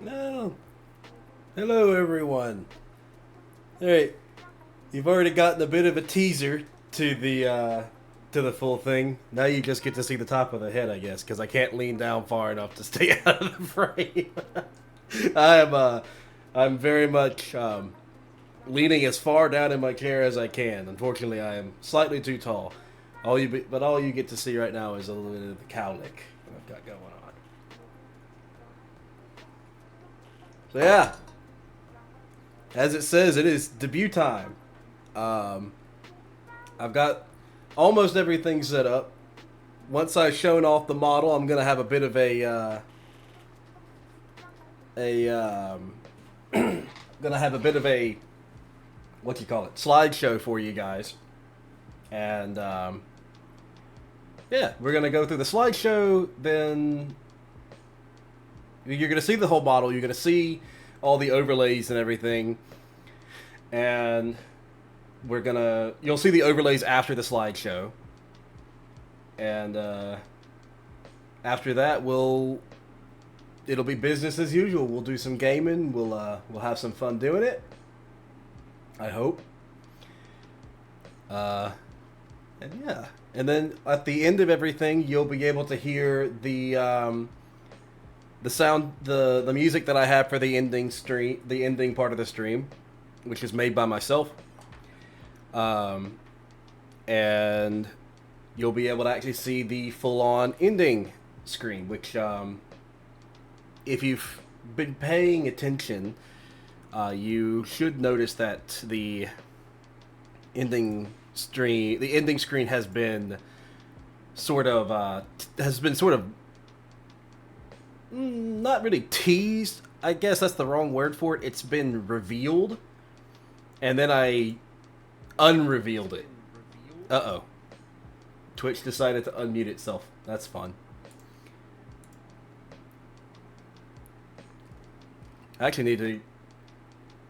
No. Hello, everyone. Alright, you've already gotten a bit of a teaser to the full thing. Now you just get to see the top of the head, I guess, because I can't lean down far enough to stay out of the frame. I'm very much leaning as far down in my chair as I can. Unfortunately, I am slightly too tall. All you get to see right now is a little bit of the cowlick that I've got going on. So yeah, as it says, it is debut time. I've got almost everything set up. Once I've shown off the model, I'm gonna have a bit of gonna have a bit of a what do you call it, slideshow for you guys, and yeah, we're gonna go through the slideshow. Then you're gonna see the whole model. You're gonna see all the overlays and everything, and you'll see the overlays after the slideshow, and after that it'll be business as usual. We'll do some gaming. We'll have some fun doing it, I hope. And yeah, and then at the end of everything, you'll be able to hear the sound, the music that I have for the ending part of the stream, which is made by myself. And you'll be able to actually see the full-on ending screen, which, if you've been paying attention, you should notice that the ending screen has been sort of not really teased. I guess that's the wrong word for it. It's been revealed, and then I unrevealed it. Uh-oh. Twitch decided to unmute itself. That's fun. I actually need to,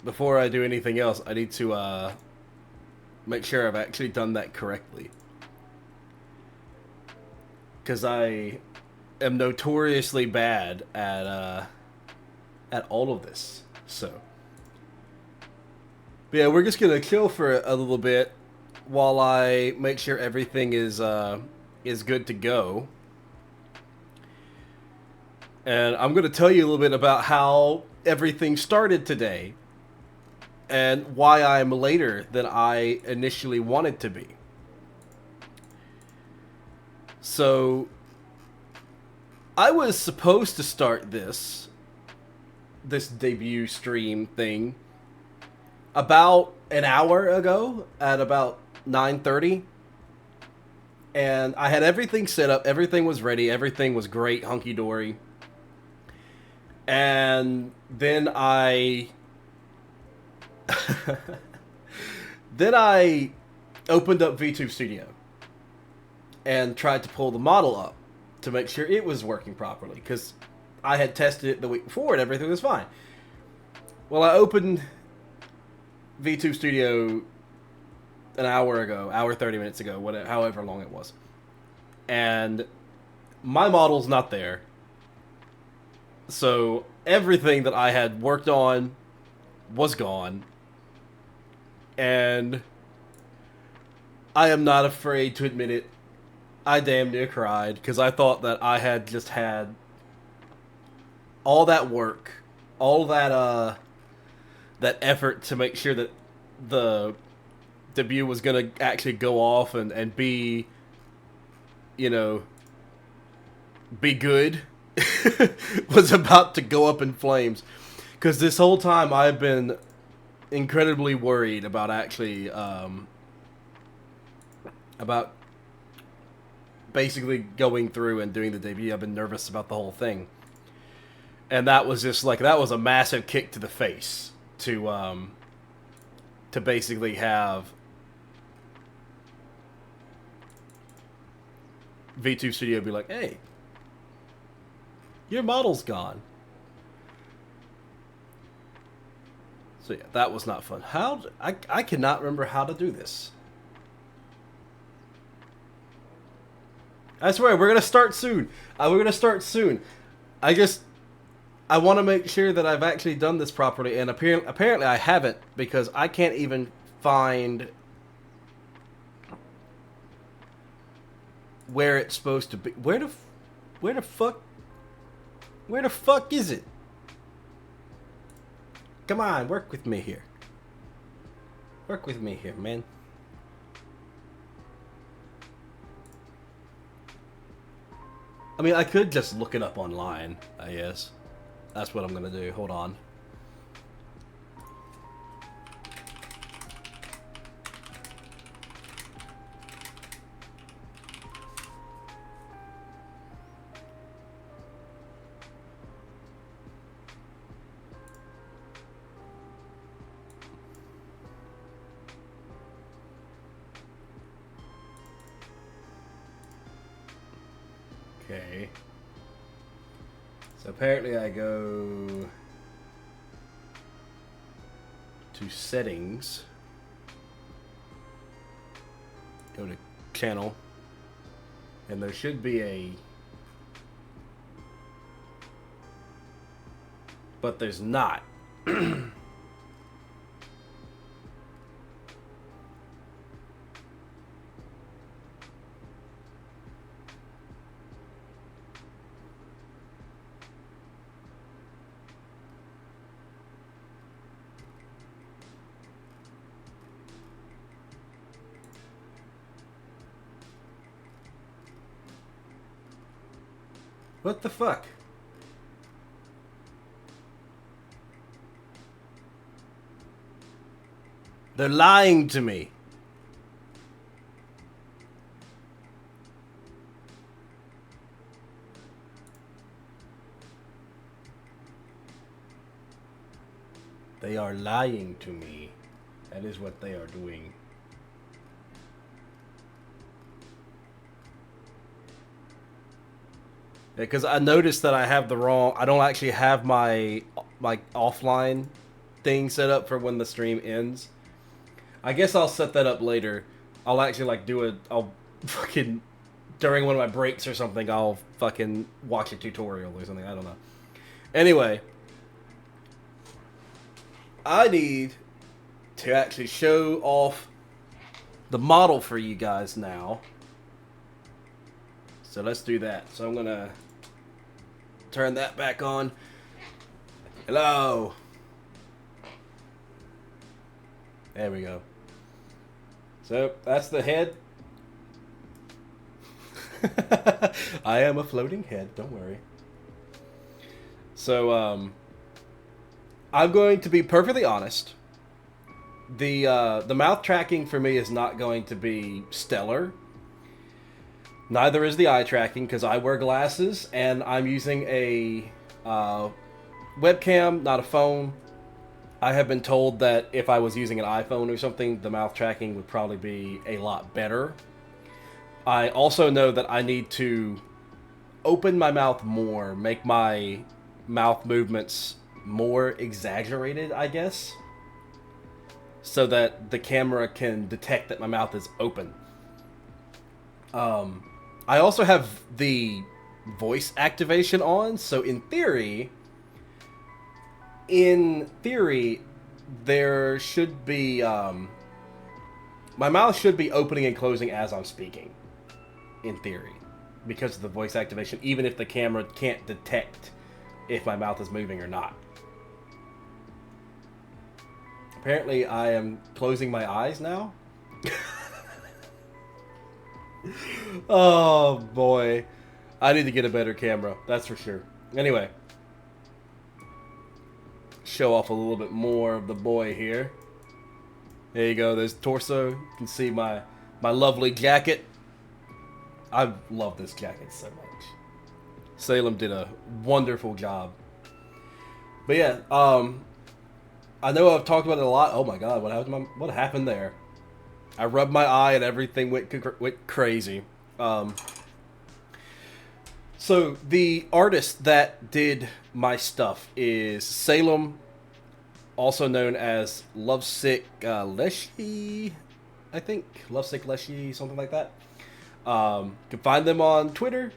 before I do anything else, I need to make sure I've actually done that correctly. Because I am notoriously bad at all of this. So, but yeah, we're just gonna chill for a little bit while I make sure everything is good to go. And I'm gonna tell you a little bit about how everything started today and why I'm later than I initially wanted to be. So, I was supposed to start this debut stream thing about an hour ago at about 9:30, and I had everything set up, everything was ready, everything was great, hunky-dory, and then I opened up VTube Studio and tried to pull the model up to make sure it was working properly, because I had tested it the week before and everything was fine. Well, I opened VTube Studio an hour ago, 30 minutes ago, whatever, however long it was, and my model's not there. So everything that I had worked on was gone, and I am not afraid to admit it, I damn near cried, because I thought that I had just had all that work, all that that effort to make sure that the debut was gonna actually go off and be, you know, be good, was about to go up in flames. Because this whole time I've been incredibly worried about actually about basically going through and doing the debut. I've been nervous about the whole thing, and that was just like that was a massive kick to the face to basically have V2 Studio be like, hey, your model's gone. So yeah, that was not fun. I cannot remember how to do this. I swear, we're gonna start soon. We're gonna start soon. I want to make sure that I've actually done this properly, and apparently I haven't, because I can't even find where it's supposed to be. Where the fuck is it? Come on, work with me here. Work with me here, man. I mean, I could just look it up online, I guess. That's what I'm gonna do. Hold on. Okay. So apparently I go to settings, go to channel, and there should be a, but there's not. What the fuck? They're lying to me. They are lying to me. That is what they are doing. Because I noticed that I have the wrong. I don't actually have my offline thing set up for when the stream ends. I guess I'll set that up later. I'll actually like do it. I'll fucking during one of my breaks or something. I'll fucking watch a tutorial or something. I don't know. Anyway, I need to actually show off the model for you guys now. So let's do that. So I'm gonna turn that back on. Hello. There we go. So that's the head. I am a floating head, don't worry. So I'm going to be perfectly honest. The mouth tracking for me is not going to be stellar. Neither is the eye tracking, because I wear glasses and I'm using a webcam, not a phone. I have been told that if I was using an iPhone or something, the mouth tracking would probably be a lot better. I also know that I need to open my mouth more, make my mouth movements more exaggerated, I guess, so that the camera can detect that my mouth is open. I also have the voice activation on, so in theory, there should be, my mouth should be opening and closing as I'm speaking, in theory, because of the voice activation, even if the camera can't detect if my mouth is moving or not. Apparently, I am closing my eyes now. Oh boy, I need to get a better camera, that's for sure. Anyway, show off a little bit more of the boy here. There you go. There's torso. You can see my lovely jacket. I love this jacket so much. Salem did a wonderful job. But yeah, I know I've talked about it a lot. Oh my god, what happened there? I rubbed my eye and everything went crazy. So the artist that did my stuff is Salem, also known as Lovesick Leshy, I think. Lovesick Leshy, something like that. You can find them on Twitter.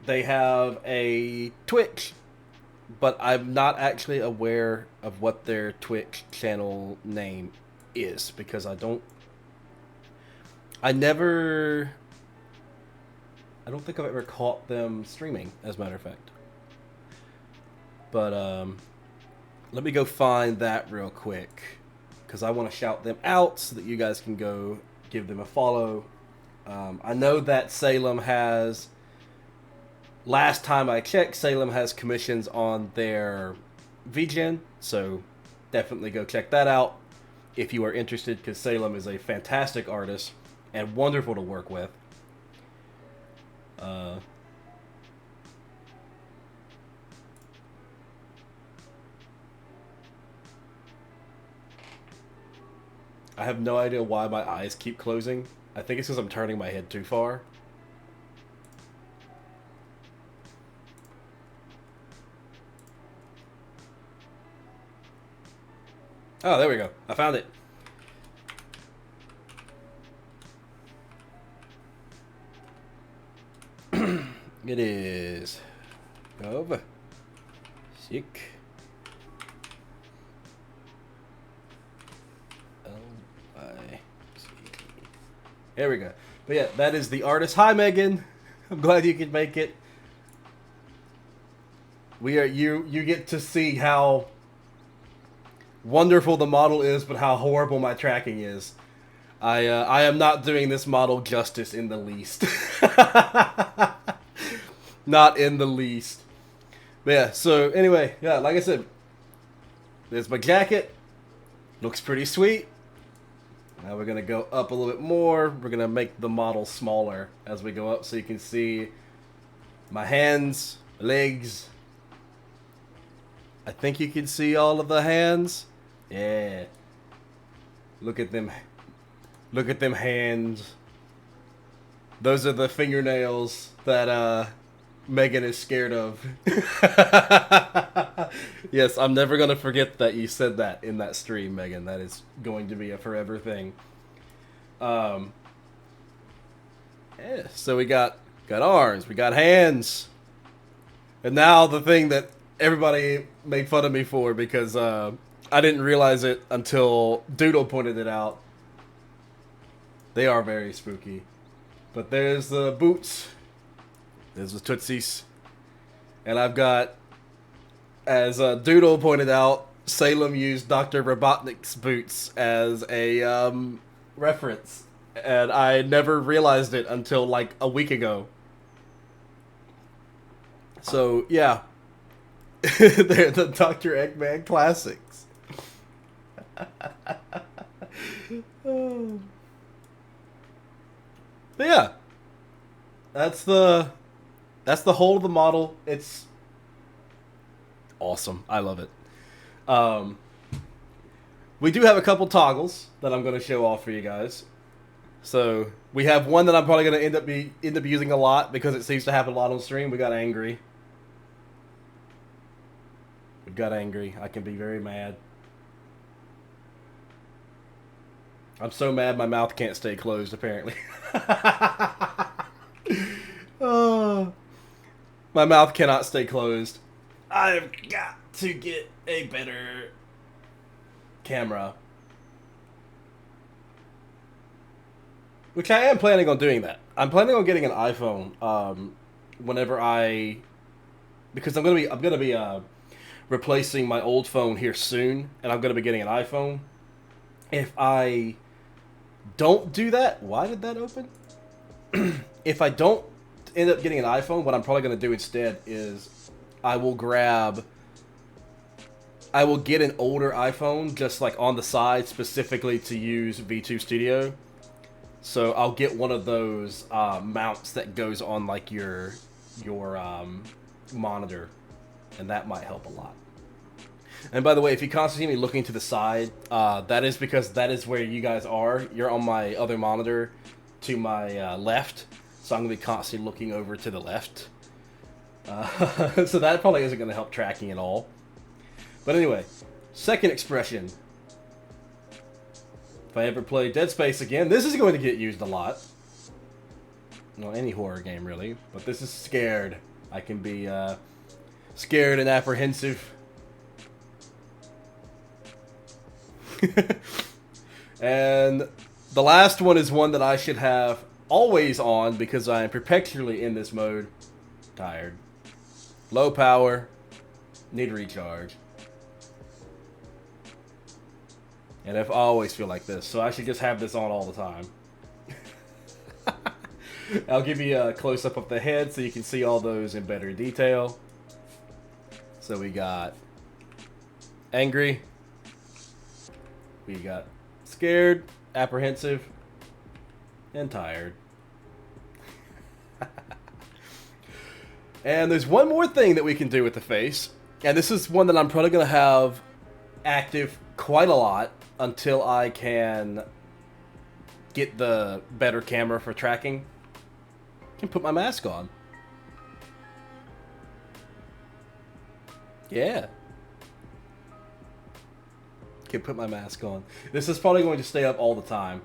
They have a Twitch, but I'm not actually aware of what their Twitch channel name is because I don't think I've ever caught them streaming, as a matter of fact. But let me go find that real quick because I want to shout them out so that you guys can go give them a follow. I know that Salem has, last time I checked, Salem has commissions on their VGen, so definitely go check that out if you are interested, because Salem is a fantastic artist and wonderful to work with. I have no idea why my eyes keep closing. I think it's because I'm turning my head too far. Oh, there we go. I found it. It is Gov Sick L-I-C. There we go. But yeah, that is the artist. Hi, Megan. I'm glad you could make it. You get to see how wonderful the model is, but how horrible my tracking is. I am not doing this model justice in the least. Not in the least. But yeah, so anyway, yeah, like I said, there's my jacket. Looks pretty sweet. Now we're going to go up a little bit more. We're going to make the model smaller as we go up so you can see my hands, legs. I think you can see all of the hands. Yeah. Look at them. Look at them hands. Those are the fingernails that Megan is scared of. Yes, I'm never going to forget that you said that in that stream, Megan. That is going to be a forever thing. Yeah, so we got arms, we got hands. And now the thing that everybody made fun of me for because I didn't realize it until Doodle pointed it out. They are very spooky. But there's the boots. There's the Tootsies. And I've got, as Doodle pointed out, Salem used Dr. Robotnik's boots as a reference. And I never realized it until like a week ago. So, yeah. They're the Dr. Eggman classics. Oh. But yeah, that's the whole of the model. It's awesome. I love it. We do have a couple toggles that I'm going to show off for you guys. So we have one that I'm probably going to end up using a lot because it seems to happen a lot on stream. We got angry. We've got angry. I can be very mad. I'm so mad my mouth can't stay closed, apparently. Oh, my mouth cannot stay closed. I've got to get a better camera. Which I am planning on doing that. I'm planning on getting an iPhone whenever because I'm gonna be replacing my old phone here soon, and I'm gonna be getting an iPhone. If I don't do that, why did that open? If I don't end up getting an iPhone, what I'm probably going to do instead is I will grab I will get an older iPhone just like on the side specifically to use VTube Studio. So I'll get one of those mounts that goes on like your monitor, and that might help a lot. And by the way, if you constantly see me looking to the side, that is because that is where you guys are. You're on my other monitor to my left, so I'm going to be constantly looking over to the left. So that probably isn't going to help tracking at all. But anyway, second expression. If I ever play Dead Space again, this is going to get used a lot. Well, any horror game really, but this is scared. I can be scared and apprehensive. And the last one is one that I should have always on because I am perpetually in this mode. Tired. Low power. Need recharge. And I always feel like this, so I should just have this on all the time. I'll give you a close-up of the head so you can see all those in better detail. So we got angry. We got scared, apprehensive, and tired. And there's one more thing that we can do with the face. And this is one that I'm probably going to have active quite a lot until I can get the better camera for tracking. I can put my mask on. Yeah. Can put my mask on. This is probably going to stay up all the time.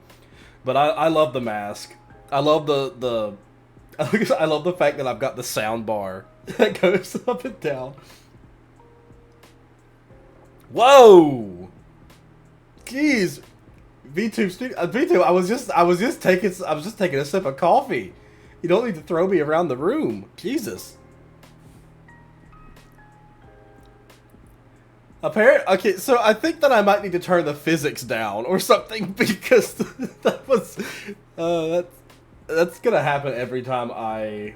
But I love the mask. I love I love the fact that I've got the sound bar that goes up and down. Whoa! Jeez, VTube Studio. VTube. I was just taking a sip of coffee. You don't need to throw me around the room. Jesus. Okay, so I think that I might need to turn the physics down or something because that was that's gonna happen every time I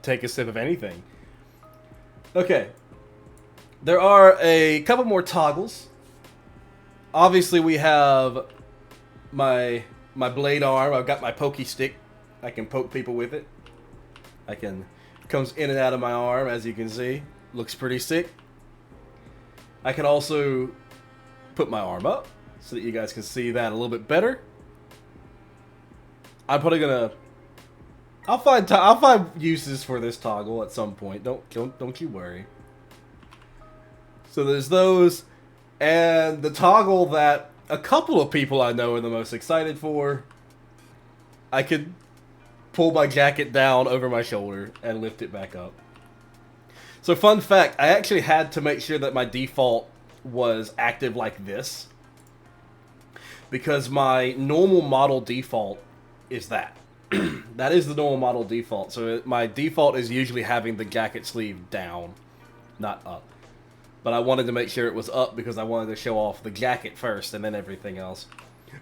take a sip of anything. Okay. There are a couple more toggles. Obviously, we have my blade arm. I've got my pokey stick. I can poke people with it. Comes in and out of my arm, as you can see. Looks pretty sick. I can also put my arm up so that you guys can see that a little bit better. I'm probably gonna. I'll find uses for this toggle at some point. Don't you worry. So there's those, and the toggle that a couple of people I know are the most excited for. I could pull my jacket down over my shoulder and lift it back up. So fun fact, I actually had to make sure that my default was active like this, because my normal model default is that. That is the normal model default. So my default is usually having the jacket sleeve down, not up. But I wanted to make sure it was up because I wanted to show off the jacket first and then everything else.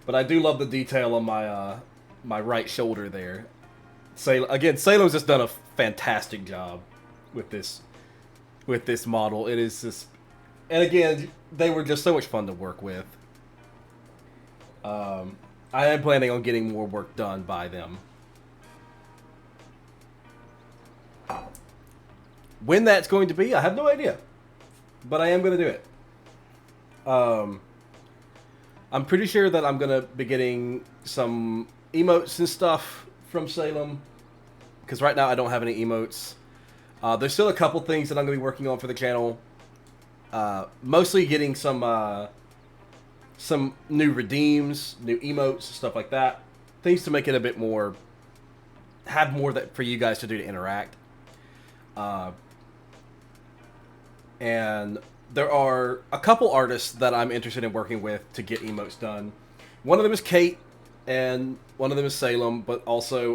But I do love the detail on my my right shoulder there. Again, Salem's just done a fantastic job with this model. It is just, and again, they were just so much fun to work with. I am planning on getting more work done by them. When that's going to be, I have no idea. But I am going to do it. I'm pretty sure that I'm going to be getting some emotes and stuff from Salem. Because right now I don't have any emotes. There's still a couple things that I'm going to be working on for the channel. Mostly getting some new redeems, new emotes, stuff like that. Things to make it a bit more... have more that for you guys to do to interact. And there are a couple artists that I'm interested in working with to get emotes done. One of them is Kate, and one of them is Salem, but also,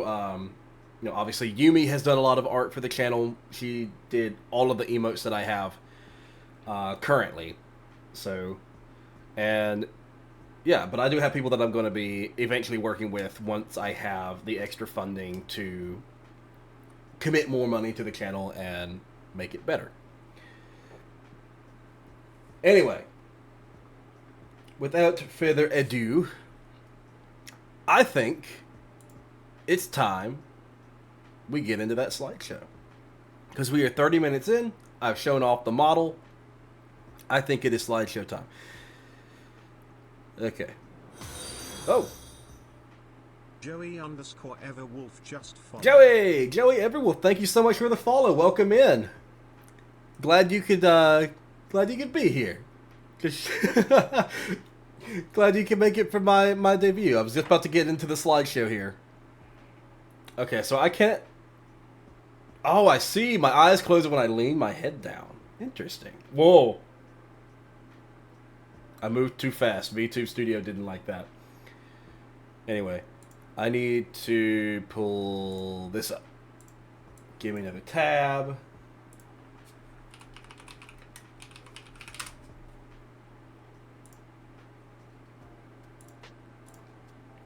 you know, obviously Yumi has done a lot of art for the channel. She did all of the emotes that I have currently. So, and yeah, but I do have people that I'm going to be eventually working with once I have the extra funding to commit more money to the channel and make it better. Anyway, without further ado, I think it's time we get into that slideshow. Because we are 30 minutes in, I've shown off the model. I think it is slideshow time. Okay. Oh. Joey_Everwolf just followed. Joey Everwolf, thank you so much for the follow. Welcome in. Glad you could be here. Glad you could make it for my debut. I was just about to get into the slideshow here. Okay, so I can't. Oh, I see. My eyes close when I lean my head down. Interesting. Whoa. I moved too fast. VTube Studio didn't like that. Anyway, I need to pull this up. Give me another tab.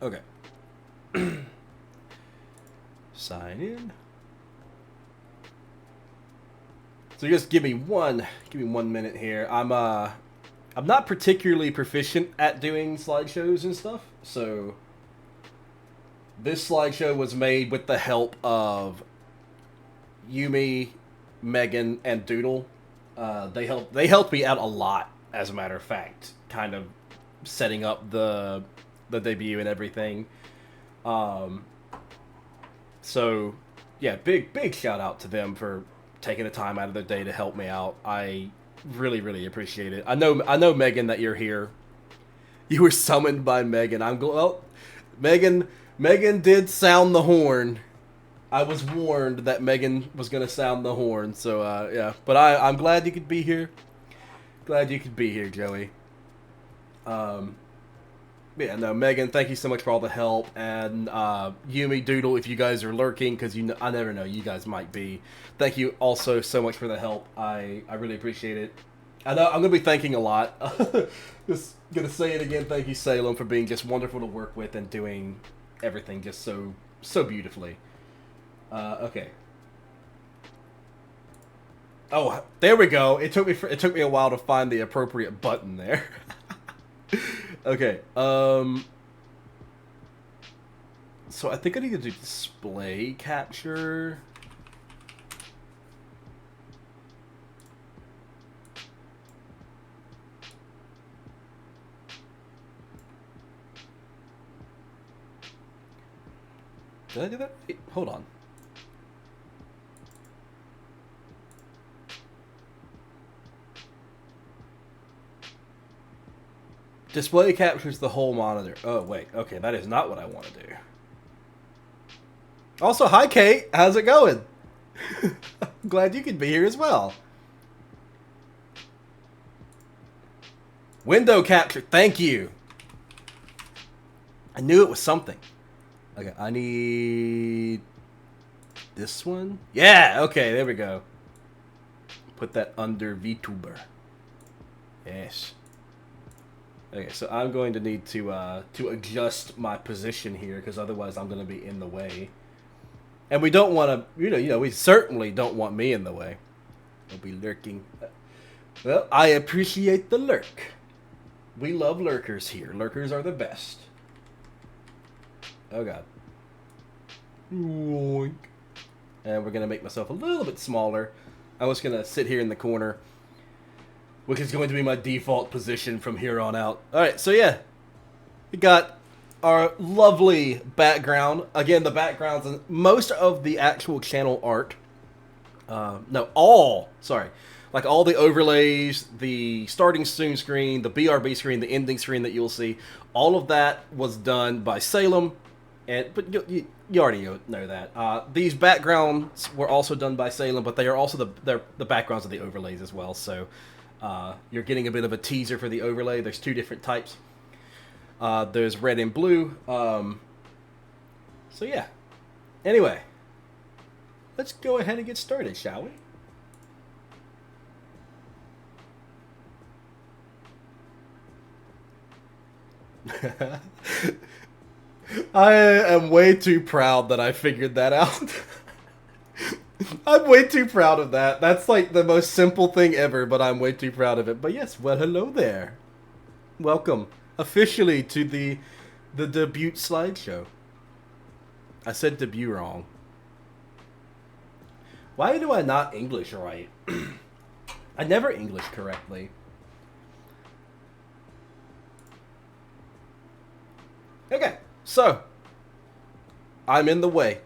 Okay. Sign in. So just give me one minute here. I'm not particularly proficient at doing slideshows and stuff, so this slideshow was made with the help of Yumi, Megan, and Doodle. They helped me out a lot, as a matter of fact, kind of setting up the debut and everything. So yeah, big shout out to them for taking the time out of their day to help me out. I really appreciate it. I know Megan, that you're here. You were summoned by Megan. Megan did sound the horn. I was warned that Megan was gonna sound the horn, so yeah. But I'm glad you could be here. Glad you could be here, Joey. Yeah, no, Megan, thank you so much for all the help, and Yumi, Doodle, if you guys are lurking, because I never know, you guys might be. Thank you also so much for the help. I really appreciate it. I know I'm gonna be thanking a lot. Just gonna say it again. Thank you, Salem, for being just wonderful to work with and doing everything just so beautifully. Okay. Oh, there we go. It took me a while to find the appropriate button there. Okay, so I think I need to do display capture. Did I do that? Wait, hold on. Display captures the whole monitor. Oh, wait. Okay, that is not what I want to do. Also, hi, Kate. How's it going? Glad you could be here as well. Window capture. Thank you. I knew it was something. Okay, I need this one. Yeah, okay, there we go. Put that under VTuber. Yes. Okay, so I'm going to need to adjust my position here, because otherwise I'm going to be in the way. And we don't want to, you know, we certainly don't want me in the way. I'll be lurking. Well, I appreciate the lurk. We love lurkers here. Lurkers are the best. Oh, God. Yoink. And we're going to make myself a little bit smaller. I'm just going to sit here in the corner, which is going to be my default position from here on out. Alright, so yeah. We got our lovely background. Again, the backgrounds and most of the actual channel art. Like all the overlays, the starting soon screen, the BRB screen, the ending screen that you'll see, all of that was done by Salem. But you already know that. These backgrounds were also done by Salem, but they are also the backgrounds of the overlays as well. So you're getting a bit of a teaser for the overlay. There's two different types. There's red and blue. So yeah. Anyway, let's go ahead and get started, shall we? I am way too proud that I figured that out. I'm way too proud of that. That's like the most simple thing ever, but I'm way too proud of it. But yes, well, hello there. Welcome officially to the debut slideshow. I said debut wrong. Why do I not English right? I never English correctly. Okay, so I'm in the way.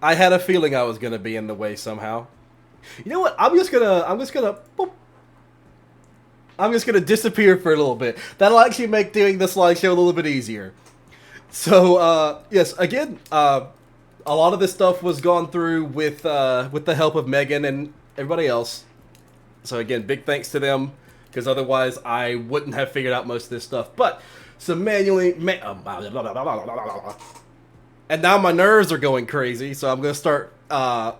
I had a feeling I was gonna be in the way somehow. You know what? I'm just gonna boop. I'm just gonna disappear for a little bit. That'll actually make doing the slideshow a little bit easier. So, yes, again, a lot of this stuff was gone through with the help of Megan and everybody else. So again, big thanks to them, because otherwise I wouldn't have figured out most of this stuff. But so manually, and now my nerves are going crazy, so I'm gonna start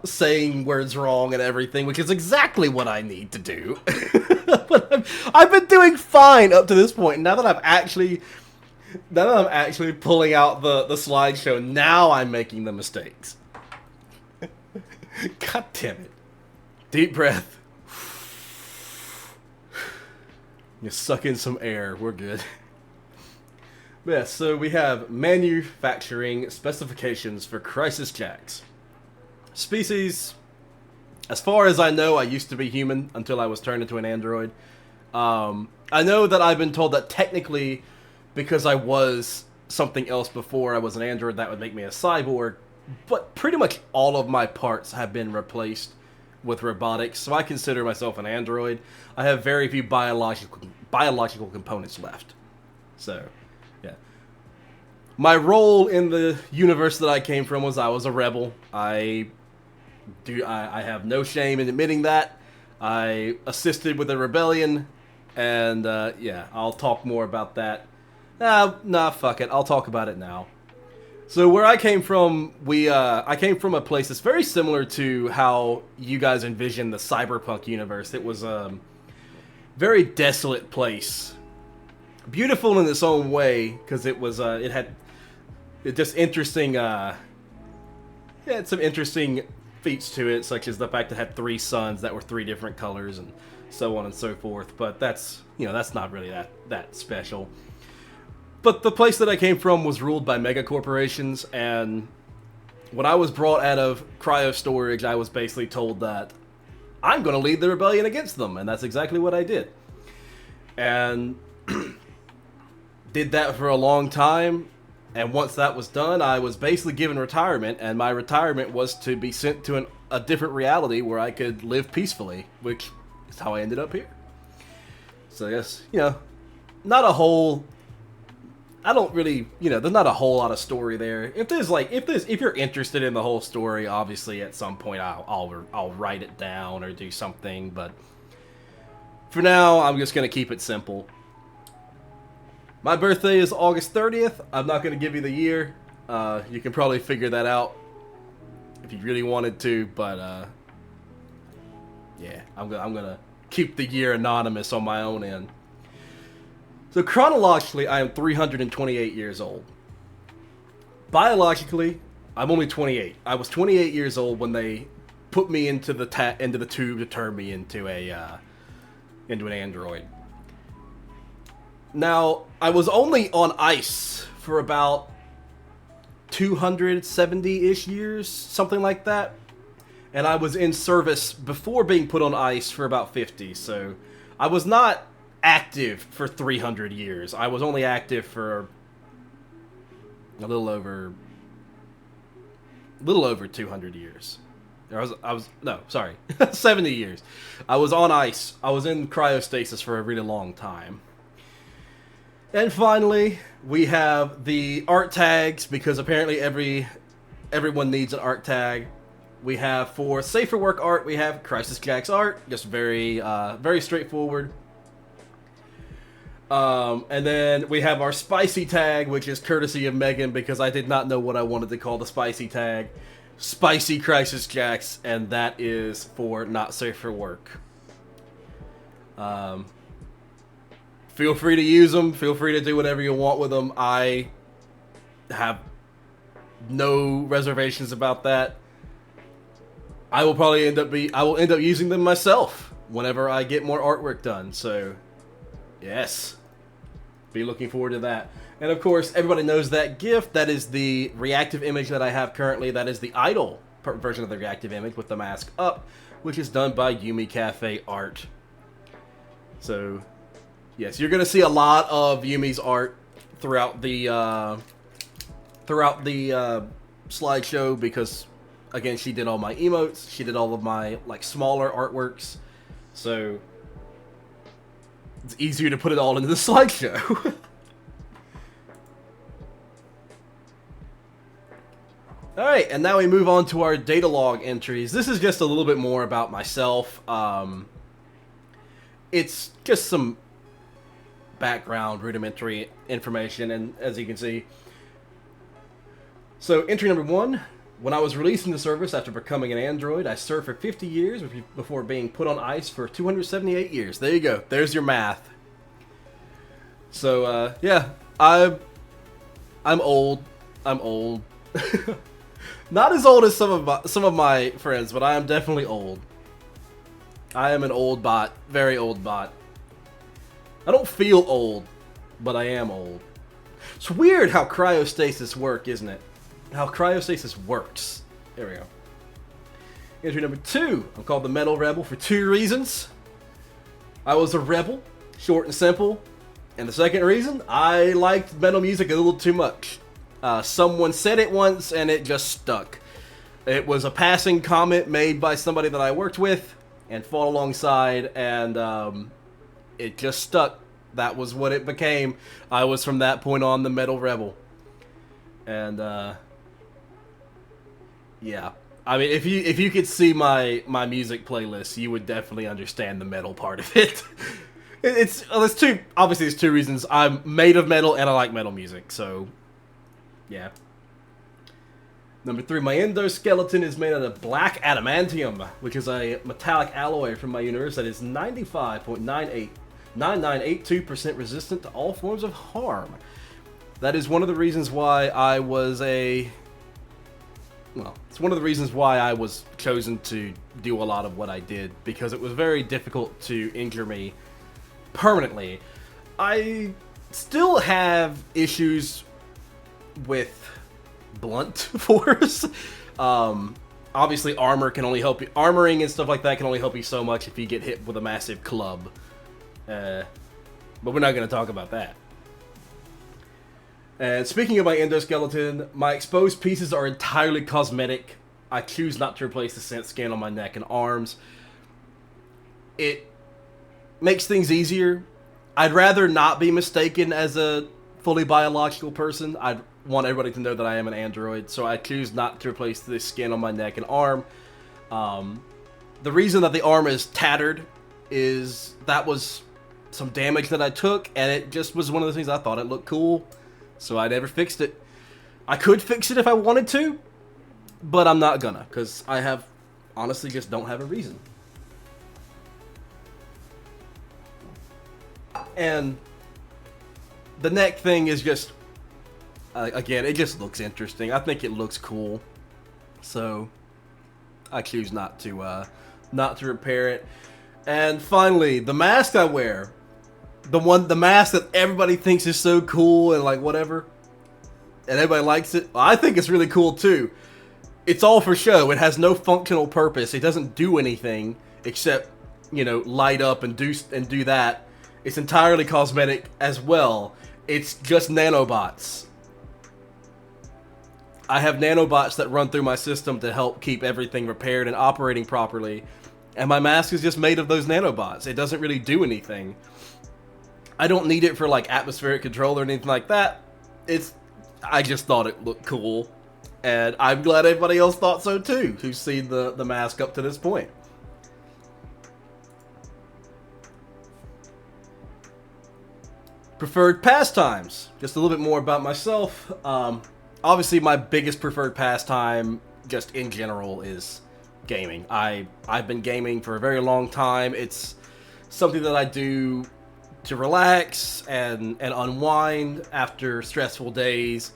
saying words wrong and everything, which is exactly what I need to do. But I've been doing fine up to this point. Now that I'm actually pulling out the slideshow, now I'm making the mistakes. God damn it! Deep breath. You suck in some air. We're good. Yeah, so we have manufacturing specifications for Crisis Jacks. Species, as far as I know, I used to be human until I was turned into an android. I know that I've been told that technically, because I was something else before I was an android, that would make me a cyborg, but pretty much all of my parts have been replaced with robotics, so I consider myself an android. I have very few biological components left. So, yeah. My role in the universe that I came from was I was a rebel. I have no shame in admitting that. I assisted with a rebellion, and yeah, I'll talk more about that. Nah, fuck it. I'll talk about it now. So where I came from, I came from a place that's very similar to how you guys envision the cyberpunk universe. It was a very desolate place. Beautiful in its own way, because it was, it had just interesting, it had some interesting feats to it, such as the fact that it had 3 suns that were 3 different colors and so on and so forth. But that's, you know, that's not really that special. But the place that I came from was ruled by mega corporations, and when I was brought out of cryo storage, I was basically told that I'm going to lead the rebellion against them, and that's exactly what I did. And did that for a long time, and once that was done, I was basically given retirement, and my retirement was to be sent to a different reality where I could live peacefully, which is how I ended up here. So I guess, you know, not a whole... I don't really, you know, there's not a whole lot of story there. If you're interested in the whole story, obviously at some point I'll write it down or do something, but for now I'm just gonna keep it simple. My birthday is August 30th. I'm not gonna give you the year. You can probably figure that out if you really wanted to, but yeah, I'm gonna keep the year anonymous on my own end. So chronologically, I am 328 years old. Biologically, I'm only 28. I was 28 years old when they put me into the tube to turn me into an android. Now, I was only on ice for about 270-ish years, something like that. And I was in service before being put on ice for about 50, so I was not active for 300 years. I was only active for a little over 200 years. No, sorry, 70 years. I was on ice. I was in cryostasis for a really long time. And finally, we have the art tags, because apparently everyone needs an art tag. We have, for Safer Work art, we have Crisis Jacks art, just very straightforward. And then we have our spicy tag, which is courtesy of Megan, because I did not know what I wanted to call the spicy tag. Spicy Crisis Jacks, and that is for Not Safe for Work. Feel free to use them. Feel free to do whatever you want with them. I have no reservations about that. I will end up using them myself whenever I get more artwork done. So, yes, be looking forward to that. And of course, everybody knows that GIF. That is the reactive image that I have currently. That is the idle version of the reactive image with the mask up, which is done by Yumi Cafe Art. So, yes, you're gonna see a lot of Yumi's art throughout the slideshow because, again, she did all my emotes. She did all of my like smaller artworks. So it's easier to put it all into the slideshow. Alright, and now we move on to our data log entries. This is just a little bit more about myself. It's just some background, rudimentary information, and as you can see. So, entry number 1. When I was released into service after becoming an android, I served for 50 years before being put on ice for 278 years. There you go. There's your math. So, yeah. I'm old. I'm old. Not as old as some of my friends, but I am definitely old. I am an old bot. Very old bot. I don't feel old, but I am old. It's weird how cryostasis works, isn't it? How cryostasis works. There we go. Entry number 2. I'm called the Metal Rebel for 2 reasons. I was a rebel, short and simple. And the second reason, I liked metal music a little too much. Someone said it once and it just stuck. It was a passing comment made by somebody that I worked with and fought alongside, and it just stuck. That was what it became. I was from that point on the Metal Rebel. And yeah. I mean, if you could see my music playlist, you would definitely understand the metal part of it. Obviously there's 2 reasons. I'm made of metal and I like metal music, so yeah. Number 3, my endoskeleton is made out of black adamantium, which is a metallic alloy from my universe that is 95.9982% resistant to all forms of harm. That is one of the reasons why I was it's one of the reasons why I was chosen to do a lot of what I did, because it was very difficult to injure me permanently. I still have issues with blunt force. Obviously armor can only help you. Armoring and stuff like that can only help you so much if you get hit with a massive club. But we're not going to talk about that. And speaking of my endoskeleton, my exposed pieces are entirely cosmetic. I choose not to replace the scent skin on my neck and arms. It makes things easier. I'd rather not be mistaken as a fully biological person. I'd want everybody to know that I am an android, so I choose not to replace the skin on my neck and arm. The reason that the arm is tattered is that was some damage that I took, and it just was one of the things I thought it looked cool, so I never fixed it. I could fix it if I wanted to, but I'm not gonna, because I honestly just don't have a reason. And the neck thing is just, again, it just looks interesting. I think it looks cool, so I choose not to repair it. And finally, the mask I wear, the mask that everybody thinks is so cool and like whatever, and everybody likes it. Well, I think it's really cool too. It's all for show. It has no functional purpose. It doesn't do anything except, light up and do that. It's entirely cosmetic as well. It's just nanobots. I have nanobots that run through my system to help keep everything repaired and operating properly. And my mask is just made of those nanobots. It doesn't really do anything. I don't need it for like atmospheric control or anything like that. I just thought it looked cool. And I'm glad everybody else thought so too, who's seen the mask up to this point. Preferred pastimes. Just a little bit more about myself. Obviously, my biggest preferred pastime, just in general, is gaming. I've been gaming for a very long time. It's something that I do to relax and unwind after stressful days,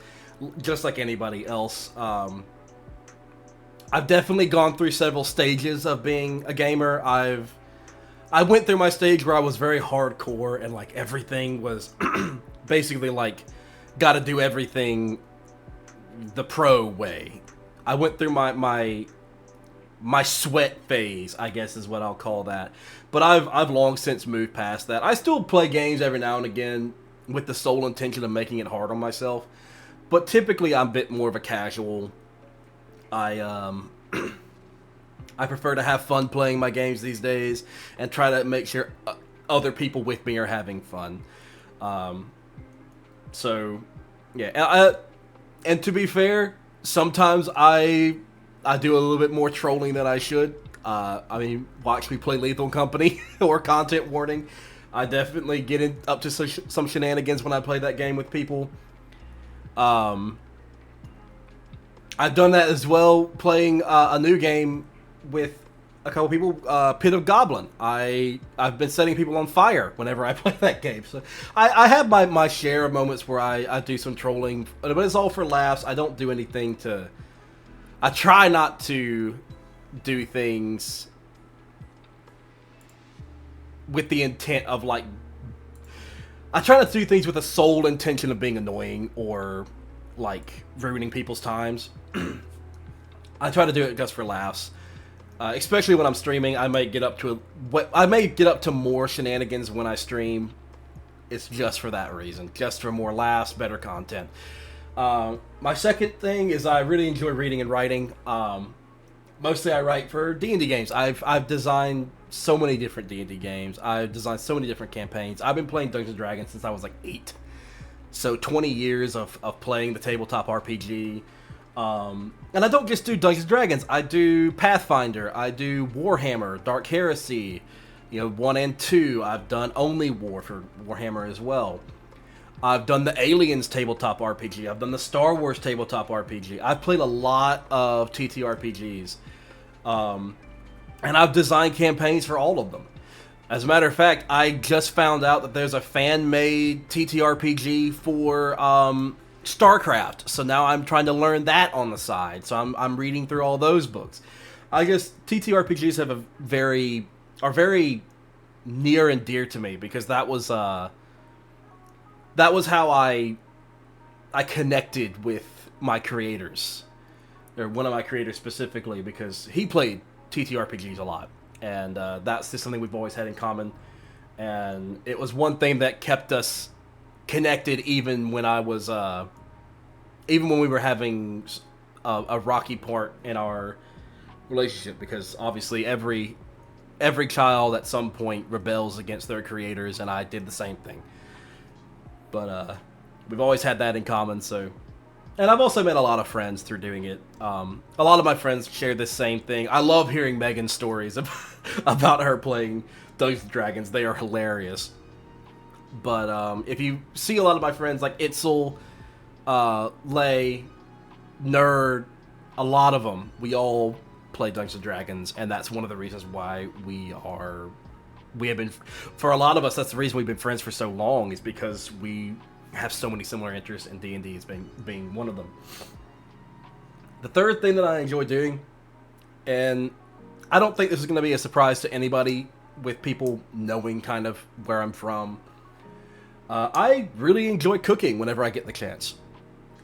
just like anybody else. I've definitely gone through several stages of being a gamer. I went through my stage where I was very hardcore and like everything was basically like got to do everything the pro way. I went through my sweat phase, I guess is what I'll call that. But I've long since moved past that. I still play games every now and again with the sole intention of making it hard on myself. But typically I'm a bit more of a casual. I I prefer to have fun playing my games these days and try to make sure other people with me are having fun. So, yeah. And to be fair, sometimes I do a little bit more trolling than I should. I mean, watch me play Lethal Company or Content Warning. I definitely get up to some shenanigans when I play that game with people. I've done that as well, playing a new game with a couple people, Pit of Goblin. I've been setting people on fire whenever I play that game. So I have my share of moments where I do some trolling, but it's all for laughs. I don't do anything to... I try not to do things with the intent of like... I try not to do things with the sole intention of being annoying or like ruining people's times. I try to do it just for laughs. Especially when I'm streaming, I may get up to more shenanigans when I stream. It's just for that reason, just for more laughs, better content. My second thing is I really enjoy reading and writing. Mostly I write for D&D games. I've designed so many different D&D games. I've designed so many different campaigns. I've been playing Dungeons & Dragons since I was like 8. So 20 years of playing the tabletop RPG. And I don't just do Dungeons & Dragons. I do Pathfinder. I do Warhammer, Dark Heresy, 1 and 2. I've done Only War for Warhammer as well. I've done the Aliens tabletop RPG. I've done the Star Wars tabletop RPG. I've played a lot of TTRPGs. And I've designed campaigns for all of them. As a matter of fact, I just found out that there's a fan-made TTRPG for StarCraft. So now I'm trying to learn that on the side. So I'm reading through all those books. I guess TTRPGs are very near and dear to me because that was how I connected with my creators, or one of my creators specifically, because he played TTRPGs a lot, and that's just something we've always had in common. And it was one thing that kept us connected, even when we were having a rocky part in our relationship, because obviously every child at some point rebels against their creators, and I did the same thing. But we've always had that in common. So, and I've also met a lot of friends through doing it. A lot of my friends share this same thing. I love hearing Megan's stories about her playing Dungeons & Dragons. They are hilarious. But if you see a lot of my friends like Itzel, Lay, Nerd, a lot of them, we all play Dungeons & Dragons, and that's one of the reasons why we have been, for a lot of us, that's the reason we've been friends for so long, is because we have so many similar interests, and D&D as being one of them. The third thing that I enjoy doing, and I don't think this is going to be a surprise to anybody with people knowing kind of where I'm from, I really enjoy cooking whenever I get the chance.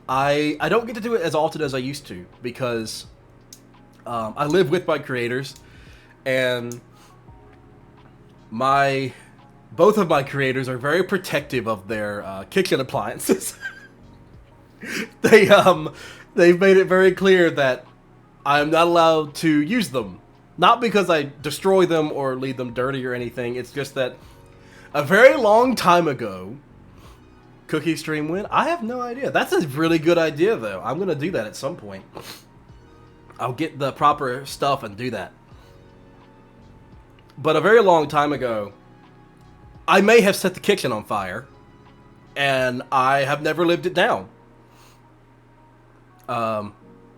I don't get to do it as often as I used to, because I live with my creators, and both of my creators are very protective of their kitchen appliances. They've made it very clear that I am not allowed to use them. Not because I destroy them or leave them dirty or anything. It's just that a very long time ago, Cookie Stream win? I have no idea. That's a really good idea, though. I'm going to do that at some point. I'll get the proper stuff and do that. But a very long time ago, I may have set the kitchen on fire, and I have never lived it down.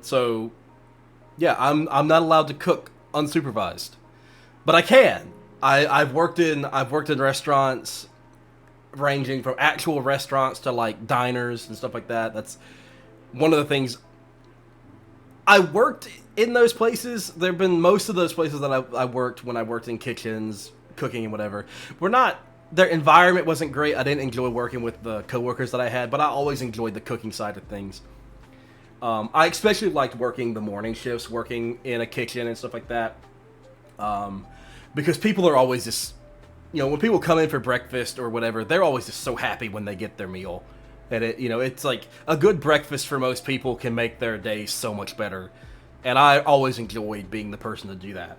So, yeah, I'm not allowed to cook unsupervised, but I can. I've worked in restaurants, ranging from actual restaurants to like diners and stuff like that. That's one of the things I worked in those places. There have been most of those places that I worked when I worked in kitchens, cooking and whatever. Were not, their environment wasn't great. I didn't enjoy working with the coworkers that I had, but I always enjoyed the cooking side of things. I especially liked working the morning shifts, working in a kitchen and stuff like that. Because people are always just, you know, when people come in for breakfast or whatever, they're always just so happy when they get their meal. And it, you know, it's like a good breakfast for most people can make their day so much better. And I always enjoyed being the person to do that.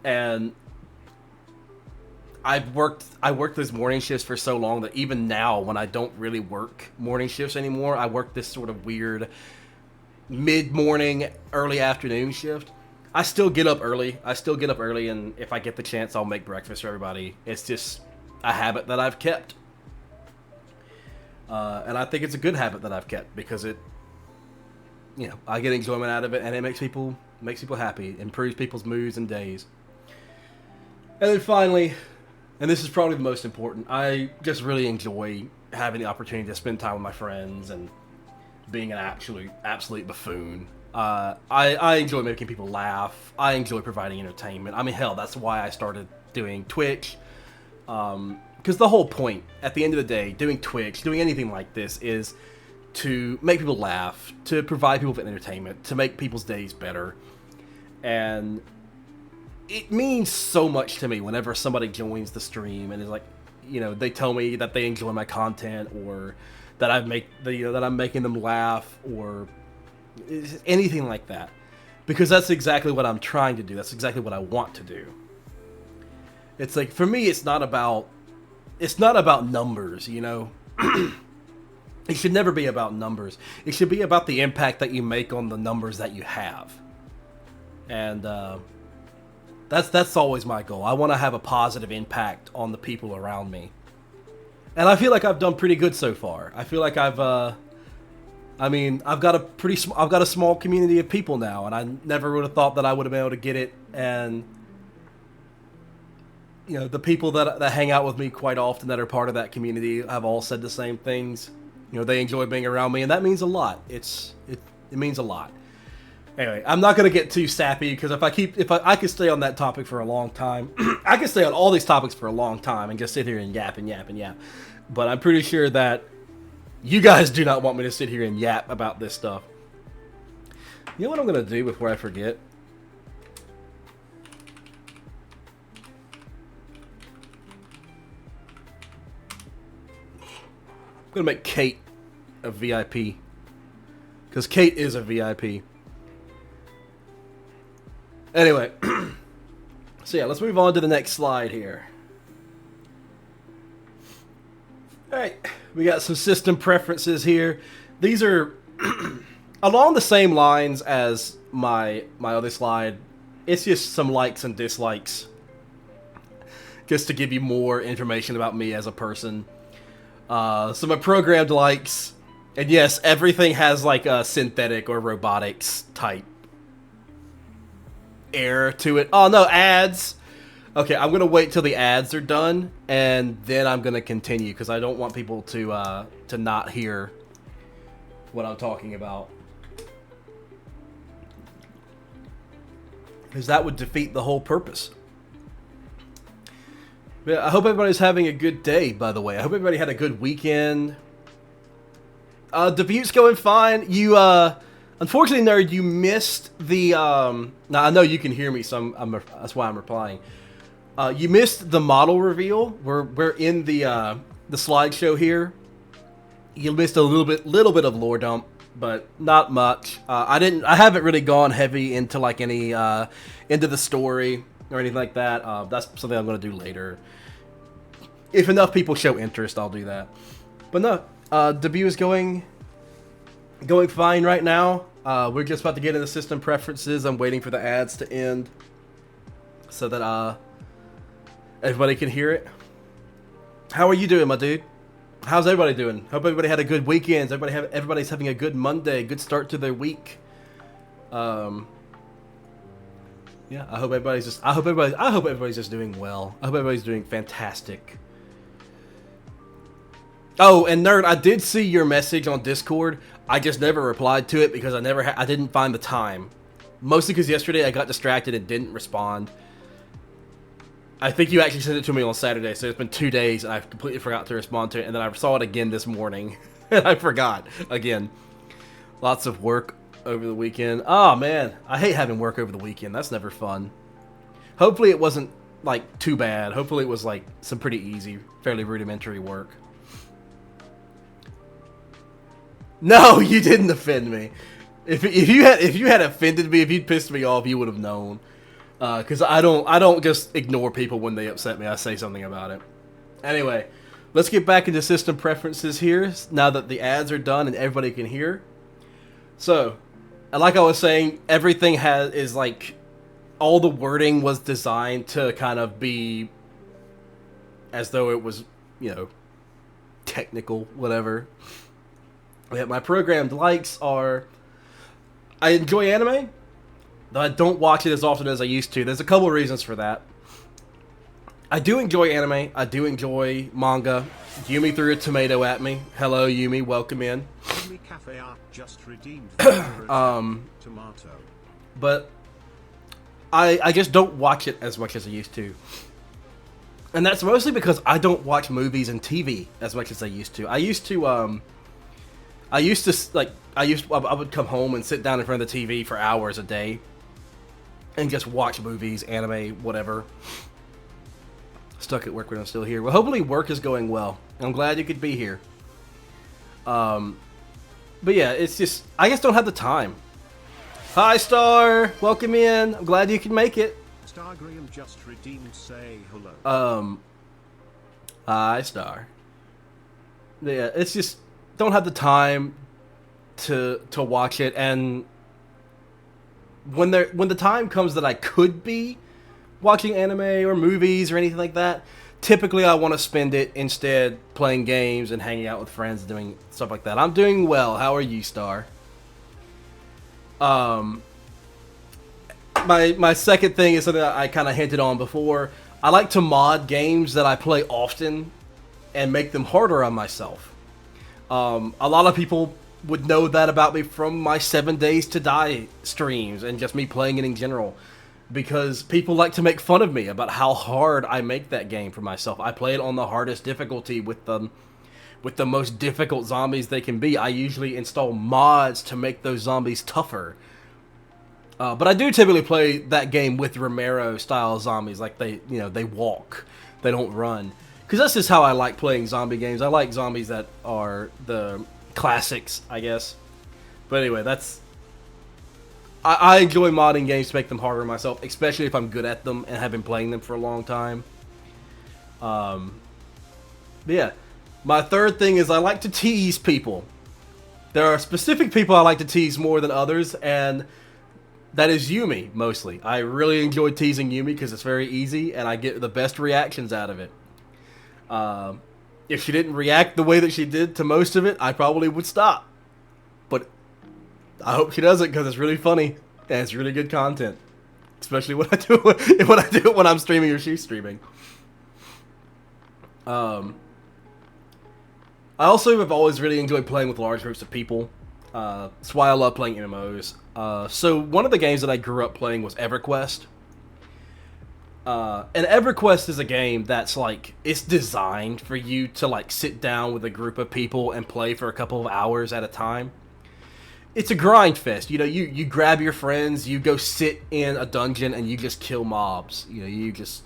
And I worked those morning shifts for so long that even now, when I don't really work morning shifts anymore, I work this sort of weird mid-morning, early afternoon shift. I still get up early. And if I get the chance, I'll make breakfast for everybody. It's just a habit that I've kept. And I think it's a good habit that I've kept because it, you know, I get enjoyment out of it, and it makes people happy, improves people's moods and days. And then finally, and this is probably the most important, I just really enjoy having the opportunity to spend time with my friends and being an absolute buffoon. I enjoy making people laugh. I enjoy providing entertainment. I mean, hell, that's why I started doing Twitch. Because the whole point, at the end of the day, doing Twitch, doing anything like this, is to make people laugh, to provide people with entertainment, to make people's days better. And it means so much to me whenever somebody joins the stream and is like, you know, they tell me that they enjoy my content, or that that I'm making them laugh, or anything like that. Because that's exactly what I'm trying to do. That's exactly what I want to do. It's like, for me, it's not about numbers, you know? It should never be about numbers. It should be about the impact that you make on the numbers that you have. And that's always my goal. I want to have a positive impact on the people around me. And I feel like I've done pretty good so far. I feel like I've got a small community of people now, and I never would have thought that I would have been able to get it. And you know, the people that hang out with me quite often that are part of that community have all said the same things. You know, they enjoy being around me, and that means a lot. It means a lot. Anyway, I'm not going to get too sappy, because if I could stay on that topic for a long time, I could stay on all these topics for a long time and just sit here and yap and yap and yap. But I'm pretty sure that you guys do not want me to sit here and yap about this stuff. You know what I'm going to do before I forget? I'm going to make Kate a VIP. Because Kate is a VIP. Anyway. So yeah, let's move on to the next slide here. Alright, we got some system preferences here. These are along the same lines as my other slide. It's just some likes and dislikes, just to give you more information about me as a person. So my programmed likes, and yes, everything has like a synthetic or robotics type air to it. Oh no, ads. Okay, I'm gonna wait till the ads are done, and then I'm gonna continue, because I don't want people to not hear what I'm talking about, because that would defeat the whole purpose. But I hope everybody's having a good day, by the way. I hope everybody had a good weekend. Debute's going fine. You, unfortunately, Nerd, you missed the, now I know you can hear me, so that's why I'm replying. You missed the model reveal. We're in the slideshow here. You missed a little bit of lore dump, but not much. I haven't really gone heavy into like any, into the story or anything like that. That's something I'm going to do later. If enough people show interest, I'll do that. But no, debut is going fine right now. We're just about to get into system preferences. I'm waiting for the ads to end so that everybody can hear it. How are you doing, my dude? How's everybody doing? Hope everybody had a good weekend. Everybody's having a good Monday, good start to their week. Yeah, I hope everybody's just doing well. I hope everybody's doing fantastic. Oh, and Nerd, I did see your message on Discord. I just never replied to it because I didn't find the time. Mostly because yesterday I got distracted and didn't respond. I think you actually sent it to me on Saturday, so it's been 2 days and I completely forgot to respond to it. And then I saw it again this morning and I forgot again. Lots of work over the weekend. Oh man, I hate having work over the weekend. That's never fun. Hopefully it wasn't like too bad. Hopefully it was like some pretty easy, fairly rudimentary work. No, you didn't offend me. If you had offended me, if you'd pissed me off, you would have known. Because I don't just ignore people when they upset me. I say something about it. Anyway, let's get back into system preferences here. Now that the ads are done and everybody can hear. So, like I was saying, everything is like all the wording was designed to kind of be as though it was, you know, technical, whatever. Yeah, my programmed likes are, I enjoy anime, though I don't watch it as often as I used to. There's a couple of reasons for that. I do enjoy anime. I do enjoy manga. Yumi threw a tomato at me. Hello, Yumi. Welcome in. Yumi Cafe Art just redeemed tomato. But I just don't watch it as much as I used to. And that's mostly because I don't watch movies and TV as much as I used to. I would come home and sit down in front of the TV for hours a day and just watch movies, anime, whatever. Stuck at work when I'm still here. Well, hopefully work is going well. I'm glad you could be here. But yeah, it's just, I just don't have the time. Hi, Star! Welcome in. I'm glad you can make it. Star Graham just redeemed, say hello. Hi, Star. Yeah, it's just, don't have the time to watch it, and when the time comes that I could be watching anime or movies or anything like that, typically I want to spend it instead playing games and hanging out with friends, doing stuff like that. I'm doing well. How are you, Star? My second thing is something that I kind of hinted on before. I like to mod games that I play often and make them harder on myself. A lot of people would know that about me from my 7 Days to Die streams and just me playing it in general, because people like to make fun of me about how hard I make that game for myself. I play it on the hardest difficulty with the most difficult zombies they can be. I usually install mods to make those zombies tougher. But I do typically play that game with Romero style zombies, like they walk, they don't run. Because that's just how I like playing zombie games. I like zombies that are the classics, I guess. But anyway, I enjoy modding games to make them harder on myself, especially if I'm good at them and have been playing them for a long time. But yeah, my third thing is I like to tease people. There are specific people I like to tease more than others, and that is Yumi, mostly. I really enjoy teasing Yumi because it's very easy, and I get the best reactions out of it. If she didn't react the way that she did to most of it, I probably would stop. But I hope she doesn't, because it's really funny, and it's really good content. Especially when I do it when I'm streaming or she's streaming. I also have always really enjoyed playing with large groups of people. That's why I love playing MMOs. So one of the games that I grew up playing was EverQuest. And EverQuest is a game that's like, it's designed for you to like sit down with a group of people and play for a couple of hours at a time. It's a grind fest. You know, you grab your friends, you go sit in a dungeon and you just kill mobs. You know, you just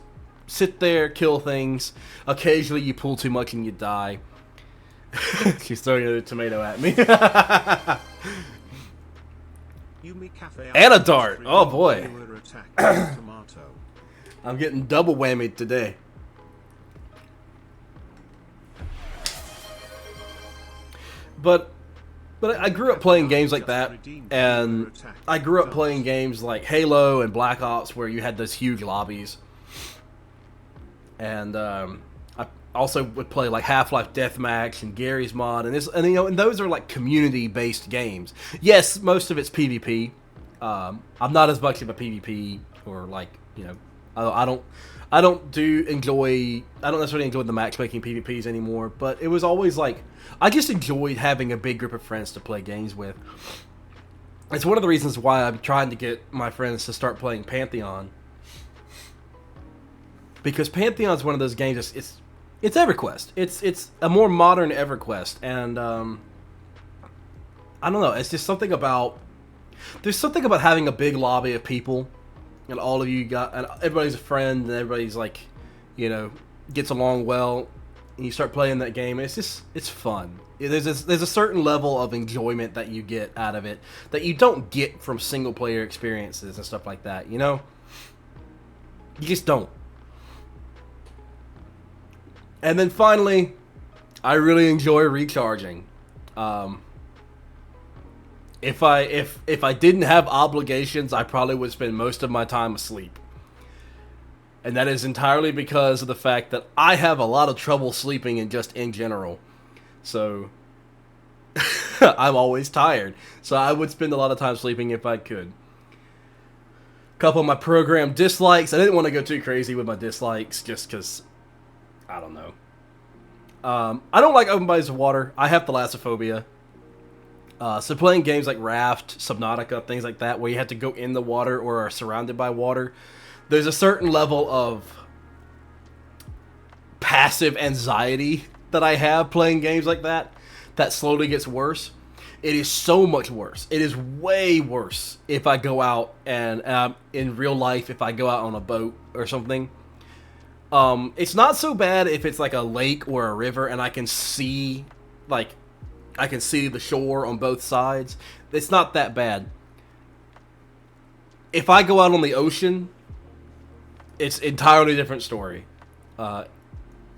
sit there, kill things. Occasionally you pull too much and you die. She's throwing a tomato at me. And a dart. Oh boy. I'm getting double whammied today. But I grew up playing games like that, and I grew up playing games like Halo and Black Ops where you had those huge lobbies. And I also would play like Half-Life Deathmatch and Gary's Mod, and those are like community-based games. Yes, most of it's PvP. I'm not as much of a PvP or like, I don't necessarily enjoy the matchmaking PvPs anymore, but it was always like, I just enjoyed having a big group of friends to play games with. It's one of the reasons why I'm trying to get my friends to start playing Pantheon. Because Pantheon's one of those games, it's EverQuest. It's a more modern EverQuest, and I don't know, it's just something about, there's something about having a big lobby of people, and all of you and everybody's a friend, and everybody's like, you know, gets along well, and you start playing that game. It's fun. There's a certain level of enjoyment that you get out of it that you don't get from single player experiences and stuff like that. You know, you just don't. And then finally, I really enjoy recharging. If I didn't have obligations, I probably would spend most of my time asleep. And that is entirely because of the fact that I have a lot of trouble sleeping in general. So I'm always tired. So I would spend a lot of time sleeping if I could. A couple of my program dislikes. I didn't want to go too crazy with my dislikes just because, I don't know. I don't like open bodies of water. I have thalassophobia. So playing games like Raft, Subnautica, things like that, where you have to go in the water or are surrounded by water, there's a certain level of passive anxiety that I have playing games like that slowly gets worse. It is so much worse. It is way worse if I go out and in real life, if I go out on a boat or something. It's not so bad if it's like a lake or a river and I can see the shore on both sides. It's not that bad. If I go out on the ocean, it's entirely different story.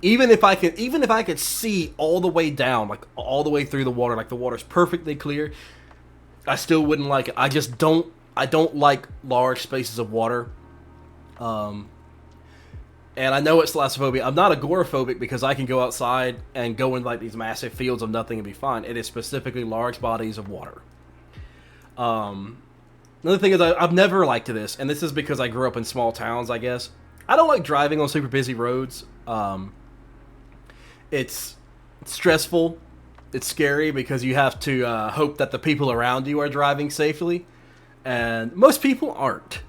Even if I could see all the way down, like all the way through the water, like the water's perfectly clear, I still wouldn't like it. I don't like large spaces of water. And I know it's thalassophobia. I'm not agoraphobic because I can go outside and go in like these massive fields of nothing and be fine. It is specifically large bodies of water. Another thing is I've never liked this, and this is because I grew up in small towns, I guess. I don't like driving on super busy roads. It's stressful. It's scary because you have to hope that the people around you are driving safely, and most people aren't.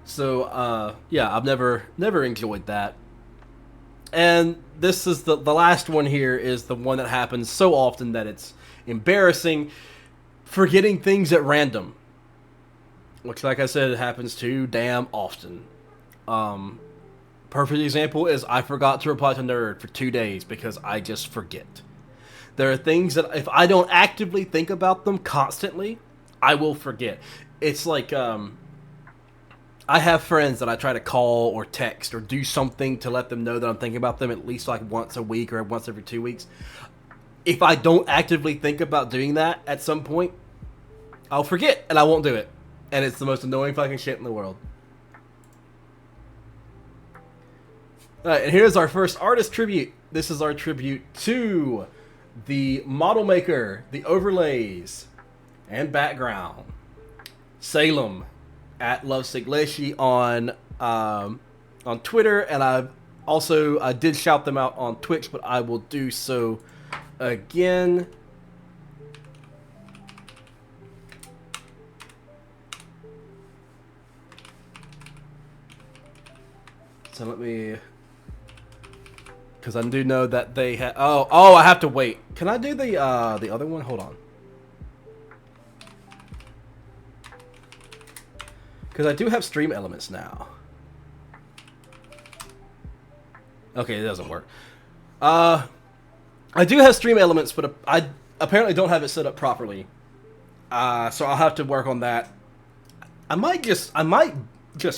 So, yeah, I've never enjoyed that. And this is the last one here is the one that happens so often that it's embarrassing. Forgetting things at random. Which, like I said, it happens too damn often. Perfect example is I forgot to reply to Nerd for 2 days because I just forget. There are things that if I don't actively think about them constantly, I will forget. It's like, I have friends that I try to call or text or do something to let them know that I'm thinking about them at least like once a week or once every 2 weeks. If I don't actively think about doing that at some point, I'll forget and I won't do it. And it's the most annoying fucking shit in the world. Alright, and here's our first artist tribute. This is our tribute to the model maker, the overlays, and background. Salem at Lovesickleshi on Twitter, and I did shout them out on Twitch, but I will do so again. So let me, because I do know that they have. Oh, I have to wait. Can I do the other one? Hold on. Because I do have stream elements now. Okay, it doesn't work. I do have stream elements, but I apparently don't have it set up properly. So I'll have to work on that. I might just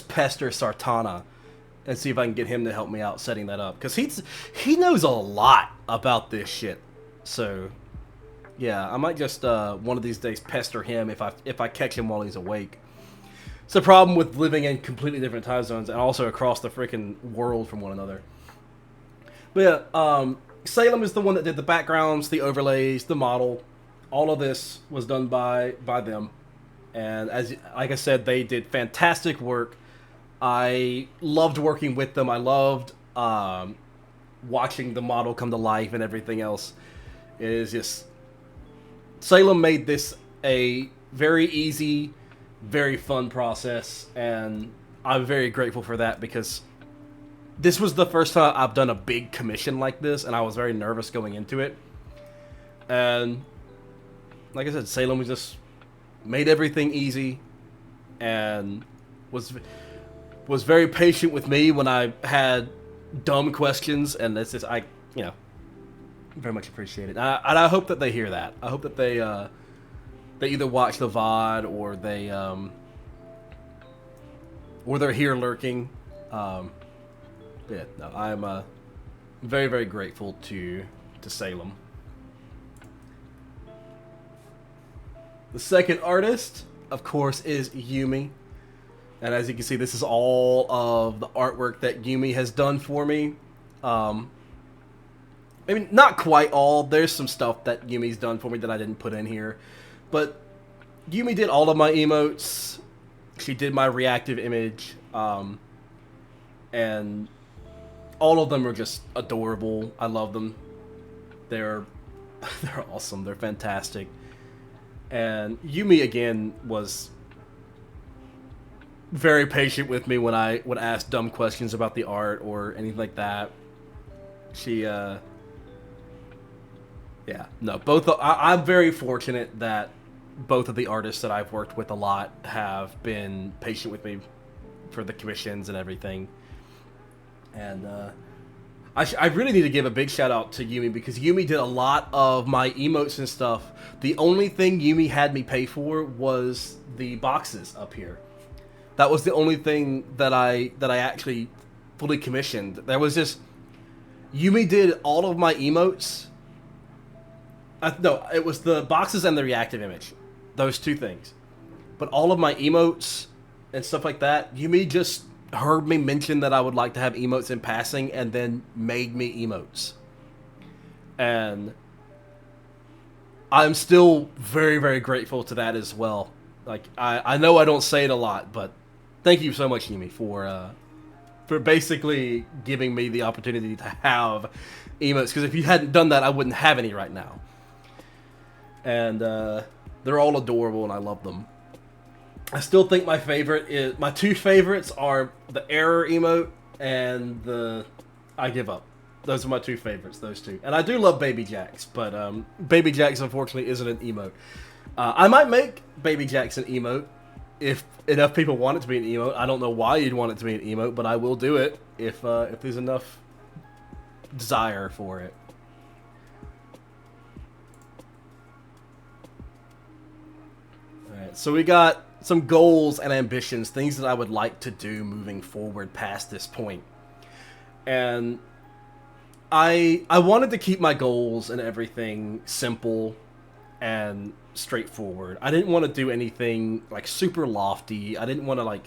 pester Sartana and see if I can get him to help me out setting that up, because he knows a lot about this shit. So yeah, I might just one of these days pester him if I catch him while he's awake. It's the problem with living in completely different time zones and also across the freaking world from one another. But yeah, Salem is the one that did the backgrounds, the overlays, the model. All of this was done by them, and like I said, they did fantastic work. I loved working with them. I loved watching the model come to life and everything else. It is just... Salem made this a very easy, very fun process, and I'm very grateful for that because this was the first time I've done a big commission like this, and I was very nervous going into it. And like I said, Salem was just made everything easy and was very patient with me when I had dumb questions, and it's just, very much appreciate it. And I hope that they hear that. I hope that they either watch the VOD or they're here lurking. I'm very, very grateful to Salem. The second artist, of course, is Yumi. And as you can see, this is all of the artwork that Yumi has done for me. I mean, not quite all. There's some stuff that Yumi's done for me that I didn't put in here. But Yumi did all of my emotes. She did my reactive image. And all of them are just adorable. I love them. They're awesome. They're fantastic. And Yumi, again, was very patient with me when I would ask dumb questions about the art or anything like that. She, I'm very fortunate that both of the artists that I've worked with a lot have been patient with me for the commissions and everything. And I really need to give a big shout out to Yumi because Yumi did a lot of my emotes and stuff. The only thing Yumi had me pay for was the boxes up here. That was the only thing that I actually fully commissioned. There was just... Yumi did all of my emotes. No, it was the boxes and the reactive image. Those two things. But all of my emotes and stuff like that, Yumi just heard me mention that I would like to have emotes in passing and then made me emotes. And I'm still very, very grateful to that as well. Like, I know I don't say it a lot, but thank you so much, Yumi, for basically giving me the opportunity to have emotes. Because if you hadn't done that, I wouldn't have any right now. And they're all adorable, and I love them. I still think my two favorites are the error emote and the I give up. Those are my two favorites, those two. And I do love Baby Jax, but Baby Jax unfortunately isn't an emote. I might make Baby Jax an emote if enough people want it to be an emote. I don't know why you'd want it to be an emote, but I will do it if there's enough desire for it. Alright, so we got some goals and ambitions, things that I would like to do moving forward past this point. And I wanted to keep my goals and everything simple and straightforward. I didn't want to do anything like super lofty. I didn't want to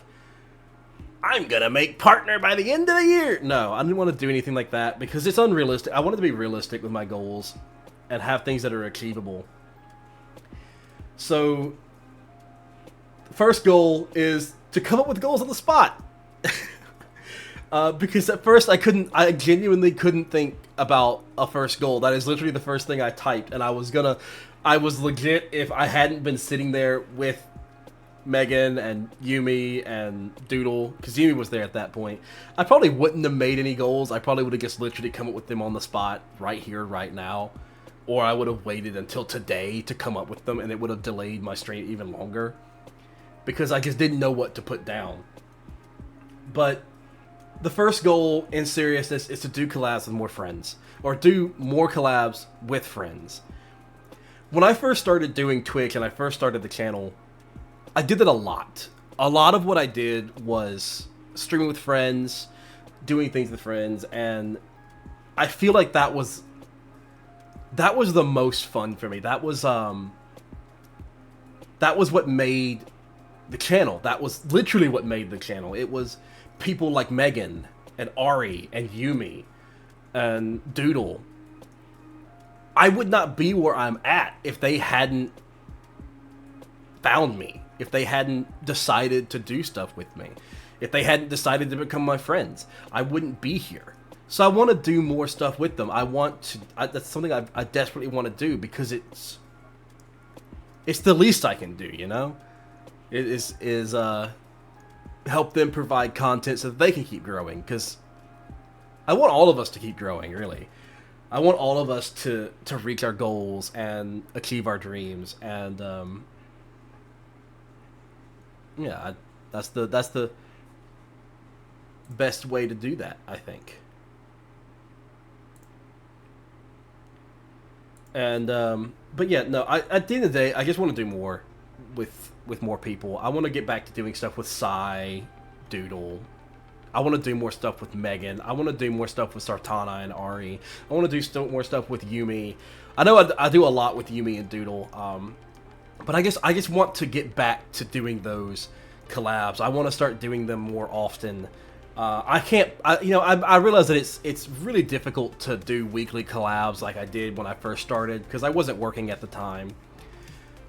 I'm gonna make partner by the end of the year. No, I didn't want to do anything like that because it's unrealistic. I wanted to be realistic with my goals and have things that are achievable. So first goal is to come up with goals on the spot. Because at first I genuinely couldn't think about a first goal. That is literally the first thing I typed, and I was legit, if I hadn't been sitting there with Megan and Yumi and Doodle, because Yumi was there at that point, I probably wouldn't have made any goals. I probably would have just literally come up with them on the spot, right here, right now. Or I would have waited until today to come up with them, and it would have delayed my stream even longer. Because I just didn't know what to put down. But the first goal, in seriousness, is to do collabs with more friends. Or do more collabs with friends. When I first started doing Twitch and I first started the channel, I did it a lot. A lot of what I did was streaming with friends, doing things with friends, and I feel like that was the most fun for me. That was what made the channel. That was literally what made the channel. It was people like Megan and Ari and Yumi and Doodle. I would not be where I'm at if they hadn't found me, if they hadn't decided to do stuff with me. If they hadn't decided to become my friends, I wouldn't be here. So I want to do more stuff with them. That's something I desperately want to do, because it's the least I can do, you know? It is help them provide content so that they can keep growing, because I want all of us to keep growing, really. I want all of us to reach our goals and achieve our dreams, and yeah, that's the best way to do that, I think. And but yeah, no, at the end of the day, I just want to do more with more people. I want to get back to doing stuff with Sai, Doodle. I want to do more stuff with Megan. I want to do more stuff with Sartana and Ari. I want to do more stuff with Yumi. I know I do a lot with Yumi and Doodle, but I just want to get back to doing those collabs. I want to start doing them more often. I realize that it's really difficult to do weekly collabs like I did when I first started, because I wasn't working at the time.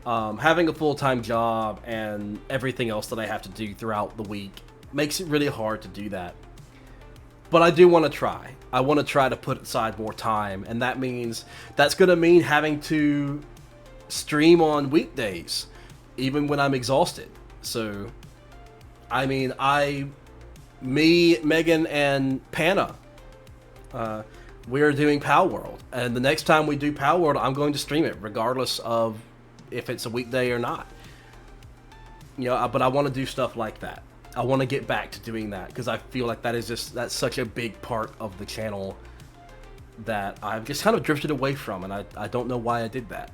Having a full-time job and everything else that I have to do throughout the week makes it really hard to do that. But I do want to try. I want to try to put aside more time, and that's going to mean having to stream on weekdays, even when I'm exhausted. So, I mean, me, Megan, and Panna, we're doing Pal World, and the next time we do Pal World, I'm going to stream it, regardless of if it's a weekday or not. You know, but I want to do stuff like that. I want to get back to doing that, because I feel like that's such a big part of the channel that I've just kind of drifted away from, and I don't know why I did that.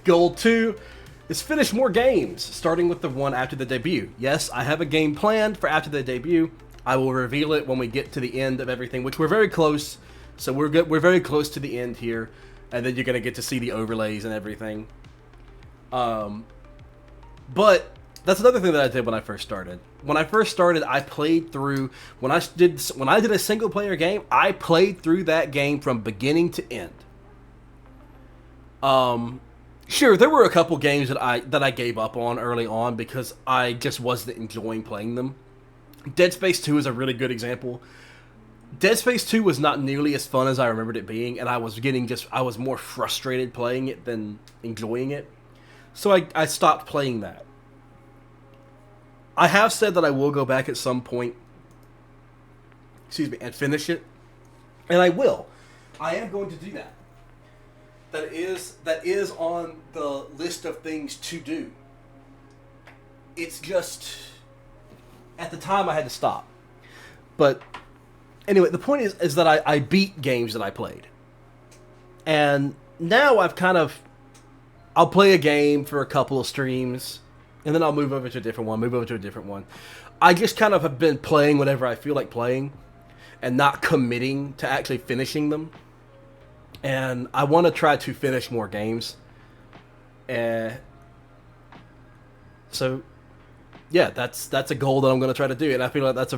Goal 2 is finish more games, starting with the one after the debut. Yes, I have a game planned for after the debut. I will reveal it when we get to the end of everything, which we're very close. So we're good. We're very close to the end here, and then you're gonna get to see the overlays and everything. But that's another thing that I did when I first started. When I first started, I played through when I did a single player game. I played through that game from beginning to end. Sure, there were a couple games that I gave up on early on because I just wasn't enjoying playing them. Dead Space 2 is a really good example. Dead Space 2 was not nearly as fun as I remembered it being, and I was more frustrated playing it than enjoying it. So I stopped playing that. I have said that I will go back at some point, and finish it, and I will. I am going to do that. That is on the list of things to do. It's just, at the time I had to stop. But anyway, the point is that I beat games that I played. And now I'll play a game for a couple of streams, and then I'll move over to a different one, I just kind of have been playing whatever I feel like playing, and not committing to actually finishing them. And I want to try to finish more games. So, yeah, that's a goal that I'm going to try to do. And I feel like that's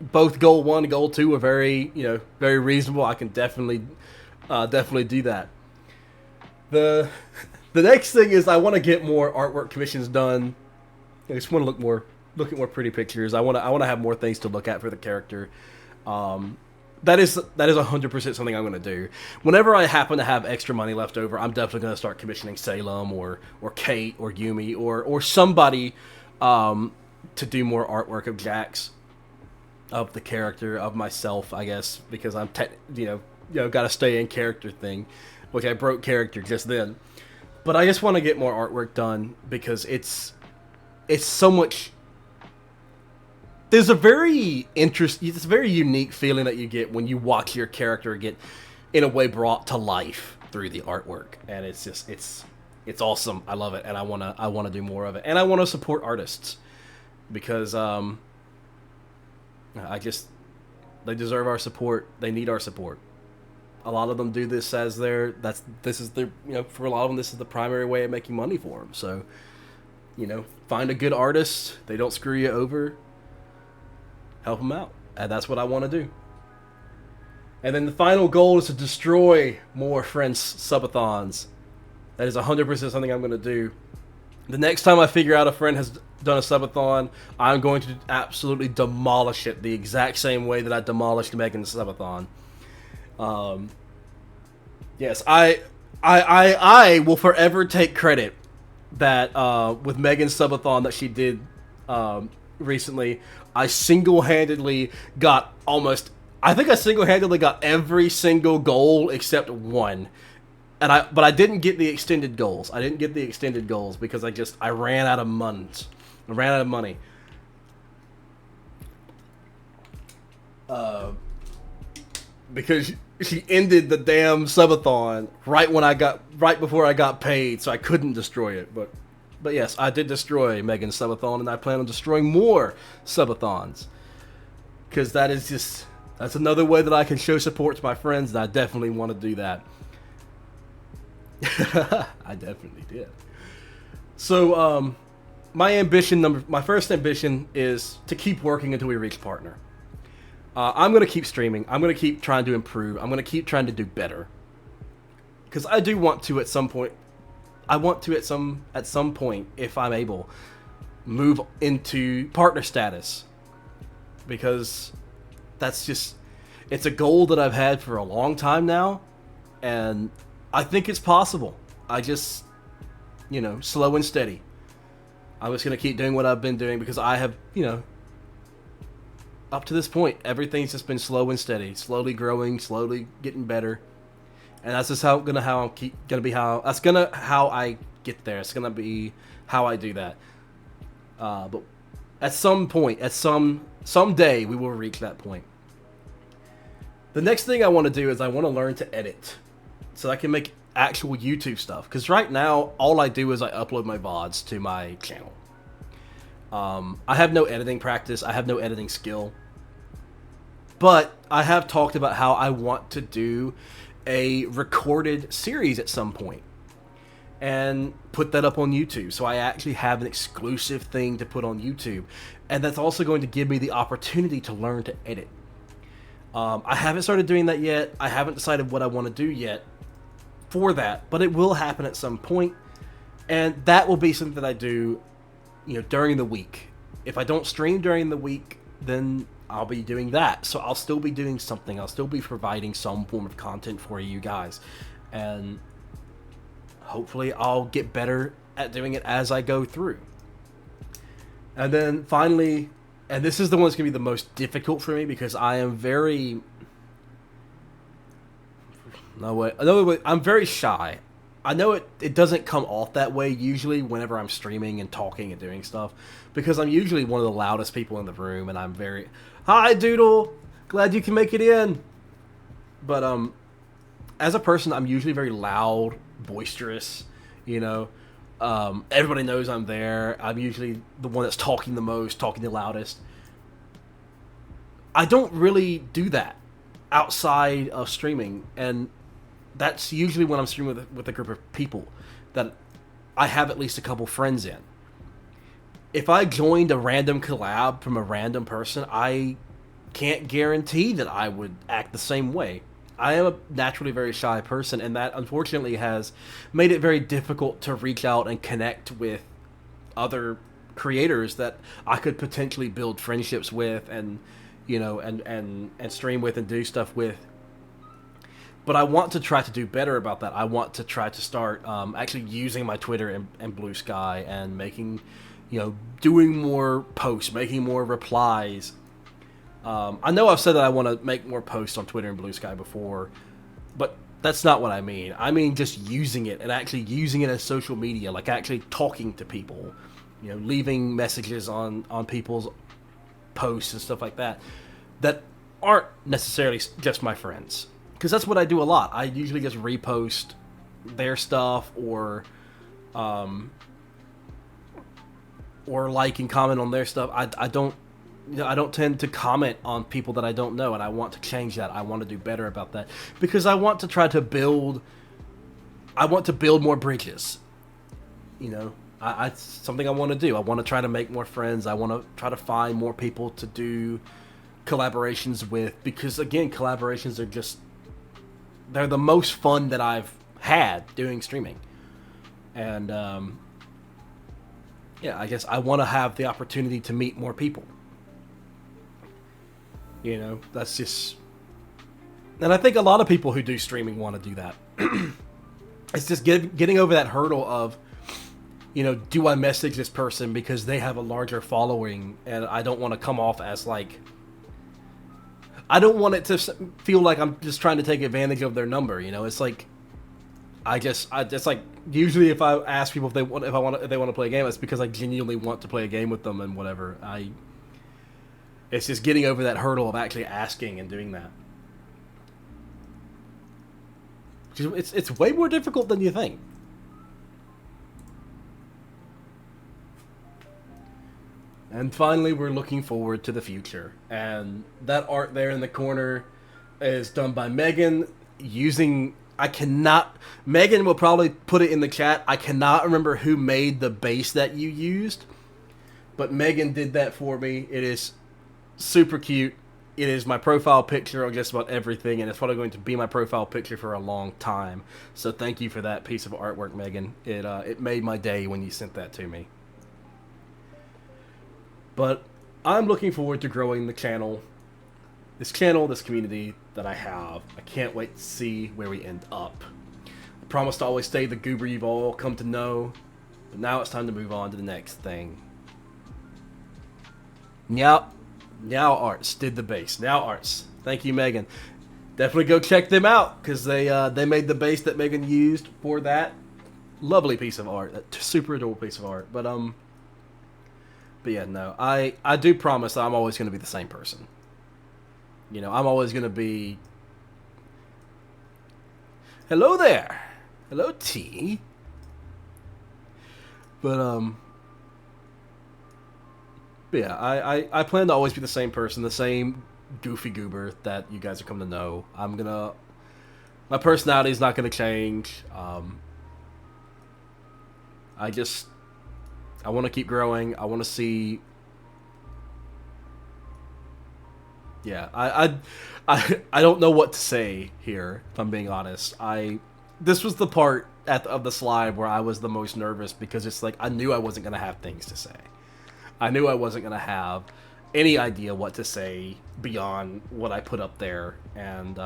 both goal 1 and goal 2 are very reasonable. I can definitely do that. The next thing is I want to get more artwork commissions done. I just want to look at more pretty pictures. I want to have more things to look at for the character. That is 100% something I'm going to do. Whenever I happen to have extra money left over, I'm definitely going to start commissioning Salem or Kate or Yumi or somebody to do more artwork of Jax, of the character, of myself, I guess, because I'm got to stay in character thing, which I broke character just then. But I just want to get more artwork done because it's so much. There's a very unique feeling that you get when you watch your character get, in a way, brought to life through the artwork, and it's awesome. I love it, and I wanna do more of it, and I want to support artists because they deserve our support. They need our support. A lot of them do this as for a lot of them this is the primary way of making money for them. So, find a good artist. They don't screw you over. Help them out, and that's what I want to do. And then the final goal is to destroy more Friends subathons. That is 100% something I'm going to do. The next time I figure out a friend has done a subathon, I'm going to absolutely demolish it the exact same way that I demolished Megan's subathon. Yes, I will forever take credit that with Megan's subathon that she did recently, I single-handedly got I think I single-handedly got every single goal except one. But I didn't get the extended goals. I didn't get the extended goals because I ran out of money. I ran out of money. Because she ended the damn subathon right before I got paid, so I couldn't destroy it. But yes, I did destroy Megan's subathon, and I plan on destroying more subathons. Because that's another way that I can show support to my friends, and I definitely want to do that. I definitely did. So, my first ambition is to keep working until we reach partner. I'm going to keep streaming. I'm going to keep trying to improve. I'm going to keep trying to do better. Because I do want to at some point, if I'm able, move into partner status. Because it's a goal that I've had for a long time now. And I think it's possible. I just, slow and steady. I'm just going to keep doing what I've been doing because I have, up to this point, everything's just been slow and steady, slowly growing, slowly getting better, and that's just how I get there. It's gonna be how I do that. But at some point, someday, we will reach that point. The next thing I want to do is I want to learn to edit, so I can make actual YouTube stuff. Because right now, all I do is I upload my VODs to my channel. I have no editing practice. I have no editing skill. But I have talked about how I want to do a recorded series at some point and put that up on YouTube. So I actually have an exclusive thing to put on YouTube. And that's also going to give me the opportunity to learn to edit. I haven't started doing that yet. I haven't decided what I want to do yet for that. But it will happen at some point. And that will be something that I do during the week. If I don't stream during the week, then I'll be doing that. So I'll still be doing something. I'll still be providing some form of content for you guys. And hopefully I'll get better at doing it as I go through. And then finally, and this is the one that's going to be the most difficult for me because I am very... I'm very shy. I know it doesn't come off that way usually whenever I'm streaming and talking and doing stuff, because I'm usually one of the loudest people in the room, and I'm very, hi Doodle, glad you can make it in. But as a person, I'm usually very loud, boisterous, everybody knows I'm there. I'm usually the one that's talking the most, talking the loudest. I don't really do that outside of streaming, and that's usually when I'm streaming with a group of people that I have at least a couple friends in. If I joined a random collab from a random person, I can't guarantee that I would act the same way. I am a naturally very shy person, and that unfortunately has made it very difficult to reach out and connect with other creators that I could potentially build friendships with and and stream with and do stuff with. But I want to try to do better about that. I want to try to start actually using my Twitter and Blue Sky and making, doing more posts, making more replies. I know I've said that I want to make more posts on Twitter and Blue Sky before, but that's not what I mean. I mean just using it and actually using it as social media, like actually talking to people, leaving messages on people's posts and stuff like that aren't necessarily just my friends. Because that's what I do a lot. I usually just repost their stuff or like and comment on their stuff. I don't tend to comment on people that I don't know, and I want to change that. I want to do better about that because I want to try to build. I want to build more bridges. It's something I want to do. I want to try to make more friends. I want to try to find more people to do collaborations with, because again, collaborations are they're the most fun that I've had doing streaming. And yeah, I guess I want to have the opportunity to meet more people. You know, that's just, and I think a lot of people who do streaming want to do that. It's just getting over that hurdle of, you know, do I message this person because they have a larger following, and I don't want to come off as like, I don't want it to feel like I'm just trying to take advantage of their number. You know, it's like, I just like, usually if I ask people if they want to play a game, it's because I genuinely want to play a game with them and whatever. It's just getting over that hurdle of actually asking and doing that. It's way more difficult than you think. And finally, we're looking forward to the future. And that art there in the corner is done by Megan using... Megan will probably put it in the chat. I cannot remember who made the base that you used, but Megan did that for me. It is super cute. It is my profile picture on just about everything, and it's probably going to be my profile picture for a long time. So thank you for that piece of artwork, Megan. It made my day when you sent that to me. But I'm looking forward to growing the channel. This community that I have. I can't wait to see where we end up. I promise to always stay the goober you've all come to know, but now it's time to move on to the next thing. Now Arts did the base. Now Arts. Thank you, Megan. Definitely go check them out, because they made the base that Megan used for that. Lovely piece of art. That super adorable piece of art. But yeah, no. I do promise that I'm always going to be the same person. You know, I'm always going to be... Hello there! Hello, T. But yeah, I plan to always be the same person, the same goofy goober that you guys are coming to know. My personality is not gonna change. I want to keep growing. I want to see. Yeah, I don't know what to say here, if I'm being honest. This was the part of the slide where I was the most nervous, because it's like I knew I wasn't gonna have things to say. I knew I wasn't gonna have any idea what to say beyond what I put up there, and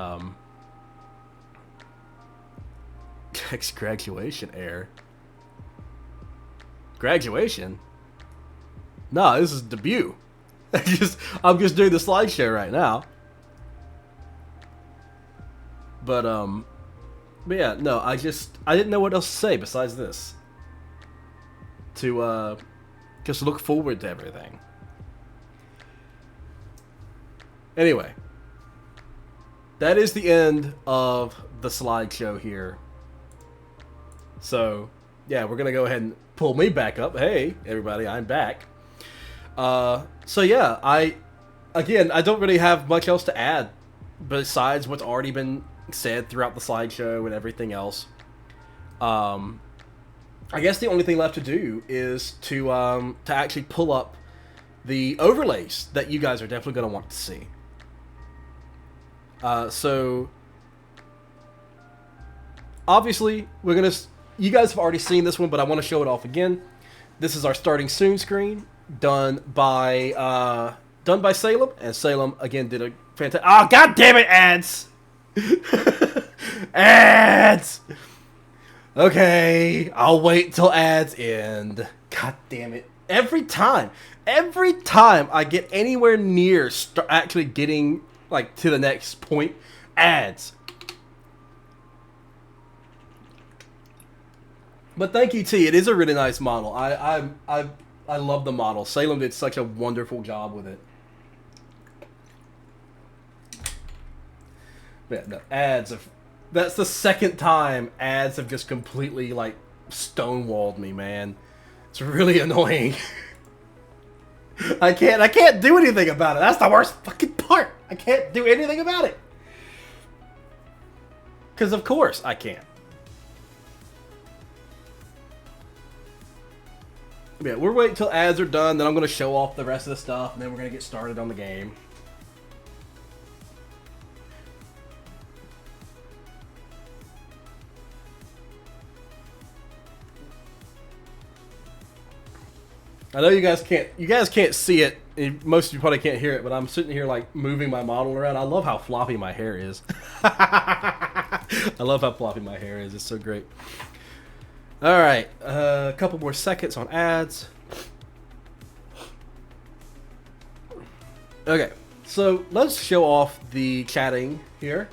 graduation air. Graduation? No, this is debut. I'm just doing the slideshow right now. But yeah, no, I didn't know what else to say besides this. To just look forward to everything. Anyway, that is the end of the slideshow here. So, yeah, we're gonna go ahead and pull me back up. Hey, everybody, I'm back. So yeah, I don't really have much else to add besides what's already been said throughout the slideshow and everything else. I guess the only thing left to do is to actually pull up the overlays that you guys are definitely going to want to see. So obviously you guys have already seen this one, but I want to show it off again. This is our starting soon screen done by Salem, and Salem again did a fantastic. Oh, god damn it, ads! Ads! Okay, I'll wait till ads end. God damn it. Every time I get anywhere near actually getting like to the next point, ads. But thank you, T. It is a really nice model. I love the model. Salem did such a wonderful job with it. Yeah, no, ads have... That's the second time ads have just completely, like, stonewalled me, man. It's really annoying. I can't do anything about it. That's the worst fucking part. I can't do anything about it. Because of course I can't. Yeah, we're waiting till ads are done, then I'm going to show off the rest of the stuff, and then we're going to get started on the game. I know you guys can't see it. Most of you probably can't hear it, but I'm sitting here like moving my model around. I love how floppy my hair is. I love how floppy my hair is. It's so great. All right, a couple more seconds on ads. Okay, so let's show off the chatting here.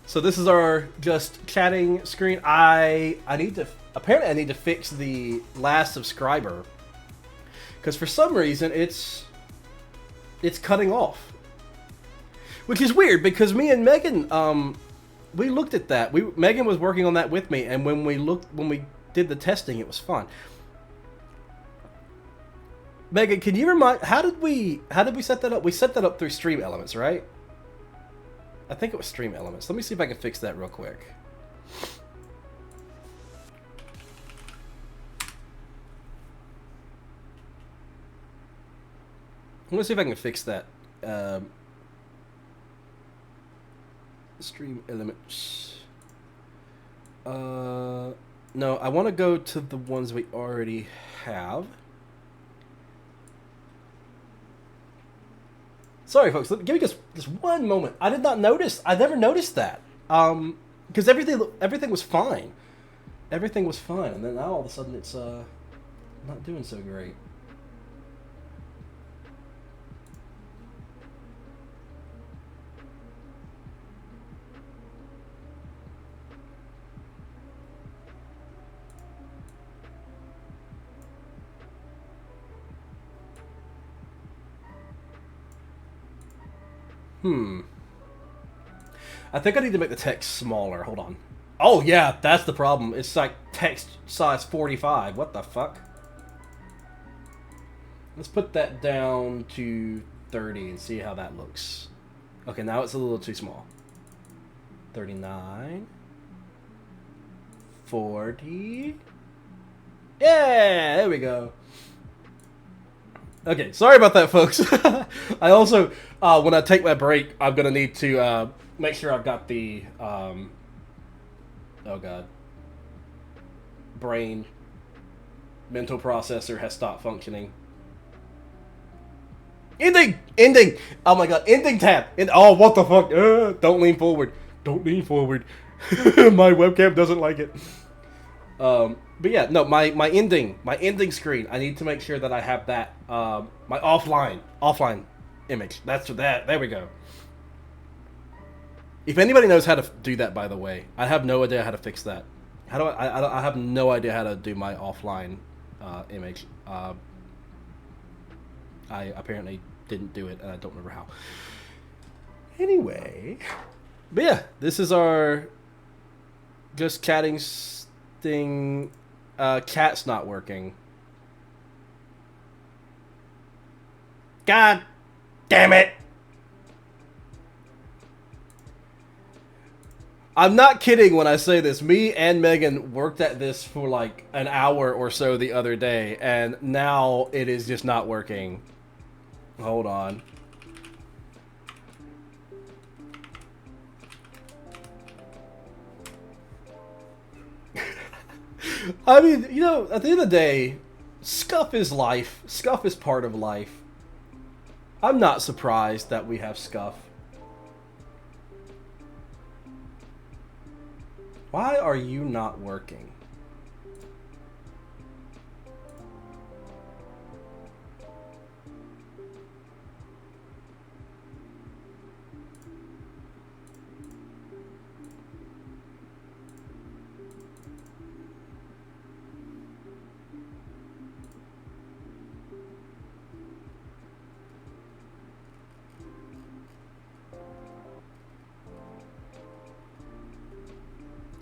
So this is our just chatting screen. I need to fix the last subscriber because for some reason it's cutting off, which is weird because me and Megan we looked at that. Megan was working on that with me, and when we did the testing, it was fun. Megan, can you remind how did we set that up? We set that up through Stream Elements, right? I think it was Stream Elements. Let me see if I can fix that real quick. Let me see if I can fix that. Stream Elements. No, I want to go to the ones we already have. Sorry, folks. Give me just one moment. I did not notice. I never noticed that. Because everything was fine. Everything was fine, and then now all of a sudden it's not doing so great. I think I need to make the text smaller. Hold on. Oh, yeah, that's the problem. It's like text size 45. What the fuck? Let's put that down to 30 and see how that looks. Okay, now it's a little too small. 39. 40. Yeah, there we go. Okay, sorry about that, folks. I also, when I take my break, I'm going to need to make sure I've got the, oh god, brain mental processor has stopped functioning. Ending! Oh my god, ending tab! Oh, what the fuck? Don't lean forward. Don't lean forward. My webcam doesn't like it. But yeah, no, my ending screen. I need to make sure that I have that my offline image. There we go. If anybody knows how to do that, by the way, I have no idea how to fix that. How do I have no idea how to do my offline image. I apparently didn't do it, and I don't remember how. Anyway, but yeah, this is our just chatting thing. Cat's not working. God damn it! I'm not kidding when I say this. Me and Megan worked at this for like an hour or so the other day, and now it is just not working. Hold on. I mean, you know, at the end of the day, scuff is life. Scuff is part of life. I'm not surprised that we have scuff. Why are you not working?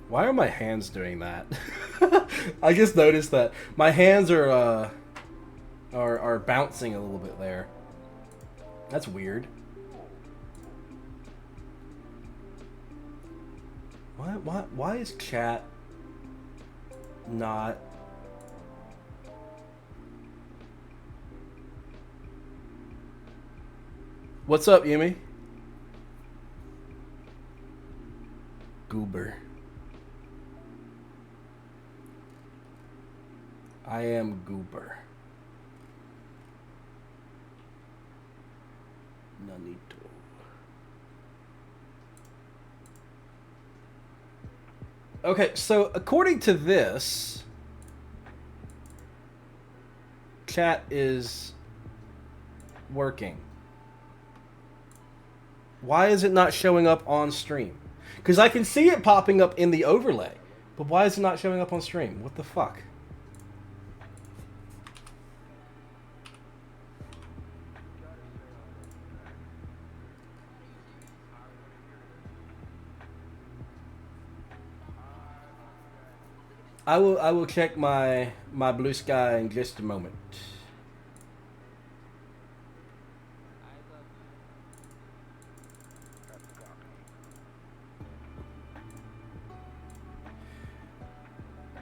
Why are my hands doing that? I just noticed that my hands are bouncing a little bit there. That's weird. Why is chat not? What's up, Yumi? Goober. I am Goober. Nanito. Okay, so according to this, chat is working. Why is it not showing up on stream? Because I can see it popping up in the overlay, but why is it not showing up on stream? What the fuck? I will check my blue sky in just a moment.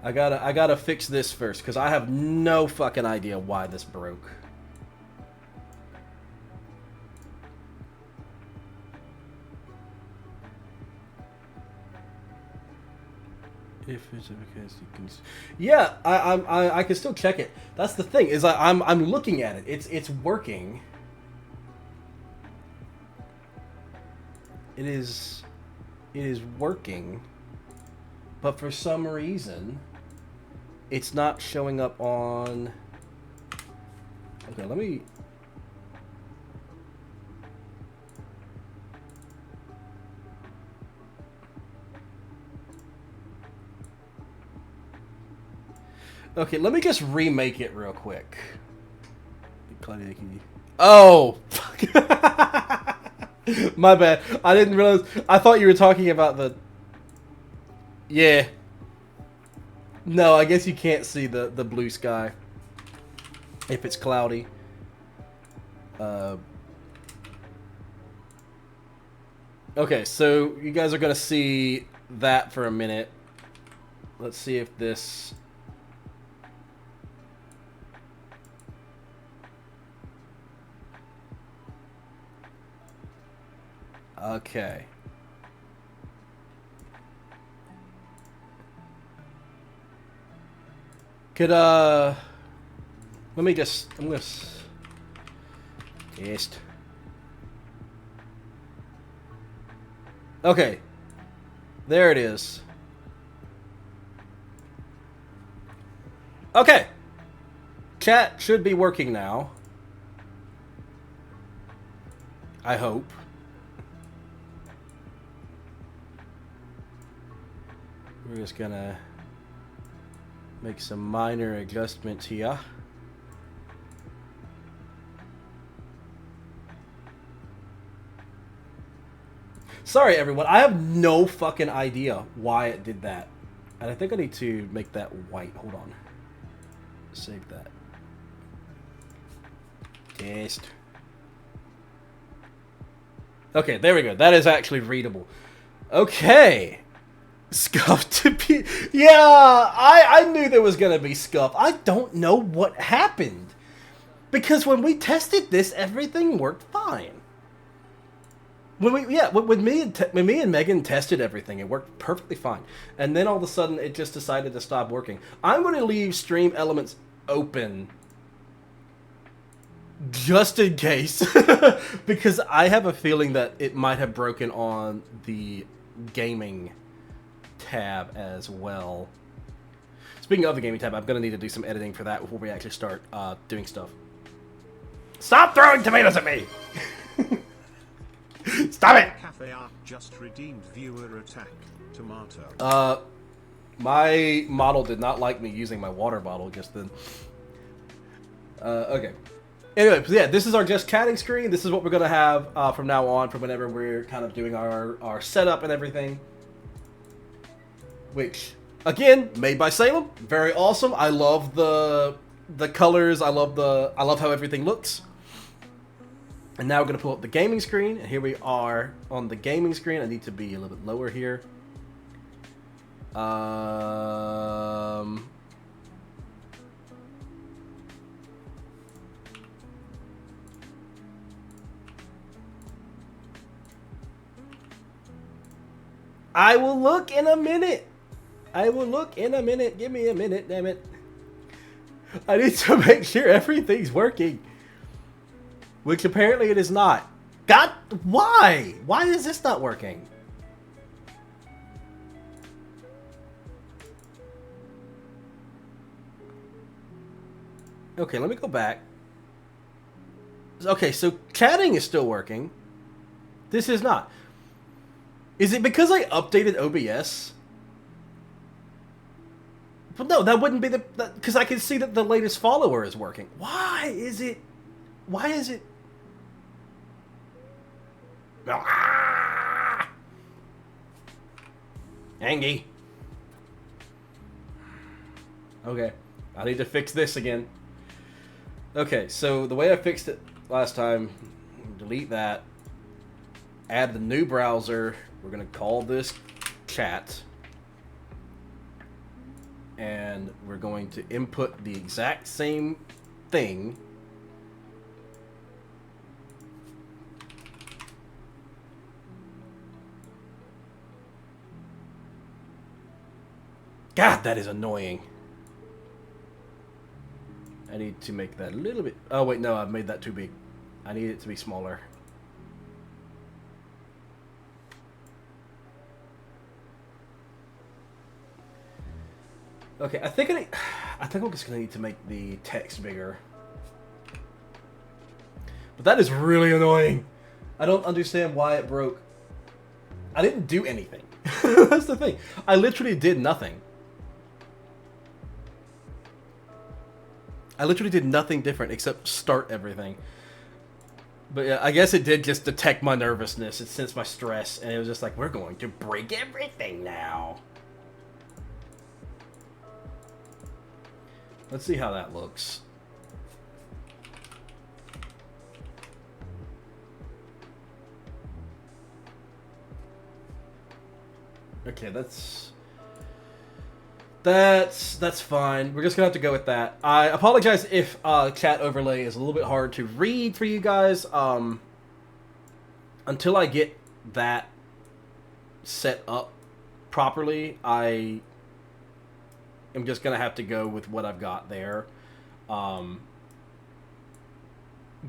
I gotta fix this first because I have no fucking idea why this broke. If it's because you can, yeah, I can still check it. That's the thing is I'm looking at it. It's working. It is working, but for some reason, it's not showing up on. Okay, let me. Okay, let me just remake it real quick. Oh, fuck. My bad. I didn't realize. I thought you were talking about the. Yeah. No, I guess you can't see the blue sky if it's cloudy. Okay, so you guys are gonna see that for a minute. Let's see if this. Okay. Could, let me just, I'm gonna test. Okay. There it is. Okay. Chat should be working now. I hope. We're just gonna make some minor adjustments here. Sorry everyone, I have no fucking idea why it did that. And I think I need to make that white. Hold on. Save that. Test. Okay, there we go. That is actually readable. Okay. Scuff to be... Yeah, I knew there was going to be scuff. I don't know what happened. Because when we tested this, everything worked fine. When me and Megan tested everything, it worked perfectly fine. And then all of a sudden, it just decided to stop working. I'm going to leave Stream Elements open just in case. Because I have a feeling that it might have broken on the gaming tab as well. Speaking of the gaming tab, I'm going to need to do some editing for that before we actually start doing stuff. Stop throwing tomatoes at me! Stop it! Cafe Arc just redeemed viewer attack. Tomato. My model did not like me using my water bottle just then. Okay. Anyway, so yeah, this is our just chatting screen. This is what we're going to have from now on, from whenever we're kind of doing our setup and everything. Which, again, made by Salem. Very awesome. I love the colors. I love how everything looks. And now we're going to pull up the gaming screen. And here we are on the gaming screen. I need to be a little bit lower here. I will look in a minute. I will look in a minute. Give me a minute, damn it. I need to make sure everything's working. Which apparently it is not. God, why? Why is this not working? Okay, let me go back. Okay, so chatting is still working. This is not. Is it because I updated OBS? But no, that wouldn't be the... Because I can see that the latest follower is working. Why is it... Why is it... Ah! Angie. Okay, I need to fix this again. Okay, so the way I fixed it last time, delete that, add the new browser. We're going to call this chat. And we're going to input the exact same thing. God, that is annoying. I need to make that a little bit... Oh, wait, no, I've made that too big. I need it to be smaller. Okay, I think I'm just gonna need to make the text bigger. But that is really annoying. I don't understand why it broke. I didn't do anything. That's the thing. I literally did nothing. I literally did nothing different except start everything. But yeah, I guess it did just detect my nervousness. It sensed my stress, and it was just like, we're going to break everything now. Let's see how that looks. Okay, that's fine. We're just gonna have to go with that. I apologize if chat overlay is a little bit hard to read for you guys. Until I get that set up properly, I am just gonna have to go with what I've got there.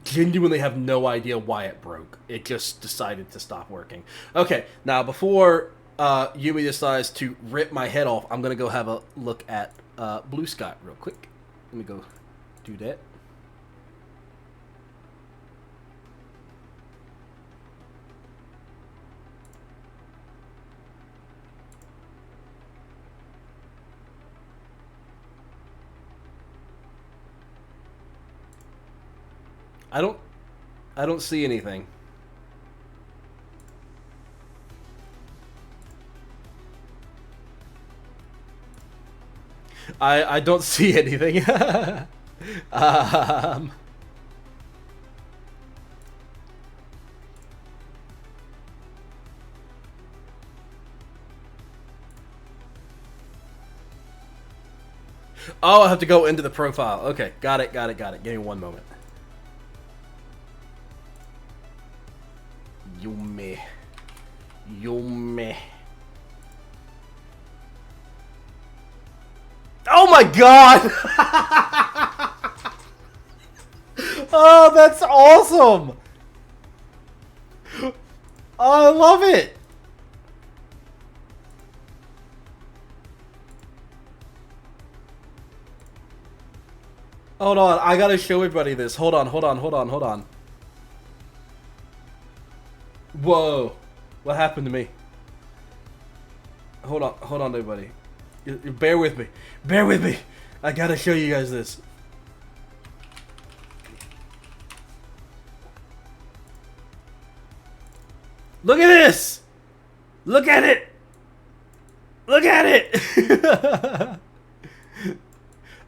Genuinely have no idea why it broke. It just decided to stop working. Okay, now before Yumi decides to rip my head off, I'm gonna go have a look at Blue Sky real quick. Let me go do that. I don't see anything. I don't see anything. Oh, I have to go into the profile. Okay, got it. Give me one moment. Yume. Oh my god! Oh, that's awesome! Oh, I love it! Hold on, I gotta show everybody this. Hold on. Whoa. What happened to me? Hold on, everybody. Bear with me. I gotta show you guys this. Look at this! Look at it!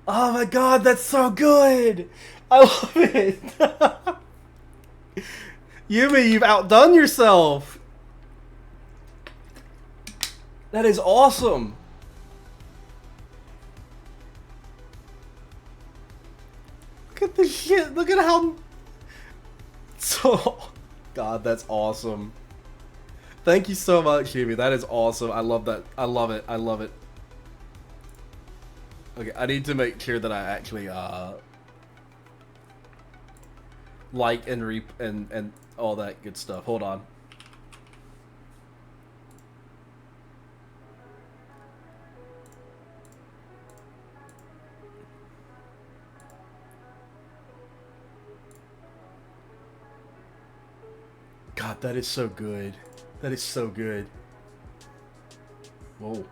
Oh my god, that's so good! I love it! Yumi, you've outdone yourself! That is awesome! Look at this shit! Look at how... So... God, that's awesome. Thank you so much, Yumi. That is awesome. I love that. I love it. Okay, I need to make sure that I actually, like and all that good stuff. Hold on. God, that is so good. That is so good. Whoa.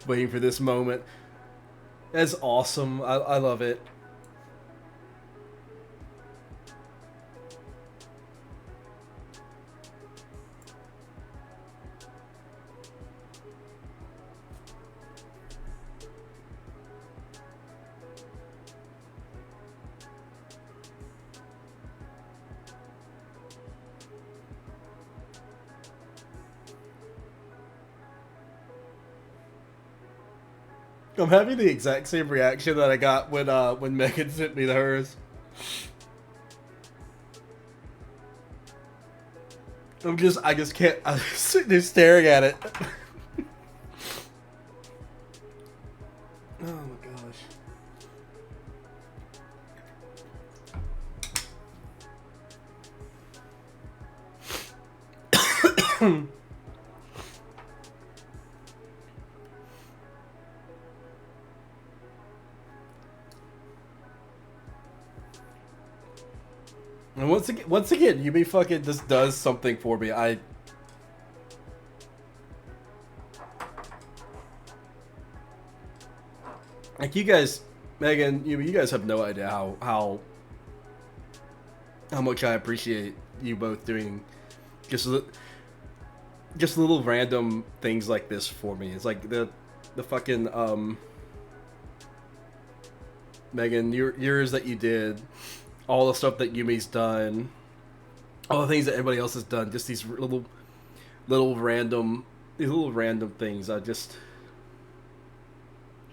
Waiting for this moment. That's awesome. I love it. I'm having the exact same reaction that I got when Megan sent me hers. I just can't. I'm sitting there staring at it. Oh my gosh. And once again, Yumi fucking just does something for me. Like you guys, Megan, you guys have no idea how much I appreciate you both doing just little random things like this for me. It's like the fucking Megan, yours that you did, all the stuff that Yumi's done, all the things that everybody else has done, just these little random things. I just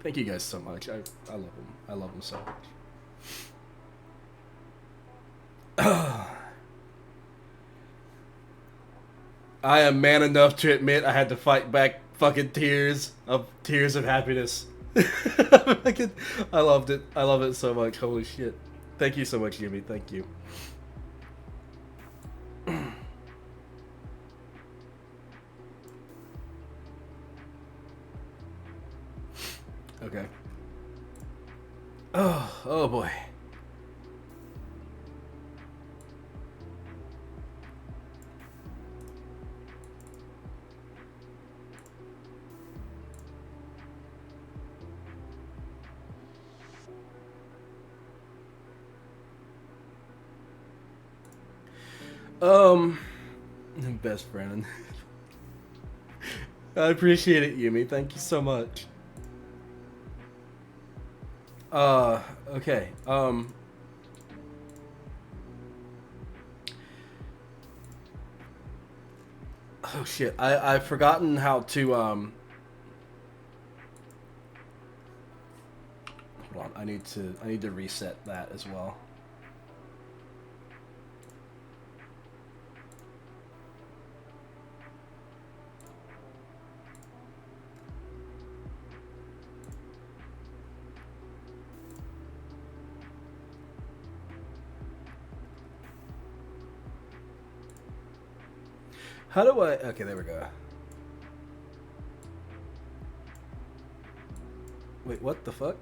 thank you guys so much. I love them. I love them so much. I am man enough to admit I had to fight back fucking tears of happiness. I loved it. I love it so much. Holy shit. Thank you so much, Yumi. Thank you. Okay. Oh boy. Best friend. I appreciate it, Yumi. Thank you so much. Okay. Oh shit. I've forgotten how to hold on. I need to reset that as well. How do I... Okay, there we go. Wait, what the fuck?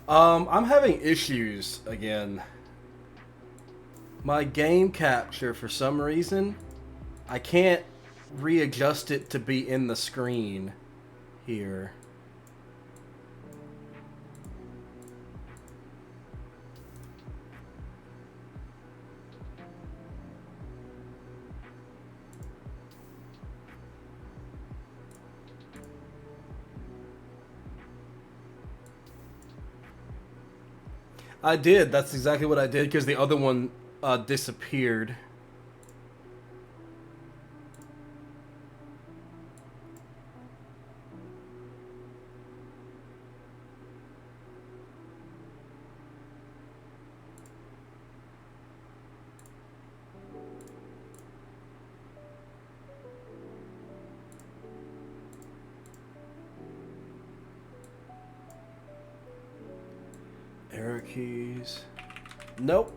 I'm having issues again. My game capture, for some reason, I can't readjust it to be in the screen here. I did. That's exactly what I did because the other one disappeared. Arrow keys. Nope.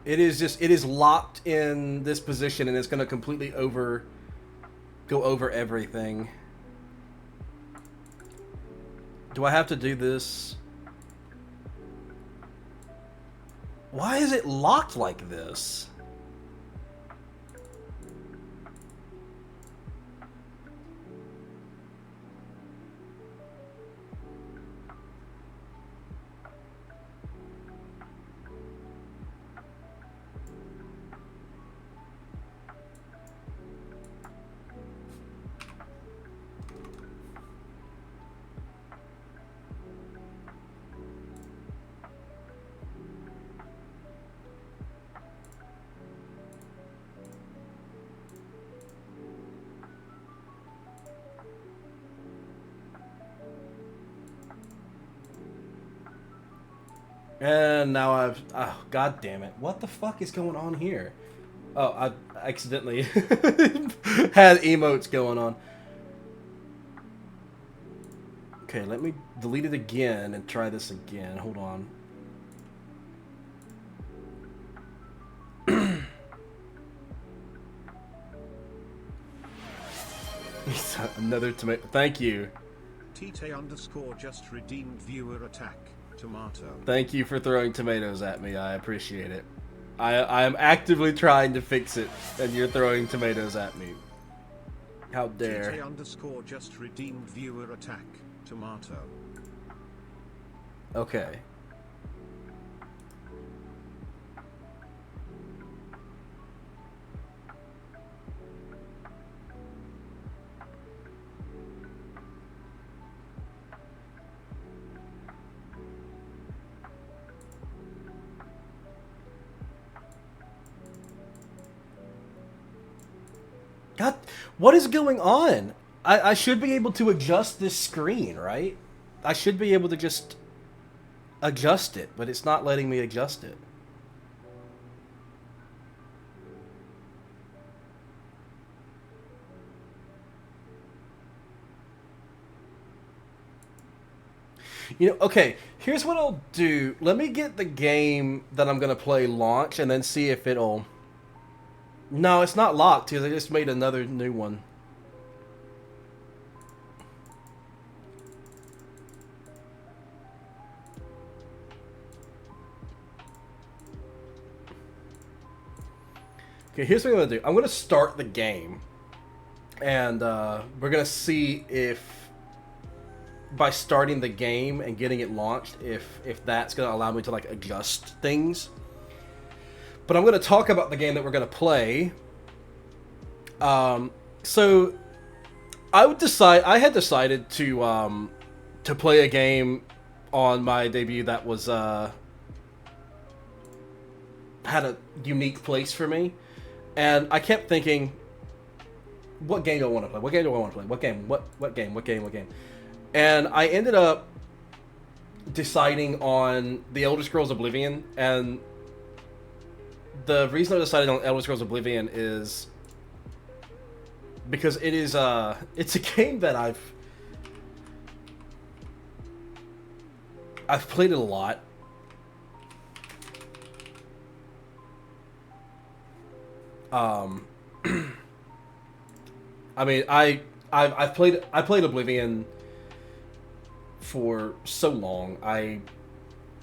It is locked in this position, and it's going to completely go over everything. Do I have to do this? Why is it locked like this? And now oh, god damn it. What the fuck is going on here? Oh, I accidentally had emotes going on. Okay, let me delete it again and try this again. Hold on. Another tomato. Thank you. TT_ just redeemed viewer attack. Tomato. Thank you for throwing tomatoes at me. I appreciate it. I am actively trying to fix it, and you're throwing tomatoes at me. How dare. TT_ just redeemed viewer attack. Tomato. Okay. God, what is going on? I should be able to adjust this screen, right? I should be able to just adjust it, but it's not letting me adjust it. You know, okay, here's what I'll do. Let me get the game that I'm going to play launch and then see if it'll... No, it's not locked because I just made another new one. Okay, here's what I'm going to do. I'm going to start the game. And we're going to see if, by starting the game and getting it launched, if that's going to allow me to, like, adjust things. But I'm going to talk about the game that we're going to play. So I had decided to play a game on my debut that was had a unique place for me, and I kept thinking, what game do I want to play? What game do I want to play? What game? What game? What game? What game? And I ended up deciding on The Elder Scrolls Oblivion, and the reason I decided on Elder Scrolls Oblivion is because it's a game that I've played it a lot. I mean, I've played Oblivion for so long.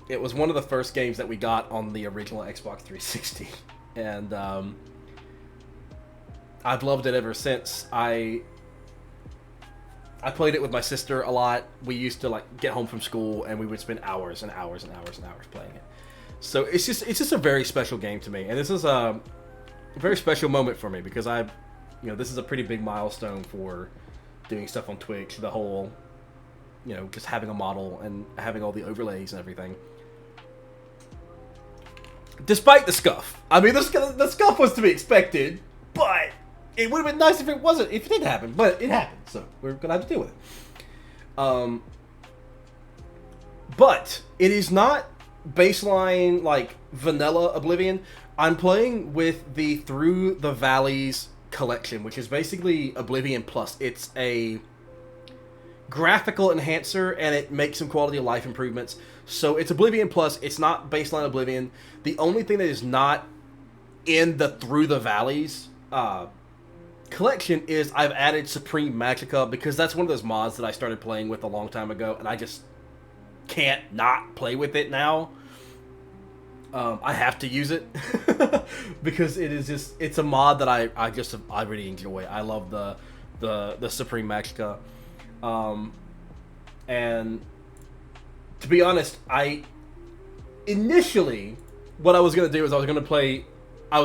It was one of the first games that we got on the original Xbox 360, and I've loved it ever since. I played it with my sister a lot. We used to like get home from school and we would spend hours and hours and hours and hours playing it. So it's just a very special game to me, and this is a very special moment for me because this is a pretty big milestone for doing stuff on Twitch. The whole, just having a model and having all the overlays and everything. Despite the scuff. I mean, the scuff was to be expected, but it would have been nice if it didn't happen. But it happened, so we're gonna have to deal with it. But it is not baseline like vanilla Oblivion. I'm playing with the Through the Valleys collection, which is basically Oblivion Plus. It's a graphical enhancer, and it makes some quality of life improvements. So it's Oblivion Plus. It's not baseline Oblivion. The only thing that is not in the Through the Valleys collection is I've added Supreme Magicka, because that's one of those mods that I started playing with a long time ago, and I just can't not play with it now. I have to use it because it's a mod that I really enjoy. I love the Supreme Magicka. And to be honest, initially what I was going to do is I was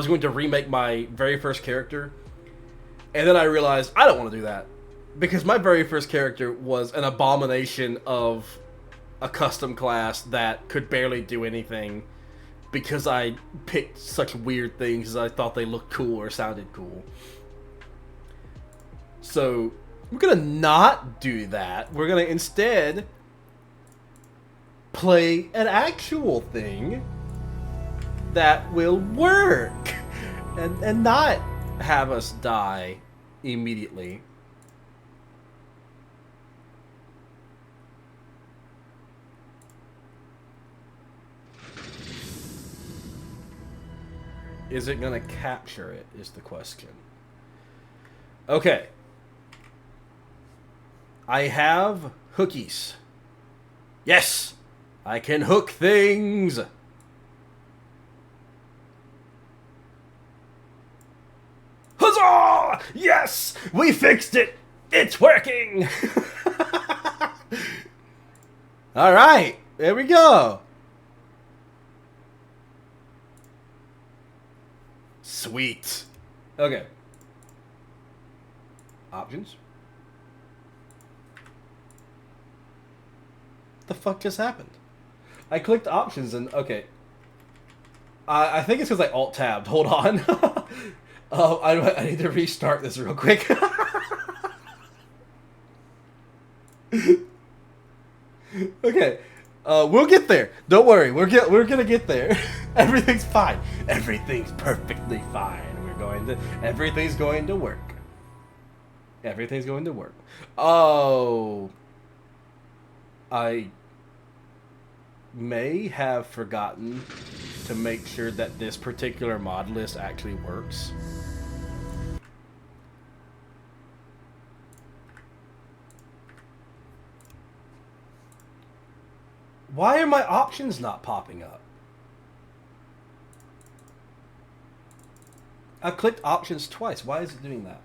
going to remake my very first character, and then I realized I don't want to do that, because my very first character was an abomination of a custom class that could barely do anything, because I picked such weird things as I thought they looked cool or sounded cool. So we're gonna not do that. We're gonna instead play an actual thing that will work and not have us die immediately. Is it gonna capture it, is the question. Okay. I have hookies. Yes! I can hook things! Huzzah! Yes! We fixed it! It's working! Alright, there we go. Sweet. Okay. Options. The fuck just happened? I clicked options and okay. I think it's because I alt-tabbed. Hold on. I need to restart this real quick. Okay. We'll get there. Don't worry. We're gonna get there. Everything's fine. Everything's perfectly fine. Everything's going to work. Everything's going to work. Oh. I may have forgotten to make sure that this particular mod list actually works. Why are my options not popping up? I clicked options twice. Why is it doing that?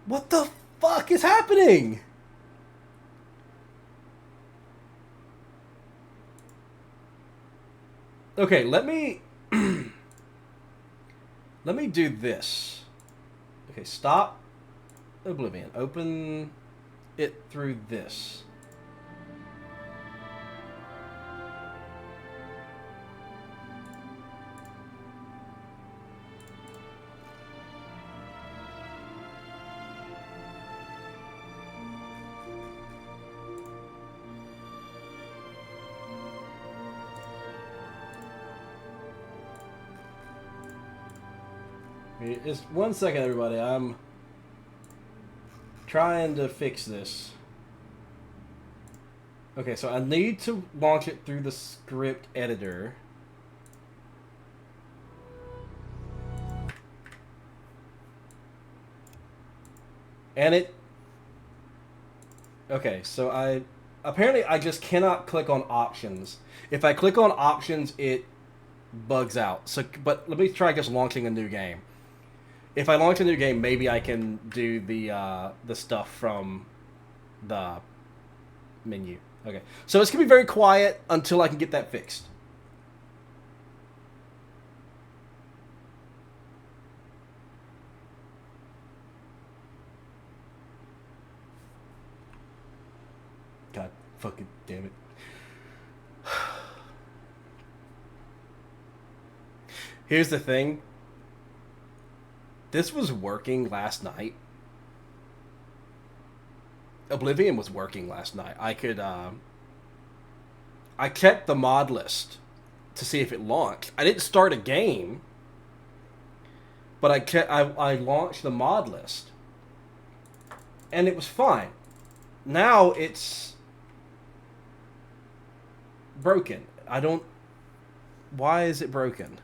What the fuck is happening? Okay, let me let me do this. Okay, stop Oblivion. Open it through this. Just 1 second, everybody. I'm trying to fix this. Okay, so I need to launch it through the script editor. And it... Okay, so apparently I just cannot click on options. If I click on options, it bugs out. So, but let me try just launching a new game. If I launch a new game, maybe I can do the stuff from the menu. Okay, so it's gonna be very quiet until I can get that fixed. God fucking damn it. Here's the thing. This was working last night. Oblivion was working last night. I checked the mod list to see if it launched. I didn't start a game, but I launched the mod list, and it was fine. Now it's broken. I don't... Why is it broken?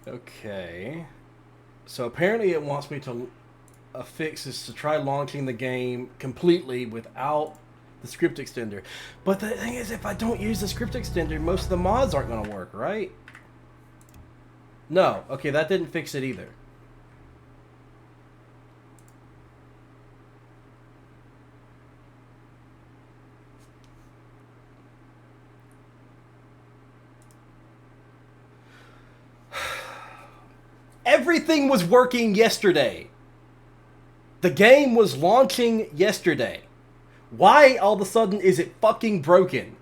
Okay. So apparently it wants me to... A fix is to try launching the game completely without the script extender. But the thing is, if I don't use the script extender, most of the mods aren't going to work, right? No. Okay, that didn't fix it either. Everything was working yesterday. The game was launching yesterday. Why all of a sudden is it fucking broken?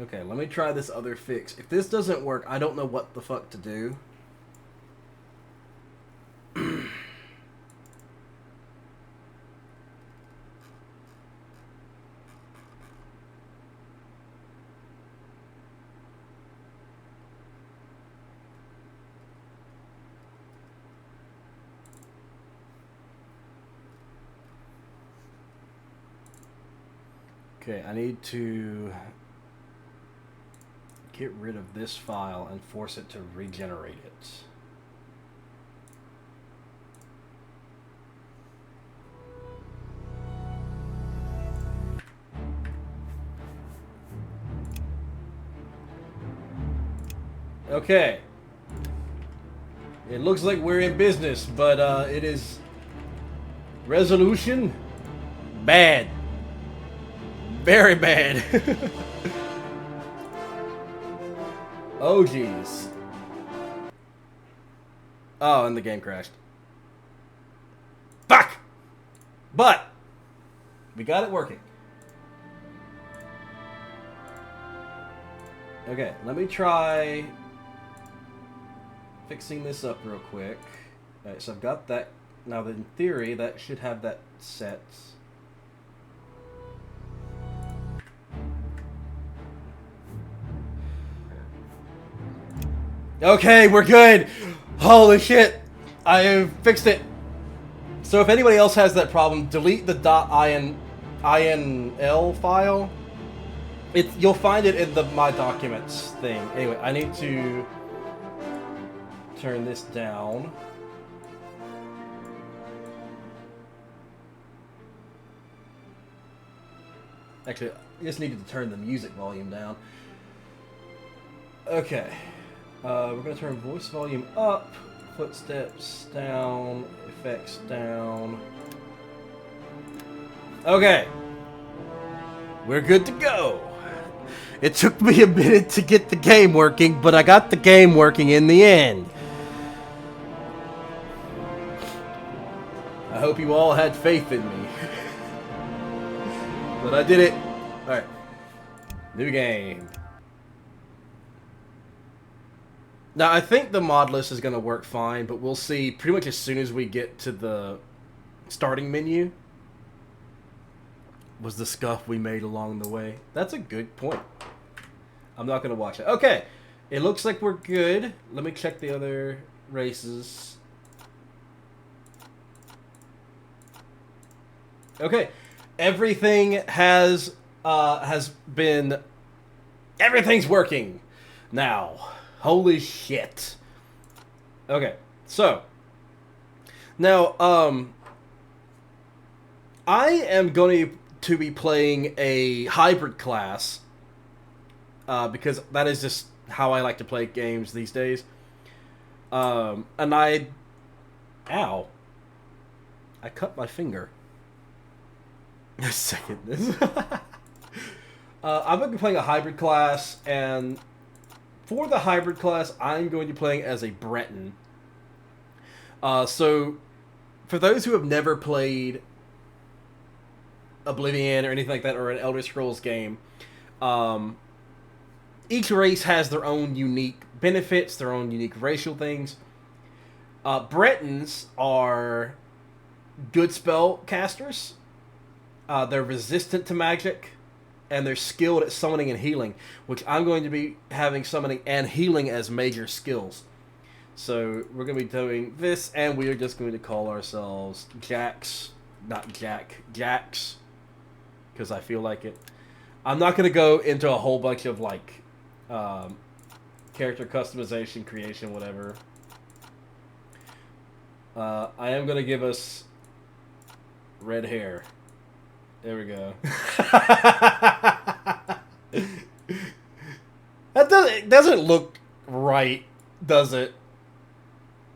Okay, let me try this other fix. If this doesn't work, I don't know what the fuck to do. Okay, I need to get rid of this file and force it to regenerate it. Okay. It looks like we're in business, but it is resolution bad. Very bad. Oh, jeez. Oh, and the game crashed. Fuck! But we got it working. Okay, let me try fixing this up real quick. Alright, so I've got that. Now, in theory, that should have that set. Okay, we're good. Holy shit. I have fixed it. So if anybody else has that problem, delete the .inl file. You'll find it in the My Documents thing. Anyway, I need to turn this down. Actually, I just needed to turn the music volume down. Okay. We're going to turn voice volume up, footsteps down, effects down. Okay. We're good to go. It took me a minute to get the game working, but I got the game working in the end. I hope you all had faith in me. But I did it. Alright. New game. Now, I think the mod list is going to work fine, but we'll see pretty much as soon as we get to the starting menu. Was the scuff we made along the way? That's a good point. I'm not going to watch it. Okay. It looks like we're good. Let me check the other races. Okay. Everything has been... Everything's working now. Holy shit. Okay. So. Now, I am going to be playing a hybrid class. Because that is just how I like to play games these days. And I... Ow. I cut my finger. A second. I'm going to be playing a hybrid class, and for the hybrid class, I'm going to be playing as a Breton. So, for those who have never played Oblivion or anything like that, or an Elder Scrolls game, each race has their own unique benefits, their own unique racial things. Bretons are good spell casters. They're resistant to magic, and they're skilled at summoning and healing, which I'm going to be having summoning and healing as major skills. So we're going to be doing this, and we are just going to call ourselves Jax, not Jack, Jax, because I feel like it. I'm not going to go into a whole bunch of, like, character customization, creation, whatever. I am going to give us red hair. There we go. It doesn't look right, does it?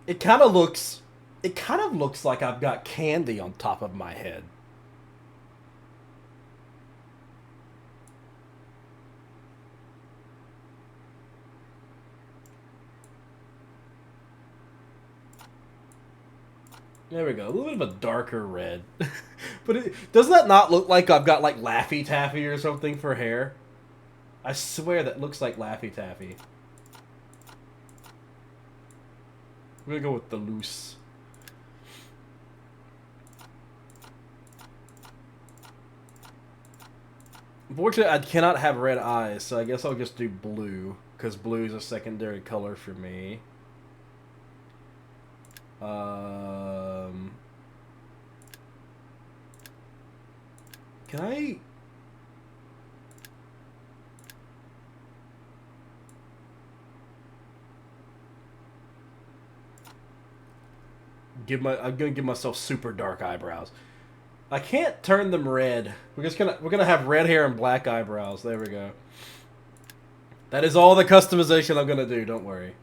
It kind of looks like I've got candy on top of my head. There we go. A little bit of a darker red. But doesn't that not look like I've got, like, Laffy Taffy or something for hair? I swear that looks like Laffy Taffy. I'm gonna go with the loose. Unfortunately, I cannot have red eyes, so I guess I'll just do blue, because blue is a secondary color for me. Can I... I'm gonna give myself super dark eyebrows. I can't turn them red. We're gonna have red hair and black eyebrows. There we go. That is all the customization I'm gonna do, don't worry.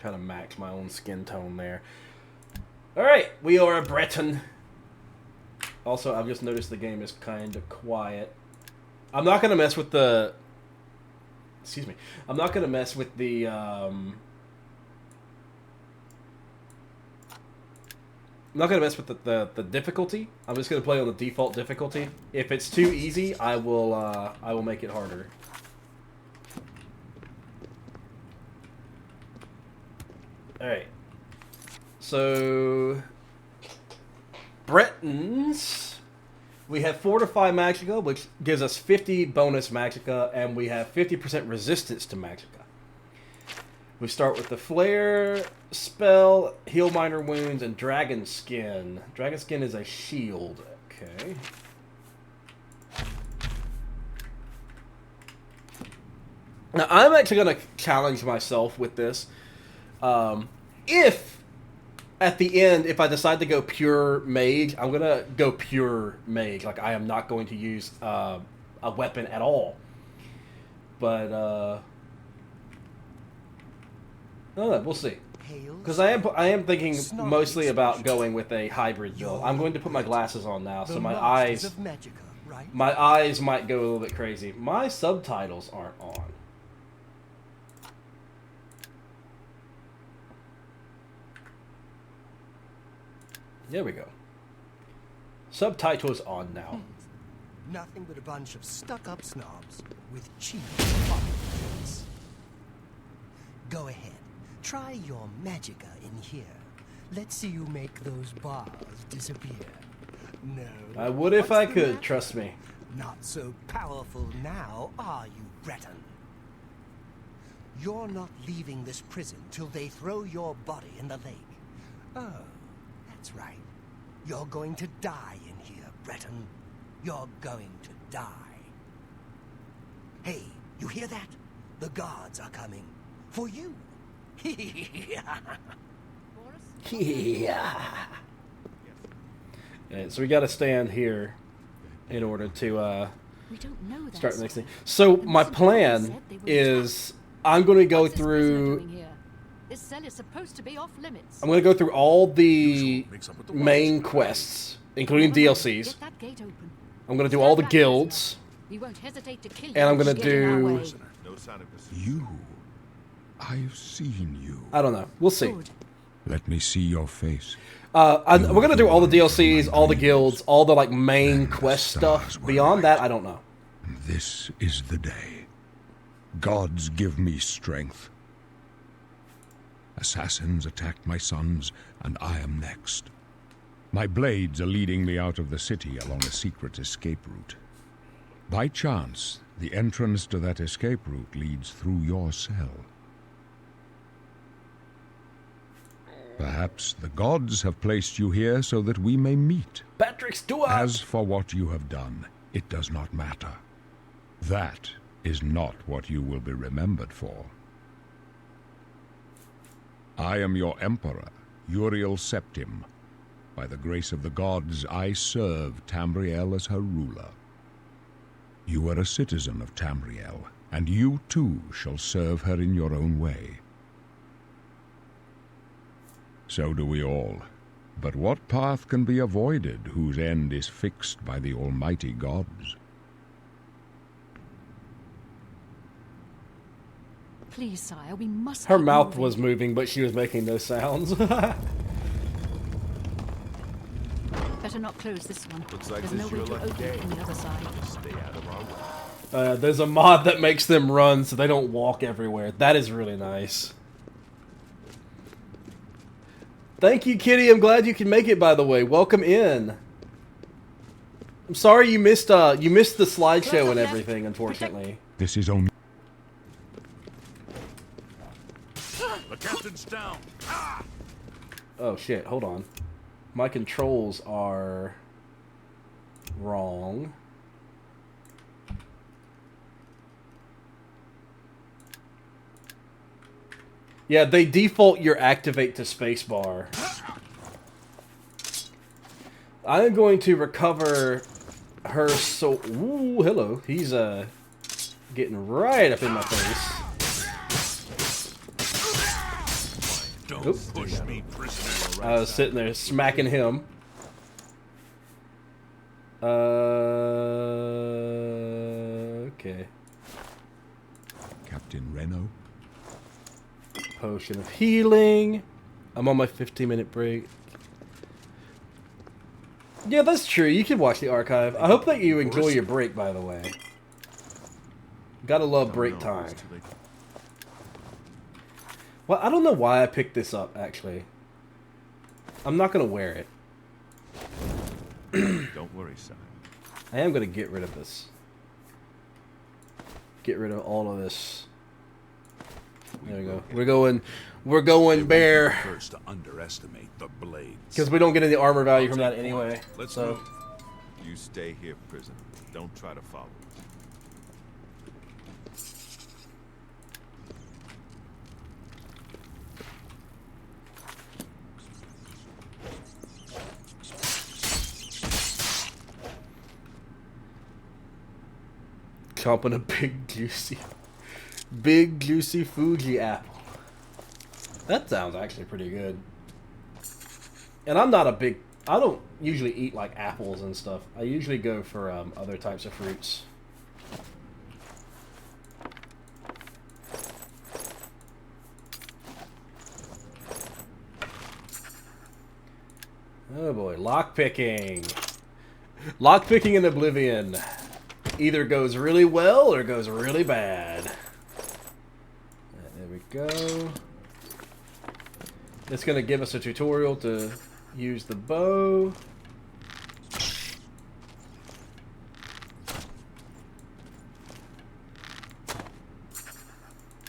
Trying to match my own skin tone there. Alright, we are a Breton. Also, I've just noticed the game is kind of quiet. I'm not going to mess with the... Excuse me. I'm not going to mess with the... I'm not going to mess with the difficulty. I'm just going to play on the default difficulty. If it's too easy, I will make it harder. Alright. So... Bretons... We have Fortify Magicka, which gives us 50 bonus Magicka, and we have 50% resistance to Magicka. We start with the Flare spell, Heal Minor Wounds, and Dragon Skin. Dragon Skin is a shield. Okay. Now, I'm actually going to challenge myself with this. If... At the end, if I decide to go pure mage, I'm going to go pure mage. Like, I am not going to use a weapon at all. But, no, we'll see. Because I am thinking mostly about going with a hybrid build. I'm going to put my glasses on now, so my eyes might go a little bit crazy. My subtitles aren't on. There we go. Subtitles on now. Nothing but a bunch of stuck-up snobs with cheap politics. Go ahead. Try your magicka in here. Let's see you make those bars disappear. No. I would if What's I the could, matter? trust me. Not so powerful now, are you, Breton? You're not leaving this prison till they throw your body in the lake. Oh, that's right. You're going to die in here, Breton. You're going to die. Hey, you hear that? The guards are coming. For you. Yeah. Alright, so we got to stand here in order to We don't know that start the next stuff. thing. So And my the plan said they were is I'm going to go What's this prisoner doing through. here? This cell is supposed to be off limits. I'm going to go through all the Usual mix-up with the main walls. quests, including Never mind. DLCs. Get that gate open. I'm going to do Stand all the back, guilds. prisoner. We won't hesitate to kill you. And I'm if gonna you get in our do- way. Prisoner, no sign of pursuit. You. I've seen you. I don't know. We'll see. Good. Let me see your face. We're going to do all the DLCs, all the guilds, all the like main And the quest stuff. stars were Beyond right. that, I don't know. This is the day. Gods give me strength. Assassins attacked my sons, and I am next. My blades are leading me out of the city along a secret escape route. By chance, the entrance to that escape route leads through your cell. Perhaps the gods have placed you here so that we may meet. Patrick Stewart! As for what you have done, it does not matter. That is not what you will be remembered for. I am your emperor, Uriel Septim. By the grace of the gods, I serve Tamriel as her ruler. You are a citizen of Tamriel, and you too shall serve her in your own way. So do we all. But what path can be avoided whose end is fixed by the almighty gods? Please, sire, we must. Her keep mouth moving. was moving, but she was making no sounds. Better not close this one. Looks like There's this no is way your to lucky open day. it from the other side. Stay out of our way. There's a mod that makes them run so they don't walk everywhere. That is really nice. Thank you, Kitty. I'm glad you can make it, by the way. Welcome in. I'm sorry you missed the slideshow and everything, unfortunately. This is only... The captain's down. Oh shit, hold on. My controls are wrong. Yeah, they default your activate to spacebar. I am going to recover her so ooh, hello. He's getting right up in my face. Don't Oop. push me, prisoner. I was sitting there smacking him. Okay. Captain Reno? Potion of healing. I'm on my 15-minute break. Yeah, that's true. You can watch the archive. I hope that you enjoy your break, by the way. Gotta love break No, time. it's too late. Well, I don't know why I picked this up, actually. I'm not gonna wear it. Don't worry, son. I am gonna get rid of this. Get rid of all of this. There we go. We're going bare. First to underestimate the blades. Because we don't get any armor value from that anyway. Let's So move. You stay here, prisoner. Don't try to follow us. chomping a big juicy Fuji apple. That sounds actually pretty good. And I'm not a big, I don't usually eat like apples and stuff. I usually go for other types of fruits. Oh boy, lockpicking. Lockpicking in Oblivion either goes really well or goes really bad. There we go. It's going to give us a tutorial to use the bow.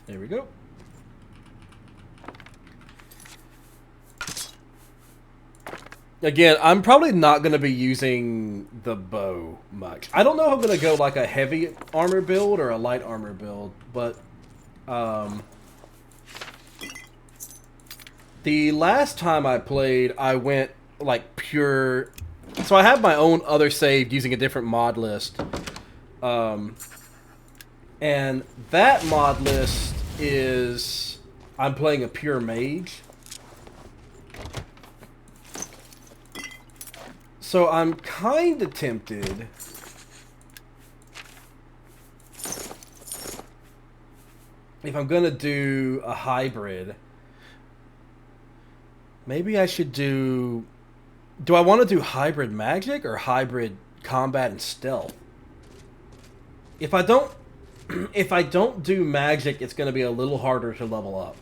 There we go. Again, I'm probably not going to be using the bow much. I don't know if I'm going to go like a heavy armor build or a light armor build, but the last time I played, I went like pure... So I have my own other save using a different mod list. And that mod list is... I'm playing a pure mage. So I'm kind of tempted if I'm going to do a hybrid, maybe I should do... Do I want to do hybrid magic or hybrid combat and stealth? If I don't do magic, it's going to be a little harder to level up.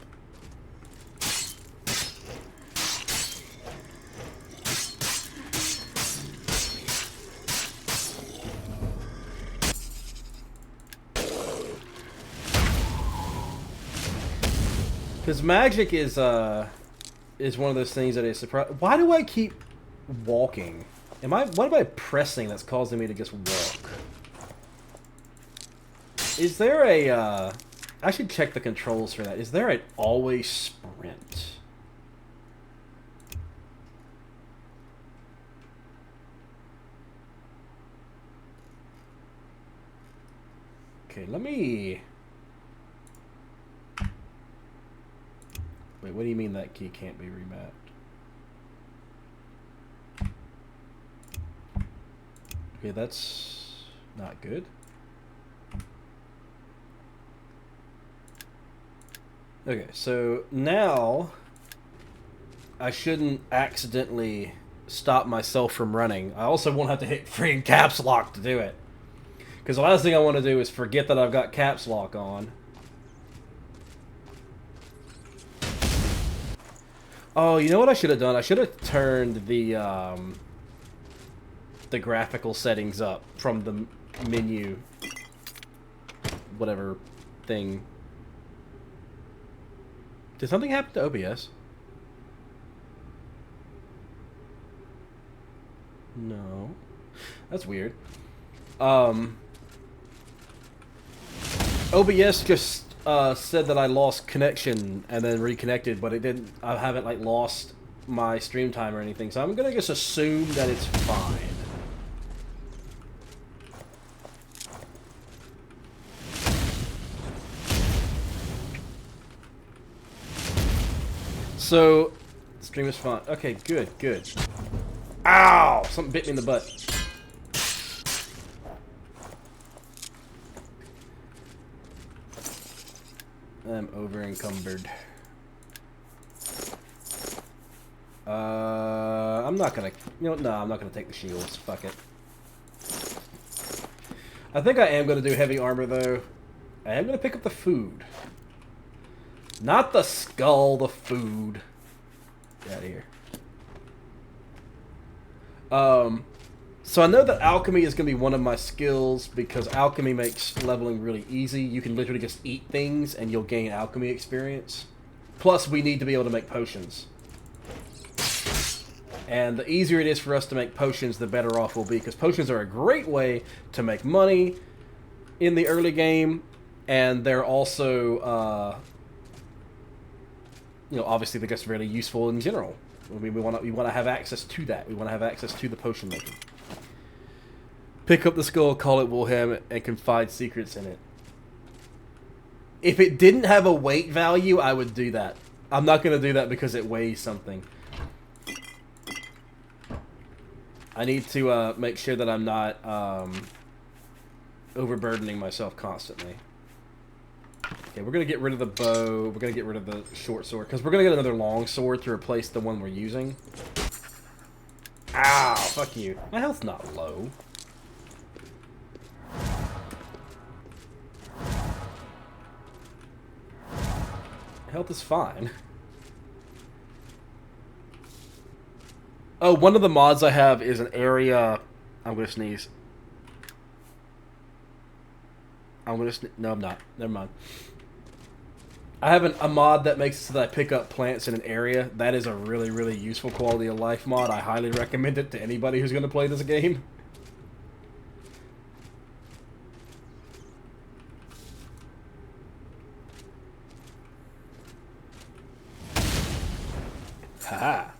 Because magic is one of those things that is surprise. Why do I keep walking? What am I pressing that's causing me to just walk? Is there a I should check the controls for that. Is there an always sprint? Okay, let me... Wait, what do you mean that key can't be remapped? Okay, that's not good. Okay, so now I shouldn't accidentally stop myself from running. I also won't have to hit freaking caps lock to do it. Because the last thing I want to do is forget that I've got caps lock on. Oh, you know what I should have done? I should have turned the graphical settings up from the menu, whatever thing. Did something happen to OBS? No. That's weird. OBS just said that I lost connection and then reconnected, but it didn't. I haven't like lost my stream time or anything, so I'm gonna just assume that it's fine. So, stream is fine. Okay, good, good. Ow! Something bit me in the butt. I'm over encumbered. I'm not gonna... You know, no, I'm not gonna take the shields. Fuck it. I think I am gonna do heavy armor, though. I am gonna pick up the food. Not the skull, the food. Get out of here. So I know that alchemy is going to be one of my skills because alchemy makes leveling really easy. You can literally just eat things and you'll gain alchemy experience. Plus, we need to be able to make potions. And the easier it is for us to make potions, the better off we'll be, because potions are a great way to make money in the early game, and they're also, you know, obviously they're just really useful in general. I mean, we want to have access to that. We want to have access to the potion making. Pick up the skull, call it Wilhelm, and confide secrets in it. If it didn't have a weight value, I would do that. I'm not going to do that because it weighs something. I need to make sure that I'm not overburdening myself constantly. Okay, we're going to get rid of the bow. We're going to get rid of the short sword, because we're going to get another long sword to replace the one we're using. Ow, fuck you. My health's not low. Health is fine. Oh, one of the mods I have is an area... I'm gonna sneeze. No, I'm not. Never mind. I have a mod that makes it so that I pick up plants in an area. That is a really, really useful quality of life mod. I highly recommend it to anybody who's going to play this game. Haha.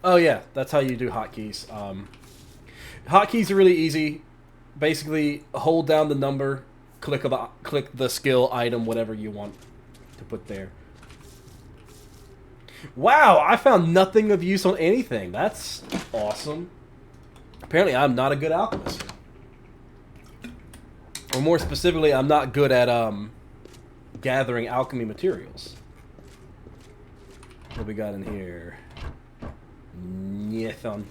Oh yeah, that's how you do hotkeys. Hotkeys are really easy. Basically, hold down the number, click the skill item, whatever you want to put there. Wow, I found nothing of use on anything. That's awesome. Apparently, I'm not a good alchemist. Or more specifically, I'm not good at gathering alchemy materials. What we got in here? Nothing.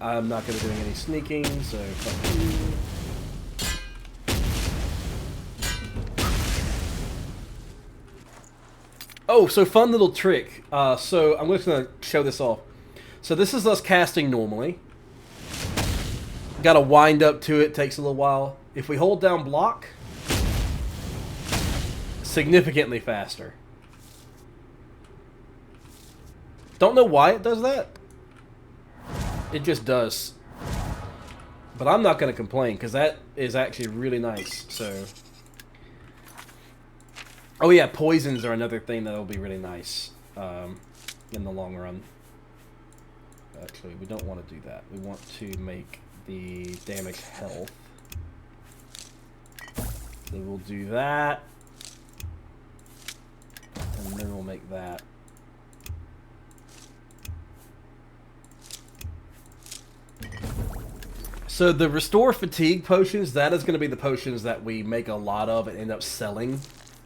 I'm not going to be doing any sneaking, so fuck you. Oh, so fun little trick. So I'm just going to show this off. So this is us casting normally. Got to wind up to it, takes a little while. If we hold down block, significantly faster. Don't know why it does that. It just does. But I'm not going to complain, because that is actually really nice, so... Oh yeah, poisons are another thing that'll be really nice in the long run. Actually, we don't want to do that. We want to make the damage health. So we'll do that. And then we'll make that. So the Restore Fatigue potions, that is going to be the potions that we make a lot of and end up selling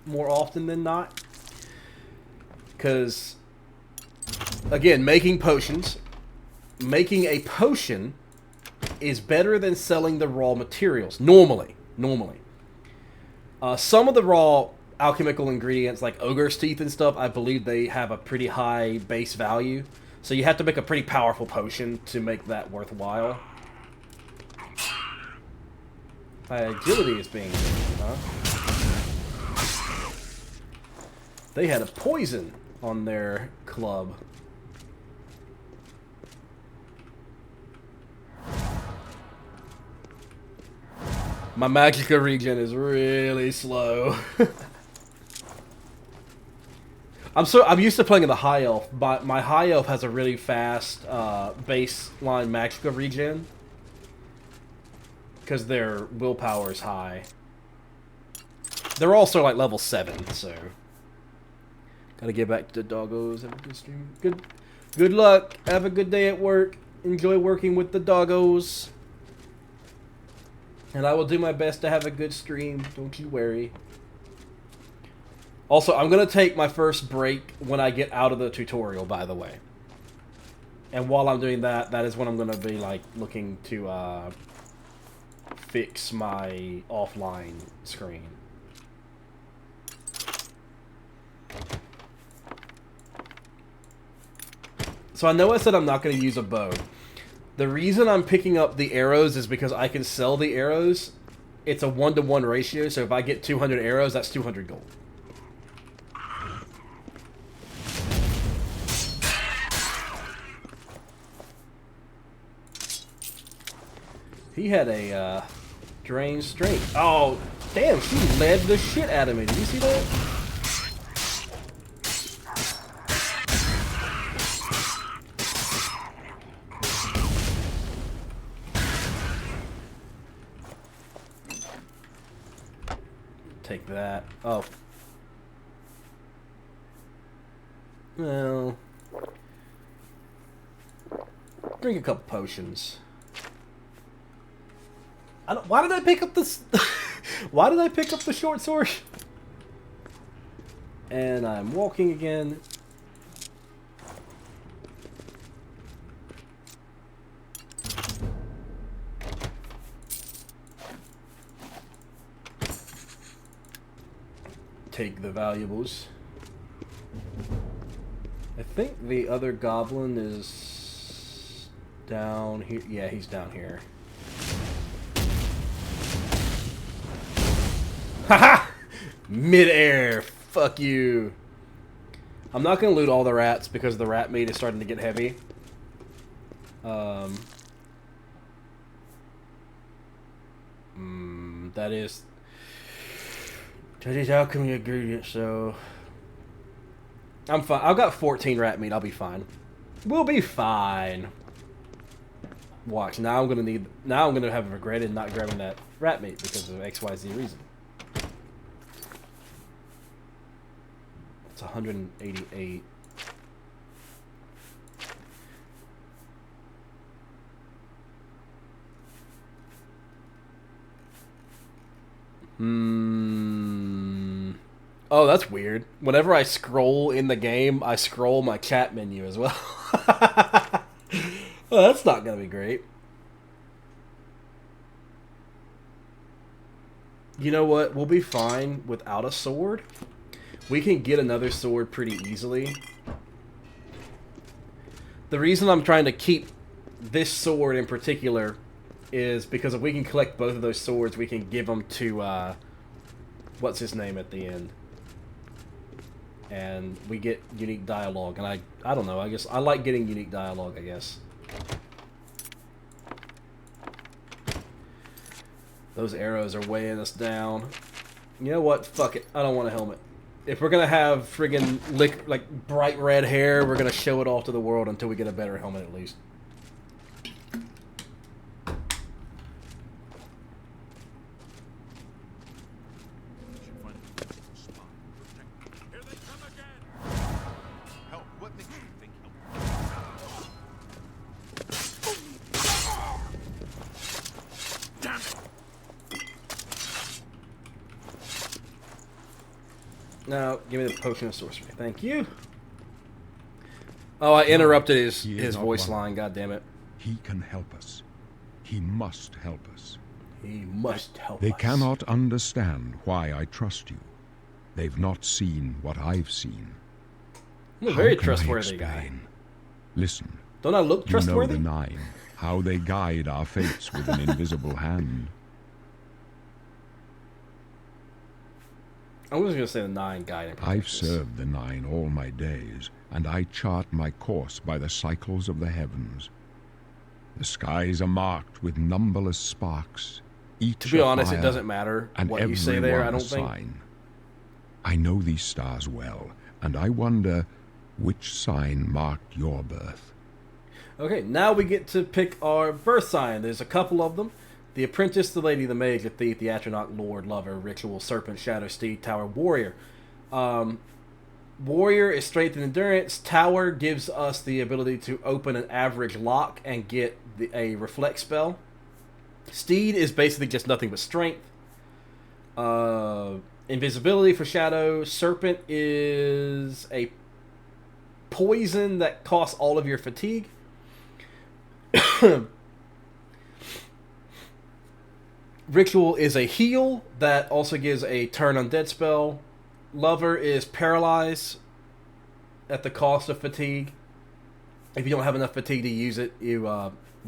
more often than not. Because, again, making a potion is better than selling the raw materials, normally. Some of the raw alchemical ingredients, like Ogre's Teeth and stuff, I believe they have a pretty high base value. So you have to make a pretty powerful potion to make that worthwhile. My agility is being used, huh? They had a poison on their club. My Magicka regen is really slow. I'm used to playing in the high elf, but my high elf has a really fast baseline Magicka regen. Because their willpower is high. They're also like level 7, so... Gotta get back to the doggos. Have a good stream. Good luck. Have a good day at work. Enjoy working with the doggos. And I will do my best to have a good stream. Don't you worry. Also, I'm gonna take my first break when I get out of the tutorial, by the way. And while I'm doing that, that is when I'm gonna be like looking to fix my offline screen. So I know I said I'm not going to use a bow. The reason I'm picking up the arrows is because I can sell the arrows. It's a 1-to-1 ratio, so if I get 200 arrows, that's 200 gold. He had a drain strength. Oh, damn, she led the shit out of me. Did you see that? Take that. Oh. Well. Drink a couple potions. Why did I pick up this? Why did I pick up the short sword? And I'm walking again. take the valuables. I think the other goblin is down here. Yeah, he's down here. Haha! Mid-air. Fuck you. I'm not going to loot all the rats because the rat meat is starting to get heavy. That is alchemy ingredient, so I'm fine. I've got 14 rat meat. I'll be fine. We'll be fine. Watch. Now I'm gonna have regretted not grabbing that rat meat because of XYZ reason. It's 188. Oh, that's weird. Whenever I scroll in the game, I scroll my chat menu as well. Well, that's not gonna be great. You know what? We'll be fine without a sword. We can get another sword pretty easily. The reason I'm trying to keep this sword in particular is because if we can collect both of those swords, we can give them to, what's his name at the end. And we get unique dialogue. And I don't know, I guess I like getting unique dialogue, I guess. Those arrows are weighing us down. You know what? Fuck it. I don't want a helmet. If we're gonna have friggin' like bright red hair, we're gonna show it off to the world until we get a better helmet at least. Here they come again! Help, what makes you think help? Damn it! Now, give me the potion of sorcery. Thank you. Oh, I interrupted his voice line. God damn it. He can help us. He must help us. He must help They us. cannot understand why I trust you. They've not seen what I've seen. I'm a How very can I trustworthy guy. explain? Listen. Don't I look trustworthy? You know the Nine, how they guide our fates with an invisible hand. I was going to say the 9 guy. I've served the Nine all my days, and I chart my course by the cycles of the heavens. The skies are marked with numberless sparks, each To be a honest, it fire, doesn't matter and what you every say there, one I a don't think. sign. I know these stars well, and I wonder which sign marked your birth. Okay, now we get to pick our birth sign. There's a couple of them. The Apprentice, the Lady, the Mage, the Thief, the Atronach, Lord, Lover, Ritual, Serpent, Shadow, Steed, Tower, Warrior. Warrior is Strength and Endurance. Tower gives us the ability to open an average lock and get a Reflect spell. Steed is basically just nothing but Strength. Invisibility for Shadow. Serpent is a poison that costs all of your fatigue. Ritual is a heal that also gives a turn undead spell. Lover is paralyze at the cost of fatigue. If you don't have enough fatigue to use it, you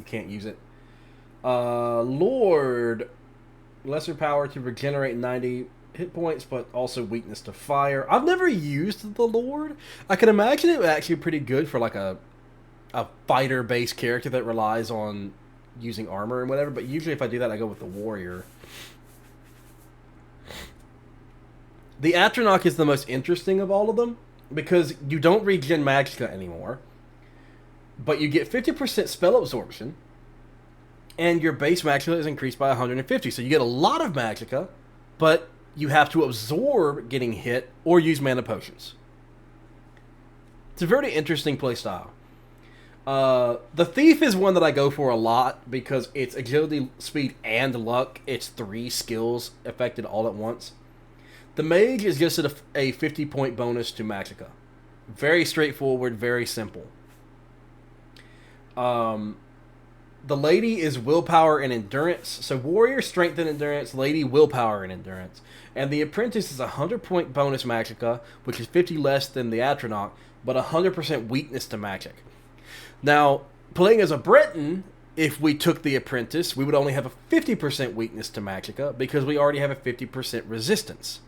can't use it. Lord, lesser power to regenerate 90 hit points, but also weakness to fire. I've never used the Lord. I can imagine it would actually be pretty good for like a fighter-based character that relies on using armor and whatever, but usually if I do that, I go with the Warrior. The Atronach is the most interesting of all of them, because you don't regen Magicka anymore, but you get 50% spell absorption, and your base Magicka is increased by 150, so you get a lot of Magicka, but you have to absorb getting hit or use mana potions. It's a very interesting playstyle. The Thief is one that I go for a lot because it's agility, speed, and luck. It's 3 skills affected all at once. The Mage is just a 50-point bonus to Magicka. Very straightforward, very simple. The the lady is willpower and endurance. So warrior, strength and endurance, lady, willpower and endurance. And the apprentice is a 100-point bonus magicka, which is 50 less than the Atronach, but 100% weakness to magic. Now, playing as a Breton, if we took the apprentice, we would only have a 50% weakness to magicka because we already have a 50% resistance.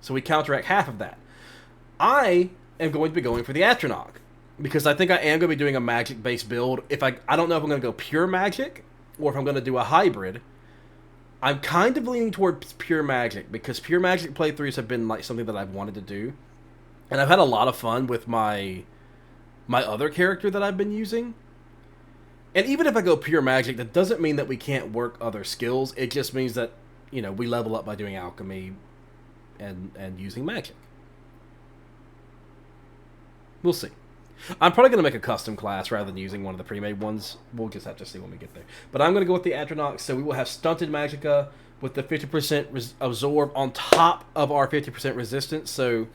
So we counteract half of that. I am going to be going for the Atronach because I think I am going to be doing a magic-based build. I don't know if I'm going to go pure magic or if I'm going to do a hybrid. I'm kind of leaning towards pure magic because pure magic playthroughs have been like something that I've wanted to do, and I've had a lot of fun with my other character that I've been using. And even if I go pure magic, that doesn't mean that we can't work other skills. It just means that, you know, we level up by doing alchemy and using magic. We'll see. I'm probably going to make a custom class rather than using one of the pre-made ones. We'll just have to see when we get there. But I'm going to go with the Atronach, so we will have stunted magicka with the 50% absorb on top of our 50% resistance. So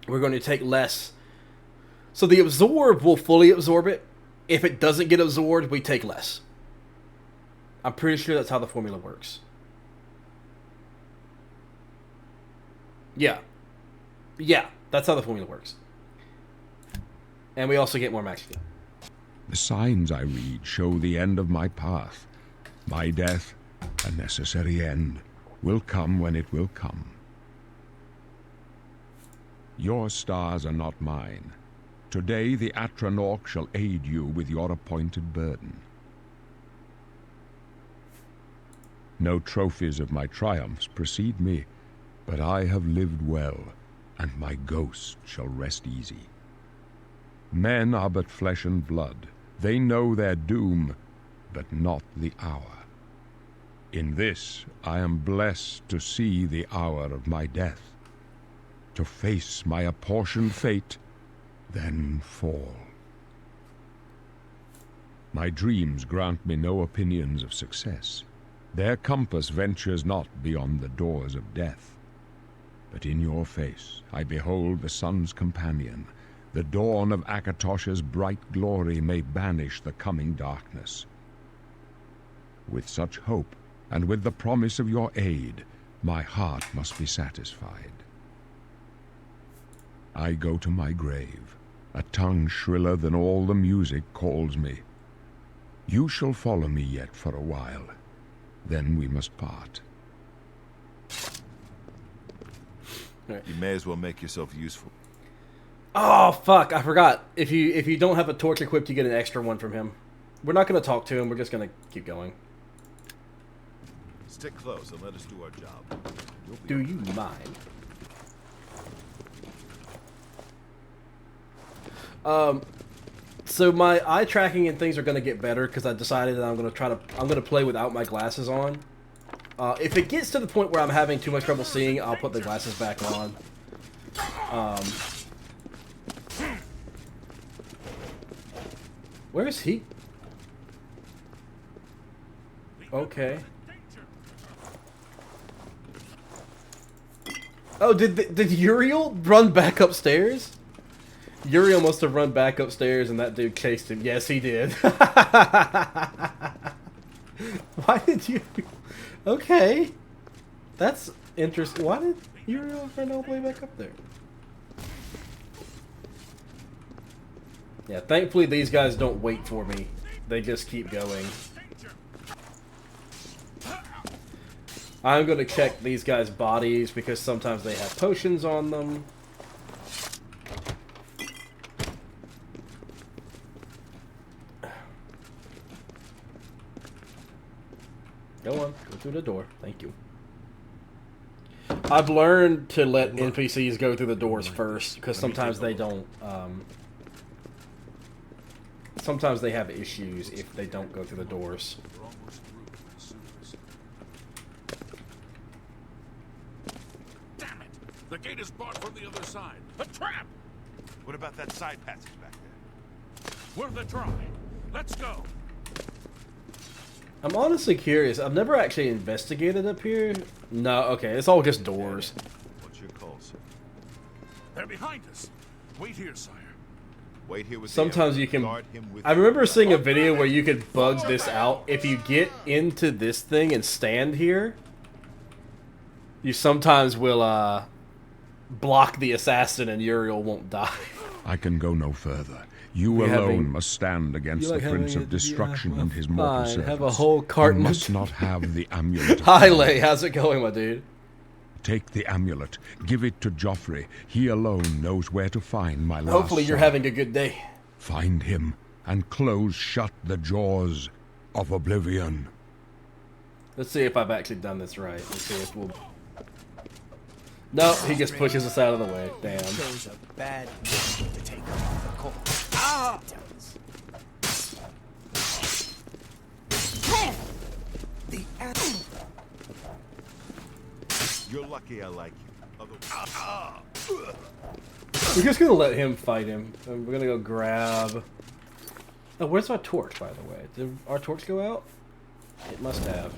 we're going to take less. So the absorb will fully absorb it. If it doesn't get absorbed, we take less. I'm pretty sure that's how the formula works. Yeah. Yeah, that's how the formula works. And we also get more magicka. The signs I read show the end of my path. My death, a necessary end, will come when it will come. Your stars are not mine. Today the Atronach shall aid you with your appointed burden. No trophies of my triumphs precede me, but I have lived well, and my ghost shall rest easy. Men are but flesh and blood. They know their doom, but not the hour. In this I am blessed to see the hour of my death, to face my apportioned fate, then fall. My dreams grant me no opinions of success. Their compass ventures not beyond the doors of death. But in your face I behold the sun's companion. The dawn of Akatosh's bright glory may banish the coming darkness. With such hope, and with the promise of your aid, my heart must be satisfied. I go to my grave. A tongue shriller than all the music calls me. You shall follow me yet for a while. Then we must part. You may as well make yourself useful. Oh, fuck, I forgot. If you don't have a torch equipped, you get an extra one from him. We're not going to talk to him. We're just going to keep going. Stick close and let us do our job. Do you mind? So my eye tracking and things are going to get better because I decided that I'm going to play without my glasses on. If it gets to the point where I'm having too much trouble seeing, I'll put the glasses back on. Where is he? Okay. Oh, did Uriel run back upstairs? Uriel must have run back upstairs and that dude chased him. Yes, he did. Why did you... Okay. That's interesting. Why did Uriel run all the way back up there? Yeah, thankfully these guys don't wait for me. They just keep going. I'm going to check these guys' bodies because sometimes they have potions on them. Go on, go through the door. Thank you. I've learned to let NPCs go through the doors first because sometimes they don't. Sometimes they have issues if they don't go through the doors. Damn it! The gate is barred from the other side. A trap! What about that side passage back there? Worth a try. Let's go. I'm honestly curious. I've never actually investigated up here. No, okay, it's all just doors. What's your call, sir? They're behind us. Wait here, sire. Wait here with the Sometimes Emperor. you can. Guard him with I remember your seeing a life. video where you could bug this out. If you get into this thing and stand here, you sometimes will block the assassin and Uriel won't die. I can go no further. You We alone having- must stand against You the like Prince having of a- Destruction yeah, and his mortal fine, servants. have a whole carton You of- must not have the amulet. of Hi, power. Lay. How's it going, my dude? Take the amulet. Give it to Joffrey. He alone knows where to find my last Hopefully you're son. having a good day. Find him and close shut the jaws of oblivion. Let's see if I've actually done this right. Let's see if we'll... No, he just pushes us out of the way. Damn. Chose a bad mission to take on the court. Ah! The animal. You're lucky I like you. Otherwise, We're just gonna let him fight him. And we're gonna go grab... Oh, where's our torch, by the way? Did our torch go out? It must have.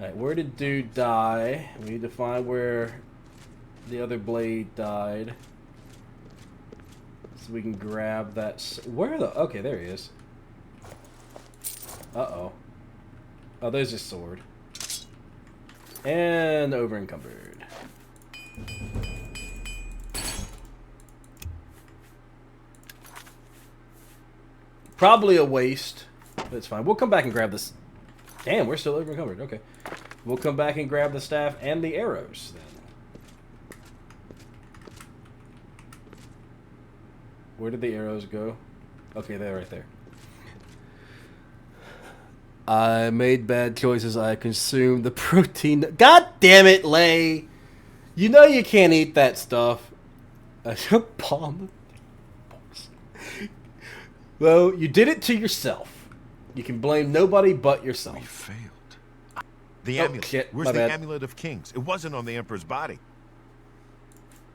Alright, where did dude die? We need to find where the other blade died. So we can grab that... Where the... Okay, there he is. Uh-oh. Oh, there's his sword. And over encumbered. Probably a waste, but it's fine. We'll come back and grab this. Damn, we're still over encumbered. Okay. We'll come back and grab the staff and the arrows then. Where did the arrows go? Okay, they're right there. I made bad choices. I consumed the protein. God damn it, Lay! You know you can't eat that stuff. I should palm. Well, you did it to yourself. You can blame nobody but we yourself. failed. The Oh, amulet. shit, Where's my the bad. amulet of kings? It wasn't on the Emperor's body.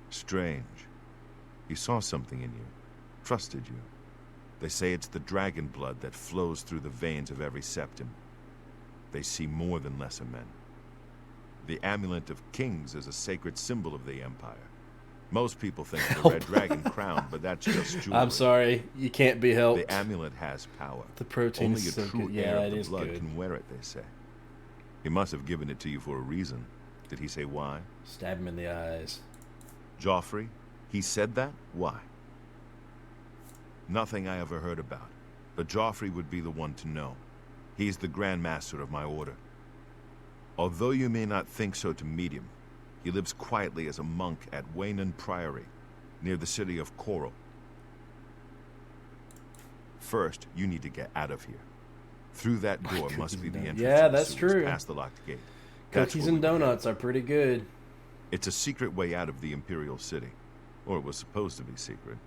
Strange. He saw something in you. Trusted you. They say it's the dragon blood that flows through the veins of every septim. They see more than lesser men. The amulet of kings is a sacred symbol of the Empire. Most people think of the red dragon crown, but that's just jewelry. I'm sorry, you can't be helped. The amulet has power. The protein Only is a so true good. heir Yeah, of it the is blood good. can wear it, they say. He must have given it to you for a reason. Did he say why? Stab him in the eyes. Joffrey? He said that? Why? Nothing I ever heard about. But Joffrey would be the one to know. He's the Grand Master of my order. Although you may not think so to meet him, he lives quietly as a monk at Waynon Priory, near the city of Coral. First, you need to get out of here. Through that door must be the entrance. Yeah, to the that's sewers true. Past the locked gate. That's Cookies where and we begin. donuts are pretty good. It's a secret way out of the Imperial City. Or it was supposed to be secret.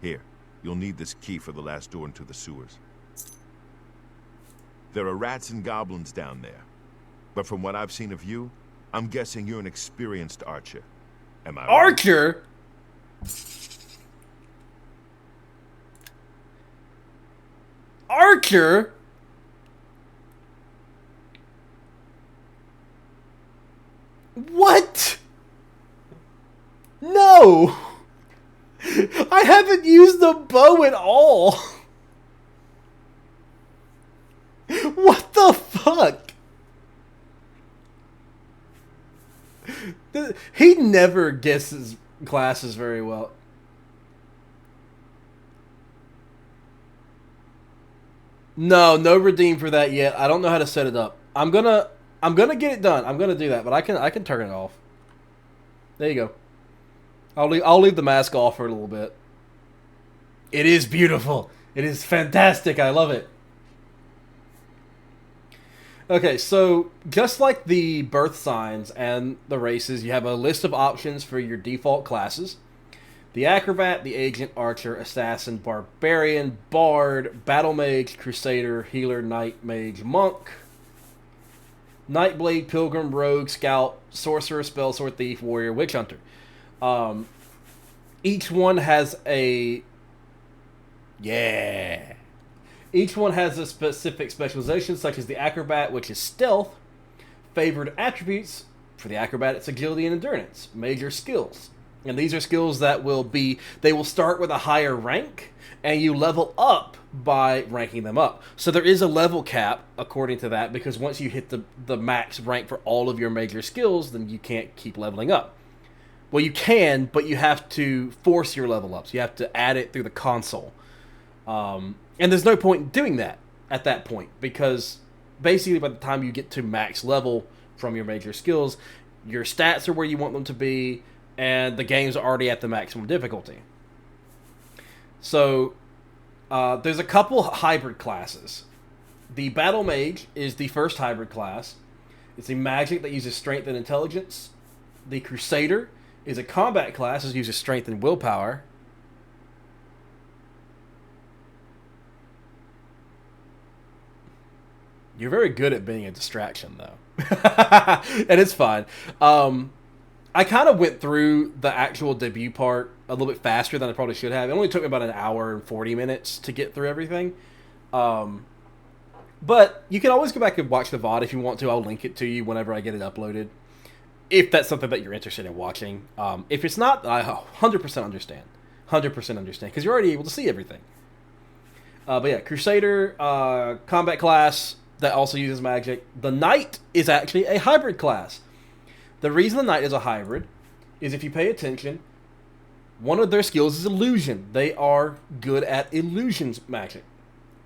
Here, you'll need this key for the last door into the sewers. There are rats and goblins down there. But from what I've seen of you, I'm guessing you're an experienced archer. Am I right? Archer? Archer? What? No! I haven't used the bow at all! What the fuck? He never guesses classes very well. No redeem for that yet. I don't know how to set it up. I'm gonna get it done. I'm gonna do that, but I can turn it off. There you go. I'll leave the mask off for a little bit. It is beautiful. It is fantastic. I love it. Okay, so just like the birth signs and the races, you have a list of options for your default classes. The Acrobat, the Agent, Archer, Assassin, Barbarian, Bard, Battle Mage, Crusader, Healer, Knight, Mage, Monk, Nightblade, Pilgrim, Rogue, Scout, Sorcerer, Spellsword, Thief, Warrior, Witch Hunter. Each one has a... Yeah... Each one has a specific specialization, such as the Acrobat, which is Stealth. Favored attributes, for the Acrobat, it's Agility and Endurance. Major skills, And these are skills that they will start with a higher rank, and you level up by ranking them up. So there is a level cap according to that, because once you hit the max rank for all of your major skills, then you can't keep leveling up. Well, you can, but you have to force your level ups. You have to add it through the console. And there's no point in doing that at that point, because basically by the time you get to max level from your major skills, your stats are where you want them to be, and the game's already at the maximum difficulty. So, there's a couple hybrid classes. The Battle Mage is the first hybrid class. It's a magic that uses strength and intelligence. The Crusader is a combat class that uses strength and willpower. You're very good at being a distraction, though. And it's fine. I kind of went through the actual debut part a little bit faster than I probably should have. It only took me about an hour and 40 minutes to get through everything. But you can always go back and watch the VOD if you want to. I'll link it to you whenever I get it uploaded, if that's something that you're interested in watching. If it's not, I 100% understand. 100% understand, because you're already able to see everything. But yeah, Crusader, combat class that also uses magic. The Knight is actually a hybrid class. The reason the Knight is a hybrid is, if you pay attention, one of their skills is illusion. They are good at illusions magic.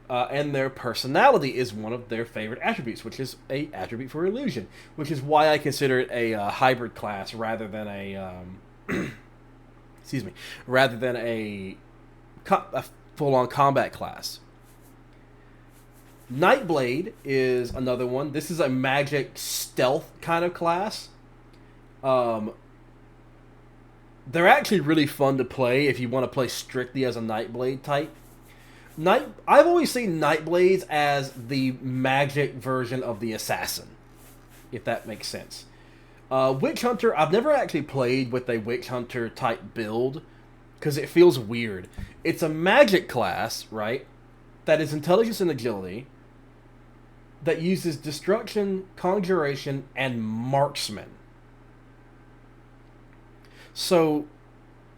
And their personality is one of their favorite attributes, which is a attribute for illusion, which is why I consider it a hybrid class rather than a excuse me, rather than a full-on combat class. Nightblade is another one. This is a magic stealth kind of class. They're actually really fun to play if you want to play strictly as a Nightblade type. I've always seen Nightblades as the magic version of the assassin, if that makes sense. Witch Hunter, I've never actually played with a Witch Hunter type build, because it feels weird. It's a magic class, right, that is intelligence and agility, that uses destruction, conjuration, and marksman. So,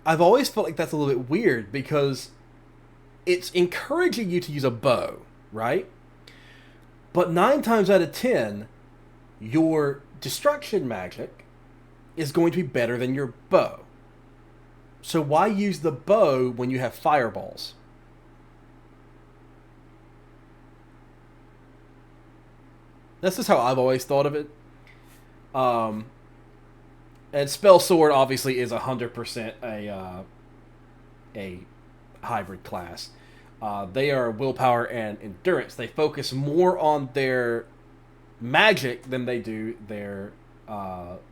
I've always felt like that's a little bit weird, because it's encouraging you to use a bow, right? But 9 times out of 10, your destruction magic is going to be better than your bow. So why use the bow when you have fireballs? That's just how I've always thought of it. And Spell Sword obviously is 100% a hybrid class. They are willpower and endurance. They focus more on their magic than they do their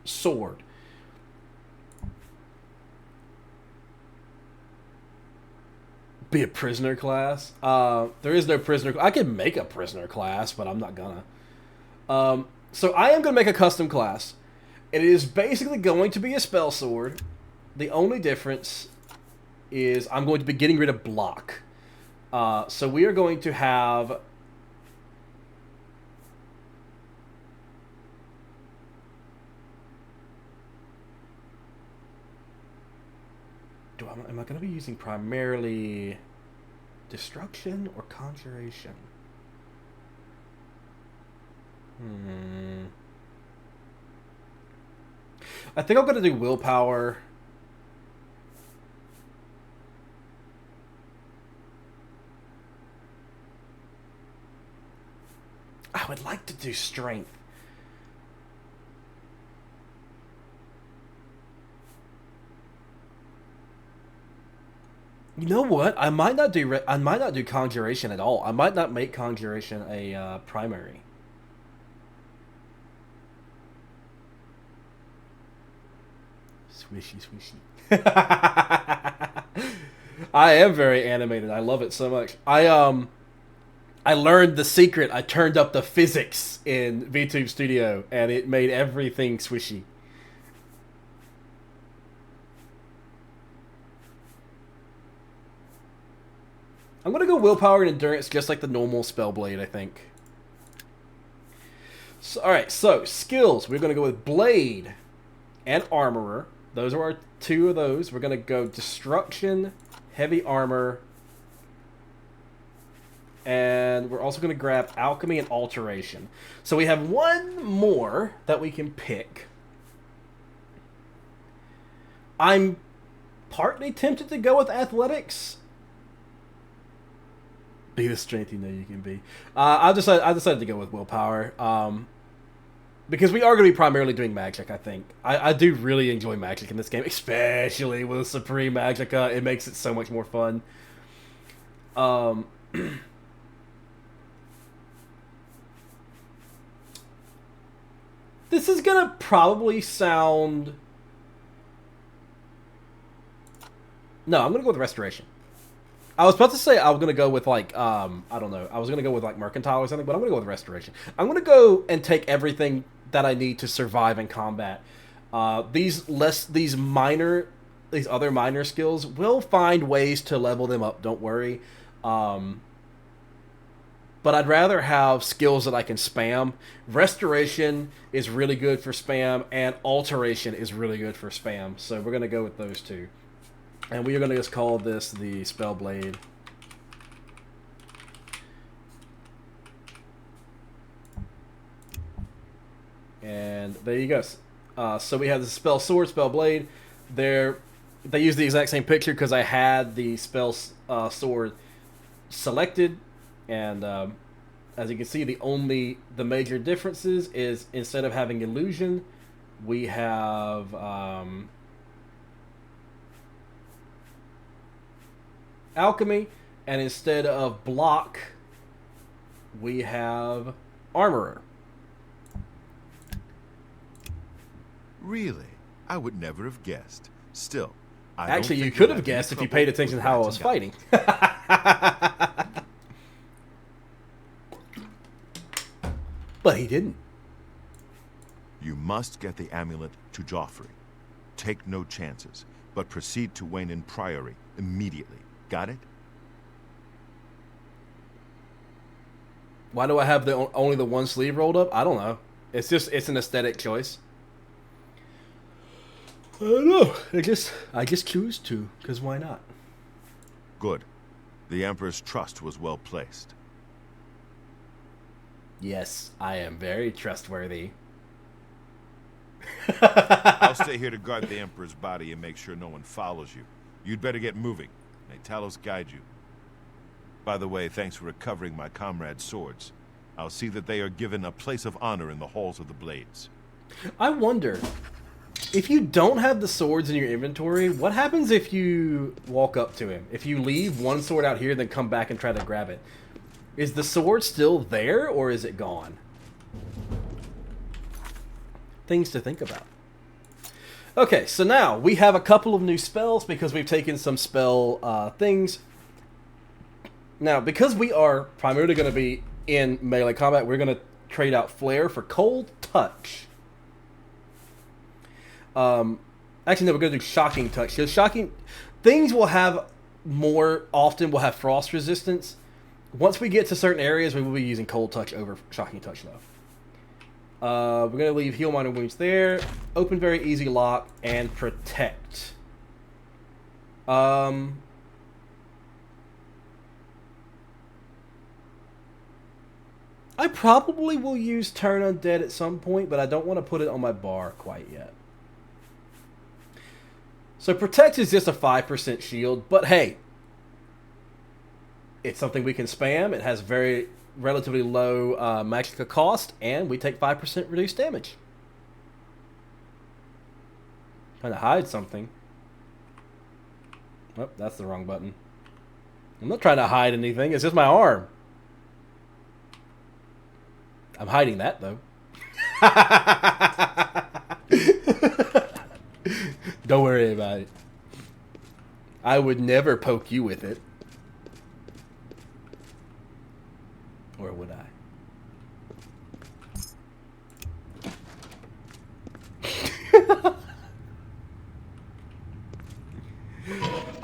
sword. Be a prisoner class. There is no prisoner. I could make a prisoner class, but I'm not gonna. So I am gonna make a custom class. It is basically going to be a spell sword. The only difference is I'm going to be getting rid of block. So we are going to have... Am I going to be using primarily destruction or conjuration? I think I'm going to do willpower. I would like to do strength. You know what? I might not do conjuration at all. I might not make conjuration a primary. Swishy, swishy. I am very animated. I love it so much. I learned the secret. I turned up the physics in VTube Studio, and it made everything swishy. I'm going to go willpower and endurance just like the normal Spellblade, I think. So, alright, so skills. We're going to go with Blade and Armorer. those are our 2 of those. We're going to go Destruction, Heavy Armor, and we're also going to grab Alchemy and Alteration. So we have 1 more that we can pick. I'm partly tempted to go with Athletics. Be the strength you know you can be. I decided to go with Willpower. Because we are going to be primarily doing Magic, I think. I do really enjoy Magic in this game, especially with Supreme Magicka. It makes it so much more fun. This is going to probably sound... No, I'm going to go with Restoration. I was about to say I was going to go with, like, I don't know. I was going to go with, like, Mercantile or something, but I'm going to go with Restoration. I'm going to go and take everything that I need to survive in combat. These other minor skills, we'll find ways to level them up, don't worry. But I'd rather have skills that I can spam. Restoration is really good for spam, and Alteration is really good for spam. So we're going to go with those 2. And we are going to just call this the Spellblade. And there you go. So we have the Spell Sword, Spellblade. They use the exact same picture because I had the Spell Sword selected. And as you can see, the major differences is instead of having Illusion, we have... Alchemy, and instead of Block, we have Armorer. Really? I would never have guessed. Still, Actually, you could have guessed if you paid attention to how I was fighting. But he didn't. You must get the amulet to Joffrey. Take no chances, but proceed to Wayne Priory immediately. Got it? Why do I have only the 1 sleeve rolled up? I don't know. It's an aesthetic choice. I don't know. I just choose to, because why not? Good. The Emperor's trust was well placed. Yes, I am very trustworthy. I'll stay here to guard the Emperor's body and make sure no one follows you. You'd better get moving. May Talos guide you. By the way, thanks for recovering my comrades' swords. I'll see that they are given a place of honor in the halls of the Blades. I wonder, if you don't have the swords in your inventory, what happens if you walk up to him? If you leave one sword out here, then come back and try to grab it. Is the sword still there, or is it gone? Things to think about. Okay, so now we have a couple of new spells because we've taken some spell things. Now, because we are primarily going to be in melee combat, we're going to trade out Flare for Cold Touch. Actually, no, we're going to do Shocking Touch. So Shocking things will have will have frost resistance. Once we get to certain areas, we will be using Cold Touch over Shocking Touch, though. We're going to leave Heal Minor Wounds there. Open Very Easy Lock. And Protect. I probably will use Turn Undead at some point, but I don't want to put it on my bar quite yet. So Protect is just a 5% shield, but hey, it's something we can spam. It has very relatively low Magicka cost, and we take 5% reduced damage. Trying to hide something. Oh, that's the wrong button. I'm not trying to hide anything. It's just my arm. I'm hiding that, though. Don't worry about it. I would never poke you with it. Or would I?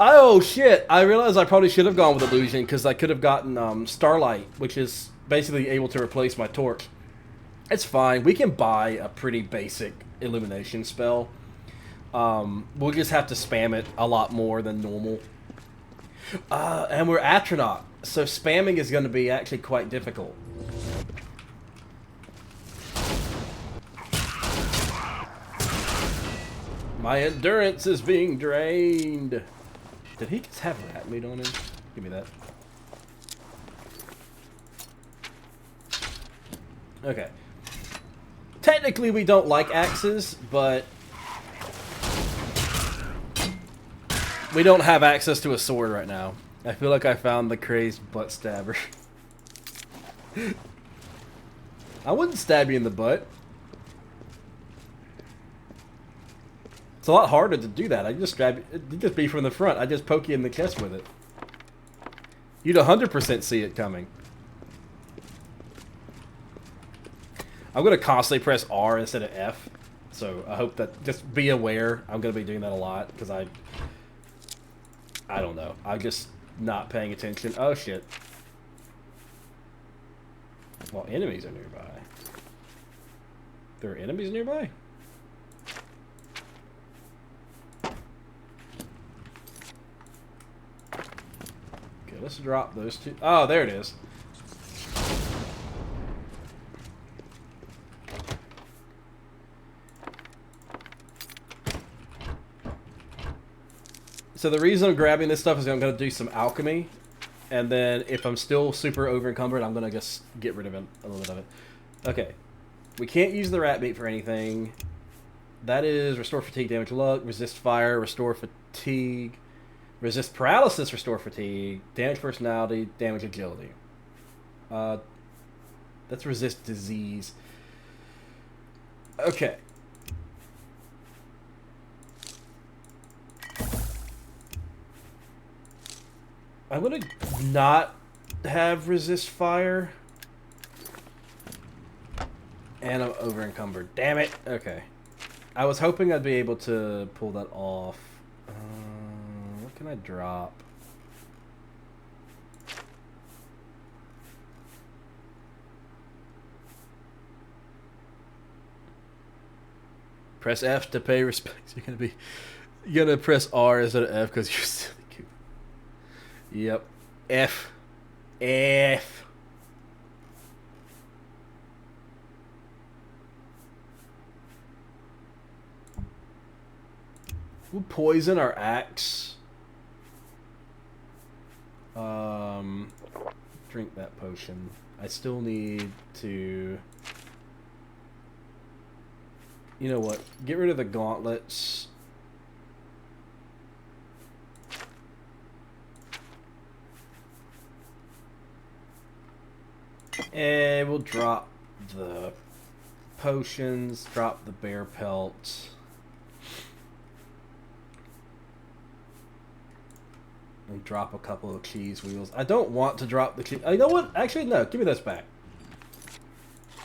Oh, shit. I realized I probably should have gone with Illusion because I could have gotten Starlight, which is basically able to replace my torch. It's fine. We can buy a pretty basic illumination spell. We'll just have to spam it a lot more than normal. And we're Atronach, so spamming is going to be actually quite difficult. My endurance is being drained. Did he just have rat meat on him? Give me that. Okay. Technically, we don't like axes, but we don't have access to a sword right now. I feel like I found the crazed butt stabber. I wouldn't stab you in the butt. It's a lot harder to do that. I just stab you. It'd just be from the front. I just poke you in the chest with it. You'd 100% see it coming. I'm going to constantly press R instead of F. So I hope that, just be aware. I'm going to be doing that a lot because I don't know. I'm just not paying attention. Oh shit. Well, enemies are nearby. There are enemies nearby? Okay, let's drop those two. Oh, there it is. So the reason I'm grabbing this stuff is I'm going to do some alchemy. And then if I'm still super over encumbered, I'm going to just get rid of it, a little bit of it. Okay. We can't use the rat meat for anything. That is restore fatigue, damage luck, resist fire, restore fatigue, resist paralysis, restore fatigue, damage personality, damage agility. That's resist disease. Okay. I'm gonna not have resist fire. And I'm over encumbered. Damn it. Okay. I was hoping I'd be able to pull that off. What can I drop? Press F to pay respects. You're gonna press R instead of F because you're silly cute. Yep. F. F. We'll poison our axe. Drink that potion. I still need to... You know what? Get rid of the gauntlets. And we'll drop the potions, drop the bear pelt. And drop a couple of cheese wheels. I don't want to drop the cheese. You know what? Actually, no. Give me this back.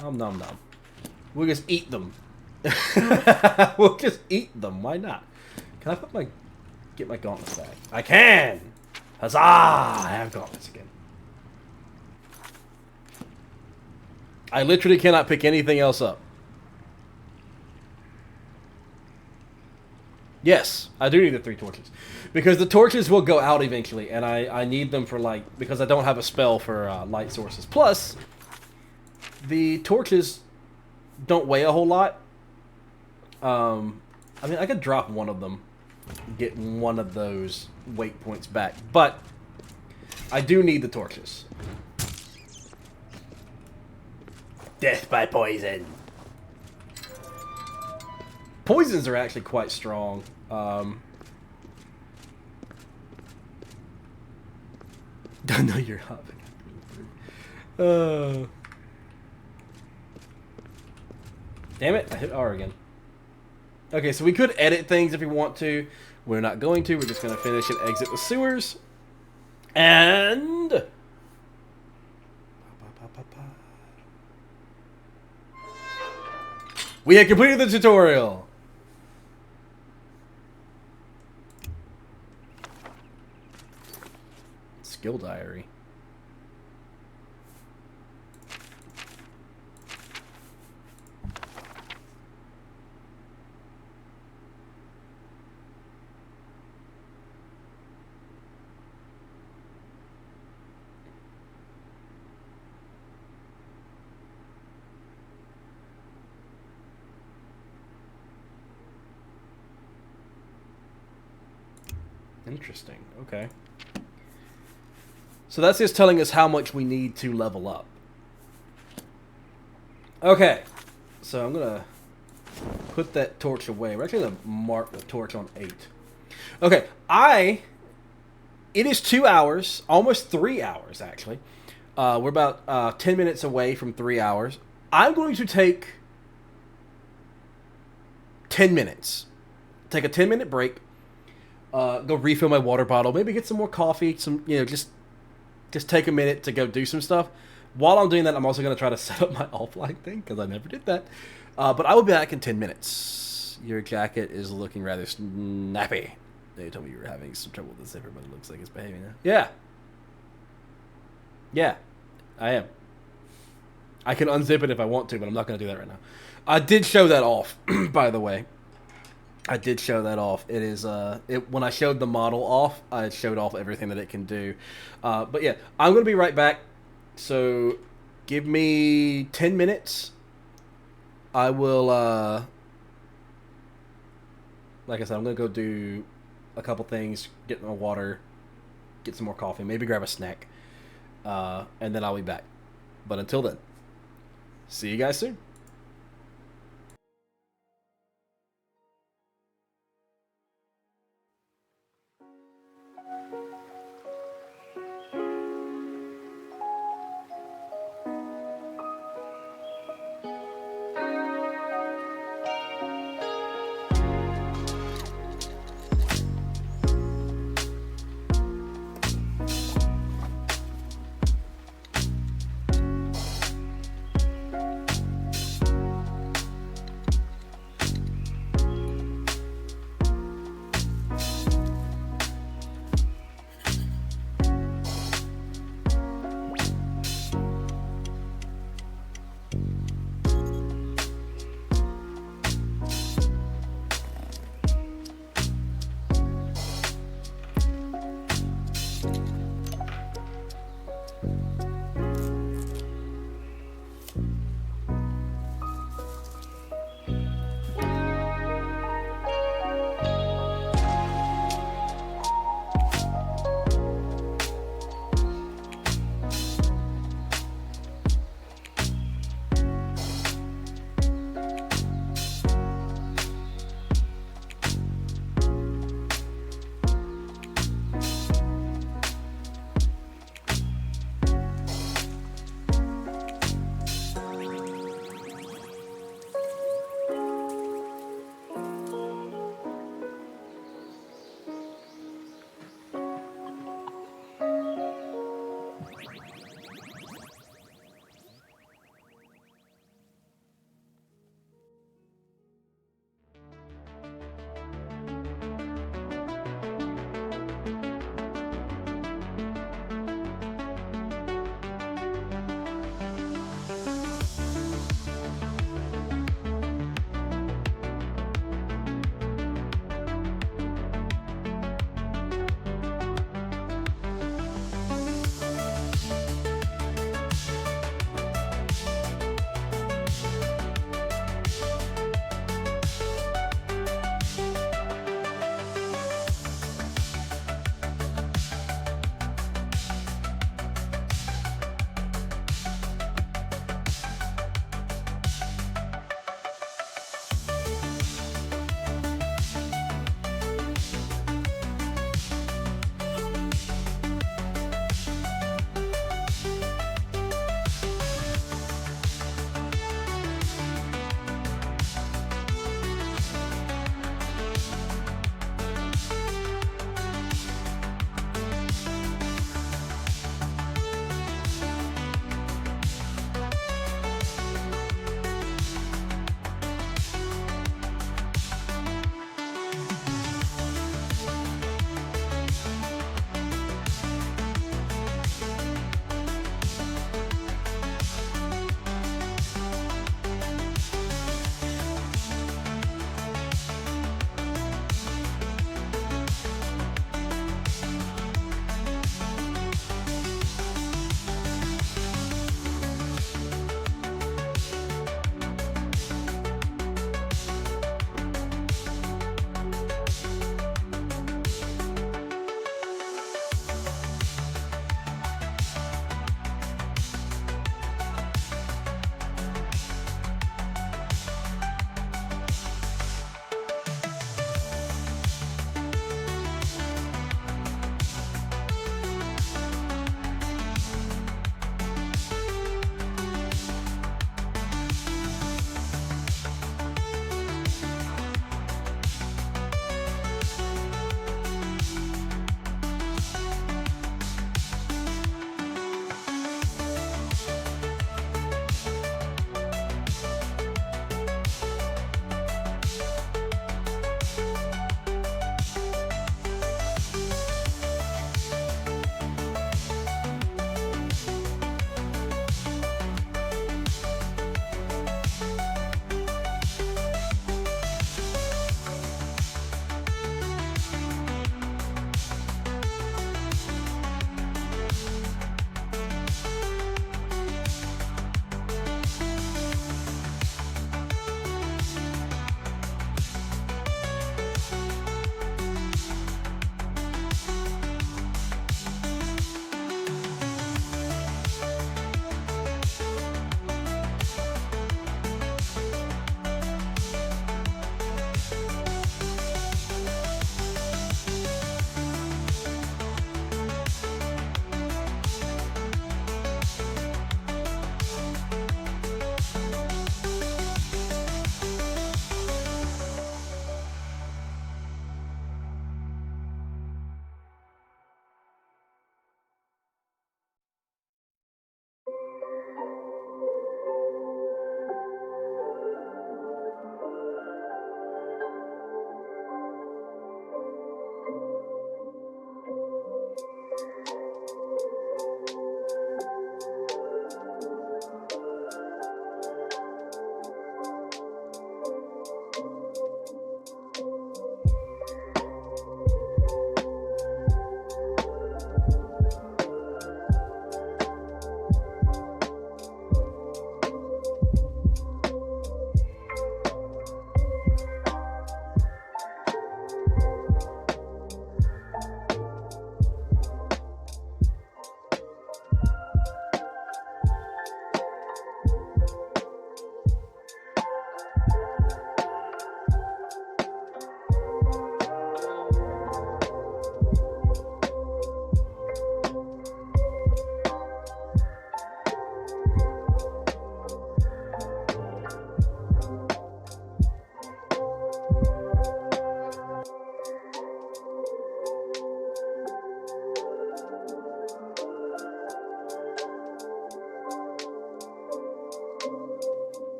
Nom nom nom. We'll just eat them. We'll just eat them. Why not? Can I put get my gauntlets back? I can! Huzzah! I have gauntlets again. I literally cannot pick anything else up. Yes, I do need the 3 torches. Because the torches will go out eventually, and I need them for, like, because I don't have a spell for light sources. Plus, the torches don't weigh a whole lot. I mean, I could drop one of them, get one of those weight points back, but I do need the torches. Death by poison. Poisons are actually quite strong. Don't know you're hopping. Damn it, I hit R again. Okay, so we could edit things if we want to. We're not going to. We're just going to finish and exit the sewers. And... we have completed the tutorial. Skill diary. Interesting. Okay. So that's just telling us how much we need to level up. Okay. So I'm going to put that torch away. We're actually going to mark the torch on 8. Okay. It is 2 hours, almost 3 hours, actually. We're about 10 minutes away from 3 hours. I'm going to take 10 minutes. Take a 10-minute break. Go refill my water bottle. Maybe get some more coffee. Just take a minute to go do some stuff. While I'm doing that, I'm also going to try to set up my offline thing, because I never did that. But I will be back in 10 minutes. Your jacket is looking rather snappy. You told me you were having some trouble with the zipper, but it looks like it's behaving now. Yeah. Yeah, I am. I can unzip it if I want to, but I'm not going to do that right now. I did show that off, by the way. I did show that off. It is when I showed the model off, I showed off everything that it can do. But yeah, I'm going to be right back. So give me 10 minutes. I will, like I said, I'm going to go do a couple things, get my water, get some more coffee, maybe grab a snack, and then I'll be back. But until then, see you guys soon.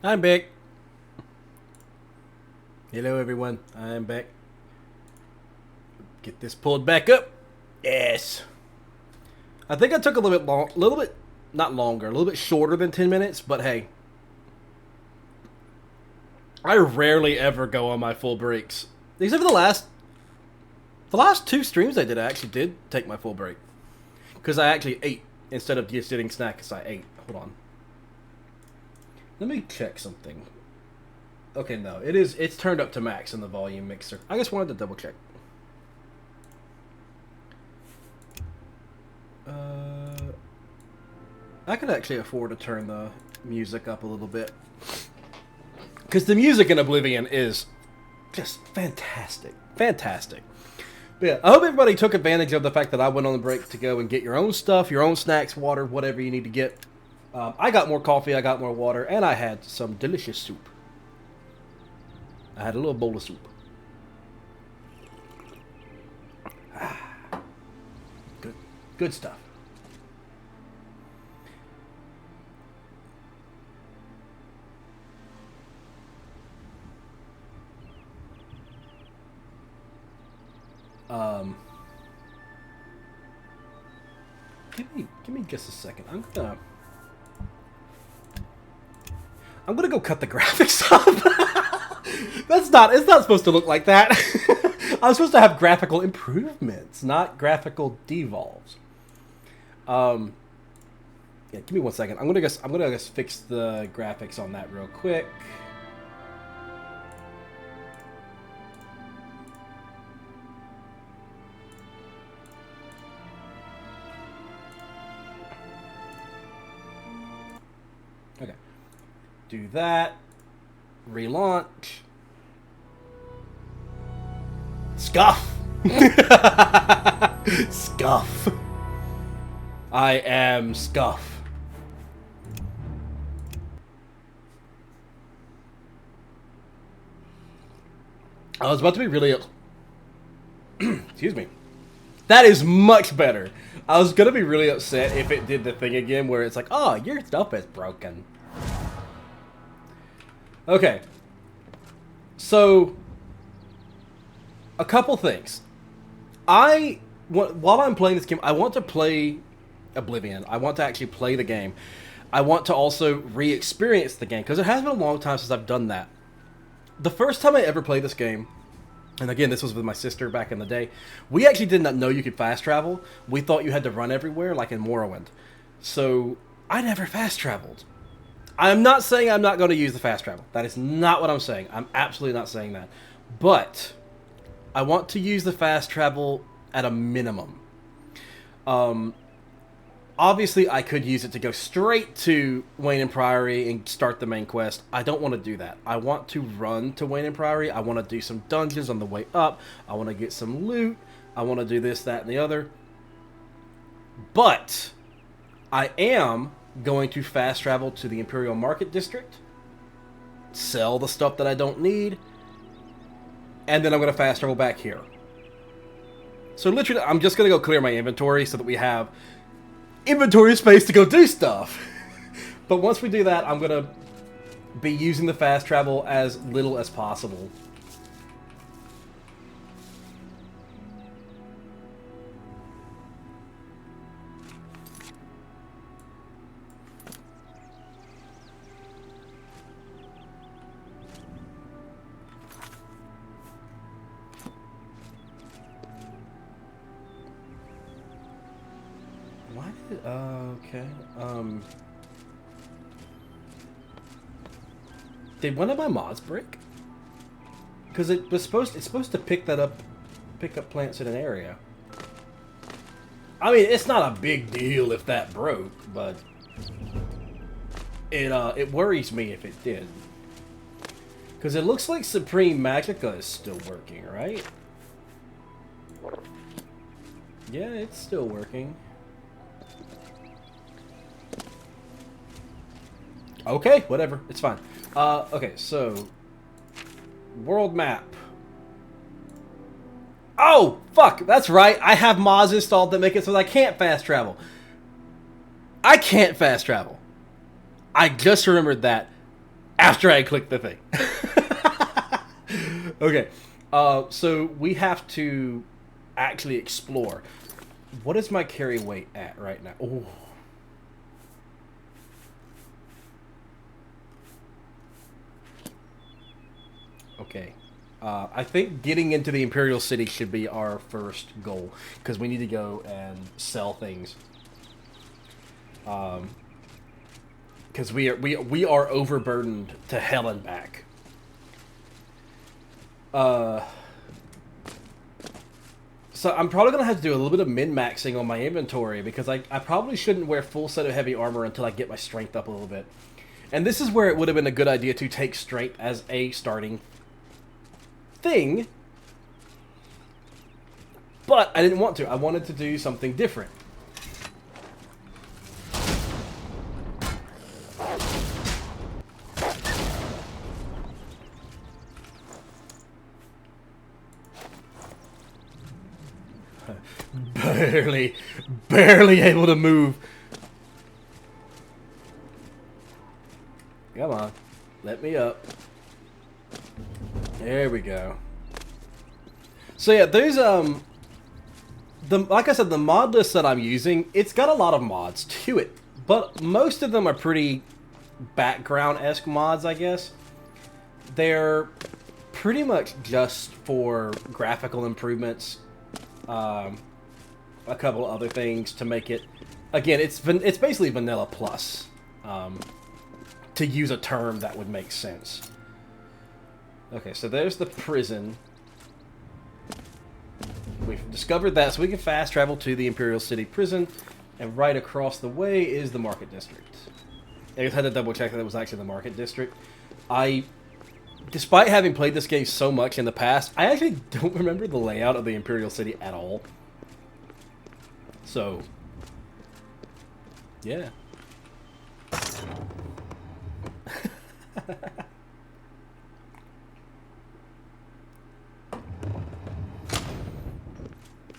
I'm back. Hello, everyone. I'm back. Get this pulled back up. Yes. I think I took a little bit, not longer, a little bit shorter than 10 minutes, but hey. I rarely ever go on my full breaks. Except for the last 2 streams I did, I actually did take my full break. Because I actually ate instead of just sitting snacks, I ate. Hold on. Let me check something. Okay, no, it's turned up to max in the volume mixer. I just wanted to double check. I could actually afford to turn the music up a little bit. Because the music in Oblivion is just fantastic. Fantastic. But yeah, I hope everybody took advantage of the fact that I went on the break to go and get your own stuff, your own snacks, water, whatever you need to get. I got more coffee, I got more water, and I had some delicious soup. I had a little bowl of soup. Good. Good stuff. Give me just a second. I'm gonna go cut the graphics up. It's not supposed to look like that. I'm supposed to have graphical improvements, not graphical devolves. Yeah, give me 1 second. I'm gonna just fix the graphics on that real quick. Okay. Do that. Relaunch. Scuff. Scuff. I am Scuff. I was about to be really... Excuse me. That is much better. I was going to be really upset if it did the thing again where it's like, oh, your stuff is broken. Okay. So, a couple things. While I'm playing this game, I want to play Oblivion. I want to actually play the game. I want to also re-experience the game, because it has been a long time since I've done that. The first time I ever played this game, and again, this was with my sister back in the day, we actually did not know you could fast travel. We thought you had to run everywhere, like in Morrowind. So, I never fast traveled. I'm not saying I'm not going to use the fast travel. That is not what I'm saying. I'm absolutely not saying that. But, I want to use the fast travel at a minimum. Obviously, I could use it to go straight to Wayne and Priory and start the main quest. I don't want to do that. I want to run to Wayne and Priory. I want to do some dungeons on the way up. I want to get some loot. I want to do this, that, and the other. But, I am going to fast travel to the Imperial Market District, sell the stuff that I don't need, and then I'm going to fast travel back here. So literally, I'm just going to go clear my inventory so that we have inventory space to go do stuff. But once we do that, I'm going to be using the fast travel as little as possible. Okay. Did one of my mods break? Because it's supposed to pick up plants in an area. I mean, it's not a big deal if that broke, but it worries me if it did. Because it looks like Supreme Magicka is still working, right? Yeah, it's still working. Okay, whatever. It's fine. Okay, so... World map. Oh, fuck! That's right! I have mods installed that make it so that I can't fast travel. I can't fast travel. I just remembered that. after I click the thing. Okay, so we have to actually explore. What is my carry weight at right now? Oh. Okay. I think getting into the Imperial City should be our first goal, because we need to go and sell things. Because we are overburdened to hell and back. So I'm probably gonna have to do a little bit of min-maxing on my inventory, because I probably shouldn't wear full set of heavy armor until I get my strength up a little bit. And this is where it would have been a good idea to take strength as a starting thing, but I didn't want to. I wanted to do something different. barely able to move. Come on, let me up. There we go. So yeah, there's like I said, the mod list that I'm using, it's got a lot of mods to it, but most of them are pretty background-esque mods, I guess. They're pretty much just for graphical improvements, a couple of other things to make it. Again, it's basically vanilla plus, to use a term that would make sense. Okay, so there's the prison. We've discovered that, so we can fast travel to the Imperial City prison, and right across the way is the Market District. I just had to double check that it was actually the Market District. Despite having played this game so much in the past, I actually don't remember the layout of the Imperial City at all. So, yeah.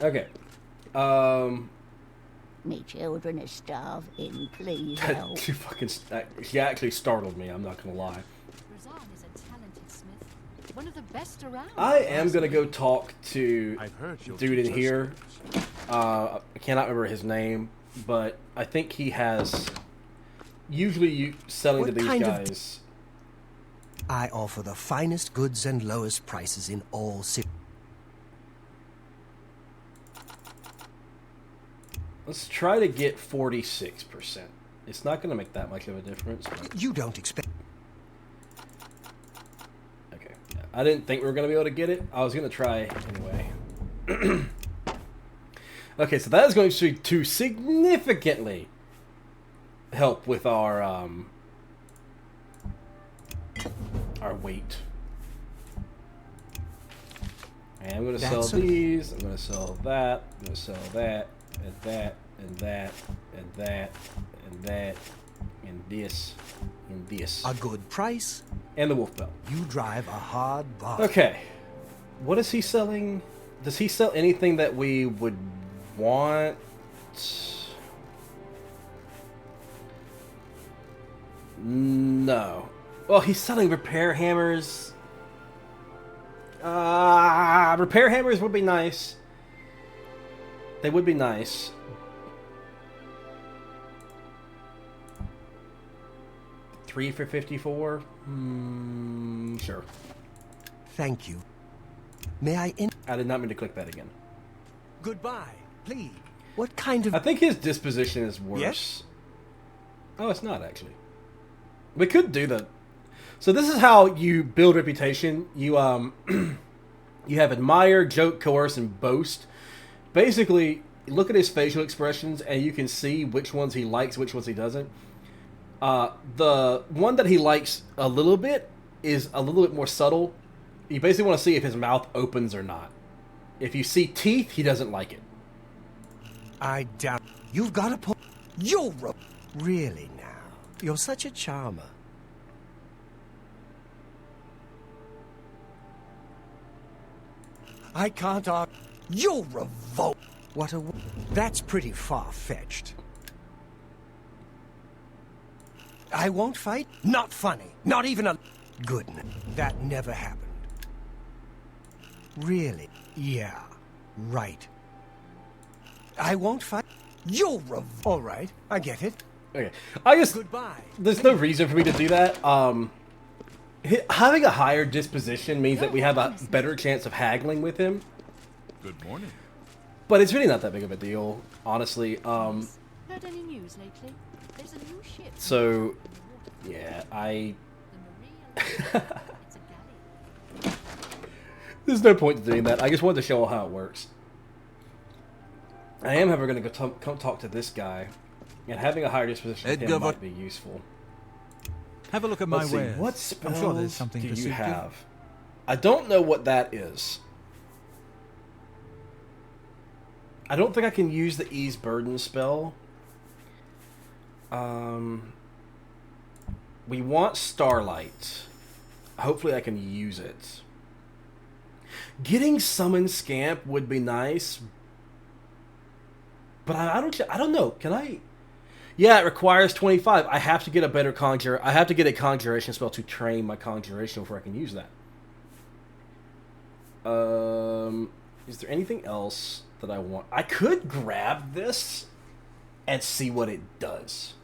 Okay. Me children are starving, please help. She actually startled me, I'm not gonna lie. Razan is a talented smith. One of the best around. I am gonna go talk to I've heard you'll dude in teach us here. skills. I cannot remember his name, but I think he has... Usually you selling What to these kind of guys... I offer the finest goods and lowest prices in all cities. Let's try to get 46%. It's not going to make that much of a difference. But... You don't expect... Okay. I didn't think we were going to be able to get it. I was going to try anyway. Okay, so that is going to significantly help with our weight. And I'm going to sell these. I'm going to sell that. I'm going to sell that. And that, and that, and that, and that, and this, and this. A good price. And the wolf belt. You drive a hard bargain. Okay. What is he selling? Does he sell anything that we would want? No. Well, he's selling repair hammers. Repair hammers would be nice. They would be nice. $3 for 54? Sure. Thank you. May I I did not mean to click that again. Goodbye, please. What kind of... I think his disposition is worse. Yes? Oh, it's not, actually. We could do that. So this is how you build reputation. You, you have admire, joke, coerce, and boast. Basically, look at his facial expressions, and you can see which ones he likes, which ones he doesn't. The one that he likes a little bit is a little bit more subtle. You basically want to see if his mouth opens or not. If you see teeth, he doesn't like it. I doubt... You've got a point. You're... Really now. You're such a charmer. I can't argue. You'll revolt. What a... That's pretty far-fetched. I won't fight? Not funny. Not even a... Goodness, that never happened. Really? Yeah, right. I won't fight? You'll All right, I get it. Okay. I just... Goodbye. There's no reason for me to do that. Having a higher disposition means that we have a better chance of haggling with him. Good morning. But it's really not that big of a deal, honestly. Heard any news lately? There's a new ship. So, yeah, I... The Maria. It's a galley. There's no point to doing that. I just wanted to show how it works. I am, however, going to go come talk to this guy. And having a higher disposition with him might be useful. Have a look at my Let's see, wares. what spells I'm sure there's something do to you suit have? I don't know what that is. I don't think I can use the Ease Burden spell. We want Starlight. Hopefully I can use it. Getting Summon Scamp would be nice. But I don't know. Can I... Yeah, it requires 25. I have to get a better conjure. I have to get a conjuration spell to train my conjuration before I can use that. Is there anything else that I want? I could grab this and see what it does.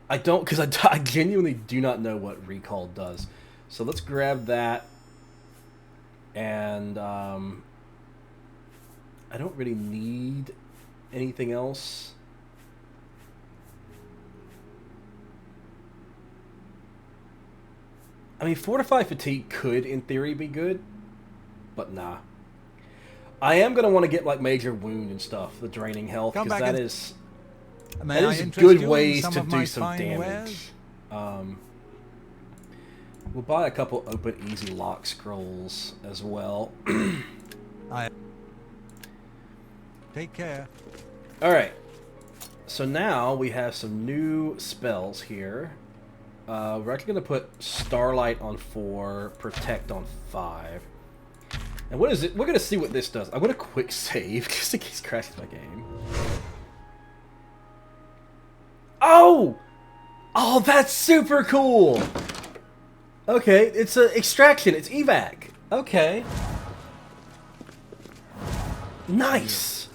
I don't, because I genuinely do not know what Recall does. So let's grab that. And I don't really need anything else. I mean, Fortify Fatigue could, in theory, be good, but nah. I am going to want to get, like, Major Wound and stuff, the Draining Health, because that is good ways to do some damage. We'll buy a couple Open Easy Lock Scrolls as well. Take care. Alright, so now we have some new spells here. We're actually going to put Starlight on 4, Protect on 5. And what is it? We're going to see what this does. I'm going to quick save just in case it crashes my game. Oh! Oh, that's super cool! Okay, it's a extraction. It's evac. Okay. Nice!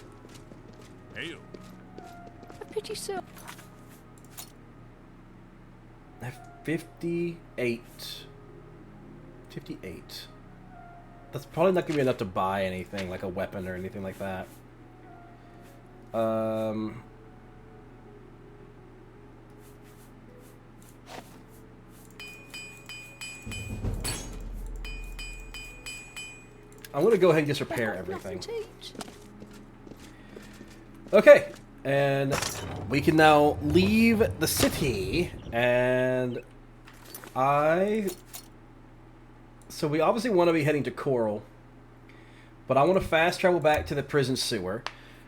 Hail. A pretty soon. 58. 58. That's probably not going to be enough to buy anything, like a weapon or anything like that. I'm going to go ahead and just repair everything. Okay, and we can now leave the city, and so we obviously want to be heading to Coral, but I want to fast travel back to the prison sewer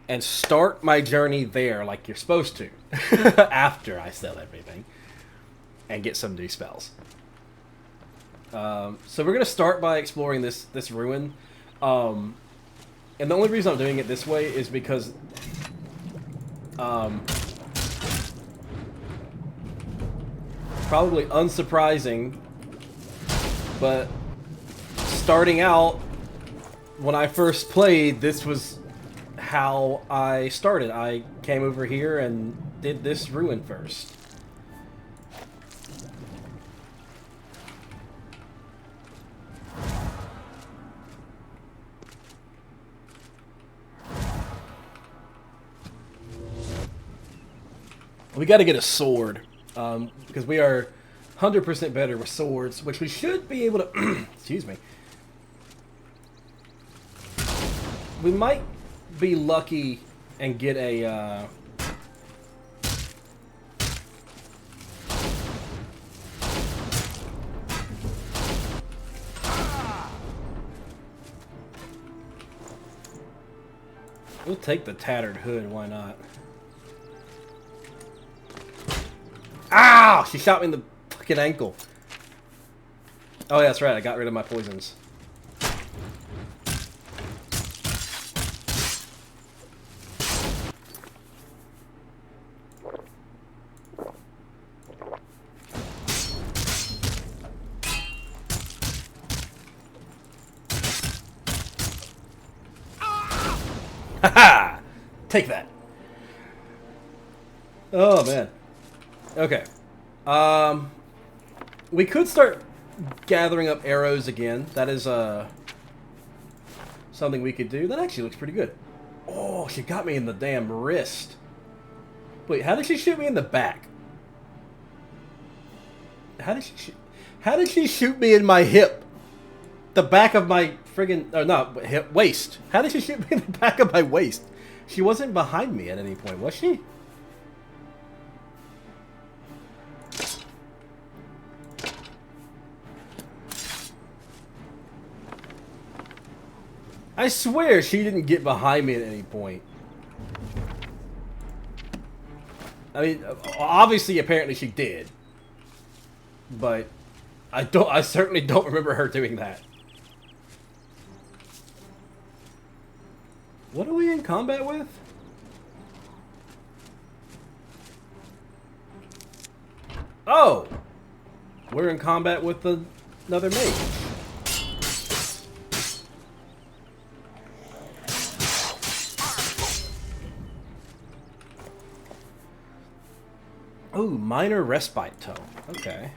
and start my journey there like you're supposed to, after I sell everything, and get some new spells. So we're going to start by exploring this ruin, and the only reason I'm doing it this way is because probably unsurprising, but starting out, when I first played, this was how I started. I came over here and did this ruin first. We got to get a sword, because we are 100% better with swords, which we should be able to... excuse me. We might be lucky and get a... We'll take the tattered hood, why not? Ow! She shot me in the fucking ankle. Oh, yeah, that's right. I got rid of my poisons. ha! Take that. Oh, man. Okay. We could start gathering up arrows again. That is, something we could do. That actually looks pretty good. Oh, she got me in the damn wrist. Wait, how did she shoot me in the back? How did she shoot me in my hip? The back of my friggin'... Or not, hip, waist. How did she shoot me in the back of my waist? She wasn't behind me at any point, was she? I swear she didn't get behind me at any point. I mean, obviously, apparently she did. But I certainly don't remember her doing that. What are we in combat with? Oh! We're in combat with another mage. Oh, minor respite tome. Okay.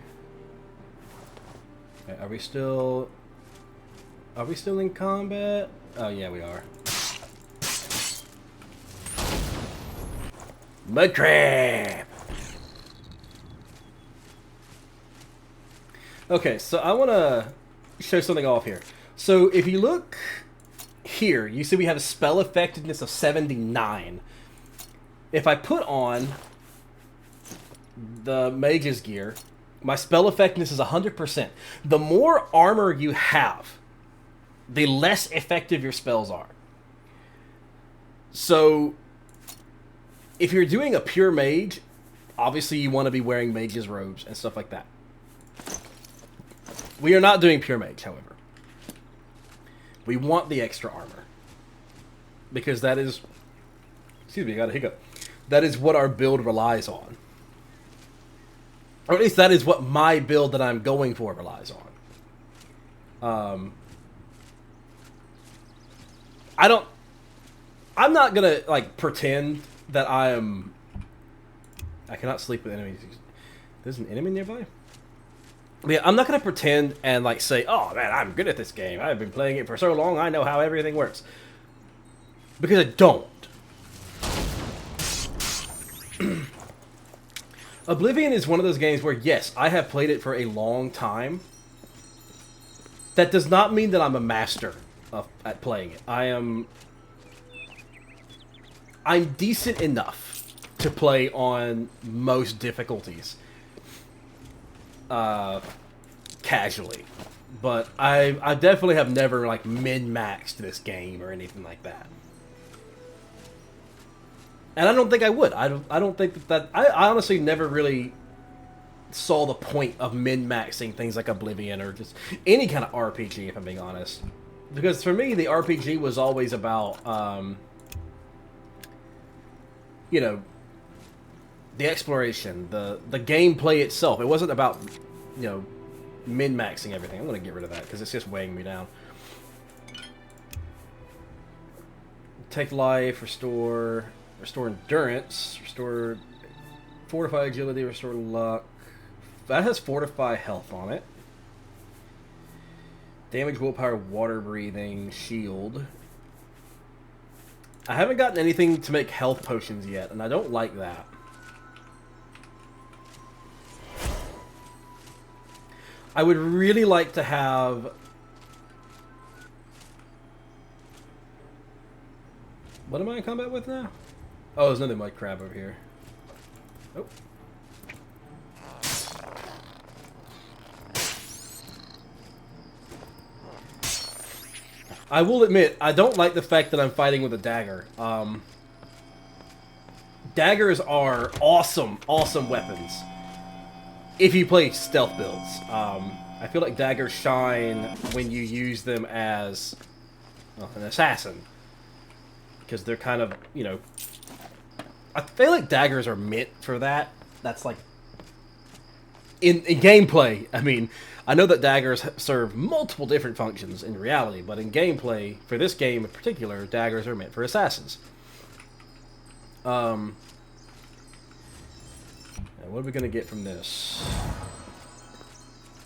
Okay, are we still in combat? Oh yeah, we are. Mud crab. Okay, so I want to show something off here. So if you look here, you see we have a spell effectiveness of 79. If I put on the mage's gear, my spell effectiveness is 100%. The more armor you have, the less effective your spells are. So, if you're doing a pure mage, obviously you want to be wearing mage's robes and stuff like that. We are not doing pure mage, however. We want the extra armor. Because that is... Excuse me, I got a hiccup. That is what our build relies on. Or at least that is what my build that I'm going for relies on. I'm not gonna, like, pretend that I cannot sleep with enemies. There's an enemy nearby? Yeah, I'm not gonna pretend and, like, say, oh, man, I'm good at this game. I've been playing it for so long, I know how everything works. Because I don't. Oblivion is one of those games where, yes, I have played it for a long time. That does not mean that I'm a master at playing it. I'm decent enough to play on most difficulties. Casually. But I definitely have never, like, min-maxed this game or anything like that. And I don't think I would. I don't think that... I honestly never really saw the point of min-maxing things like Oblivion or just any kind of RPG, if I'm being honest. Because for me, the RPG was always about, you know, the exploration, the gameplay itself. It wasn't about, you know, min-maxing everything. I'm going to get rid of that because it's just weighing me down. Take life, restore endurance, restore fortify agility, restore luck. That has fortify health on it. Damage, willpower, water breathing, shield. I haven't gotten anything to make health potions yet, and I don't like that. I would really like to have... What am I in combat with now? Oh, there's another mud crab over here. Oh. I will admit, I don't like the fact that I'm fighting with a dagger. Daggers are awesome, awesome weapons. If you play stealth builds. I feel like daggers shine when you use them as, well, an assassin. Because they're kind of, you know... I feel like daggers are meant for that. That's like... in gameplay, I mean, I know that daggers serve multiple different functions in reality, but in gameplay, for this game in particular, daggers are meant for assassins. And what are we gonna get from this?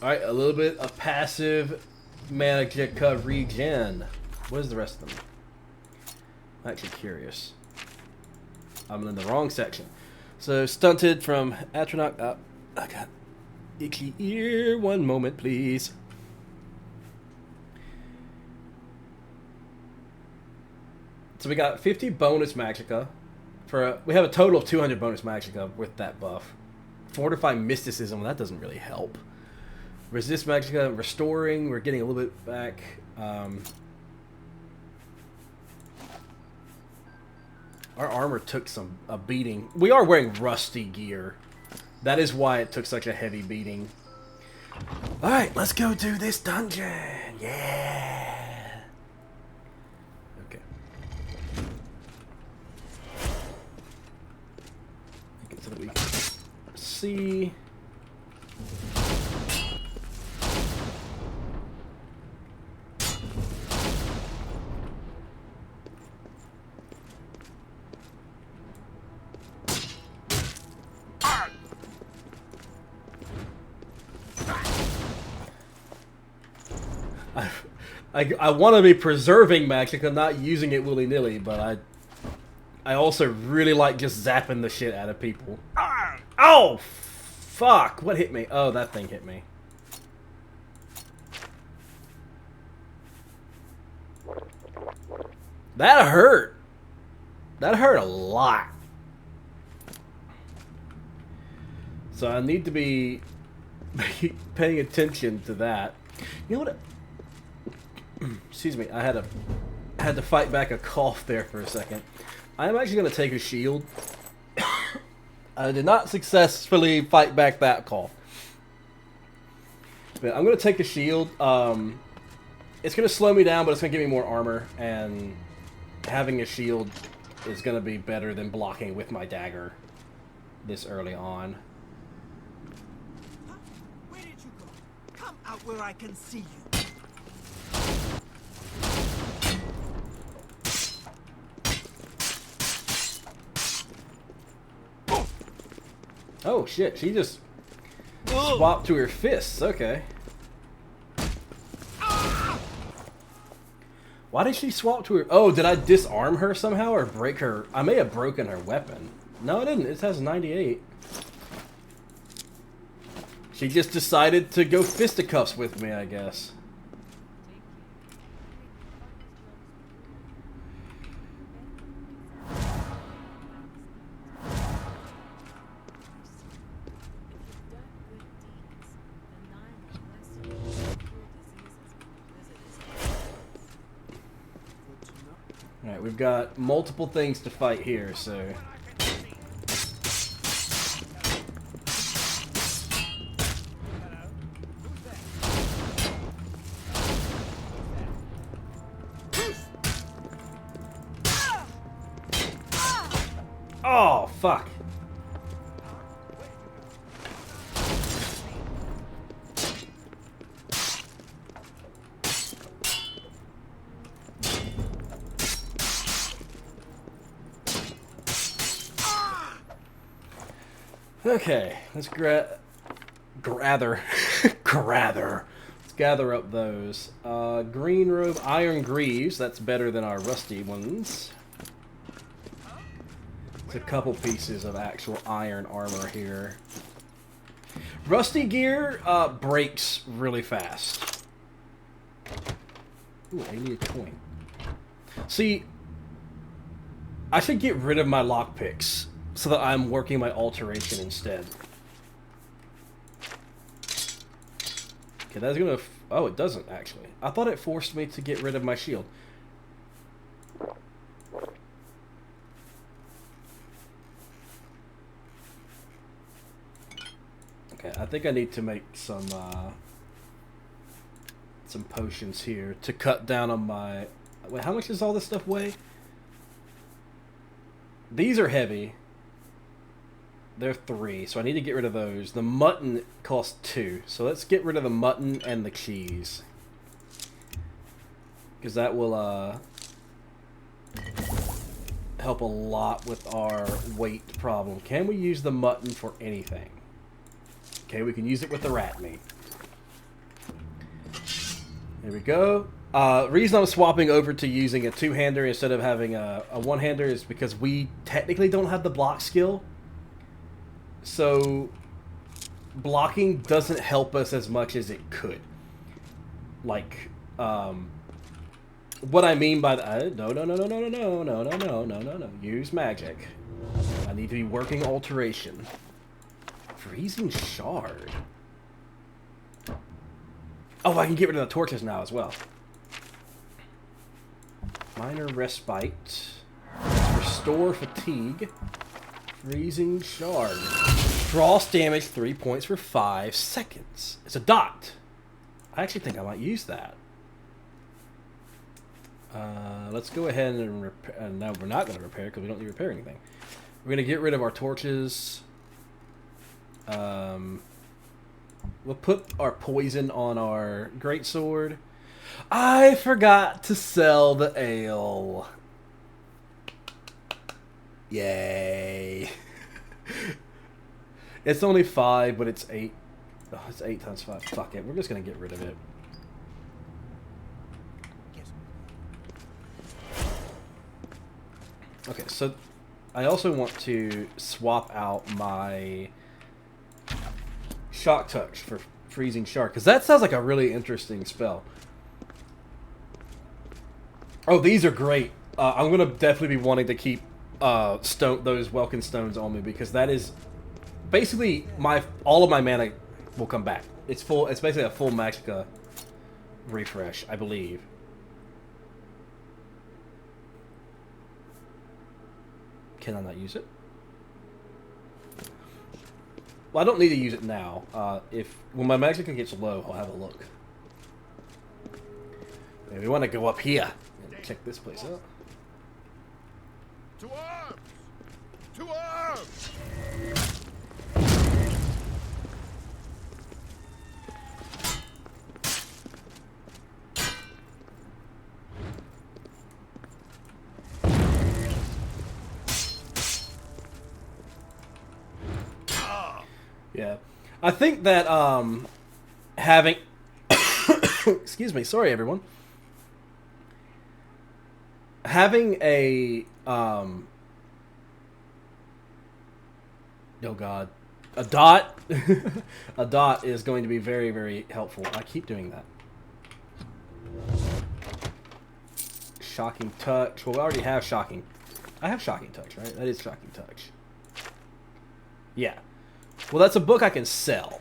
Alright, a little bit of passive Magicka regen. What is the rest of them? I'm actually curious. I'm in the wrong section. So, stunted from Atronach. I got itchy ear. One moment, please. So we got 50 bonus Magicka. We have a total of 200 bonus Magicka with that buff. Fortify Mysticism, well, that doesn't really help. Resist Magicka, restoring, we're getting a little bit back. Our armor took a beating. We are wearing rusty gear. That is why it took such a heavy beating. Alright, let's go do this dungeon. Yeah. Okay. So that we can see. I want to be preserving Magicka, not using it willy-nilly, but I also really like just zapping the shit out of people. Oh, fuck! What hit me? Oh, that thing hit me. That hurt! That hurt a lot. So I need to be paying attention to that. You know what? Excuse me, I had to fight back a cough there for a second. I'm actually going to take a shield. I did not successfully fight back that cough. But I'm going to take a shield. It's going to slow me down, but it's going to give me more armor. And having a shield is going to be better than blocking with my dagger this early on. Where did you go? Come out where I can see you. Oh shit, she just swapped to her fists, okay. Why did she swap to her? Oh, did I disarm her somehow or break her? I may have broken her weapon. No, I didn't. It has 98. She just decided to go fisticuffs with me, I guess. Alright, we've got multiple things to fight here, so... Oh, fuck. Okay, let's gather. Let's gather up those. Green robe, iron greaves. That's better than our rusty ones. It's a couple pieces of actual iron armor here. Rusty gear breaks really fast. Ooh, alien coin. See, I should get rid of my lockpicks so that I'm working my alteration instead. Okay, that's gonna... Oh, it doesn't, actually. I thought it forced me to get rid of my shield. Okay, I think I need to make some potions here to cut down on my... Wait, how much does all this stuff weigh? These are heavy. they're 3, so I need to get rid of those. The mutton costs 2, so let's get rid of the mutton and the cheese. Because that will help a lot with our weight problem. Can we use the mutton for anything? Okay, we can use it with the rat meat. There we go. Reason I'm swapping over to using a two-hander instead of having a one-hander is because we technically don't have the block skill. So blocking doesn't help us as much as it could. Like, what I mean by that, no. Use magic. I need to be working alteration. Freezing shard. Oh, I can get rid of the torches now as well. Minor respite. Restore fatigue. Freezing shard. Frost damage 3 points for 5 seconds. It's a dot. I actually think I might use that. Let's go ahead and repair. No, we're not going to repair because we don't need to repair anything. We're going to get rid of our torches. We'll put our poison on our greatsword. I forgot to sell the ale. Yay. It's only 5, but it's 8. Oh, it's 8 times 5. Fuck it. We're just going to get rid of it. Okay, so I also want to swap out my Shock Touch for Freezing Shard, because that sounds like a really interesting spell. Oh, these are great. I'm going to definitely be wanting to keep those Welkin Stones on me, because that is basically all of my mana will come back. It's full. It's basically a full Magicka refresh, I believe. Can I not use it? Well, I don't need to use it now. When my Magicka gets low, I'll have a look. And we want to go up here and check this place out. To arms! To arms! Yeah, I think that having excuse me, sorry everyone. Having a oh god, a dot a dot is going to be very, very helpful. I keep doing that. Shocking Touch. Well, we already have Shocking. I have Shocking Touch, right? That is Shocking Touch. Yeah. Well, that's a book I can sell.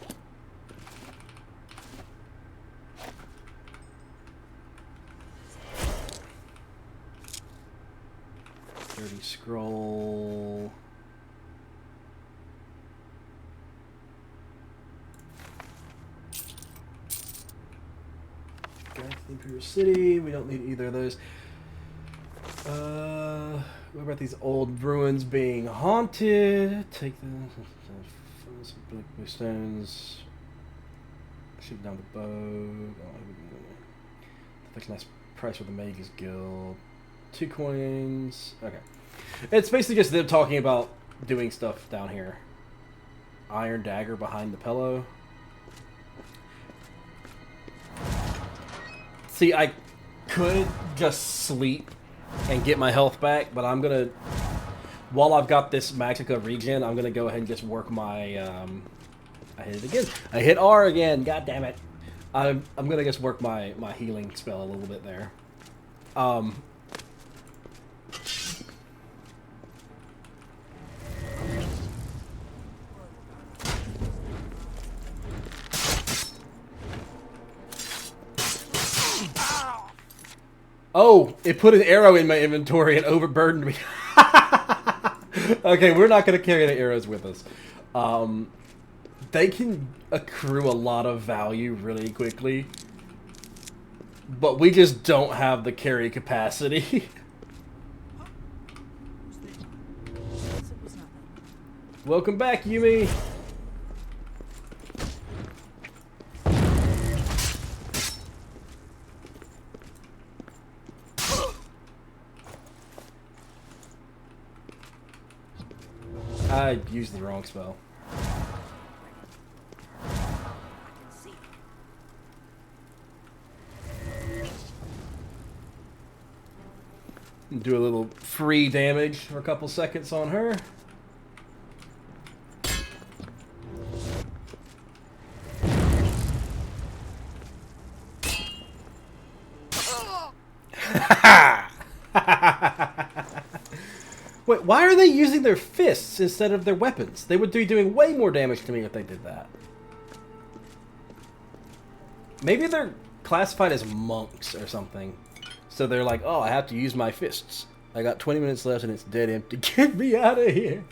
Dirty Scroll. Guide to the Imperial City. We don't need either of those. What about these old ruins being haunted? Take the blue stones. Shoot down the bow. That's a nice price for the Mage's Guild. 2 coins. Okay. It's basically just them talking about doing stuff down here. Iron dagger behind the pillow. See, I could just sleep and get my health back, but I'm gonna, while I've got this Magicka regen, I'm gonna go ahead and just work my, I hit it again. I hit R again, god damn it. I'm gonna just work my healing spell a little bit there. Oh, it put an arrow in my inventory and overburdened me. Okay, we're not going to carry the arrows with us. They can accrue a lot of value really quickly, but we just don't have the carry capacity. Welcome back, Yumi. I used the wrong spell. Do a little free damage for a couple seconds on her. Wait, why are they using their fists instead of their weapons? They would be doing way more damage to me if they did that. Maybe they're classified as monks or something. So they're like, oh, I have to use my fists. I got 20 minutes left and it's dead empty. Get me out of here.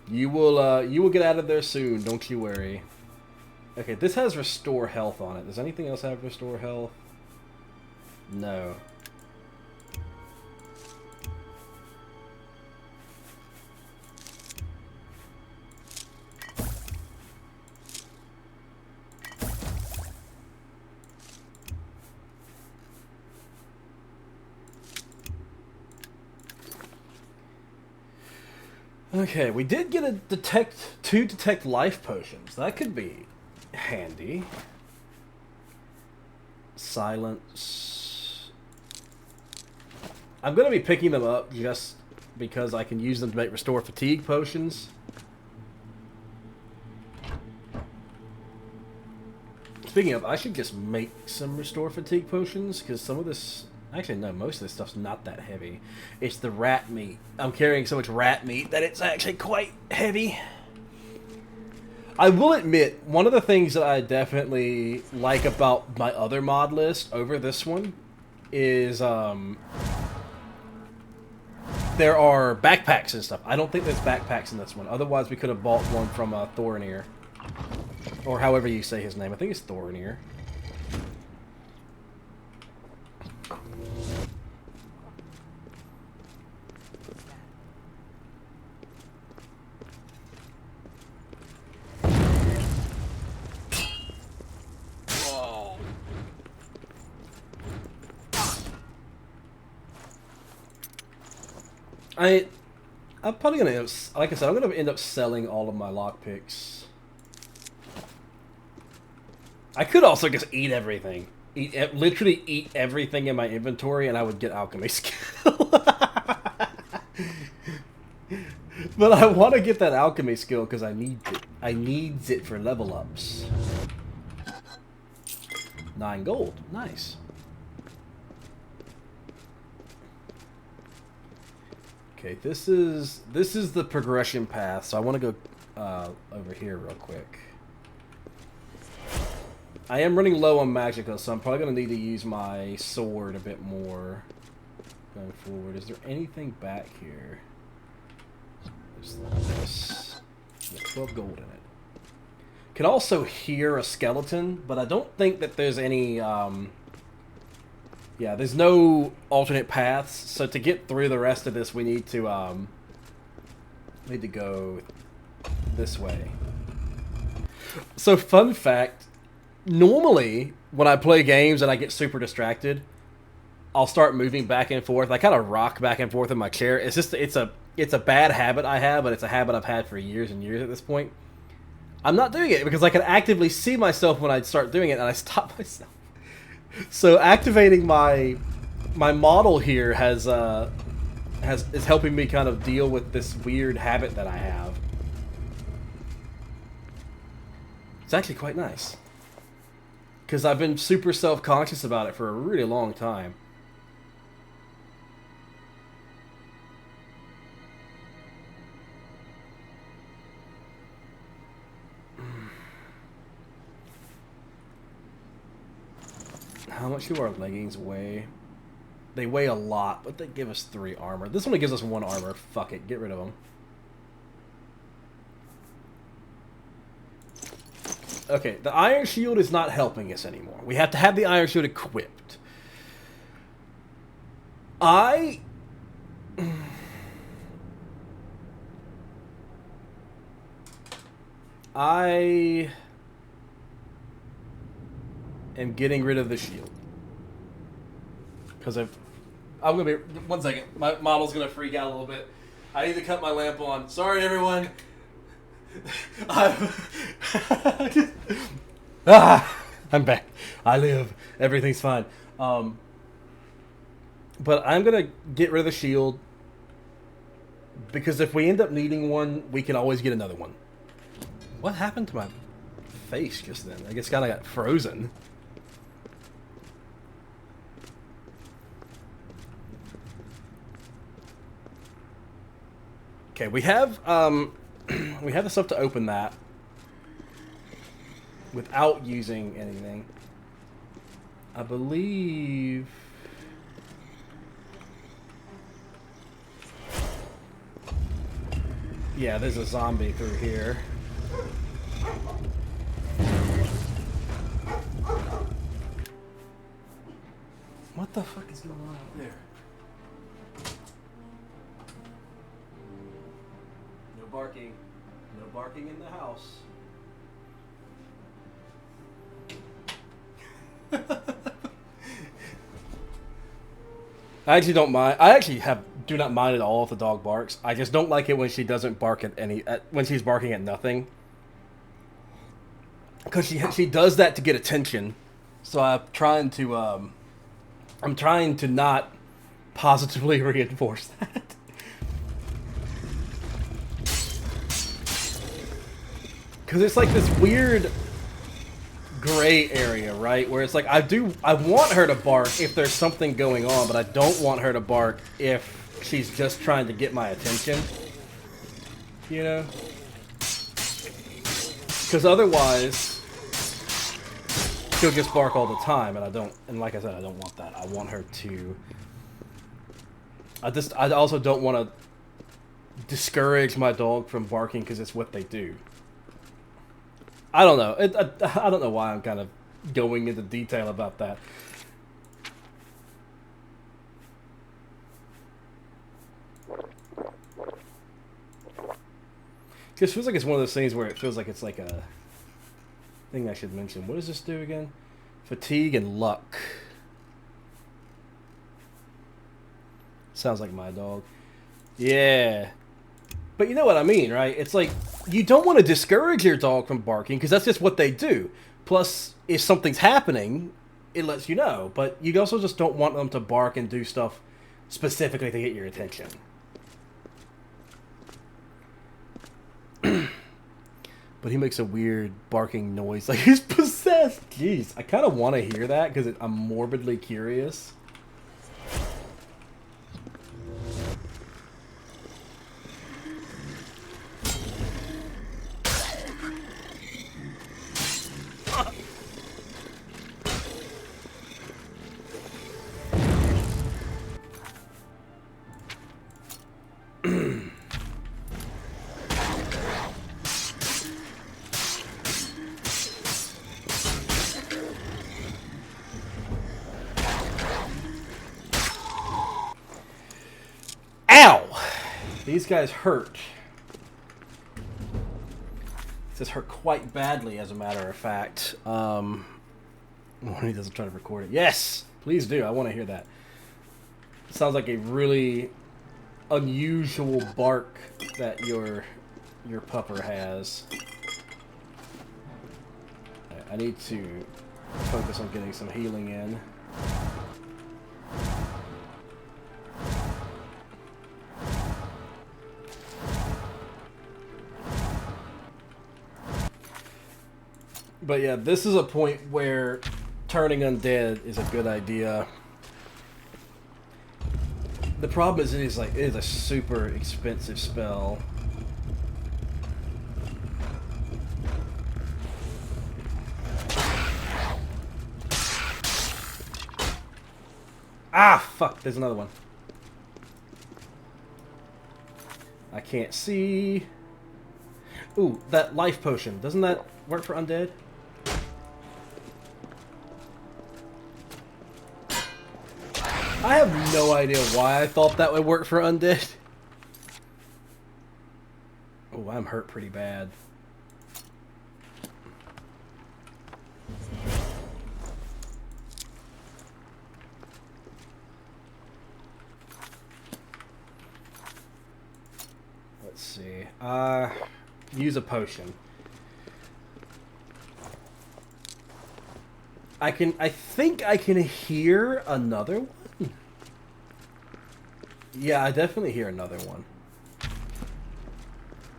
You will get out of there soon, don't you worry. Okay, this has restore health on it. Does anything else have restore health? No. Okay, we did get a two detect life potions. That could be handy. Silence. I'm going to be picking them up just because I can use them to make restore fatigue potions. Speaking of, I should just make some restore fatigue potions because some of this... Actually, no, most of this stuff's not that heavy. It's the rat meat. I'm carrying so much rat meat that it's actually quite heavy. I will admit, one of the things that I definitely like about my other mod list over this one is there are backpacks and stuff. I don't think there's backpacks in this one. Otherwise, we could have bought one from Thorinir. Or however you say his name. I think it's Thorinir. I'm probably gonna end up, like I said, I'm gonna end up selling all of my lockpicks. I could also just eat everything, literally eat everything in my inventory, and I would get alchemy skill. But I want to get that alchemy skill because I need it. I needs it for level ups. 9 gold, nice. Okay, this is the progression path, so I want to go over here real quick. I am running low on magicka, so I'm probably going to need to use my sword a bit more going forward. Is there anything back here? There's this. There's 12 gold in it. Can also hear a skeleton, but I don't think that there's any... Yeah, there's no alternate paths, so to get through the rest of this, we need to go this way. So, fun fact, normally, when I play games and I get super distracted, I'll start moving back and forth. I kind of rock back and forth in my chair. It's just, it's a bad habit I have, but it's a habit I've had for years and years at this point. I'm not doing it because I can actively see myself when I start doing it, and I stop myself. So activating my model here is helping me kind of deal with this weird habit that I have. It's actually quite nice. Because I've been super self-conscious about it for a really long time. How much do our leggings weigh? They weigh a lot, but they give us 3 armor. This one gives us 1 armor. Fuck it, get rid of them. Okay, the Iron Shield is not helping us anymore. We have to have the Iron Shield equipped. I I am getting rid of the shield. Because I'm going to be... One second. My model's going to freak out a little bit. I need to cut my lamp on. Sorry, everyone. I'm back. I live. Everything's fine. But I'm going to get rid of the shield. Because if we end up needing one, we can always get another one. What happened to my face just then? I guess kind of got frozen. Okay, we have the stuff to open that without using anything. I believe. Yeah, there's a zombie through here. What the fuck is going on out there? No barking. No barking in the house. I actually don't mind. I actually do not mind at all if the dog barks. I just don't like it when she doesn't bark at when she's barking at nothing. Because she does that to get attention. So I'm trying to not positively reinforce that. Because it's like this weird gray area, right? Where it's like I want her to bark if there's something going on, but I don't want her to bark if she's just trying to get my attention. You know? Because otherwise, she'll just bark all the time, and like I said, I don't want that. I want her to... I also don't want to discourage my dog from barking because it's what they do. I don't know. I don't know why I'm kind of going into detail about that. It feels like it's one of those things where it feels like it's like a thing I should mention. What does this do again? Fatigue and luck. Sounds like my dog. Yeah. But you know what I mean, right? It's like, you don't want to discourage your dog from barking, because that's just what they do. Plus, if something's happening, it lets you know. But you also just don't want them to bark and do stuff specifically to get your attention. But he makes a weird barking noise, like he's possessed. Jeez, I kind of want to hear that, because I'm morbidly curious. These guys hurt. This hurt quite badly, as a matter of fact. He doesn't try to record it. Yes! Please do. I want to hear that. It sounds like a really unusual bark that your pupper has. I need to focus on getting some healing in. But yeah, this is a point where turning undead is a good idea. The problem is it is a super expensive spell. Ah, fuck, there's another one. I can't see. Ooh, that life potion. Doesn't that work for undead? I have no idea why I thought that would work for undead. Oh, I'm hurt pretty bad. see. Use a potion. I think I can hear another one. Yeah, I definitely hear another one.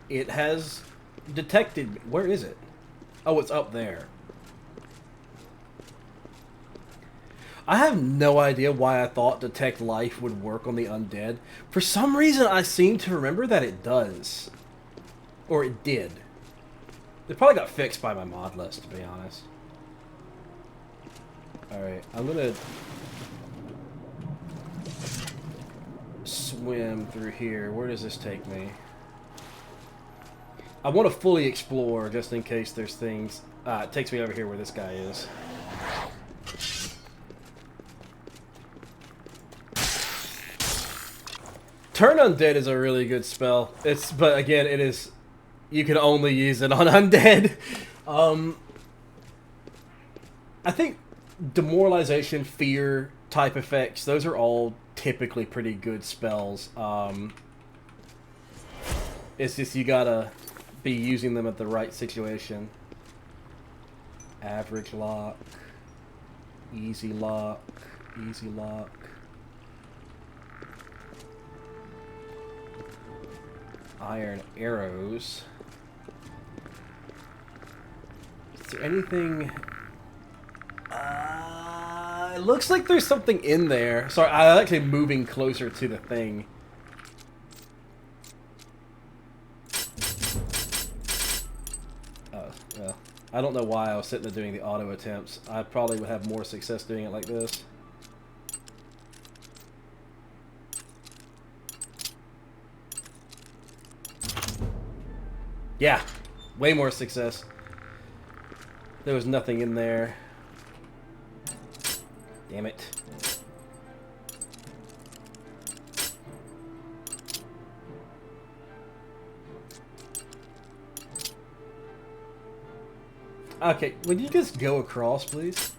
It has detected me. Where is it? Oh, it's up there. I have no idea why I thought Detect Life would work on the undead. For some reason, I seem to remember that it does. Or it did. It probably got fixed by my mod list, to be honest. Alright, I'm gonna swim through here. Where does this take me? I want to fully explore, just in case there's things... it takes me over here where this guy is. Turn Undead is a really good spell. But again, it is... You can only use it on undead. I think demoralization, fear type effects, those are all typically pretty good spells. It's just you gotta be using them at the right situation. Average lock. Easy lock. Easy lock. Iron arrows. Is there anything... it looks like there's something in there. Sorry, I'm actually moving closer to the thing. Oh, well. I don't know why I was sitting there doing the auto attempts. I probably would have more success doing it like this. Yeah, way more success. There was nothing in there. Damn it. Okay, would you just go across, please?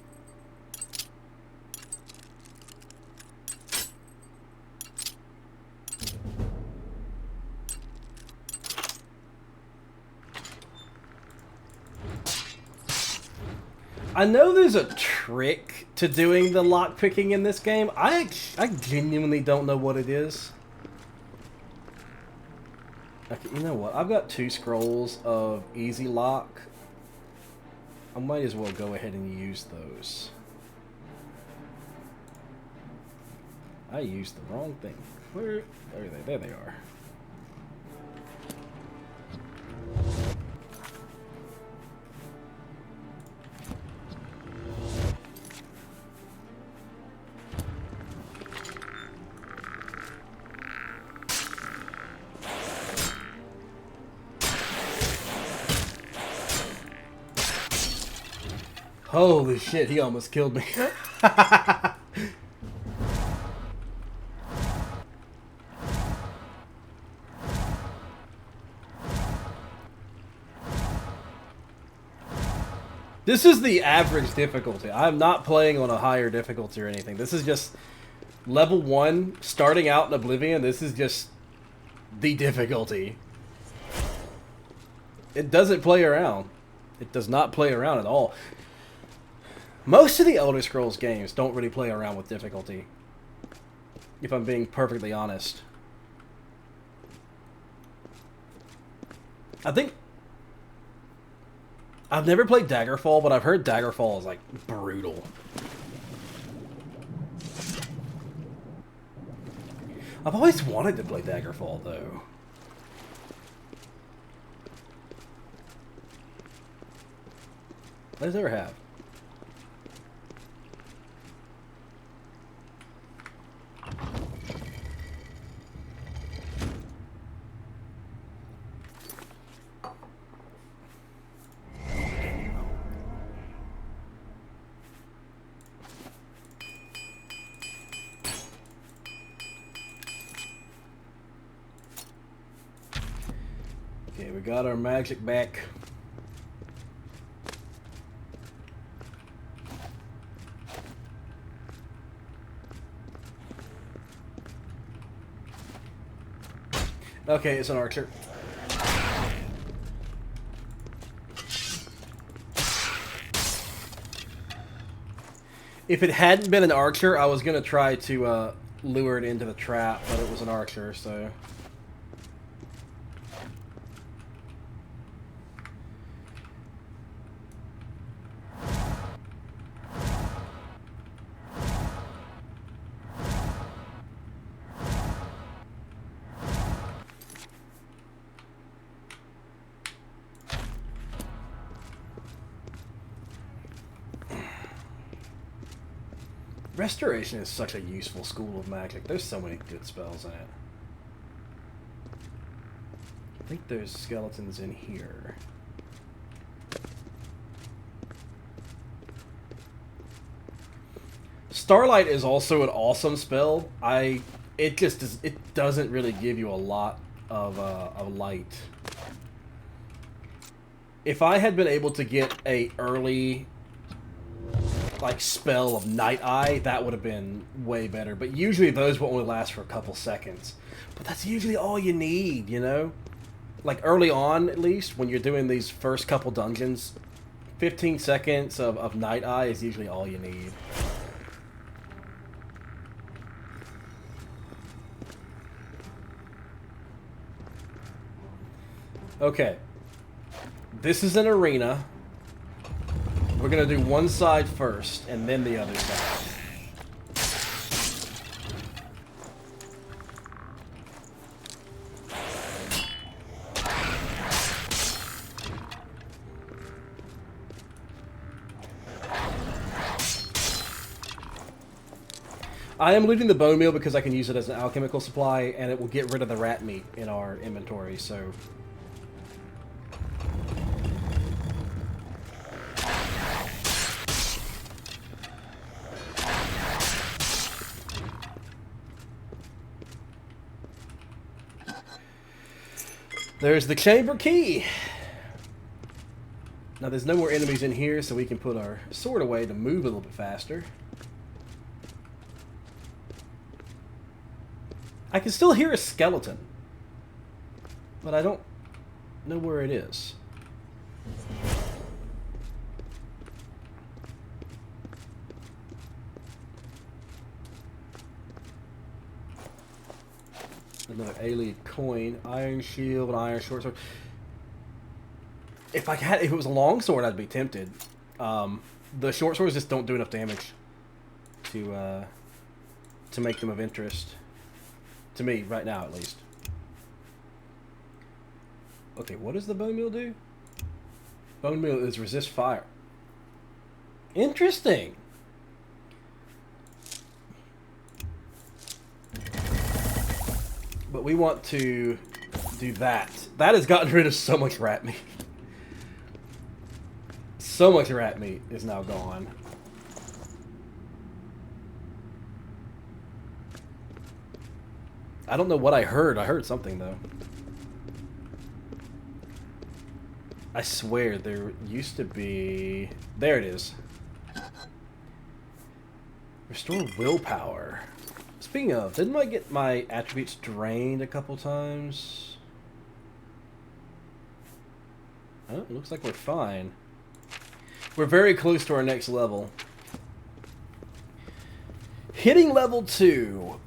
I know there's a trick to doing the lockpicking in this game. I genuinely don't know what it is. Okay, you know what? I've got 2 scrolls of easy lock. I might as well go ahead and use those. I used the wrong thing. Where are they? There they are. Holy shit, he almost killed me. This is the average difficulty. I'm not playing on a higher difficulty or anything. This is just level 1, starting out in Oblivion. This is just the difficulty. It doesn't play around. It does not play around at all. Most of the Elder Scrolls games don't really play around with difficulty, if I'm being perfectly honest. I think... I've never played Daggerfall, but I've heard Daggerfall is, like, brutal. I've always wanted to play Daggerfall, though. What does it ever have? Okay, we got our magic back. Okay, it's an archer. If it hadn't been an archer, I was gonna try to lure it into the trap, but it was an archer, so. Restoration is such a useful school of magic. There's so many good spells in it. I think there's skeletons in here. Starlight is also an awesome spell. It doesn't really give you a lot of light. If I had been able to get a early like spell of Night Eye, that would have been way better. But usually those will only last for a couple seconds. But that's usually all you need, you know? Like early on, at least, when you're doing these first couple dungeons, 15 seconds of Night Eye is usually all you need. Okay. This is an arena. We're gonna do one side first, and then the other side. I am looting the bone meal because I can use it as an alchemical supply, and it will get rid of the rat meat in our inventory, so... There's the chamber key. Now there's no more enemies in here, so we can put our sword away to move a little bit faster. I can still hear a skeleton, but I don't know where it is. Another alien coin, iron shield, iron short sword. If it was a long sword, I'd be tempted. The short swords just don't do enough damage to make them of interest to me right now, at least. Okay, what does the bone meal do? Bone meal is resist fire. Interesting. But we want to do that. That has gotten rid of so much rat meat. So much rat meat is now gone. I don't know what I heard. I heard something, though. I swear there used to be... There it is. Restore willpower. Speaking of, didn't I get my attributes drained a couple times? Oh, it looks like we're fine. We're very close to our next level. Hitting level 2.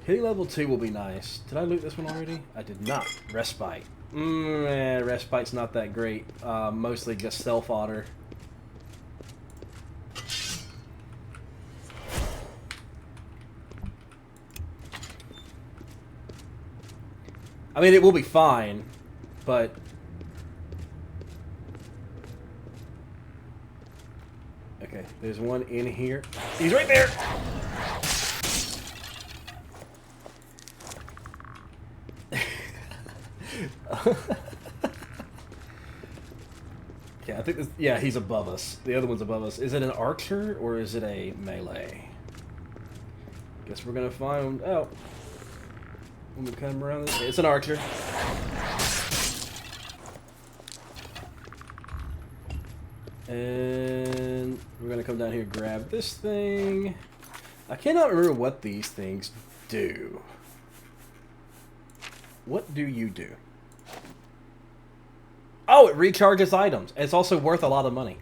Hitting level 2 will be nice. Did I loot this one already? I did not. Respite. Respite's not that great. Mostly just self-otter. I mean, it will be fine, but... Okay, there's one in here. He's right there! Okay, I think this... Yeah, he's above us. The other one's above us. Is it an archer, or is it a melee? Guess we're gonna find out. When we come around this, it's an archer. And we're gonna come down here and grab this thing. I cannot remember what these things do. What do you do? Oh, it recharges items. It's also worth a lot of money.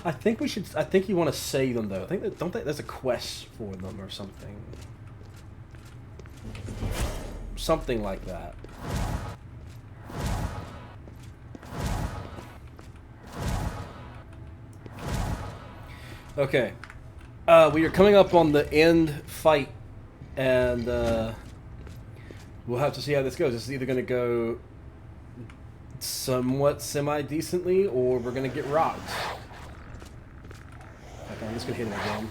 I think we should. I think you want to save them though. I think that, don't think there's a quest for them or something. Something like that. Okay. We are coming up on the end fight, and we'll have to see how this goes. This is either going to go somewhat semi-decently, or we're going to get rocked. Okay, I'm just going to hit him again.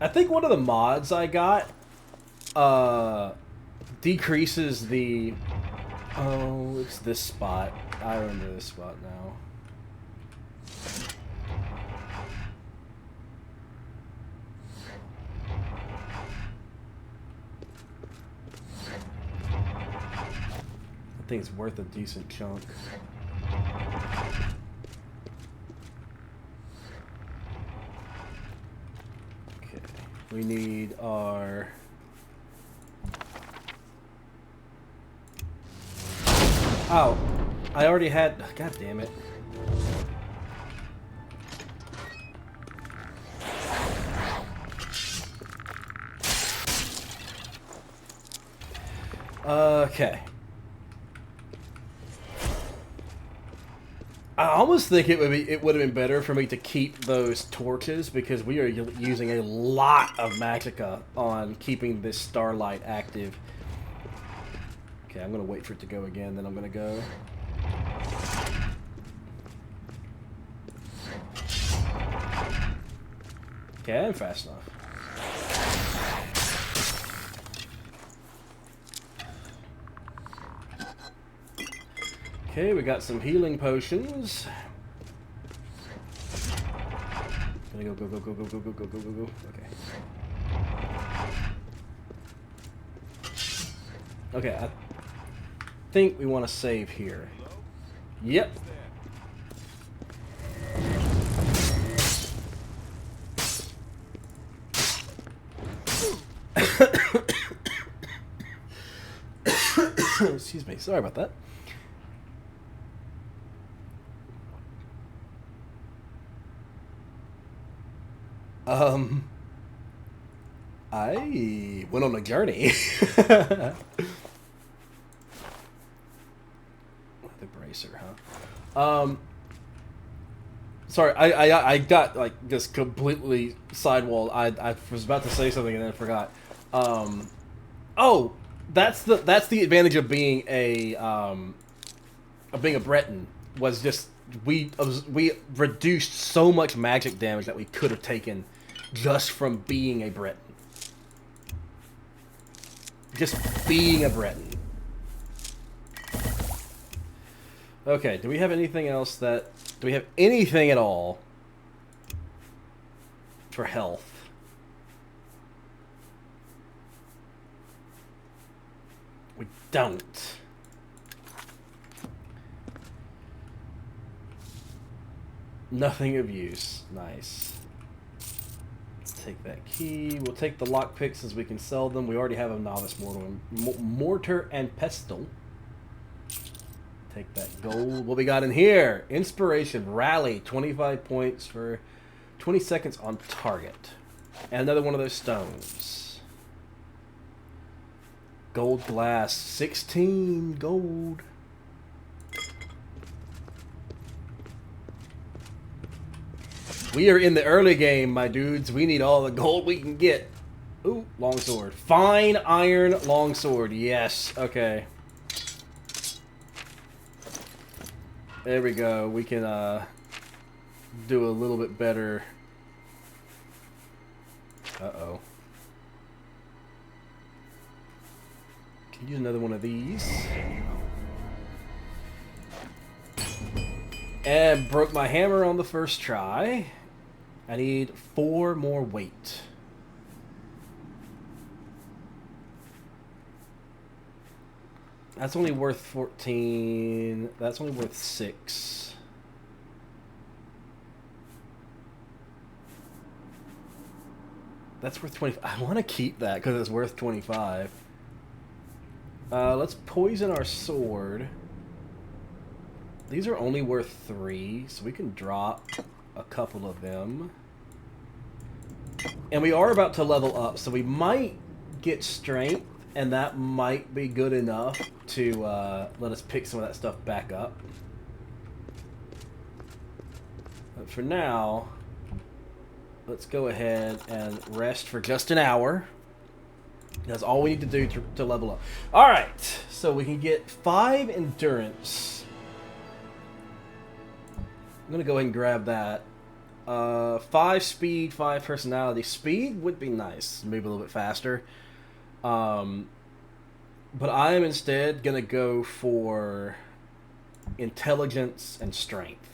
I think one of the mods I got decreases the... Oh, it's this spot. I remember this spot now. I think it's worth a decent chunk. Okay, we need our... Oh, I already had... God damn it. Okay. I almost think it would have been better for me to keep those torches because we are using a lot of magicka on keeping this starlight active. Okay, I'm gonna wait for it to go again, then I'm gonna go. Okay, I'm fast enough. Okay, we got some healing potions. Gonna go, go, go, go, go, go, go, go, go, go, go. Okay. Okay, I think we want to save here. Yep. Excuse me, sorry about that. I went on a journey. The bracer, huh? Sorry, I got like just completely sidewalled. I was about to say something and then I forgot. Oh, that's the advantage of being a Breton, was just we reduced so much magic damage that we could have taken just from being a Breton. Just being a Breton. Okay, do we have anything else that... Do we have anything at all for health? We don't. Nothing of use. Nice. Take that key. We'll take the lockpicks since we can sell them. We already have a novice mortar and pestle. Take that gold. What we got in here? Inspiration. Rally. 25 points for 20 seconds on target. And another one of those stones. Gold glass. 16 gold. We are in the early game, my dudes. We need all the gold we can get. Ooh, longsword. Fine iron longsword. Yes. Okay. There we go. We can do a little bit better. Uh-oh. Can use another one of these. And broke my hammer on the first try. I need 4 more weight. That's only worth 14. That's only worth 6. That's worth 25. I want to keep that because it's worth 25. Let's poison our sword. These are only worth 3, so we can drop a couple of them. And we are about to level up, so we might get strength, and that might be good enough to let us pick some of that stuff back up. But for now, let's go ahead and rest for just an hour. That's all we need to do to level up. Alright, so we can get 5 endurance. I'm going to go ahead and grab that. 5 speed, 5 personality. Speed would be nice. Move a little bit faster. But I am instead going to go for intelligence and strength.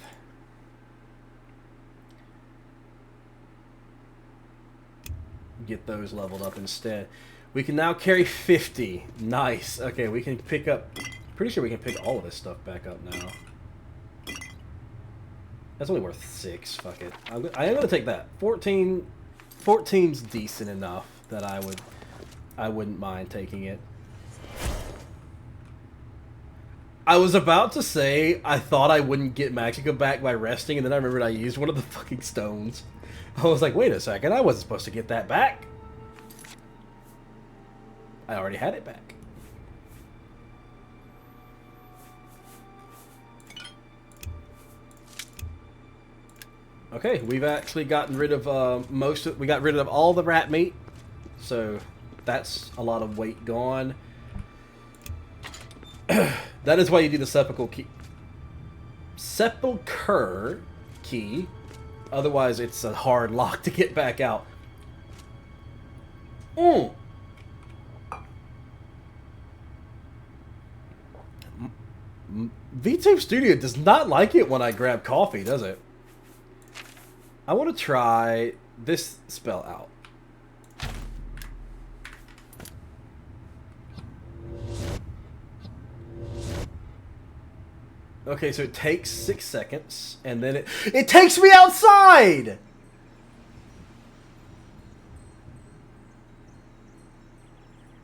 Get those leveled up instead. We can now carry 50. Nice. Okay, we can pick up... Pretty sure we can pick all of this stuff back up now. That's only worth 6. Fuck it. I am going to take that. 14's decent enough that I wouldn't mind taking it. I was about to say I thought I wouldn't get Magicka back by resting, and then I remembered I used one of the fucking stones. I was like, wait a second, I wasn't supposed to get that back. I already had it back. Okay, we've actually gotten rid of we got rid of all the rat meat, so that's a lot of weight gone. That is why you do the sepulcher key. Otherwise, it's a hard lock to get back out. VTube Studio does not like it when I grab coffee, does it? I want to try this spell out. Okay, so it takes 6 seconds, and then it takes me outside!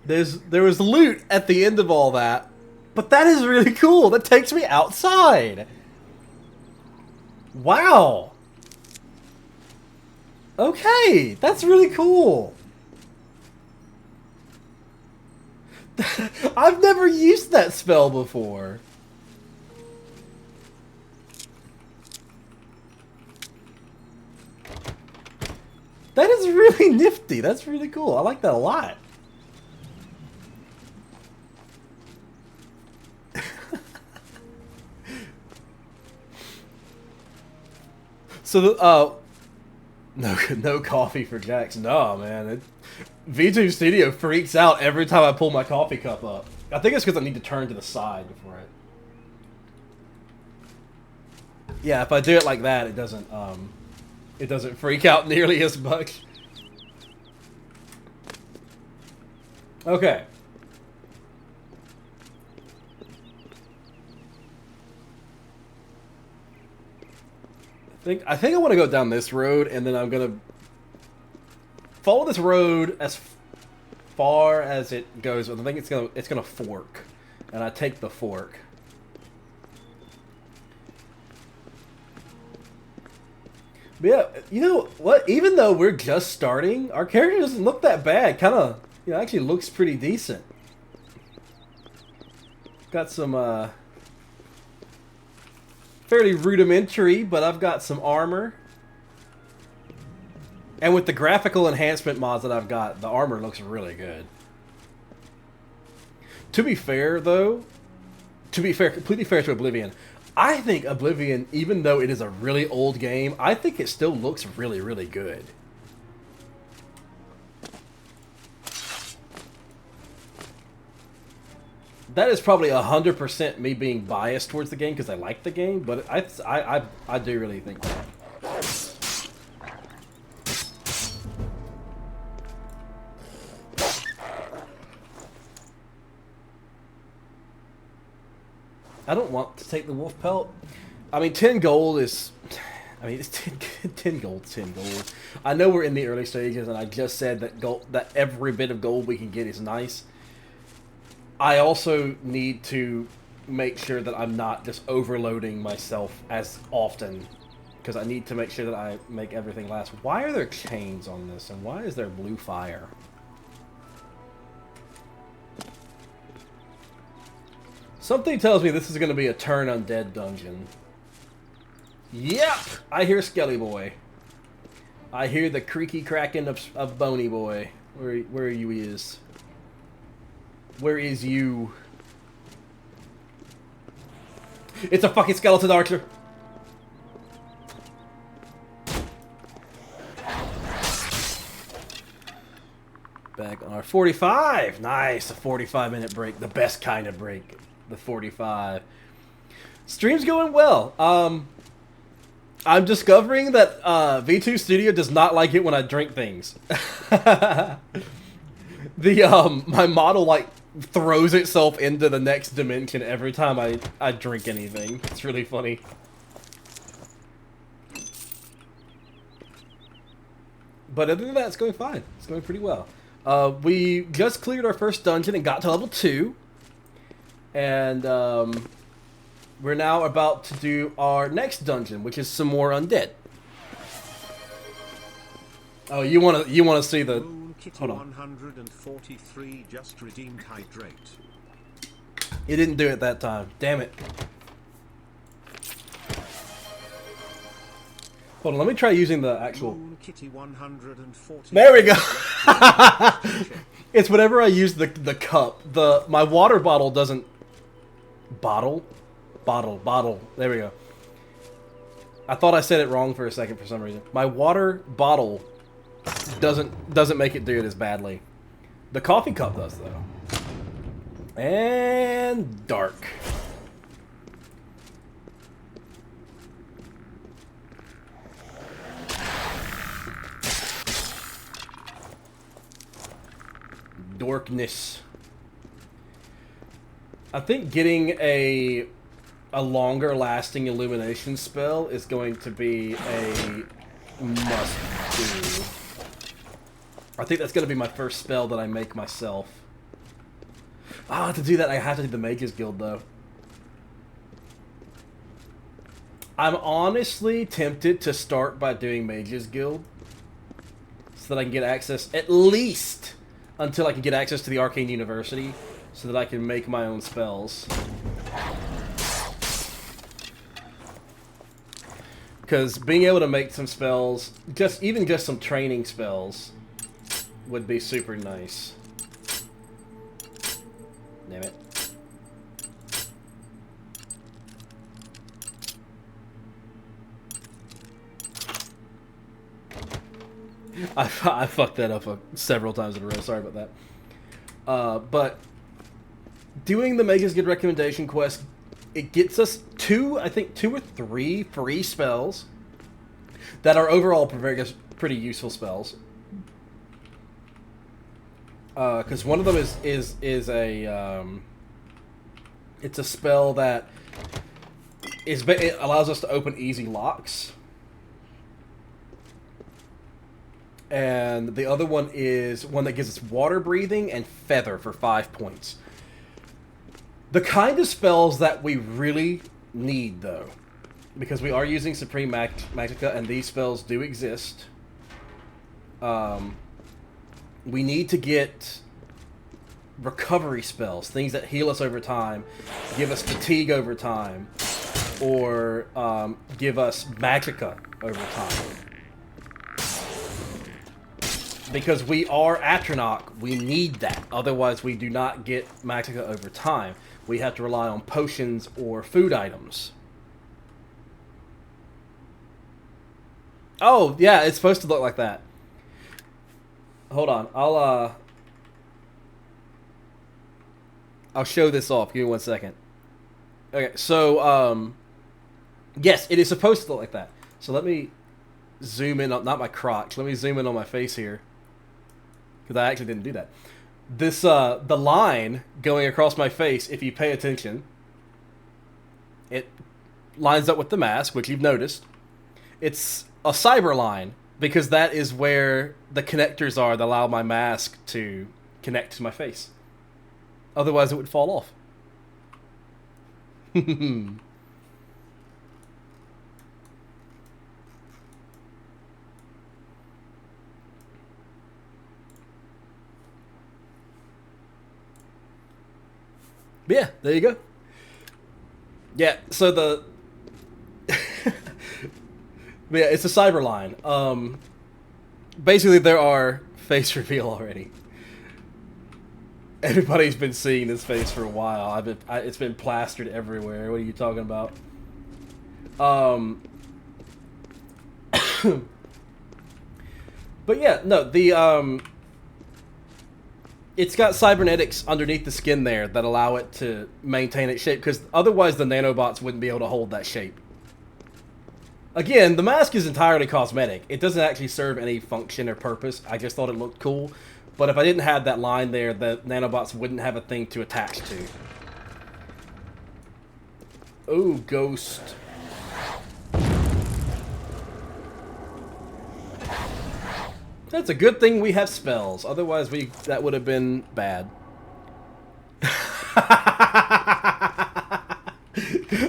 There was loot at the end of all that, but that is really cool. That takes me outside. Wow. Okay, that's really cool. I've never used that spell before. That is really nifty. That's really cool. I like that a lot. So, no coffee for Jax. No, man. VTube Studio freaks out every time I pull my coffee cup up. I think it's because I need to turn to the side before it. Yeah, if I do it like that, it doesn't freak out nearly as much. Okay. I think I want to go down this road, and then I'm gonna follow this road as far as it goes. I think it's gonna fork, and I take the fork. But yeah, you know what? Even though we're just starting, our character doesn't look that bad. Kind of, actually looks pretty decent. Got some fairly rudimentary, but I've got some armor. And with the graphical enhancement mods that I've got, the armor looks really good. To be fair, though, completely fair to Oblivion, I think Oblivion, even though it is a really old game, I think it still looks really, really good. That is probably 100% me being biased towards the game because I like the game, but I do really think that. I don't want to take the wolf pelt. I mean, 10 gold is... I mean, it's 10 gold, 10 gold. I know we're in the early stages, and I just said that every bit of gold we can get is nice. I also need to make sure that I'm not just overloading myself as often, because I need to make sure that I make everything last. Why are there chains on this, and why is there blue fire? Something tells me this is going to be a turn undead dungeon. Yep! I hear Skelly Boy. I hear the creaky cracking of Bony Boy. Where you is? Where is you? It's a fucking skeleton archer! Back on our 45! Nice! A 45-minute break. The best kind of break. The 45. Stream's going well. I'm discovering that V2 Studio does not like it when I drink things. My model like throws itself into the next dimension every time I drink anything. It's really funny. But other than that, it's going fine. It's going pretty well. We just cleared our first dungeon and got to level 2. And we're now about to do our next dungeon, which is some more undead. Oh, you want to see the... Hold on. 143 just redeemed hydrate. It didn't do it that time. Damn it. Hold on, let me try using the actual... Kitty 140. There we go! It's whenever I use the cup. My water bottle doesn't... Bottle. There we go. I thought I said it wrong for a second for some reason. My water bottle doesn't make it do it as badly. The coffee cup does though. And dark. Darkness. I think getting a longer lasting illumination spell is going to be a must do. I think that's going to be my first spell that I make myself. To do that I have to do the Mages Guild though. I'm honestly tempted to start by doing Mages Guild so that I can get access, at least until I can get access to the Arcane University, so that I can make my own spells. Because being able to make some spells, even just some training spells, would be super nice. Damn it. I fucked that up several times in a row. Sorry about that. But doing the Mages Guild recommendation quest, it gets us I think two or three free spells that are overall pretty useful spells. Because one of them is a it's a spell that it allows us to open easy locks. And the other one is one that gives us water breathing and feather for 5 points. The kind of spells that we really need, though, because we are using Supreme Magicka, and these spells do exist. We need to get recovery spells, things that heal us over time, give us fatigue over time, or give us Magicka over time. Because we are Atronach, we need that. Otherwise, we do not get Magicka over time. We have to rely on potions or food items. Oh, yeah, it's supposed to look like that. Hold on, I'll show this off. Give me 1 second. Okay, so, yes, it is supposed to look like that. So let me zoom in on, not my crotch, let me zoom in on my face here. Because I actually didn't do that. This, the line going across my face, if you pay attention, it lines up with the mask, which you've noticed. It's a cyber line, because that is where the connectors are that allow my mask to connect to my face. Otherwise, it would fall off. Yeah, there you go. Yeah, so the yeah, it's a Cyberline. Basically there are face reveal already. Everybody's been seeing this face for a while. It's been plastered everywhere. What are you talking about? But yeah, no, the it's got cybernetics underneath the skin there that allow it to maintain its shape, because otherwise the nanobots wouldn't be able to hold that shape. Again, the mask is entirely cosmetic. It doesn't actually serve any function or purpose. I just thought it looked cool. But if I didn't have that line there, the nanobots wouldn't have a thing to attach to. Ooh, ghost. That's a good thing we have spells. Otherwise, that would have been bad.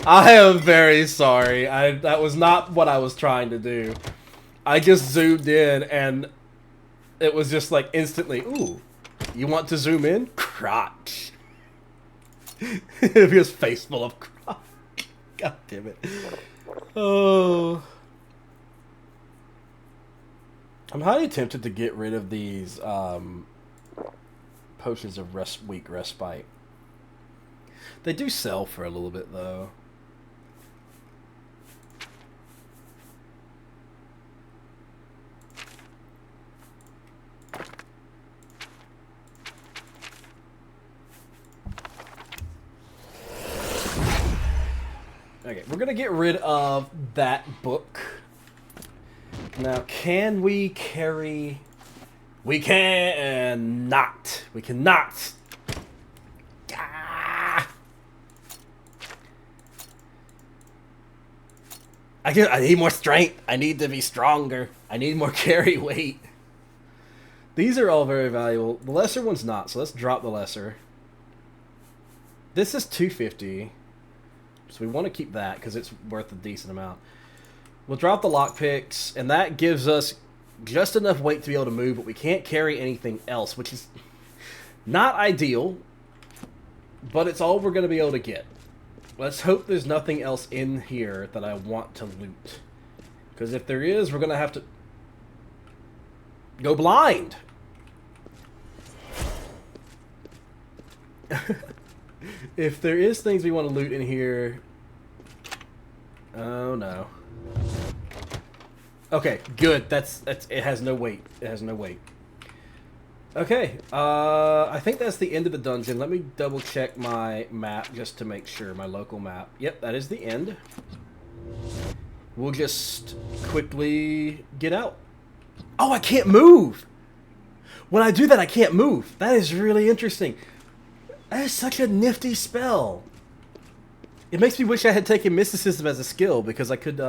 I am very sorry. That was not what I was trying to do. I just zoomed in and it was just like instantly, ooh, you want to zoom in? Crotch. His face full of crotch. God damn it. Oh. I'm highly tempted to get rid of these potions of weak respite. They do sell for a little bit though. Okay, we're gonna get rid of that book. Now, can we carry... We cannot. We cannot. Ah! I need more strength. I need to be stronger. I need more carry weight. These are all very valuable. The lesser one's not, so let's drop the lesser. This is 250. So we want to keep that because it's worth a decent amount. We'll drop the lockpicks, and that gives us just enough weight to be able to move, but we can't carry anything else, which is not ideal, but it's all we're going to be able to get. Let's hope there's nothing else in here that I want to loot. Because if there is, we're going to have to go blind. If there is things we want to loot in here... Oh, no. Okay, good. That's it has no weight. It has no weight. Okay, I think that's the end of the dungeon. Let me double check my map just to make sure, my local map. Yep, that is the end. We'll just quickly get out. Oh, I can't move! When I do that, I can't move. That is really interesting. That is such a nifty spell. It makes me wish I had taken mysticism as a skill, because I could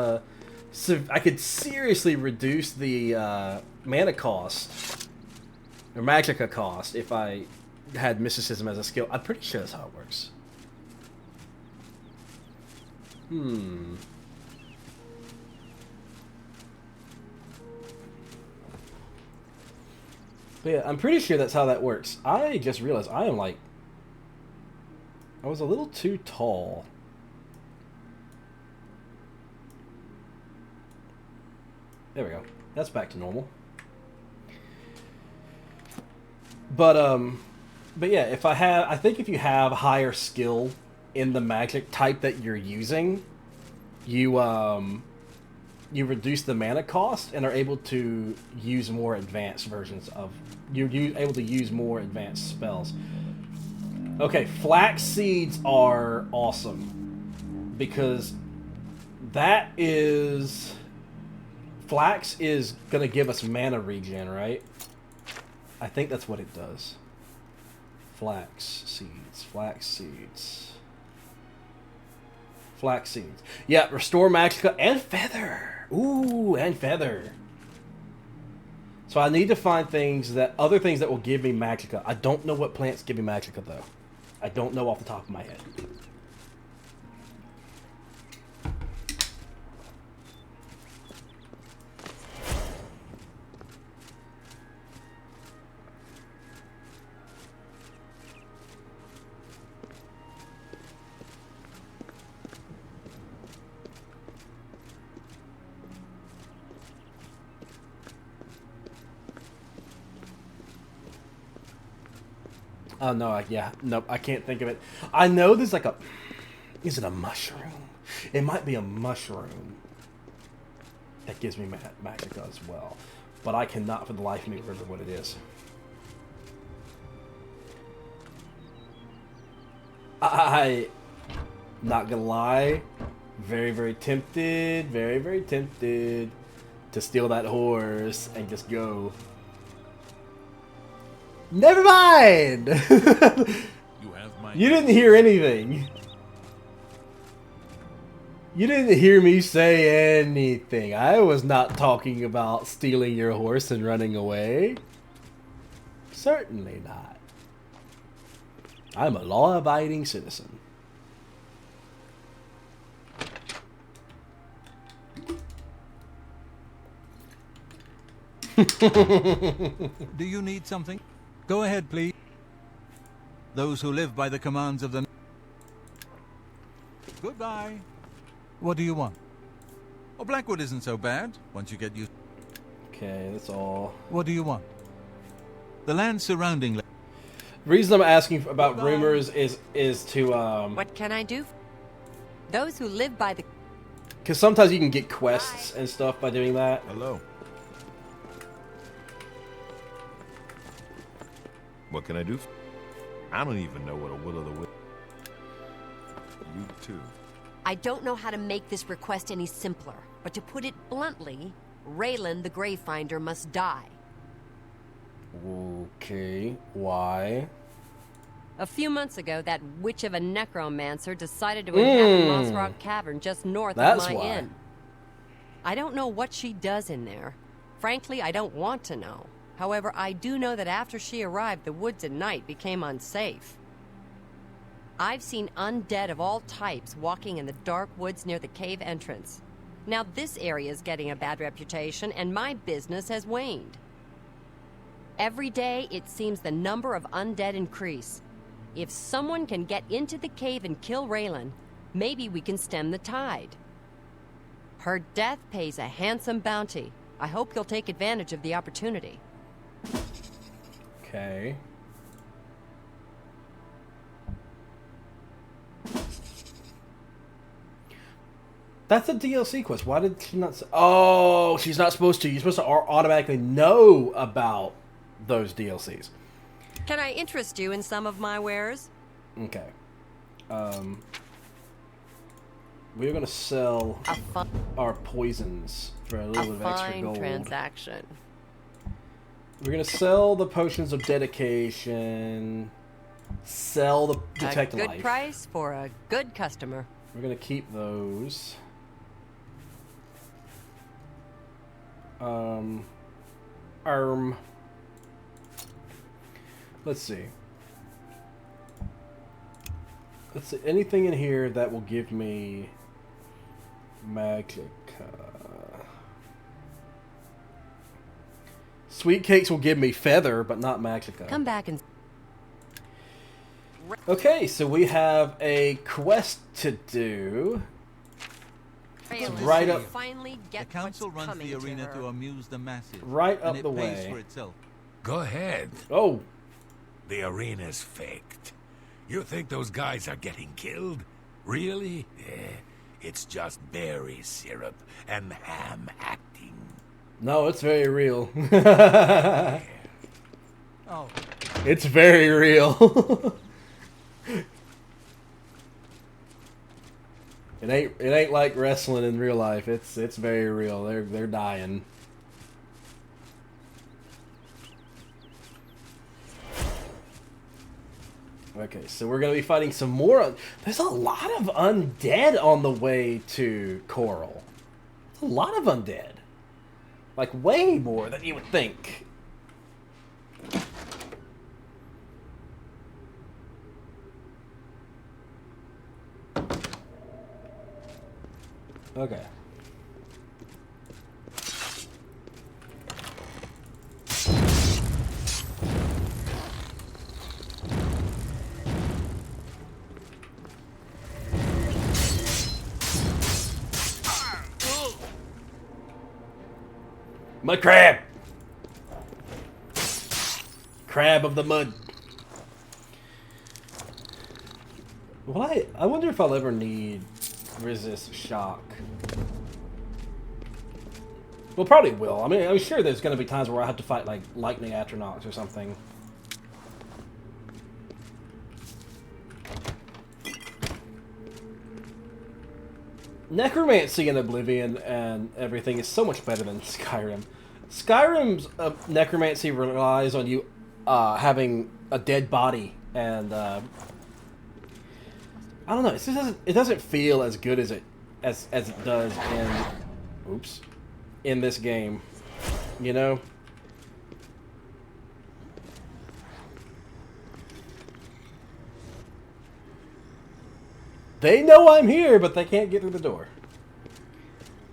seriously reduce the mana cost or magicka cost if I had mysticism as a skill. I'm pretty sure that's how it works. But yeah, I'm pretty sure that's how that works. I just realized I was a little too tall. There we go. That's back to normal. But yeah, I think if you have higher skill in the magic type that you're using, you reduce the mana cost and are able to use more advanced versions of... You're able to use more advanced spells. Okay, flax seeds are awesome. Because that is... Flax is going to give us mana regen, right? I think that's what it does. Flax seeds. Flax seeds. Flax seeds. Yeah, restore magicka and feather. Ooh, and feather. So I need to find other things that will give me magicka. I don't know what plants give me magicka though. I don't know off the top of my head. Oh no, yeah, nope, I can't think of it. I know there's like a, is it a mushroom? It might be a mushroom that gives me magicka as well, but I cannot for the life of me remember what it is. I, not gonna lie, very tempted, very tempted to steal that horse and just go. Never mind! You have my. You didn't hear anything. You didn't hear me say anything. I was not talking about stealing your horse and running away. Certainly not. I'm a law-abiding citizen. Do you need something? Go ahead, please. Those who live by the commands of the... Goodbye. What do you want? Oh, Blackwood isn't so bad, once you get used... Okay, that's all. What do you want? The land surrounding... The reason I'm asking about rumors is to What can I do? Those who live by the... because sometimes you can get quests and stuff by doing that. Hello. What can I do? I don't even know what a will-o'-the-wisp. You too. I don't know how to make this request any simpler, but to put it bluntly, Raylan the Gravefinder must die. Okay, why? A few months ago, that witch of a necromancer decided to inhabit Moss Rock Cavern just north of my inn. I don't know what she does in there. Frankly, I don't want to know. However, I do know that after she arrived, the woods at night became unsafe. I've seen undead of all types walking in the dark woods near the cave entrance. Now this area is getting a bad reputation, and my business has waned. Every day, it seems the number of undead increase. If someone can get into the cave and kill Raylan, maybe we can stem the tide. Her death pays a handsome bounty. I hope you'll take advantage of the opportunity. Okay. That's a DLC quest. Why did she not say... Oh, she's not supposed to. You're supposed to automatically know about those DLCs. Can I interest you in some of my wares? Okay. We're going to sell our poisons for a little bit of extra gold. A fine transaction. We're going to sell the potions of dedication. Sell the detect life. A good price for a good customer. We're going to keep those. Let's see. Let's see. Anything in here that will give me magicka. Sweet cakes will give me feather, but not magicka. Come back and... Okay, so we have a quest to do. It's right up. Finally get the council what's runs the coming arena to to amuse the masses. Right up and the it pays way. for itself. Go ahead. Oh, The arena's faked. You think those guys are getting killed? Really? It's just berry syrup and ham acting. no, it's very real. Oh, It's very real. It ain't like wrestling in real life. It's very real. They're dying. Okay, so we're gonna be fighting some more. There's a lot of undead on the way to Coral. A lot of undead. Like way more than you would think. Okay. Mud crab! Crab of the mud. Well, I wonder if I'll ever need resist shock. Well, probably will. I mean, I'm sure there's going to be times where I have to fight, like, lightning Atronachs or something. Necromancy in Oblivion and everything is so much better than Skyrim. Skyrim's necromancy relies on you having a dead body, and I don't know. It doesn't feel as good as it does in this game. You know. They know I'm here, but they can't get through the door.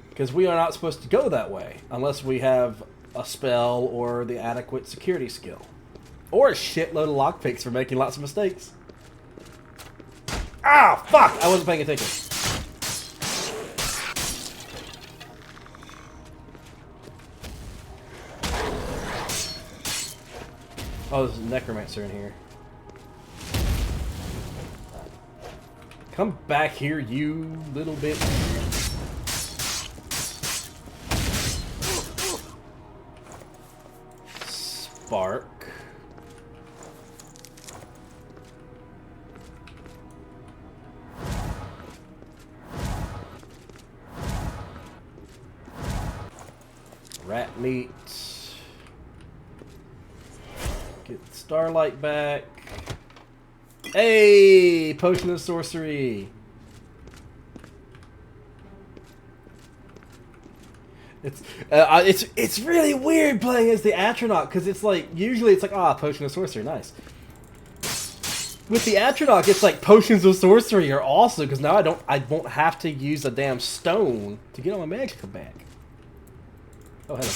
Because we are not supposed to go that way, unless we have a spell or the adequate security skill. Or a shitload of lockpicks for making lots of mistakes. Ah, fuck! I wasn't paying attention. Oh, there's a necromancer in here. Come back here, you little bit. Spark. Rat meat. Get Starlight back. Hey! Potion of sorcery. It's really weird playing as the Atronach, because it's like usually it's like potion of sorcery, nice. With the Atronach, it's like potions of sorcery are awesome because now I won't have to use a damn stone to get all my magicka back. Oh, hello.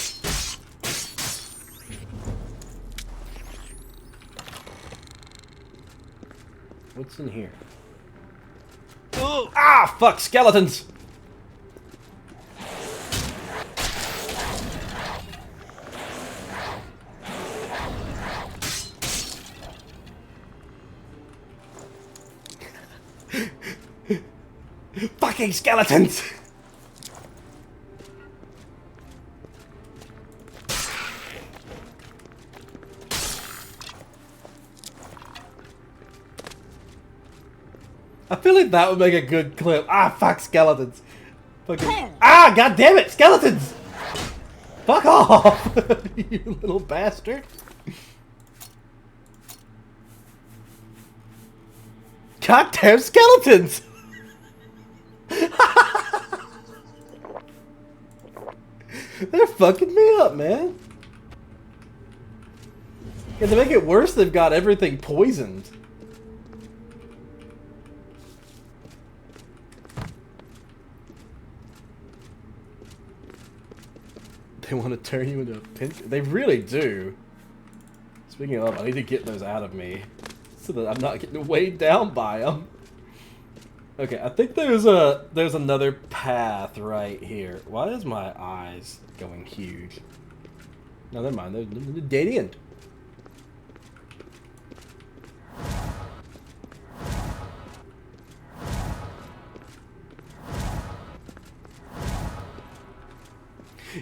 What's in here? Oh, fuck, skeletons! Fucking skeletons! I feel like that would make a good clip. Fuck skeletons. Fucking god damn it, skeletons! Fuck off! You little bastard. Goddamn skeletons! They're fucking me up, man. And to make it worse, they've got everything poisoned. They want to turn you into a pincher. They really do. Speaking of, I need to get those out of me so that I'm not getting weighed down by them. Okay, I think there's another path right here. Why is my eyes going huge? No, never mind. They're dead end.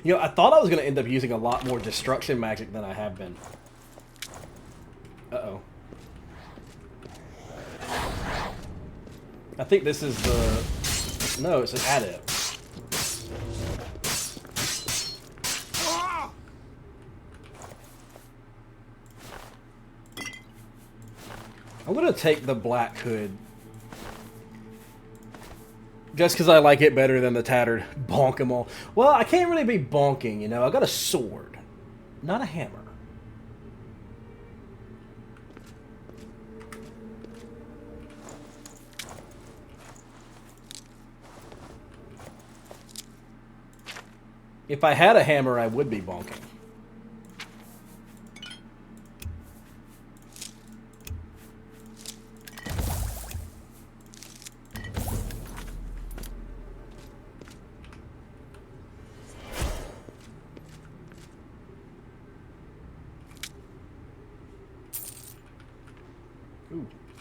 You know, I thought I was going to end up using a lot more destruction magic than I have been. Uh-oh. I think this is the... No, it's an adept. I'm going to take the Black Hood. Just because I like it better than the tattered. Bonk 'em all. Well, I can't really be bonking, you know. I got a sword, not a hammer. If I had a hammer, I would be bonking.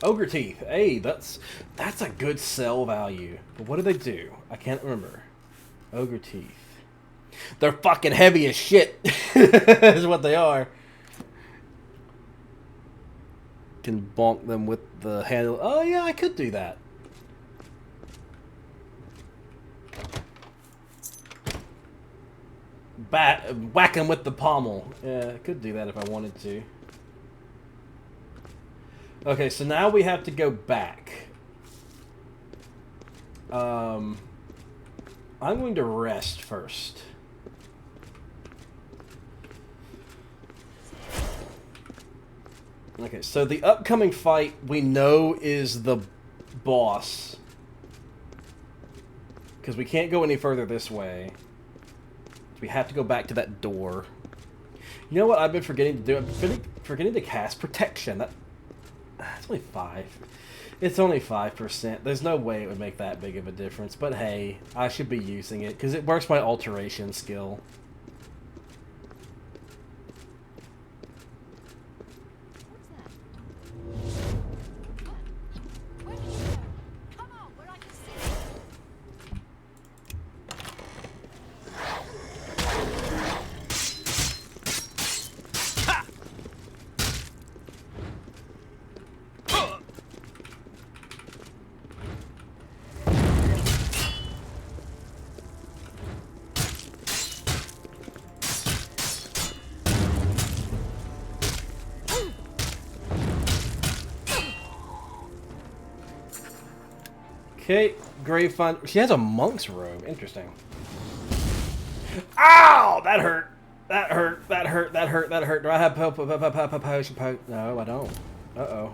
Ogre Teeth. Hey, that's a good sell value. But what do they do? I can't remember. Ogre Teeth. They're fucking heavy as shit. Is what they are. Can bonk them with the handle. Oh yeah, I could do that. Whack him with the pommel. Yeah, I could do that if I wanted to. Okay, so now we have to go back. I'm going to rest first. Okay, so the upcoming fight we know is the boss. Because we can't go any further this way. We have to go back to that door. You know what I've been forgetting to do? I've been forgetting to cast protection. It's only 5. It's only 5%. There's no way it would make that big of a difference. But hey, I should be using it because it works my alteration skill. Okay, Grave Find. She has a monk's robe. Interesting. Ow! That hurt. That hurt. That hurt. That hurt. That hurt. Do I have potion? No, I don't. Uh-oh.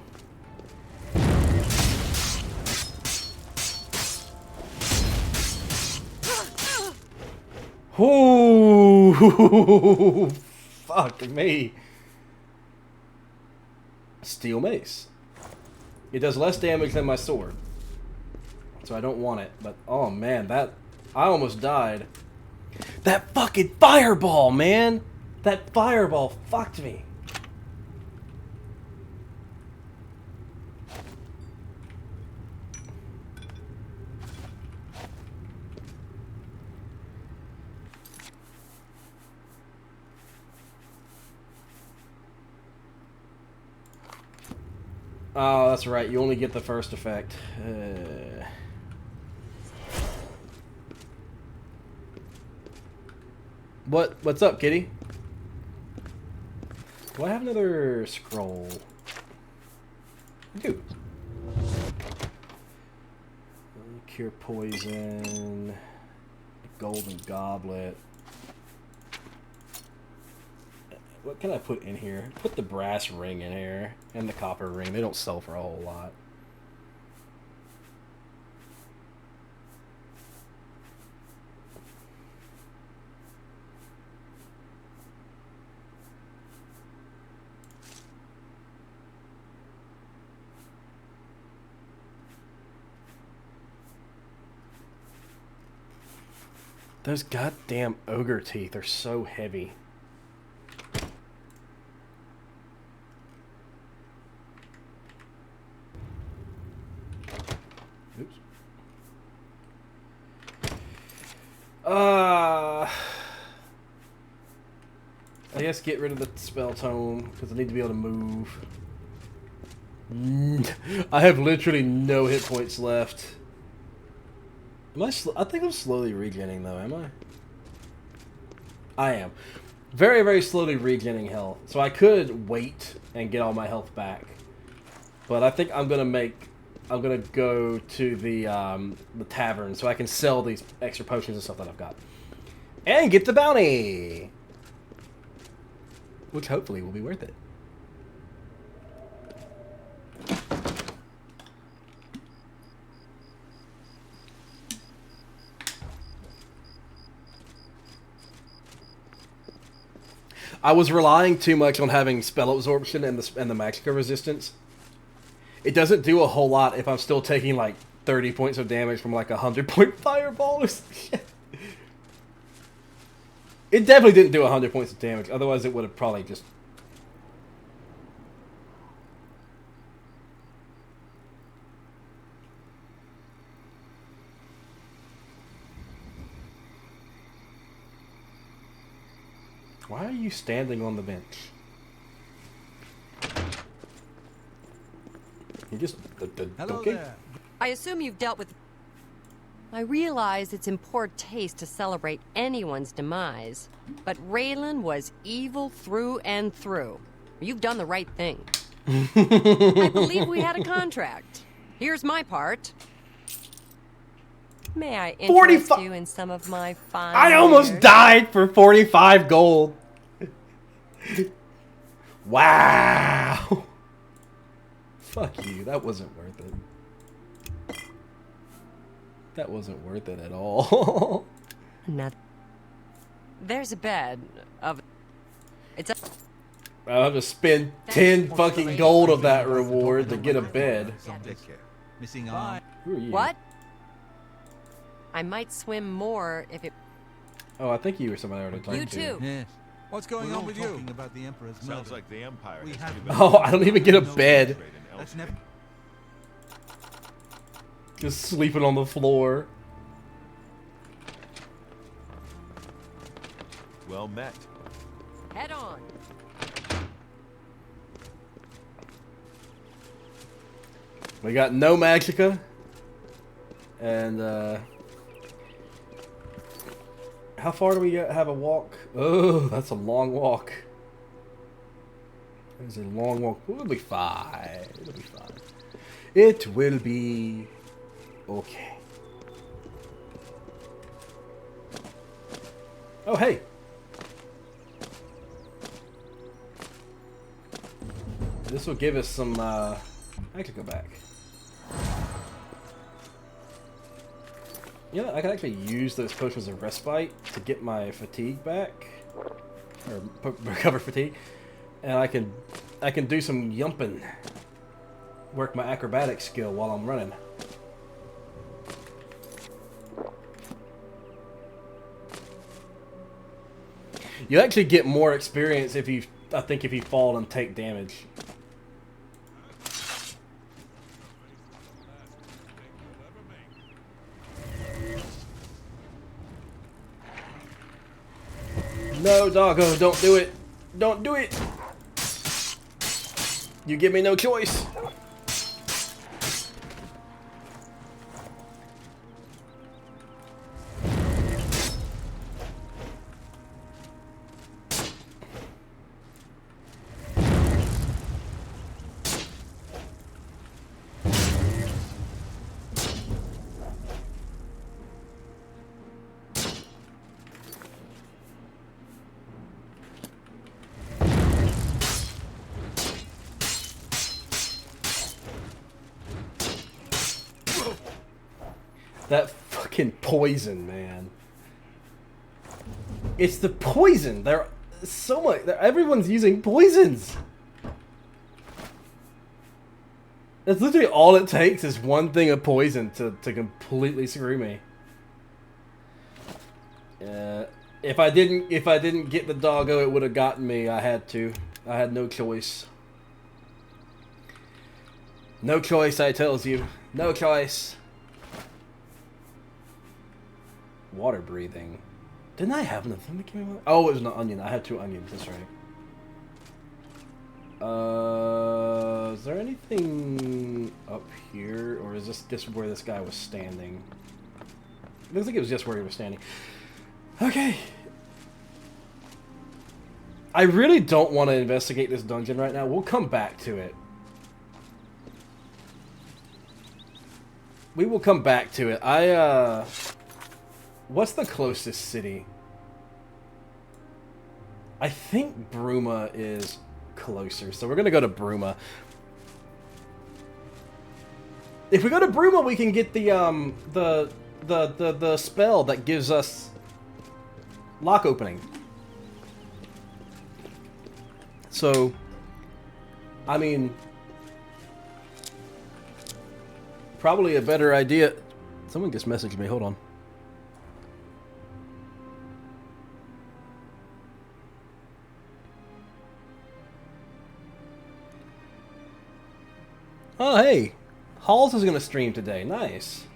Ooh! Fuck me. Steel mace. It does less damage than my sword. So I don't want it, but oh man, I almost died. That fucking fireball, man! That fireball fucked me. Oh, that's right. You only get the first effect. What's up, kitty? Do I have another scroll? I do. Cure poison. Golden goblet. What can I put in here? Put the brass ring in here. And the copper ring. They don't sell for a whole lot. Those goddamn ogre teeth are so heavy. Oops. I guess get rid of the spell tome because I need to be able to move. I have literally no hit points left. Am I think I'm slowly regenning though, am I? I am. Very, very slowly regenning health. So I could wait and get all my health back. But I think I'm gonna go to the tavern so I can sell these extra potions and stuff that I've got. And get the bounty! Which hopefully will be worth it. I was relying too much on having spell absorption and the magicka resistance. It doesn't do a whole lot if I'm still taking like 30 points of damage from like a 100-point fireball or some shit. It definitely didn't do 100 points of damage, otherwise it would have probably just... Why are you standing on the bench? You just Hello okay. there. I assume you've dealt with... I realize it's in poor taste to celebrate anyone's demise, but Raylan was evil through and through. You've done the right thing. I believe we had a contract. Here's my part. May I interest you in some of my fine I almost wares? died for 45 gold. Wow. Fuck you. That wasn't worth it. That wasn't worth it at all. There's a bed of... It's a... I'll have to spend 10 fucking gold of that reward to get a bed. Missing arm. Who are you? What? I might swim more if it... Oh, I think you were somebody I already talked You to. too. Yes. What's going We're on all with you? talking About the Emperor's Sounds like the Empire We has have- given Oh, I don't even get a bed. That's never... Just sleeping on the floor. Well met. Head on. We got no Magicka. And, how far do we have a walk? Oh, that's a long walk. It's a long walk. It'll be fine. It'll be fine. It will be okay. Oh, hey. This will give us some, Magicka back. You know, I can actually use those potions of respite to get my fatigue back, or recover fatigue, and I can do some yumping, work my acrobatic skill while I'm running. You actually get more experience if you, I think, if you fall and take damage. No, doggo, don't do it. Don't do it. You give me no choice. That fucking poison, man. It's the poison. They're so much. Everyone's using poisons. That's literally all it takes is one thing of poison to completely screw me. If I didn't get the doggo, it would have gotten me. I had to. I had no choice. No choice, I tells you. No choice. Water breathing. Didn't I have nothing that came out? Oh, it was an onion. I had 2 onions. That's right. Is there anything up here, or is this just where this guy was standing? It looks like it was just where he was standing. Okay. I really don't want to investigate this dungeon right now. We'll come back to it. We will come back to it. What's the closest city? I think Bruma is closer, so we're gonna go to Bruma. If we go to Bruma, we can get the spell that gives us lock opening. So, I mean, probably a better idea. Someone just messaged me. Hold on. Oh, hey. Halls is going to stream today. Nice.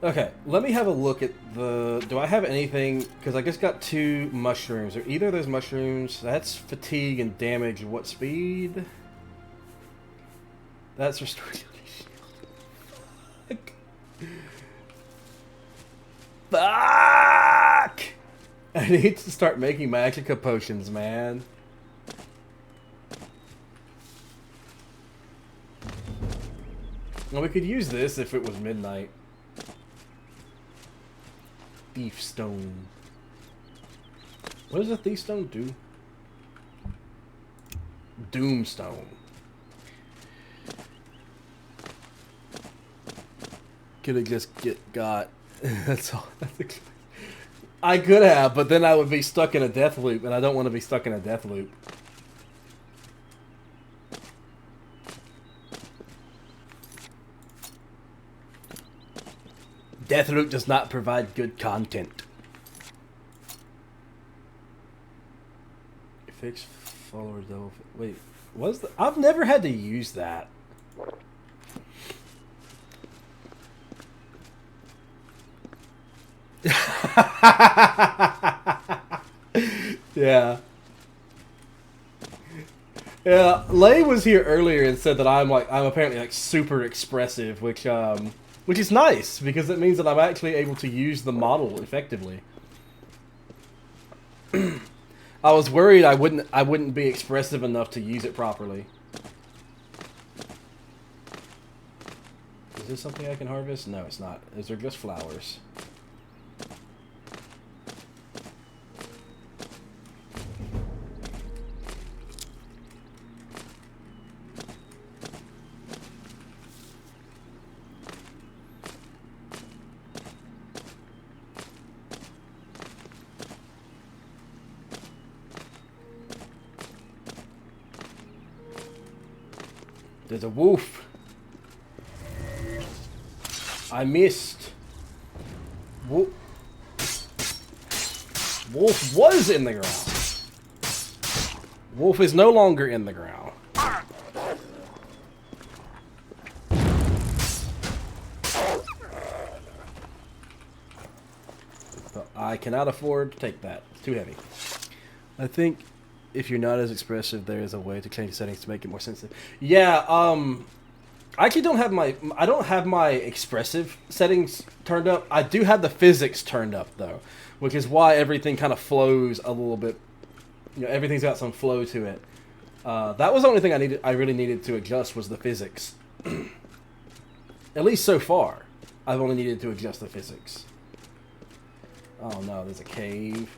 Okay, let me have a look at the... Do I have anything... Because I just got 2 mushrooms. Are either of those mushrooms... That's fatigue and damage. What speed? That's restored... Fuck! I need to start making magicka potions, man. Well, we could use this if it was midnight. Thief stone. What does a thief stone do? Doomstone. Could have just got. That's all. I could have, but then I would be stuck in a death loop, and I don't want to be stuck in a death loop. Deathloop does not provide good content. Fix followers though. Wait, what's the? I've never had to use that. Yeah. Yeah, Lay was here earlier and said that I'm apparently like super expressive, which is nice because it means that I'm actually able to use the model effectively. I was worried I wouldn't be expressive enough to use it properly. Is this something I can harvest? No, it's not. Those are just flowers. There's a wolf. I missed. Wolf was in the ground. Wolf is no longer in the ground. But I cannot afford to take that. It's too heavy. I think if you're not as expressive, there is a way to change settings to make it more sensitive. Yeah, I actually don't have my expressive settings turned up. I do have the physics turned up though, which is why everything kind of flows a little bit. You know, everything's got some flow to it. That was the only thing I really needed to adjust was the physics. At least so far, I've only needed to adjust the physics. Oh no, there's a cave.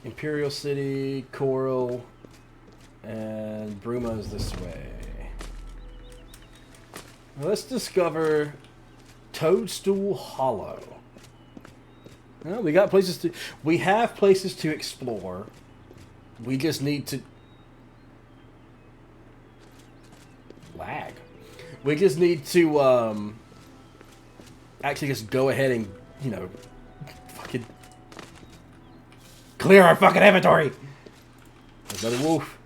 Imperial City, Coral, and Bruma's this way. Let's discover Toadstool Hollow. Well, we got places to... We have places to explore. We just need to... Lag. We just need to, actually just go ahead and, you know, fucking... Clear our fucking inventory! There's another wolf.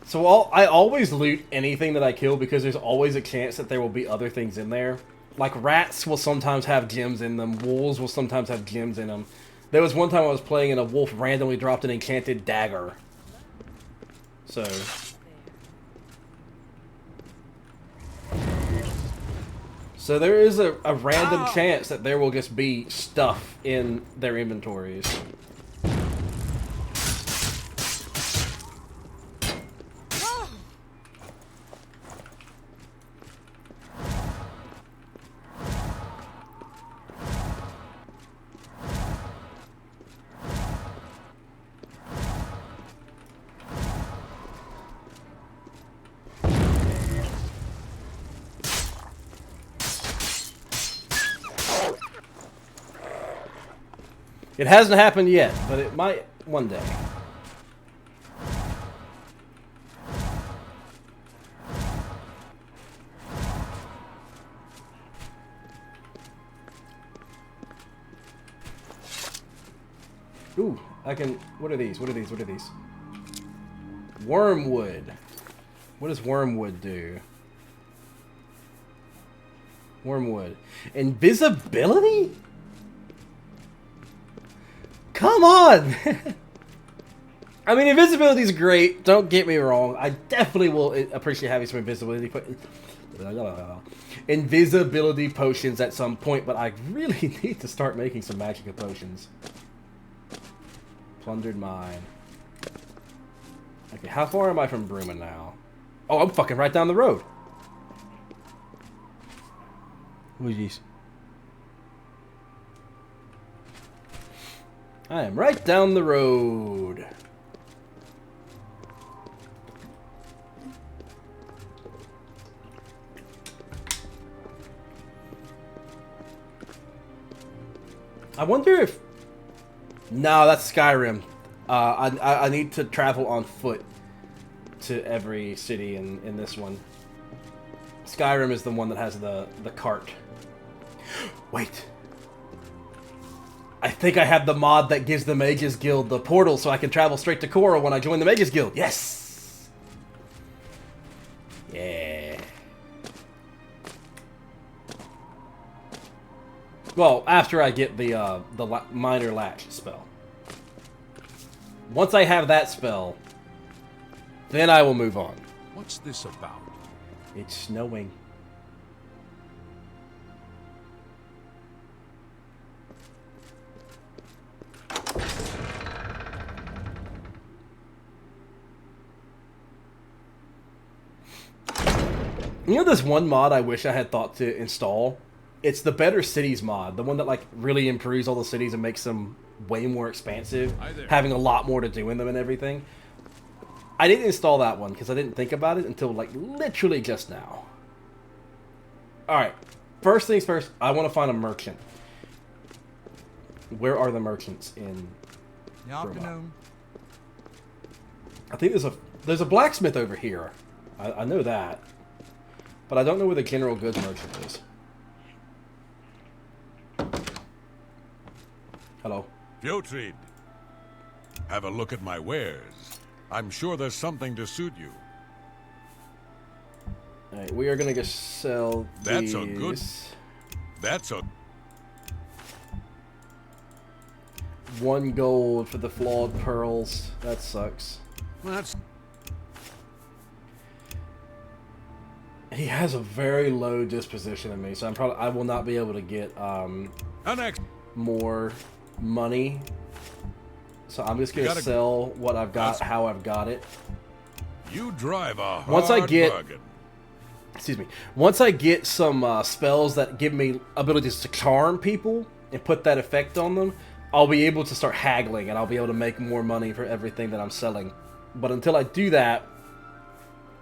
So I always loot anything that I kill because there's always a chance that there will be other things in there. Like rats will sometimes have gems in them. Wolves will sometimes have gems in them. There was one time I was playing and a wolf randomly dropped an enchanted dagger. So... So there is a random chance that there will just be stuff in their inventories. It hasn't happened yet, but it might one day. Ooh, I can... What are these? What are these? What are these? Wormwood. What does wormwood do? Wormwood. Invisibility? Come on! I mean, invisibility is great. Don't get me wrong. I definitely will appreciate having some invisibility potions at some point, but I really need to start making some magic potions. Plundered mine. Okay, how far am I from Bruma now? Oh, I'm fucking right down the road. What is this? I am right down the road. I wonder if... No, that's Skyrim. I need to travel on foot to every city in this one. Skyrim is the one that has the cart. Wait. I think I have the mod that gives the Mages Guild the portal so I can travel straight to Korra when I join the Mages Guild. Yes! Yeah. Well, after I get the minor latch spell. Once I have that spell, then I will move on. What's this about? It's snowing. You know this one mod I wish I had thought to install? It's the Better Cities mod, the one that like really improves all the cities and makes them way more expansive, having a lot more to do in them and everything. I didn't install that one because I didn't think about it until like literally just now. Alright, first things first, I want to find a merchant. Where are the merchants in Good afternoon. I think there's a blacksmith over here. I know that. But I don't know where the general goods merchant is. Hello. Fjotrid, have a look at my wares. I'm sure there's something to suit you. Alright, we are gonna just sell these. That's a 1 gold for the flawed pearls. That sucks. That's... He has a very low disposition in me, so I will not be able to get more money. So I'm just gonna sell what I've got, how I've got it. You drive a hard Once I get, bargain. excuse me, once I get some spells that give me abilities to charm people and put that effect on them, I'll be able to start haggling and I'll be able to make more money for everything that I'm selling. But until I do that,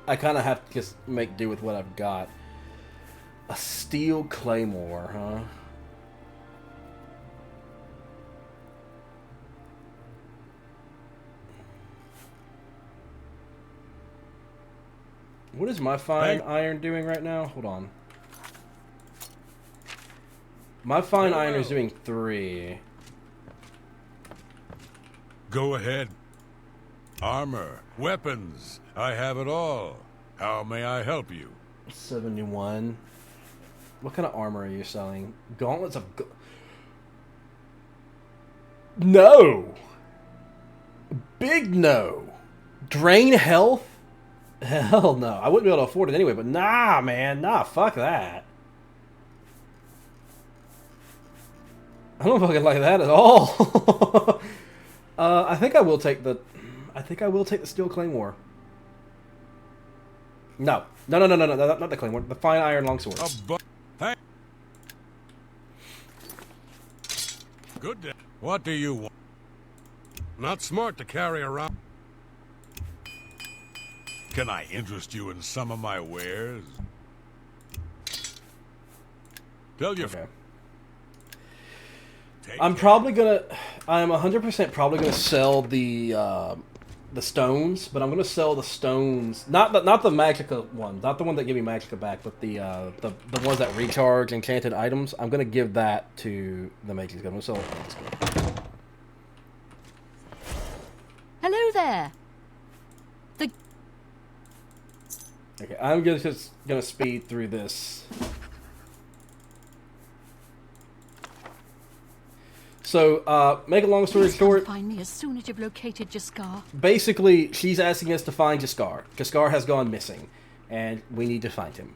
I kind of have to just make do with what I've got. A steel claymore, huh? What is my fine iron doing right now? Hold on. My fine iron is doing 3. Go ahead. Armor, weapons, I have it all. How may I help you? 71. What kind of armor are you selling? Gauntlets of... No! Big no! Drain health? Hell no. I wouldn't be able to afford it anyway, but nah, man. Nah, fuck that. I don't fucking like that at all. I think I will take the... steel claymore. No, not the claymore. The fine iron longsword. Good day. What do you want? Not smart to carry around. Can I interest you in some of my wares? Tell you. Okay. I'm 100% probably gonna sell the stones, but I'm gonna sell the stones, not the Magicka one, not the one that give me Magicka back, but the ones that recharge enchanted items. I'm gonna give that to the Mages Guild. I'm gonna sell it to the Mages Guild. there. The... Okay, I'm just gonna speed through this. So, make a long story Please come short, find me as soon as you've located Jaskar. basically, she's asking us to find Jaskar. Jaskar has gone missing, and we need to find him.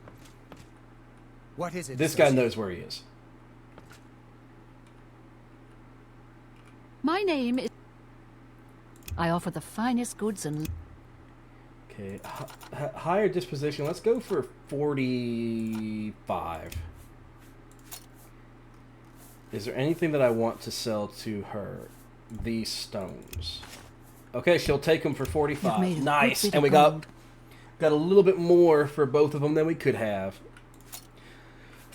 What is it? This guy Associate? knows where he is. My name is... I offer the finest goods and... Okay, higher disposition. Let's go for 45. Is there anything that I want to sell to her? These stones. Okay, she'll take them for 45. Nice, and we got a little bit more for both of them than we could have.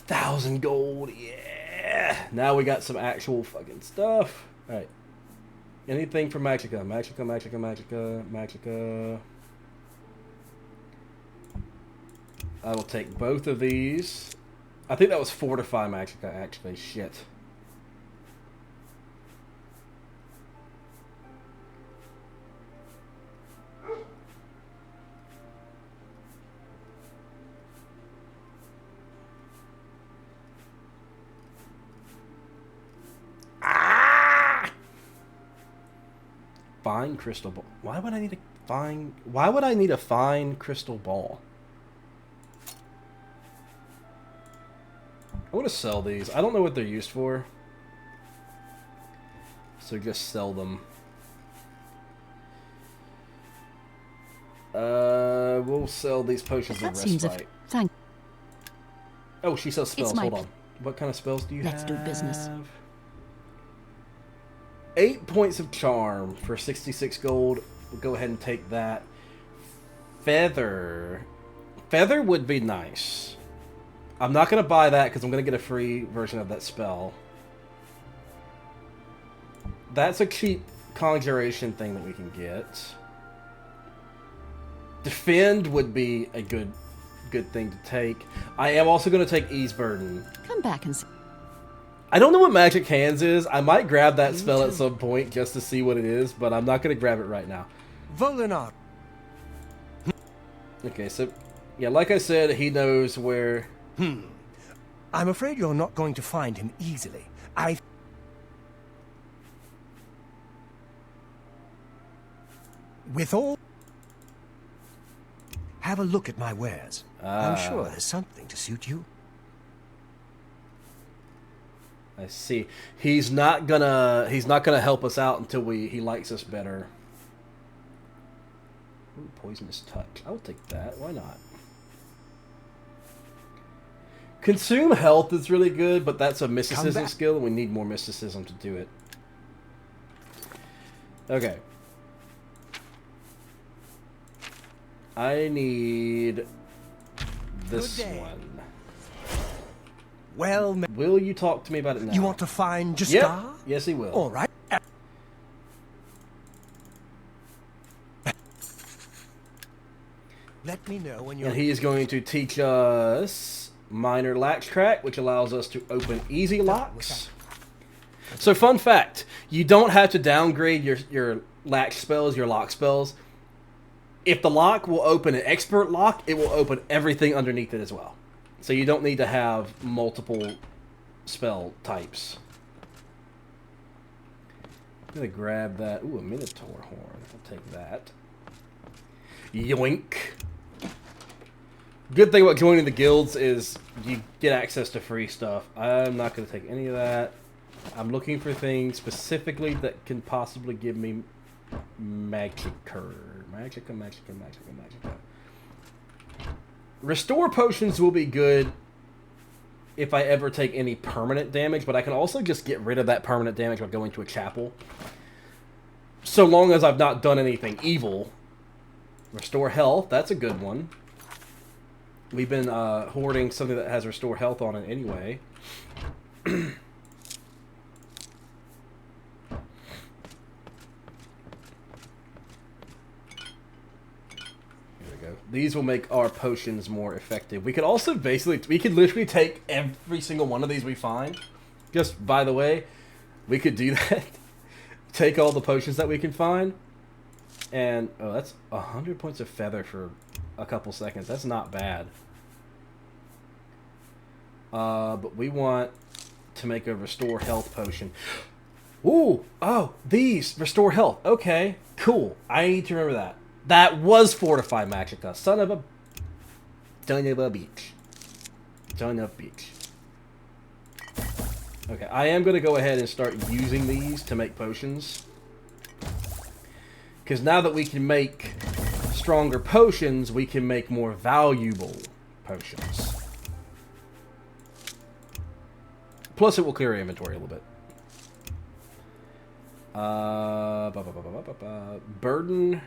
1,000 gold, yeah. Now we got some actual fucking stuff. All right. Anything for Magicka? Magicka. I will take both of these. I think that was Fortify Magicka, actually. Shit. Fine crystal ball. Why would I need a fine crystal ball? I want to sell these. I don't know what they're used for. So just sell them. We'll sell these potions of respite. Thank. Oh, she sells spells. my Hold on. What kind of spells do you have? Let's do business. 8 points of charm for 66 gold. We'll go ahead and take that. Feather. Feather would be nice. I'm not going to buy that because I'm going to get a free version of that spell. That's a cheap conjuration thing that we can get. Defend would be a good thing to take. I am also going to take Ease Burden. Come back and see. I don't know what Magic Hands is. I might grab that spell at some point just to see what it is, but I'm not going to grab it right now. Volinar. Okay, so, yeah, like I said, he knows where... I'm afraid you're not going to find him easily. With all... Have a look at my wares. I'm sure there's something to suit you. I see. He's not gonna help us out until he likes us better. Ooh, poisonous touch. I'll take that. Why not? Consume health is really good, but that's a mysticism skill, and we need more mysticism to do it. Okay. I need this one. Well, will you talk to me about it now? You want to find Jaskar? Yep. Yes, he will. All right. Let me know when you're... And he is going to teach us Minor Latch Crack, which allows us to open easy locks. So, fun fact, you don't have to downgrade your latch spells, your lock spells. If the lock will open an expert lock, it will open everything underneath it as well. So you don't need to have multiple spell types. I'm going to grab that. Ooh, a Minotaur horn. I'll take that. Yoink. Good thing about joining the guilds is you get access to free stuff. I'm not going to take any of that. I'm looking for things specifically that can possibly give me Magicka. Restore potions will be good if I ever take any permanent damage, but I can also just get rid of that permanent damage by going to a chapel. So long as I've not done anything evil. Restore health, that's a good one. We've been hoarding something that has restore health on it anyway. These will make our potions more effective. We could also we could literally take every single one of these we find. Just, by the way, we could do that. Take all the potions that we can find. And oh, that's 100 points of feather for a couple seconds. That's not bad. But we want to make a restore health potion. Ooh, oh, these restore health. Okay, cool. I need to remember that. That was Fortify Magicka. Son of a bitch. Son of a bitch. Okay, I am going to go ahead and start using these to make potions. Because now that we can make stronger potions, we can make more valuable potions. Plus, it will clear our inventory a little bit. Burden.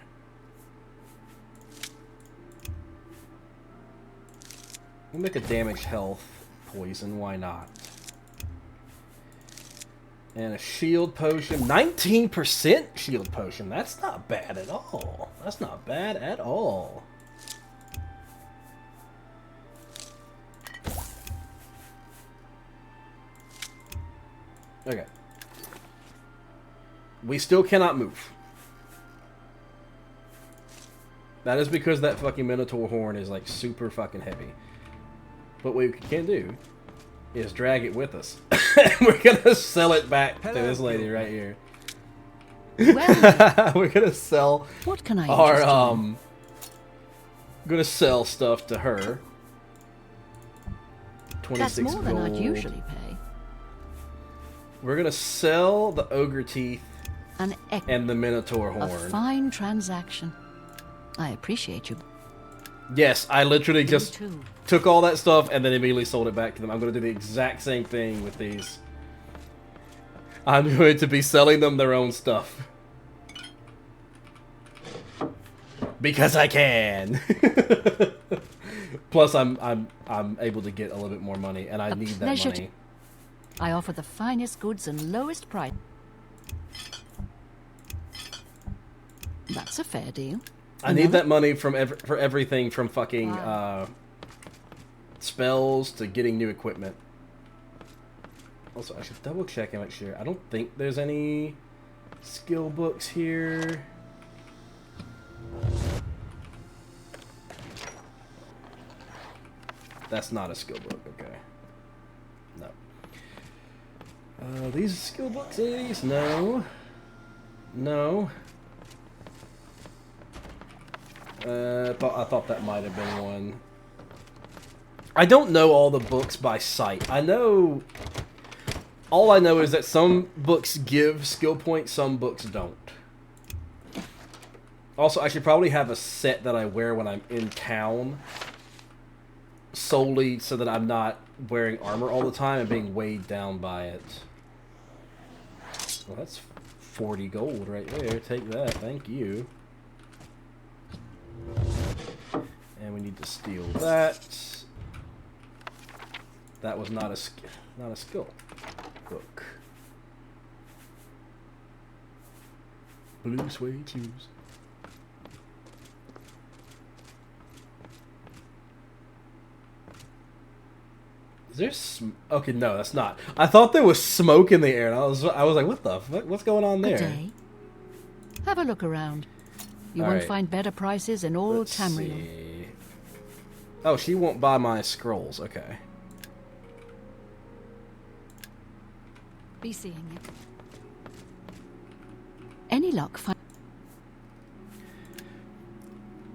We'll make a damage health poison. Why not? And a shield potion. 19% shield potion. That's not bad at all. That's not bad at all. Okay. We still cannot move. That is because that fucking Minotaur horn is like super fucking heavy. But what we can do is drag it with us. We're gonna sell it back to this lady right here. Well, we're gonna sell what can I our gonna sell stuff to her. 26 That's more gold. than I'd usually pay. We're gonna sell the ogre teeth and the Minotaur horn. A fine transaction. I appreciate you. Yes, I literally just took all that stuff and then immediately sold it back to them. I'm going to do the exact same thing with these. I'm going to be selling them their own stuff. Because I can. Plus, I'm able to get a little bit more money, and I need that money. I offer the finest goods and lowest price. That's a fair deal. I need that money from for everything from fucking spells to getting new equipment. Also, I should double check and make sure. I don't think there's any skill books here. That's not a skill book, okay. No. These skill books, these? No. No. I thought that might have been one. I don't know all the books by sight. All I know is that some books give skill points, some books don't. Also, I should probably have a set that I wear when I'm in town, solely so that I'm not wearing armor all the time and being weighed down by it. Well, that's 40 gold right there. Take that. Thank you. And we need to steal that. That was not a skill book. Blue suede shoes. Is there okay, no, that's not. I thought there was smoke in the air, and I was like, what the fuck? What's going on there? Good day. Have a look around. You All won't right. find better prices in all Let's Tamriel. see. Oh, she won't buy my scrolls. Okay. Be seeing you. Any luck?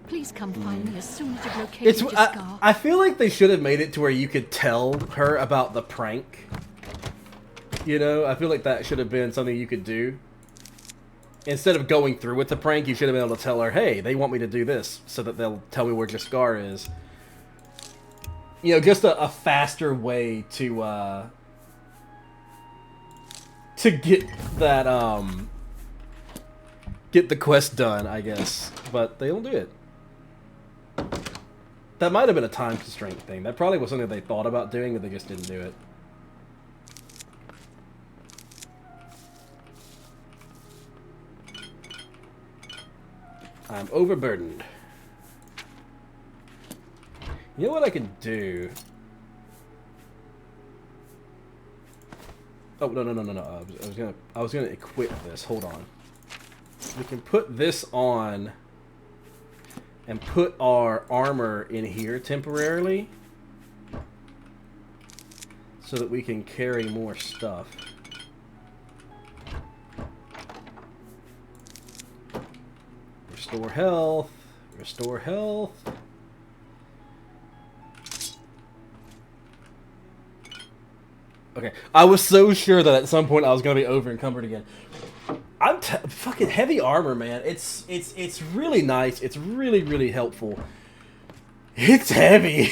Please come find me as soon as you've located your scar. I feel like they should have made it to where you could tell her about the prank. You know, I feel like that should have been something you could do. Instead of going through with the prank, you should have been able to tell her, hey, they want me to do this, so that they'll tell me where Jaskar is. You know, just a faster way to get that, get the quest done, I guess. But they don't do it. That might have been a time constraint thing. That probably was something they thought about doing, but they just didn't do it. I'm overburdened. You know what I could do? Oh, no. I was gonna equip this. Hold on. we can put this on and put our armor in here temporarily so that we can carry more stuff. Restore health. Restore health. Okay, I was so sure that at some point I was going to be over encumbered again. I'm fucking heavy armor, man. It's really nice. It's really, really helpful. It's heavy.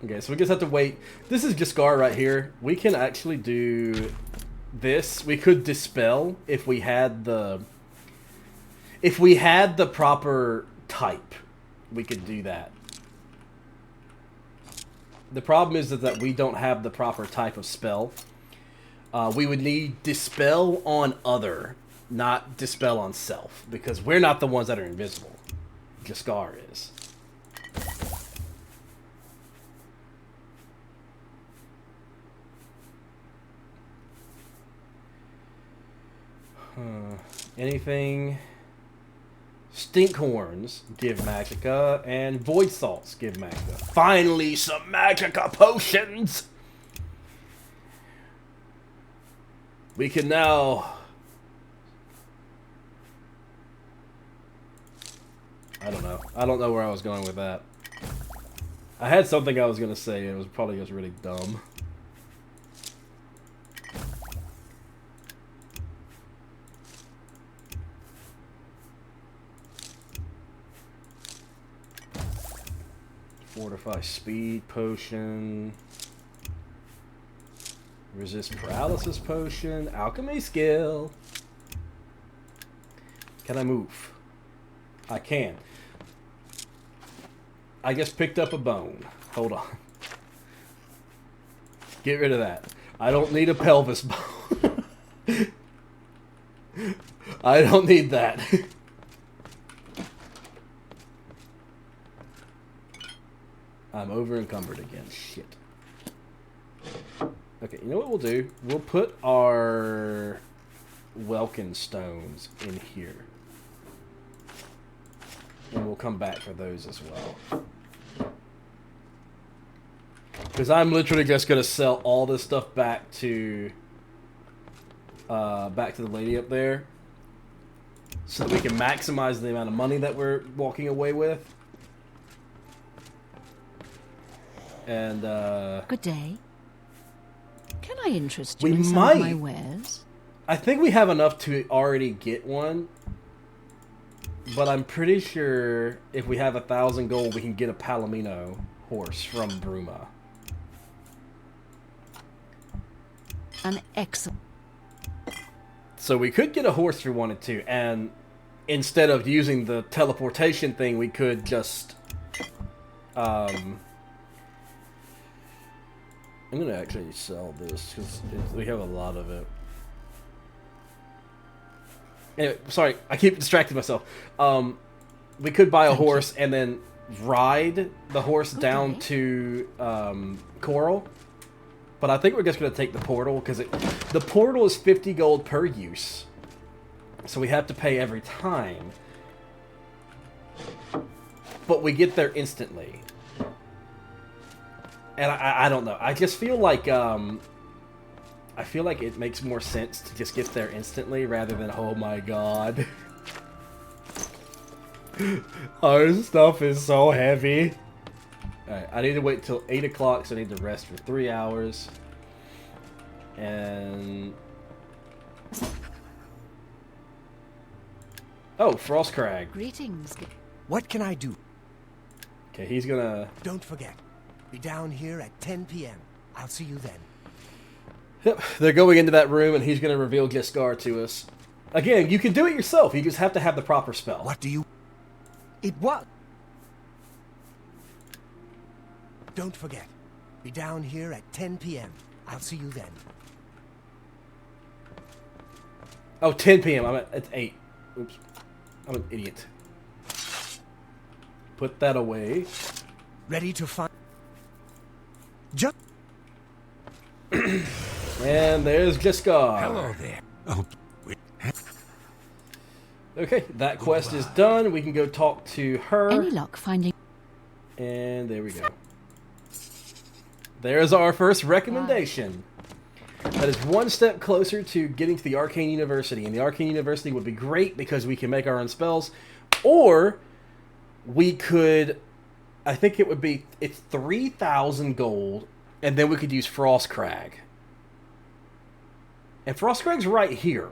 Okay, so we just have to wait. This is Jaskar right here. We can actually do this. We could dispel if we had the proper type. We could do that. The problem is that we don't have the proper type of spell. We would need Dispel on Other, not Dispel on Self, because we're not the ones that are invisible. Jaskar is. Anything? Stinkhorns give Magicka, and Void Salts give Magicka. Finally, some Magicka potions! We can now... I don't know. I don't know where I was going with that. I had something I was going to say, and it was probably just really dumb. Fortify speed potion. Resist paralysis potion. Alchemy skill. Can I move? I can. I just picked up a bone. Hold on. Get rid of that. I don't need a pelvis bone. I don't need that. I'm over encumbered again. Shit. Okay, you know what we'll do? We'll put our Welkin stones in here. And we'll come back for those as well. Because I'm literally just going to sell all this stuff back to the lady up there. So that we can maximize the amount of money that we're walking away with. And, Good day. Can I interest you in some of my wares? I think we have enough to already get one. But I'm pretty sure if we have 1,000 gold, we can get a Palomino horse from Bruma. An excellent. So we could get a horse if we wanted to, and instead of using the teleportation thing, we could just... I'm going to actually sell this, because we have a lot of it. Anyway, sorry, I keep distracting myself. We could buy a horse and then ride the horse down to Coral. But I think we're just going to take the portal, because the portal is 50 gold per use. So we have to pay every time. But we get there instantly. And I don't know. I just feel like it makes more sense to just get there instantly rather than, oh my god. Our stuff is so heavy. Alright, I need to wait till 8 o'clock, so I need to rest for 3 hours. And... oh, Frostcrag. Greetings. What can I do? Okay, he's gonna... don't forget. Be down here at 10 p.m. I'll see you then. Yep, they're going into that room, and he's going to reveal Jaskar to us. Again, you can do it yourself. You just have to have the proper spell. What do you... it was... don't forget. Be down here at 10 p.m. I'll see you then. Oh, 10 p.m. It's 8. Oops. I'm an idiot. Put that away. Ready to find... just... And there's Jiskar. Hello there. Oh, Okay, that quest is done. We can go talk to her. Any luck finding? And there we go. There's our first recommendation. That is one step closer to getting to the Arcane University. And the Arcane University would be great because we can make our own spells. Or we could... I think it would be... It's 3,000 gold. And then we could use Frostcrag. And Frostcrag's right here.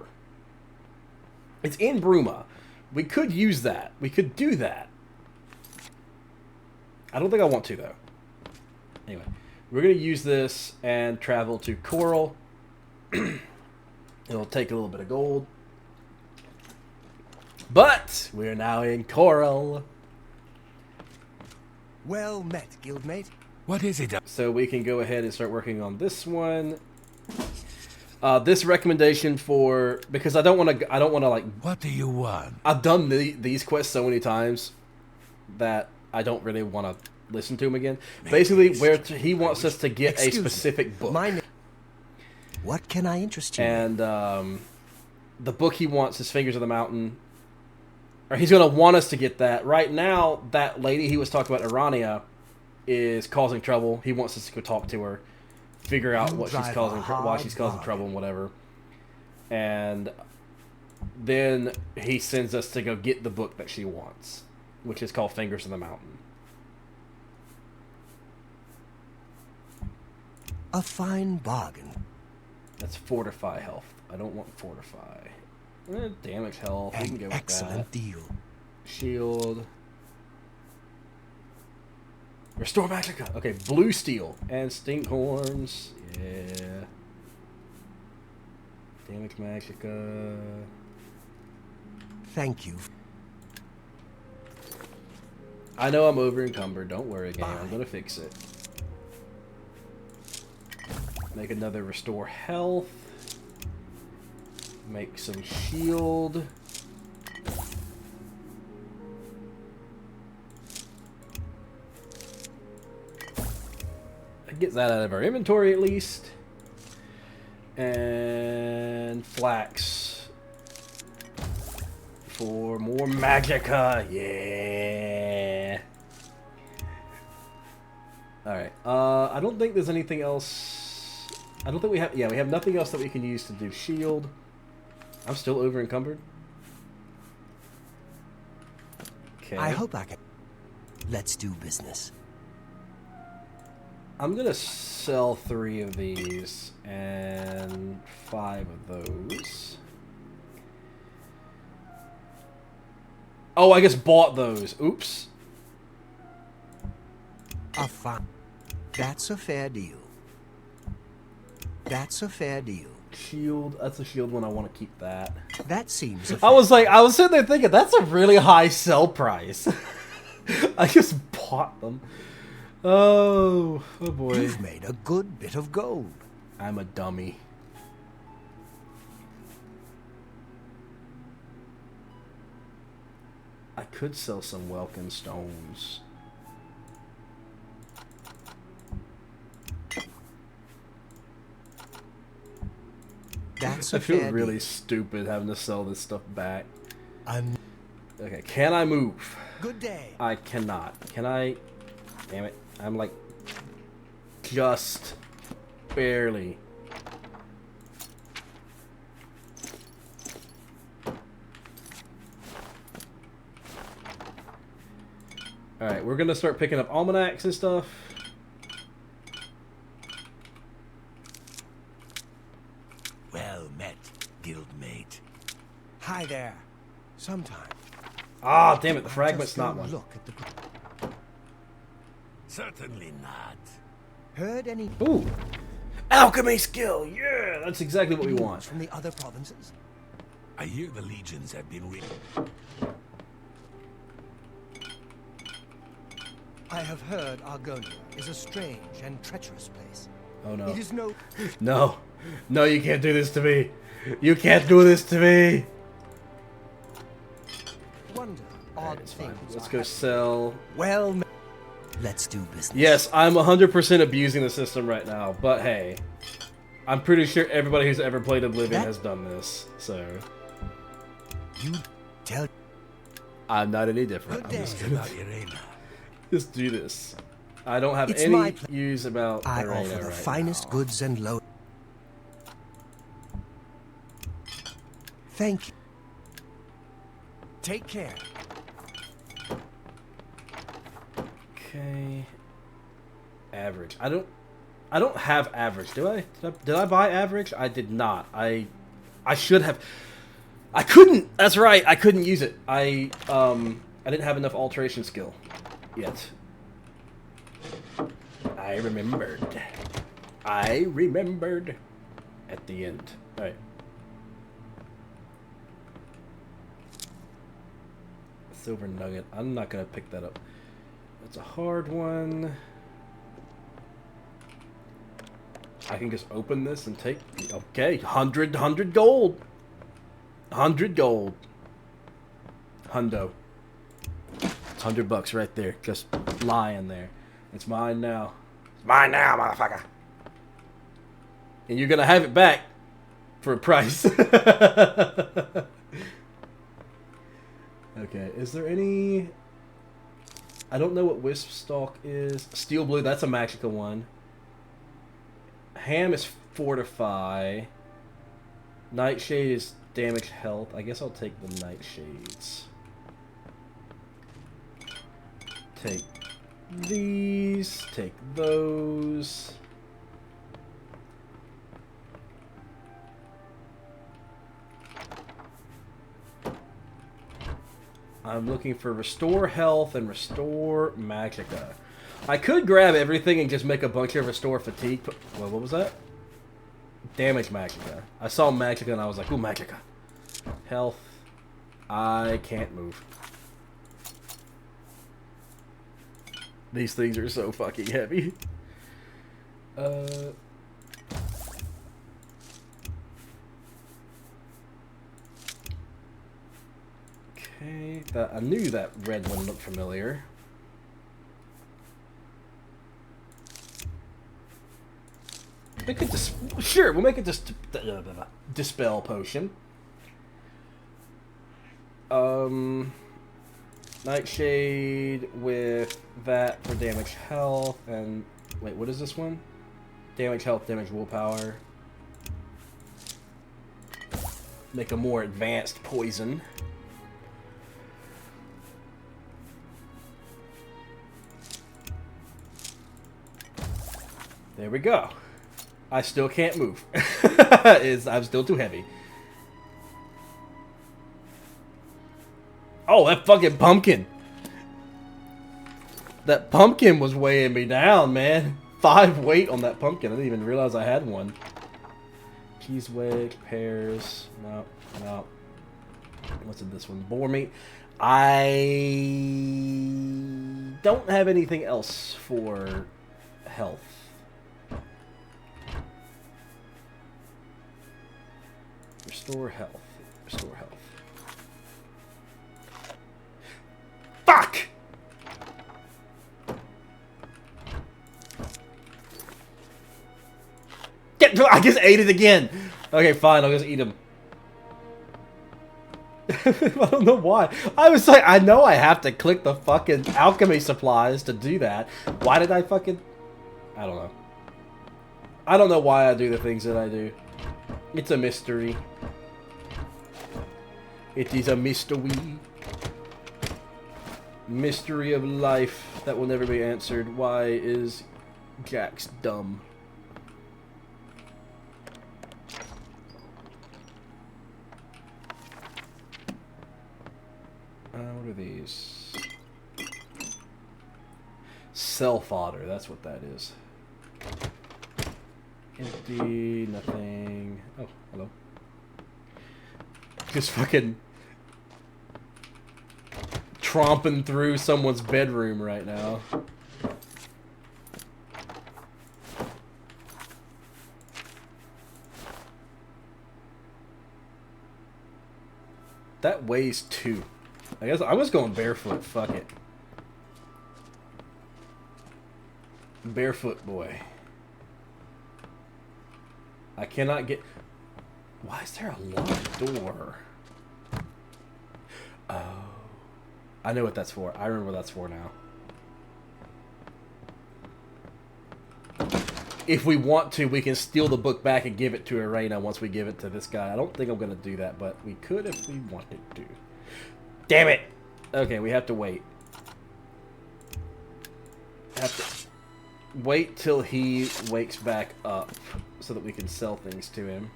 It's in Bruma. We could use that. We could do that. I don't think I want to, though. Anyway, we're going to use this and travel to Coral. It'll take a little bit of gold. But we're now in Coral. Well met, guildmate. what is it? So we can go ahead and start working on this one. This recommendation for, because I don't want to like. What do you want? I've done these quests so many times that I don't really want to listen to him again. Basically, where he wants us to get a specific book. What can I interest you in? And the book he wants is Fingers of the Mountain. Or he's going to want us to get that. Right now, that lady he was talking about, Irania, is causing trouble. He wants us to go talk to her, figure out what she's causing, why she's causing trouble and whatever. And then he sends us to go get the book that she wants, which is called Fingers of the Mountain. A fine bargain. That's Fortify health. I don't want Fortify. Damage health. We can go with excellent that. Deal. Shield. Restore Magicka. Okay, Blue Steel and Stinkhorns. Yeah. Damage Magicka. Thank you. I know I'm over encumbered. Don't worry, game. I'm gonna fix it. Make another Restore Health. Make some shield. Get that out of our inventory at least. And flax for more Magicka. Yeah. Alright. I don't think there's anything else. I don't think we have. Yeah, we have nothing else that we can use to do shield. I'm still over encumbered. Okay. I hope I can. Let's do business. I'm gonna sell 3 of these and 5 of those. Oh, I guess bought those. Oops. A fine. That's a fair deal. That's a fair deal. Shield. That's a shield one. I want to keep that. That seems. I was sitting there thinking that's a really high sell price. I just bought them. Oh boy. You've made a good bit of gold. I'm a dummy. I could sell some Welkin stones. That's I feel really stupid having to sell this stuff back. Okay, can I move? Good day. I cannot. Can I? Damn it. I'm like just barely. Alright, we're gonna start picking up almanacs and stuff. Well met, guildmate. Hi there. Sometime. Ah, damn it, the fragment's not one. Look at the. Certainly not. Heard any? Ooh, alchemy skill. Yeah, that's exactly what we want. From the other provinces. I hear the legions have been I have heard Argonia is a strange and treacherous place. Oh no. It is no. No. No, you can't do this to me. You can't do this to me. Wonder odd things. Let's go sell. Well, let's do business. Yes, I'm 100% abusing the system right now, but hey. I'm pretty sure everybody who's ever played Oblivion has done this, so... You tell... I'm not any different. I'm just gonna just do this. I don't have any use about I Irena offer the right finest now. goods and low. Thank you. Take care. Okay. Average. I don't have average. Do I? Did I buy average? I did not. I should have. I couldn't. That's right. I couldn't use it. I didn't have enough alteration skill yet. I remembered. I remembered at the end. All right. Silver nugget. I'm not gonna pick that up. It's a hard one. I can just open this and take... Okay, 100 gold. 100 gold. Hundo. It's $100 right there. Just lying there. It's mine now. It's mine now, motherfucker. And you're gonna have it back for a price. Okay, is there any... I don't know what Wisp Stalk is. Steel Blue, that's a Magicka one. Ham is Fortify. Nightshade is Damage Health. I guess I'll take the Nightshades. Take these. Take those. I'm looking for Restore Health and Restore Magicka. I could grab everything and just make a bunch of Restore Fatigue. Well, what was that? Damage Magicka. I saw Magicka and I was like, ooh, Magicka. Health. I can't move. These things are so fucking heavy. Okay, I knew that red one looked familiar. Make it sure, we'll make it just Dispel Potion. Nightshade with that for damage health and wait, what is this one? Damage health, damage willpower. Make a more advanced poison. There we go. I still can't move. I'm still too heavy. Oh, that fucking pumpkin. That pumpkin was weighing me down, man. 5 weight on that pumpkin. I didn't even realize I had one. Cheese wedge, pears. No, no. What's in this one? Boar meat. I don't have anything else for health. Restore health. Restore health. Fuck! I just ate it again. Okay, fine. I'll just eat them. I don't know why. I was like, I know I have to click the fucking alchemy supplies to do that. Why did I fucking... I don't know. I don't know why I do the things that I do. It's a mystery. It is a mystery. Mystery of life that will never be answered. Why is Jax dumb? What are these? Self-otter, that's what that is. Empty, nothing. Oh, hello. Just fucking tromping through someone's bedroom right now. That weighs 2. I guess I was going barefoot. Fuck it. Barefoot boy. I cannot get... Why is there a locked door? Oh. I know what that's for. I remember what that's for now. If we want to, we can steal the book back and give it to Irena once we give it to this guy. I don't think I'm going to do that, but we could if we wanted to. Damn it! Okay, we have to wait. Have to wait till he wakes back up so that we can sell things to him.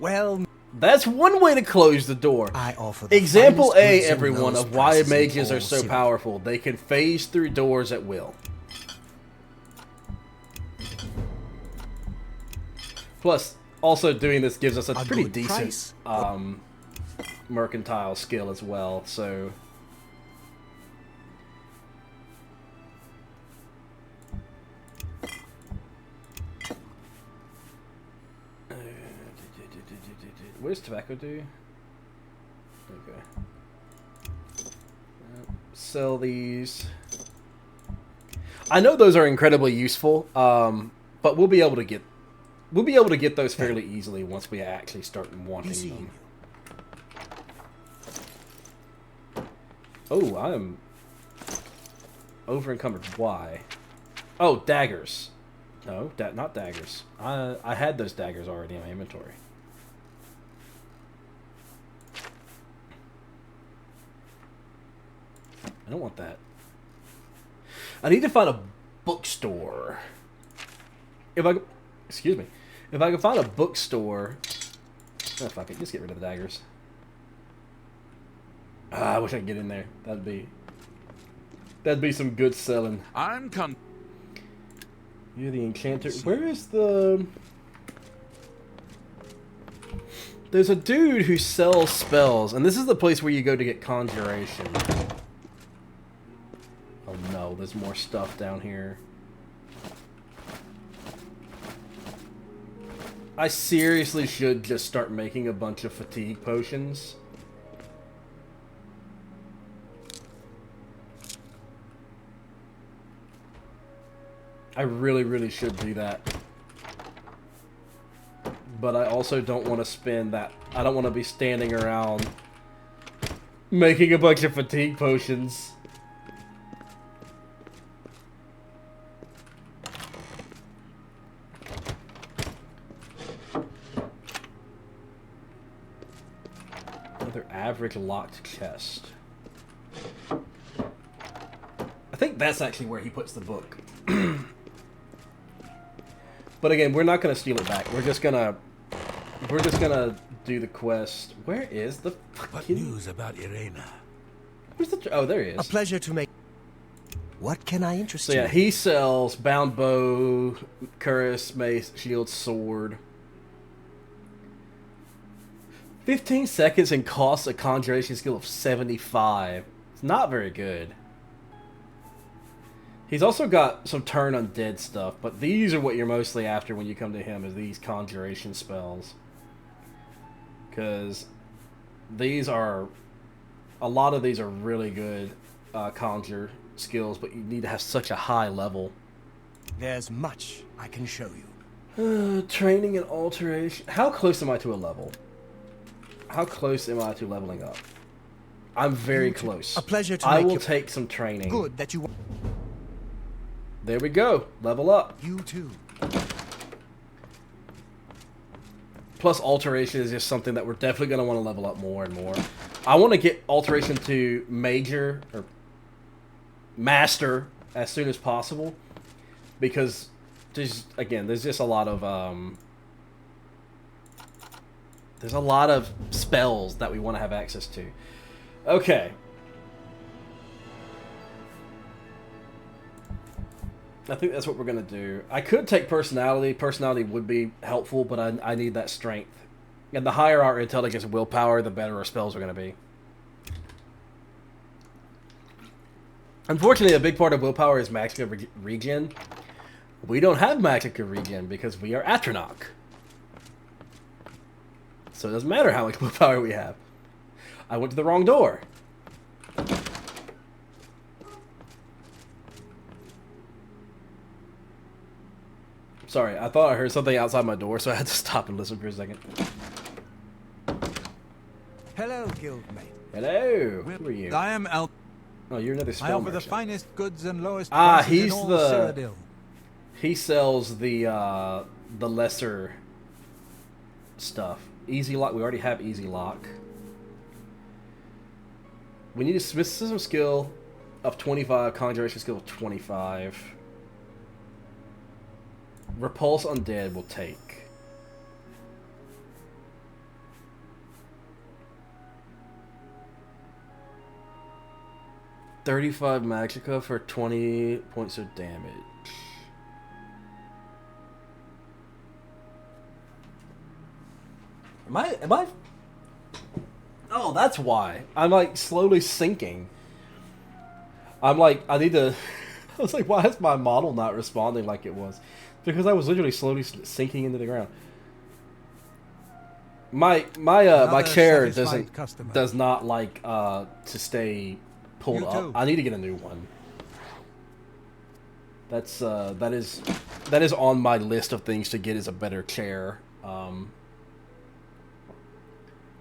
Well, that's one way to close the door. I offer the Example finest A, goods and everyone, lowest of why prices in mages all are so Cyril. powerful. They can phase through doors at will. Plus, also doing this gives us a pretty good decent price. mercantile skill as well, so... What does tobacco do? Okay. Sell these. I know those are incredibly useful, but we'll be able to get those fairly easily once we actually start wanting them. Oh, I am over encumbered. Why? Oh, daggers. No, not daggers. I had those daggers already in my inventory. I don't want that. I need to find a bookstore. If I can find a bookstore. Oh, fuck it. Just get rid of the daggers. I wish I could get in there. That'd be some good selling. You're the enchanter. Where is the... There's a dude who sells spells, and this is the place where you go to get conjuration. Oh no, there's more stuff down here. I seriously should just start making a bunch of fatigue potions. I really should do that. But I also don't want to spend that. I don't want to be standing around making a bunch of fatigue potions. Another average locked chest. I think that's actually where he puts the book. But again, we're not gonna steal it back. We're just gonna do the quest. Where is the fucking... What news about Irena? Where's the... Oh, there he is. A pleasure to make... What can I interest you? So yeah, he sells bound bow, cuirass, mace, shield, sword. 15 seconds and costs a conjuration skill of 75. It's not very good. He's also got some turn undead stuff, but these are what you're mostly after when you come to him, is these conjuration spells. Because these are... A lot of these are really good conjure skills, but you need to have such a high level. There's much I can show you. Training and alteration. How close am I to a level? How close am I to leveling up? I'm very close. A pleasure to I make will you... take some training. Good that you... There we go. Level up. You too. Plus, alteration is just something that we're definitely going to want to level up more and more. I want to get alteration to major or master as soon as possible, because there's just a lot of there's a lot of spells that we want to have access to. Okay. I think that's what we're going to do. I could take personality. Personality would be helpful, but I need that strength. And the higher our intelligence and willpower, the better our spells are going to be. Unfortunately, a big part of willpower is magic regen. We don't have magic regen because we are Atronach. So it doesn't matter how much willpower we have. I went to the wrong door. Sorry, I thought I heard something outside my door, so I had to stop and listen for a second. Hello, guildmate. Hello. Who are you? I am Al. Oh, you're another I spell offer the merchant. finest goods and lowest Ah, prices he's in all the- Cyrodiil. He sells the lesser stuff. Easy lock. We already have easy lock. We need a mysticism skill of 25, conjuration skill of 25. Repulse undead will take. $35 magicka for 20 points of damage. Am I? Oh, that's why. I'm like slowly sinking. I'm like, I need to. I was like, why is my model not responding like it was? Because I was literally slowly sinking into the ground. My chair does not like to stay pulled You up. too. I need to get a new one. That's that is on my list of things to get is a better chair.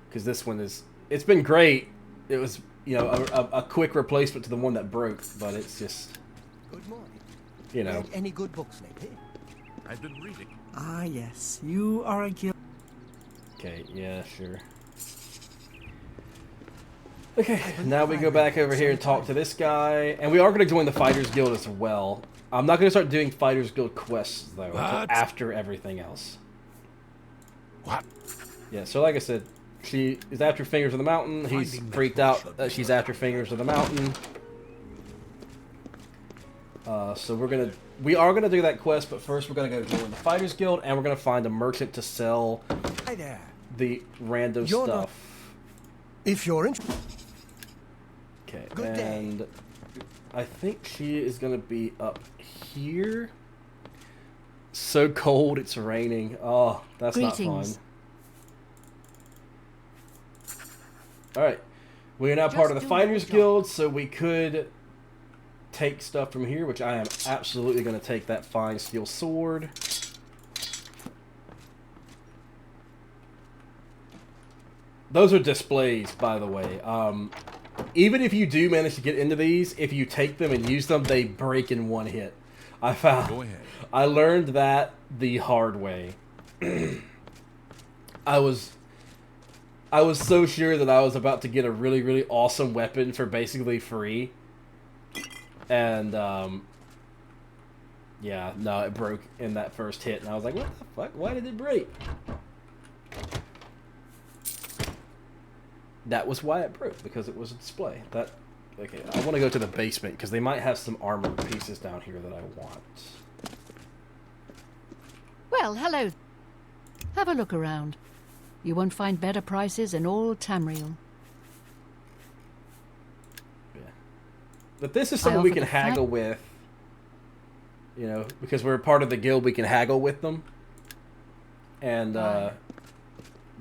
Because this one it's been great. It was, you know, a quick replacement to the one that broke, but it's just, Good morning. you know. Read any good books lately? I've been reading. Ah, yes. You are a guild. Okay, yeah, sure. Okay, now we go back over here and talk to this guy, and we are going to join the Fighters Guild as well. I'm not going to start doing Fighters Guild quests though until What? after everything else. What? Yeah, so like I said, she is after Fingers of the Mountain. He's Finding the freaked out that she's after Fingers of the Mountain. So we are gonna do that quest, but first we're gonna go join the Fighters Guild, and we're gonna find a merchant to sell Hi there. the random You're not- stuff. If you're interested. Okay, Good day. and I think she is gonna be up here. So cold, it's raining. Oh, that's not Greetings. fun. Alright, we are now part of the Just do Fighters your job. Guild, so we could take stuff from here, which I am absolutely going to take that fine steel sword. Those are displays, by the way. Even if you do manage to get into these, if you take them and use them, they break in one hit. I found. Go ahead. I learned that the hard way. I was so sure that I was about to get a really, really awesome weapon for basically free. And, yeah, no, it broke in that first hit. And I was like, what the fuck? Why did it break? That was why it broke, because it was a display. Okay, I want to go to the basement, because they might have some armor pieces down here that I want. Well, hello. Have a look around. You won't find better prices in all Tamriel. Yeah. But this is I something we offer can the flat- haggle with. You know, because we're part of the guild, we can haggle with them. And,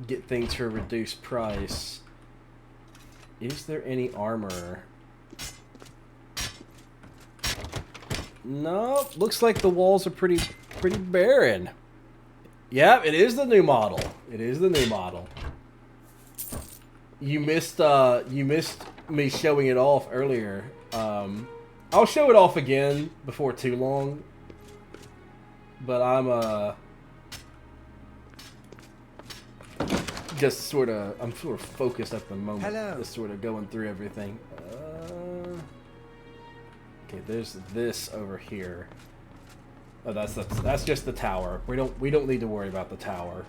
get things for a reduced price. Is there any armor? No, looks like the walls are pretty barren. Yeah, it is the new model. It is the new model. You missed me showing it off earlier. I'll show it off again before too long. But I'm just sort of focused at the moment. Hello. Just sort of going through everything. Okay, there's this over here. Oh, that's just the tower. We don't need to worry about the tower.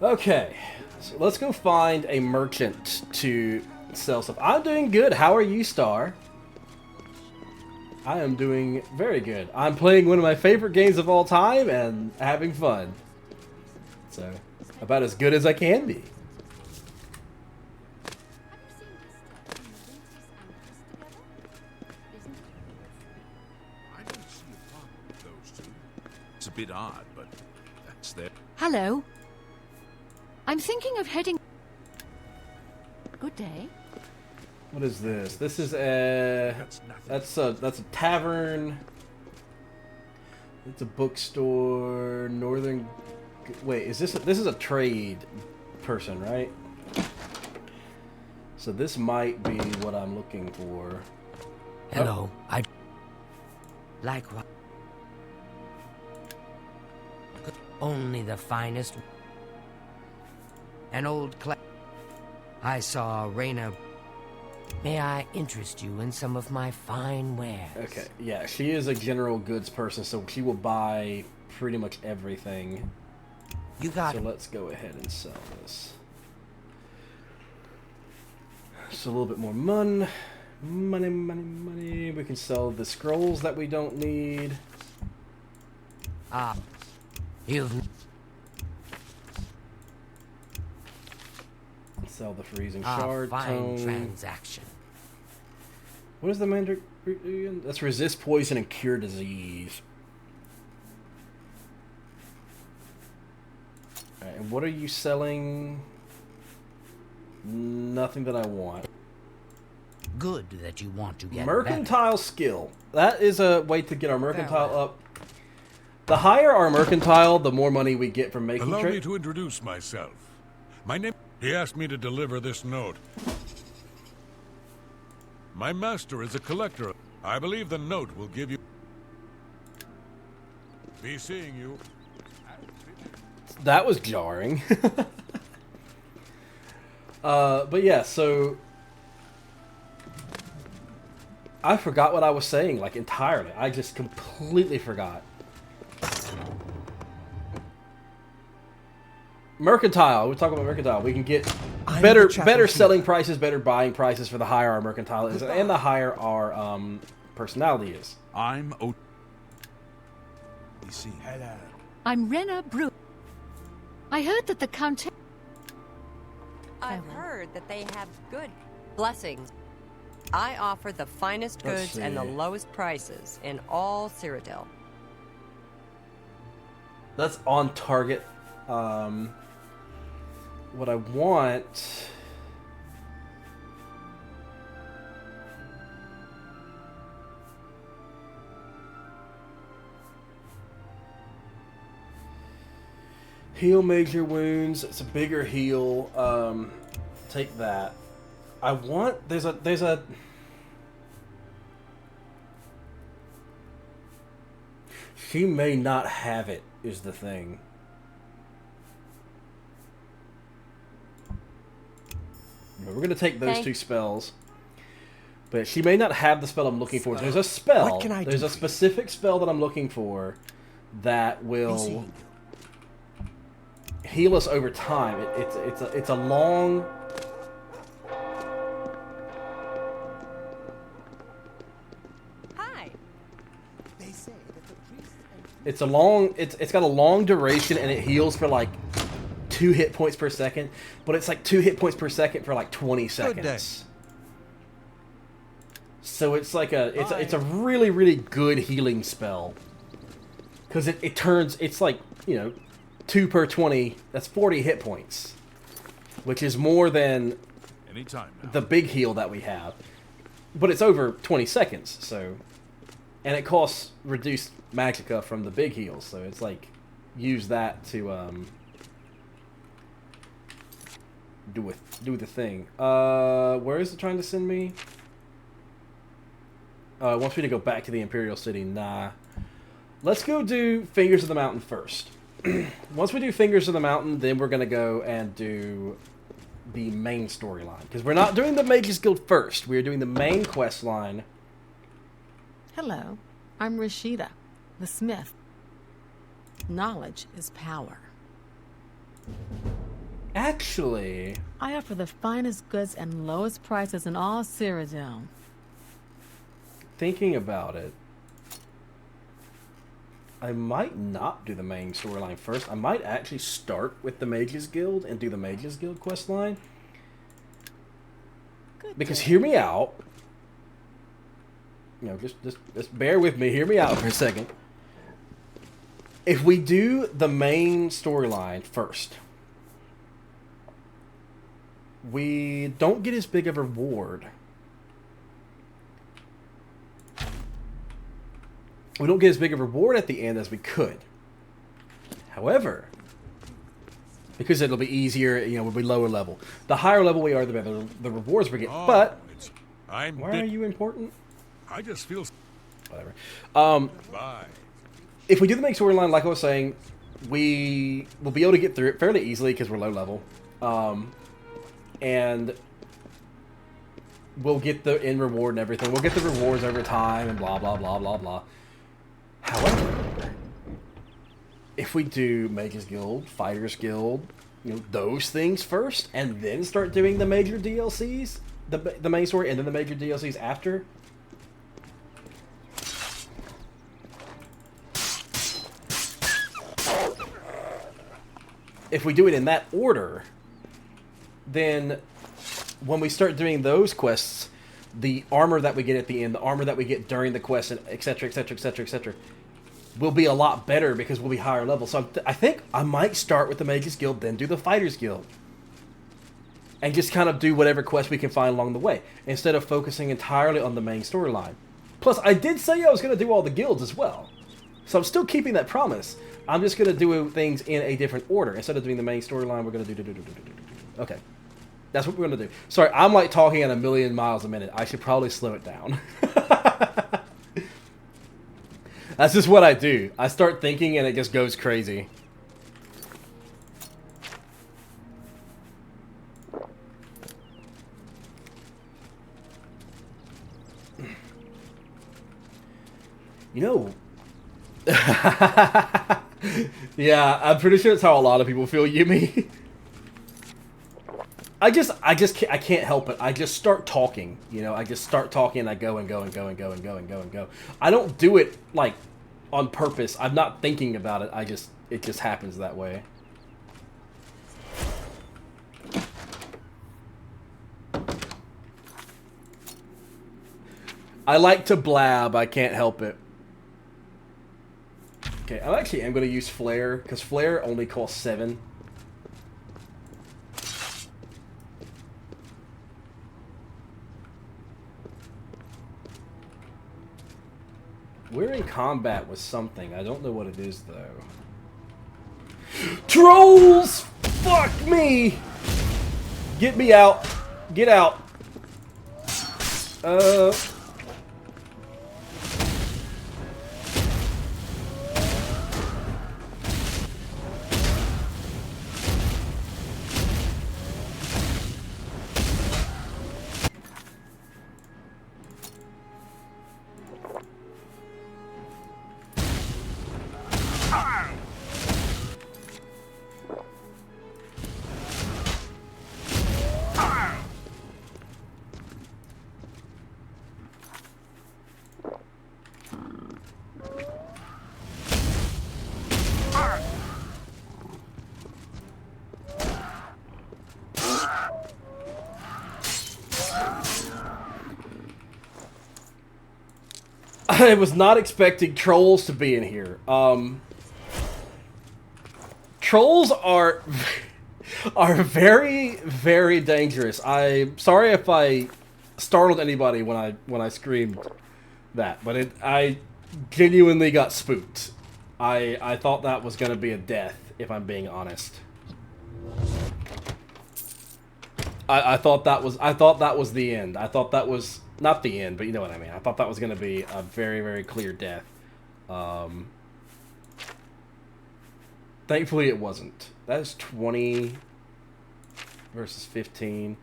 Okay, so let's go find a merchant to sell stuff. I'm doing good. How are you, Star? I am doing very good. I'm playing one of my favorite games of all time and having fun. So, about as good as I can be. I don't see a problem with those two. It's a bit odd, but that's their... Hello. I'm thinking of heading... Good day. What is this? This is a... That's a tavern. It's a bookstore. Northern... Wait, is this... This is a trade person, right? So this might be what I'm looking for. Hello, I... Likewise. Only the finest. An old I saw Reyna. May I interest you in some of my fine wares? Okay, yeah, she is a general goods person, so she will buy pretty much everything. You got So let's go ahead and sell this. So a little bit more money. Money. We can sell the scrolls that we don't need. You've... Sell the freezing shard fine tone. transaction. What is the mandrake? That's resist poison and cure disease. Alright, and what are you selling? Nothing that I want. Good that you want to get Mercantile better. Skill. That is a way to get our mercantile up. The higher our mercantile, the more money we get from making trade. trade. Allow me to introduce myself. My name... He asked me to deliver this note. My master is a collector. I believe the note will give you... Be seeing you. That was jarring. But yeah, so... I forgot what I was saying, like, entirely. I just completely forgot. Mercantile. We're talking about mercantile. We can get better selling prices, better buying prices for the higher our mercantile is, and the higher our personality is. I'm Hello. I'm Rena Brew. I heard that the Countess... I've heard that they have good blessings. I offer the finest goods and the lowest prices in all Cyrodiil. That's on target. What I want... Heal major wounds. It's a bigger heal. Take that. I want... There's a... She may not have it, is the thing. We're going to take those two spells. But she may not have the spell I'm looking for. There's a spell. What can I do? There's a specific spell that I'm looking for that will heal us over time. It's a long... Hi. They say that the priest and... It's a long... It's got a long duration and it heals for like 2 hit points per second, but it's like 2 hit points per second for like 20 seconds. So it's like it's a really, really good healing spell. Because it turns, it's like, 2 per 20, that's 40 hit points. Which is more than the big heal that we have. But it's over 20 seconds, so... And it costs reduced magicka from the big heals, so it's like, use that to, do the thing. Where is it trying to send me? It wants me to go back to the Imperial City. Nah. Let's go do Fingers of the Mountain first. Once we do Fingers of the Mountain, then we're going to go and do the main storyline. Because we're not doing the Mages Guild first. We're doing the main quest line. Hello. I'm Rashida, the smith. Knowledge is power. Actually... I offer the finest goods and lowest prices in all Cyrodiil. Thinking about it, I might not do the main storyline first. I might actually start with the Mages Guild and do the Mages Guild quest line. Because hear me out. Just bear with me. Hear me out for a second. If we do the main storyline first, we don't get as big of a reward we don't get as big a reward at the end as we could. However, because it'll be easier, you know, we'll be lower level. The higher level we are, the better the rewards we get. Oh, but why are you important? I just feel whatever. Bye. If we do the main storyline, like I was saying, we will be able to get through it fairly easily because we're low level, and we'll get the end reward and everything. We'll get the rewards over time and blah blah blah blah blah. However, if we do Mages Guild, Fighters Guild, you know, those things first, and then start doing the major DLCs, the main story, and then the major DLCs after. If we do it in that order, then when we start doing those quests, the armor that we get at the end, the armor that we get during the quest, and etc., etc., etc., etc., will be a lot better because we'll be higher level. So I think I might start with the Mages Guild, then do the Fighters Guild, and just kind of do whatever quest we can find along the way, instead of focusing entirely on the main storyline. Plus, I did say I was going to do all the guilds as well, so I'm still keeping that promise. I'm just going to do things in a different order. Instead of doing the main storyline, we're going to do. Okay. That's what we're going to do. Sorry, I'm like talking at 1,000,000 miles a minute. I should probably slow it down. That's just what I do. I start thinking and it just goes crazy. You know... Yeah, I'm pretty sure it's how a lot of people feel, Yumi. I can't help it. I just start talking, you know. I just start talking and I go and go and go and go and go and go and go. I don't do it like on purpose. I'm not thinking about it. It just happens that way. I like to blab. I can't help it. Okay, I actually am going to use Flare, because Flare only costs 7. We're in combat with something. I don't know what it is, though. Trolls! Fuck me! Get me out. Get out. I was not expecting trolls to be in here. Trolls are very, very dangerous. I'm sorry if I startled anybody when I screamed that, but I genuinely got spooked. I thought that was going to be a death, if I'm being honest. I thought that was the end. I thought that was not the end, but you know what I mean. I thought that was going to be a very, very clear death. Thankfully, it wasn't. That is 20 versus 15.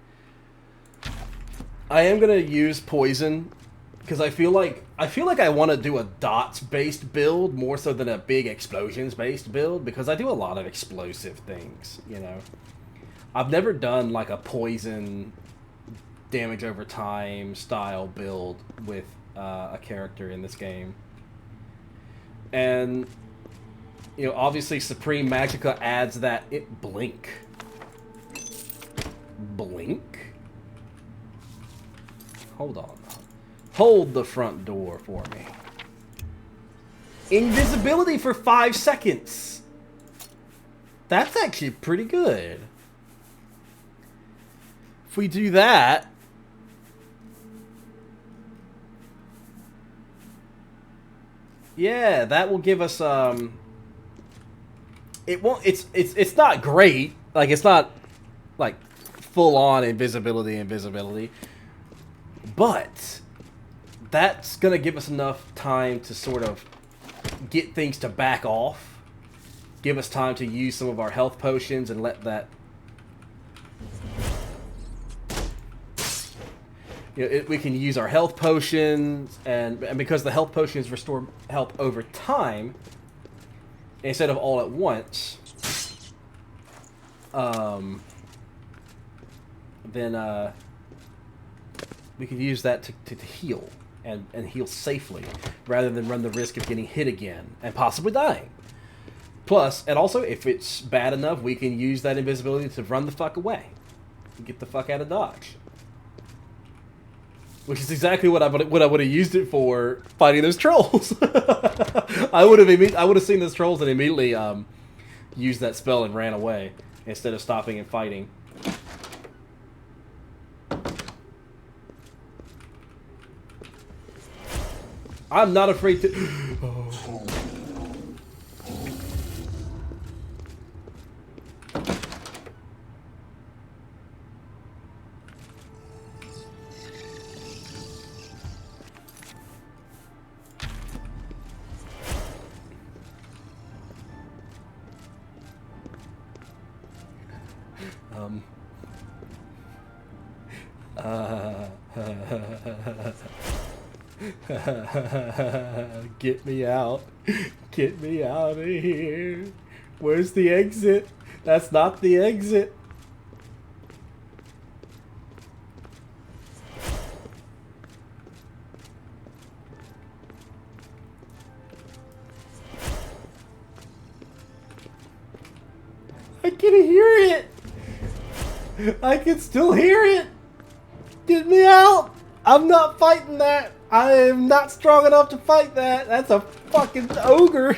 I am going to use poison because I feel like I want to do a dots-based build more so than a big explosions-based build, because I do a lot of explosive things, you know. I've never done like a poison damage over time style build with a character in this game. And, you know, obviously Supreme Magicka adds that blink. Blink? Hold on. Hold the front door for me. Invisibility for 5 seconds. That's actually pretty good. If we do that, Yeah, that will give us it won't it's not great. Like it's not like full on invisibility. But that's going to give us enough time to sort of get things to back off. Give us time to use some of our health potions and let that... You know, we can use our health potions, and because the health potions restore health over time, instead of all at once, then we can use that to heal and heal safely, rather than run the risk of getting hit again and possibly dying. Plus, and also, if it's bad enough, we can use that invisibility to run the fuck away. Get the fuck out of Dodge. Which is exactly what I would have used it for fighting those trolls. I would have seen those trolls and immediately used that spell and ran away instead of stopping and fighting. I'm not afraid to... Get me out. Get me out of here. Where's the exit? That's not the exit. I can hear it. I can still hear it. Get me out. I'm not fighting that. I am not strong enough to fight that. That's a fucking ogre.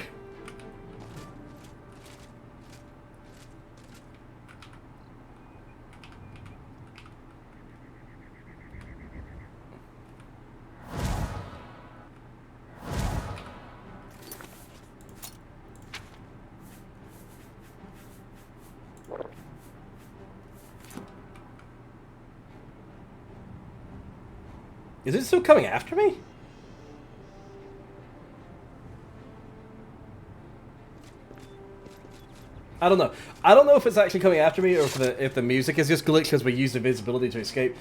Is it still coming after me? I don't know. I don't know if it's actually coming after me or if the music is just glitched because we used invisibility to escape.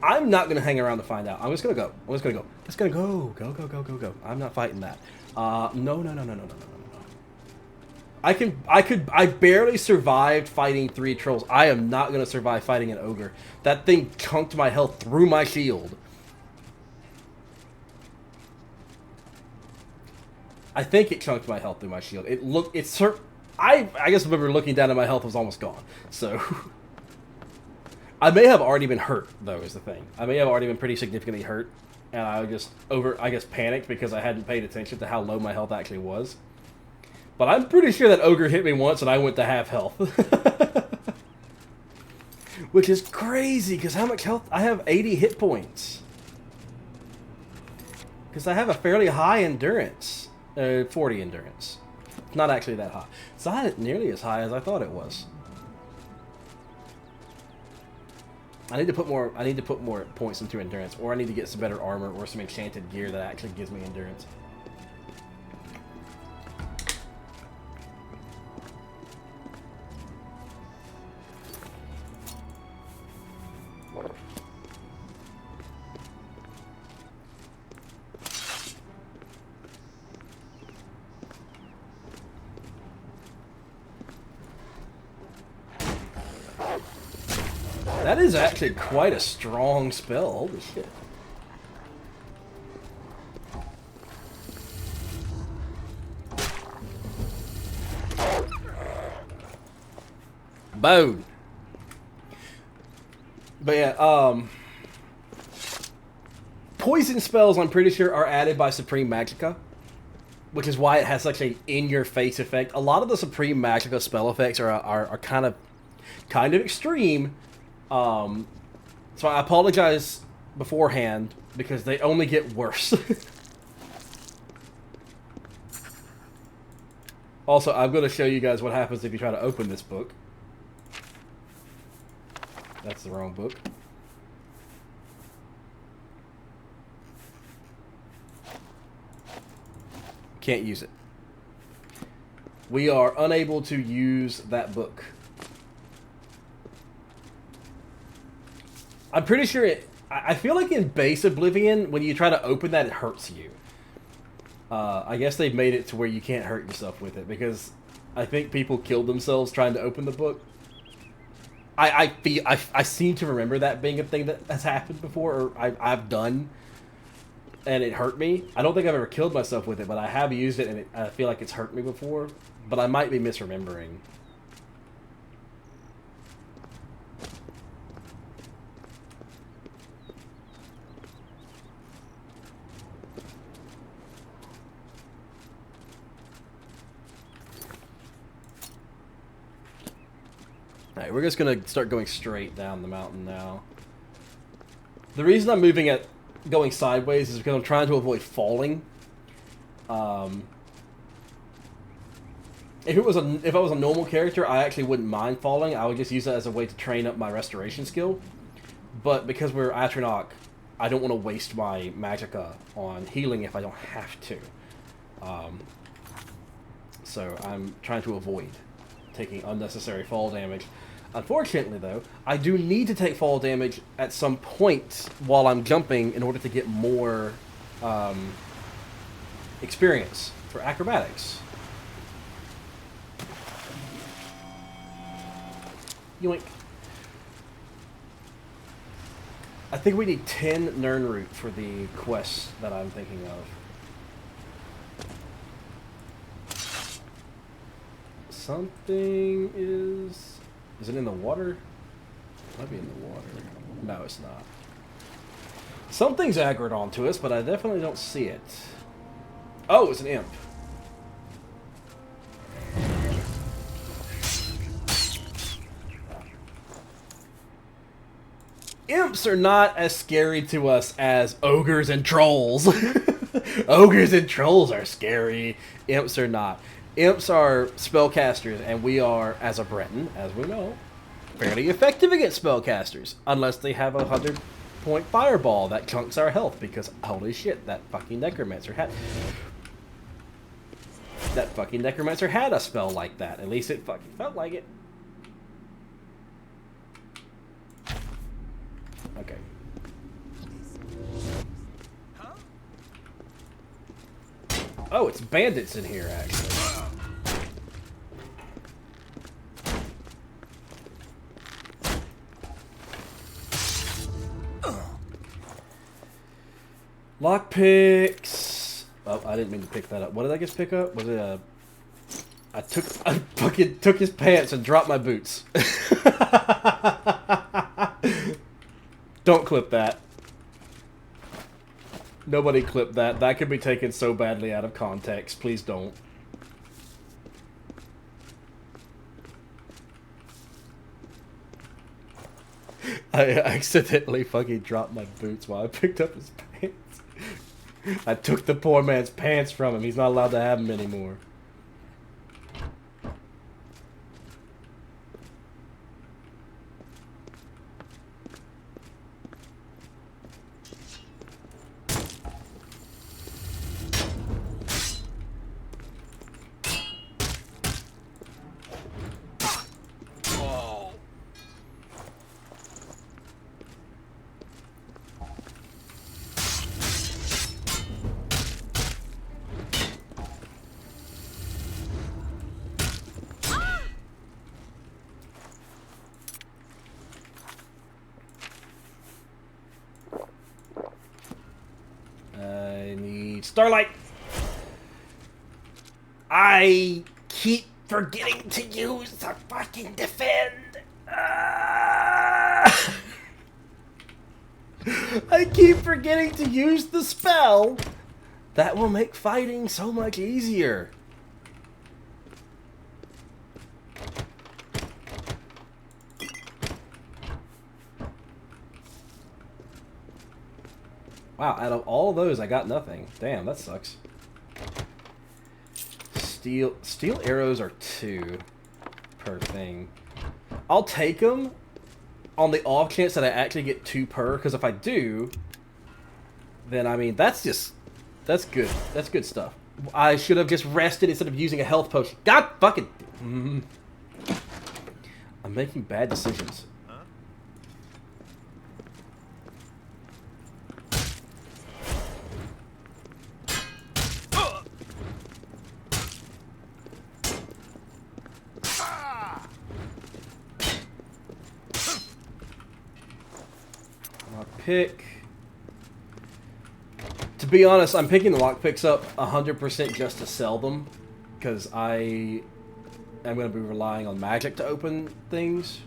I'm not gonna hang around to find out. I'm just gonna go. I'm just gonna go. Just gonna go. Go. I'm not fighting that. No. I barely survived fighting 3 trolls. I am not gonna survive fighting an ogre. That thing chunked my health through my shield. I think it chunked my health through my shield. I guess I remember looking down and my health was almost gone. So I may have already been hurt, though, is the thing. I may have already been pretty significantly hurt, and I just panicked because I hadn't paid attention to how low my health actually was. But I'm pretty sure that ogre hit me once and I went to half health. Which is crazy, because how much health? I have 80 hit points. Because I have a fairly high endurance. 40 endurance. Not actually that high. It's not nearly as high as I thought it was. I need to put more points into endurance, or I need to get some better armor or some enchanted gear that actually gives me endurance. That is actually quite a strong spell. Holy shit. Bone. But yeah, poison spells, I'm pretty sure, are added by Supreme Magicka, which is why it has such a in-your-face effect. A lot of the Supreme Magicka spell effects are kind of extreme. So I apologize beforehand because they only get worse. Also, I'm going to show you guys what happens if you try to open this book. That's the wrong book. Can't use it. We are unable to use that book. I'm pretty sure it... I feel like in base Oblivion, when you try to open that, it hurts you. I guess they've made it to where you can't hurt yourself with it, because I think people killed themselves trying to open the book. I seem to remember that being a thing that has happened before, or I've done, and it hurt me. I don't think I've ever killed myself with it, but I have used it, and I feel like it's hurt me before. But I might be misremembering. Alright, we're just going to start going straight down the mountain now. The reason I'm moving at going sideways is because I'm trying to avoid falling. If I was a normal character, I actually wouldn't mind falling. I would just use that as a way to train up my restoration skill. But because we're Atronach, I don't want to waste my magicka on healing if I don't have to. So I'm trying to avoid taking unnecessary fall damage. Unfortunately, though, I do need to take fall damage at some point while I'm jumping in order to get more experience for acrobatics. Yoink. I think we need 10 Nirnroot for the quest that I'm thinking of. Something is... Is it in the water? It might be in the water. No, it's not. Something's aggroed onto us, but I definitely don't see it. Oh, it's an imp. Imps are not as scary to us as ogres and trolls. Ogres and trolls are scary. Imps are not. Imps are spellcasters, and we are, as a Breton, as we know, fairly effective against spellcasters. Unless they have a 100-point fireball that chunks our health, because holy shit, that fucking necromancer had... That fucking necromancer had a spell like that. At least it fucking felt like it. Okay. Oh, it's bandits in here, actually. Lockpicks. Oh, I didn't mean to pick that up. What did I just pick up? Was it a... I fucking took his pants and dropped my boots. Don't clip that. Nobody clip that. That could be taken so badly out of context. Please don't. I accidentally fucking dropped my boots while I picked up his pants. I took the poor man's pants from him. He's not allowed to have them anymore. Starlight! I keep forgetting to use the fucking defend! I keep forgetting to use the spell! That will make fighting so much easier. Wow, out of all of those, I got nothing. Damn, that sucks. steel arrows are 2 per thing. I'll take them on the off chance that I actually get 2 per, because if I do, then I mean that's good. That's good stuff. I should have just rested instead of using a health potion. God fucking. I'm making bad decisions. Pick. To be honest, I'm picking the lockpicks up 100% just to sell them, because I am going to be relying on magic to open things.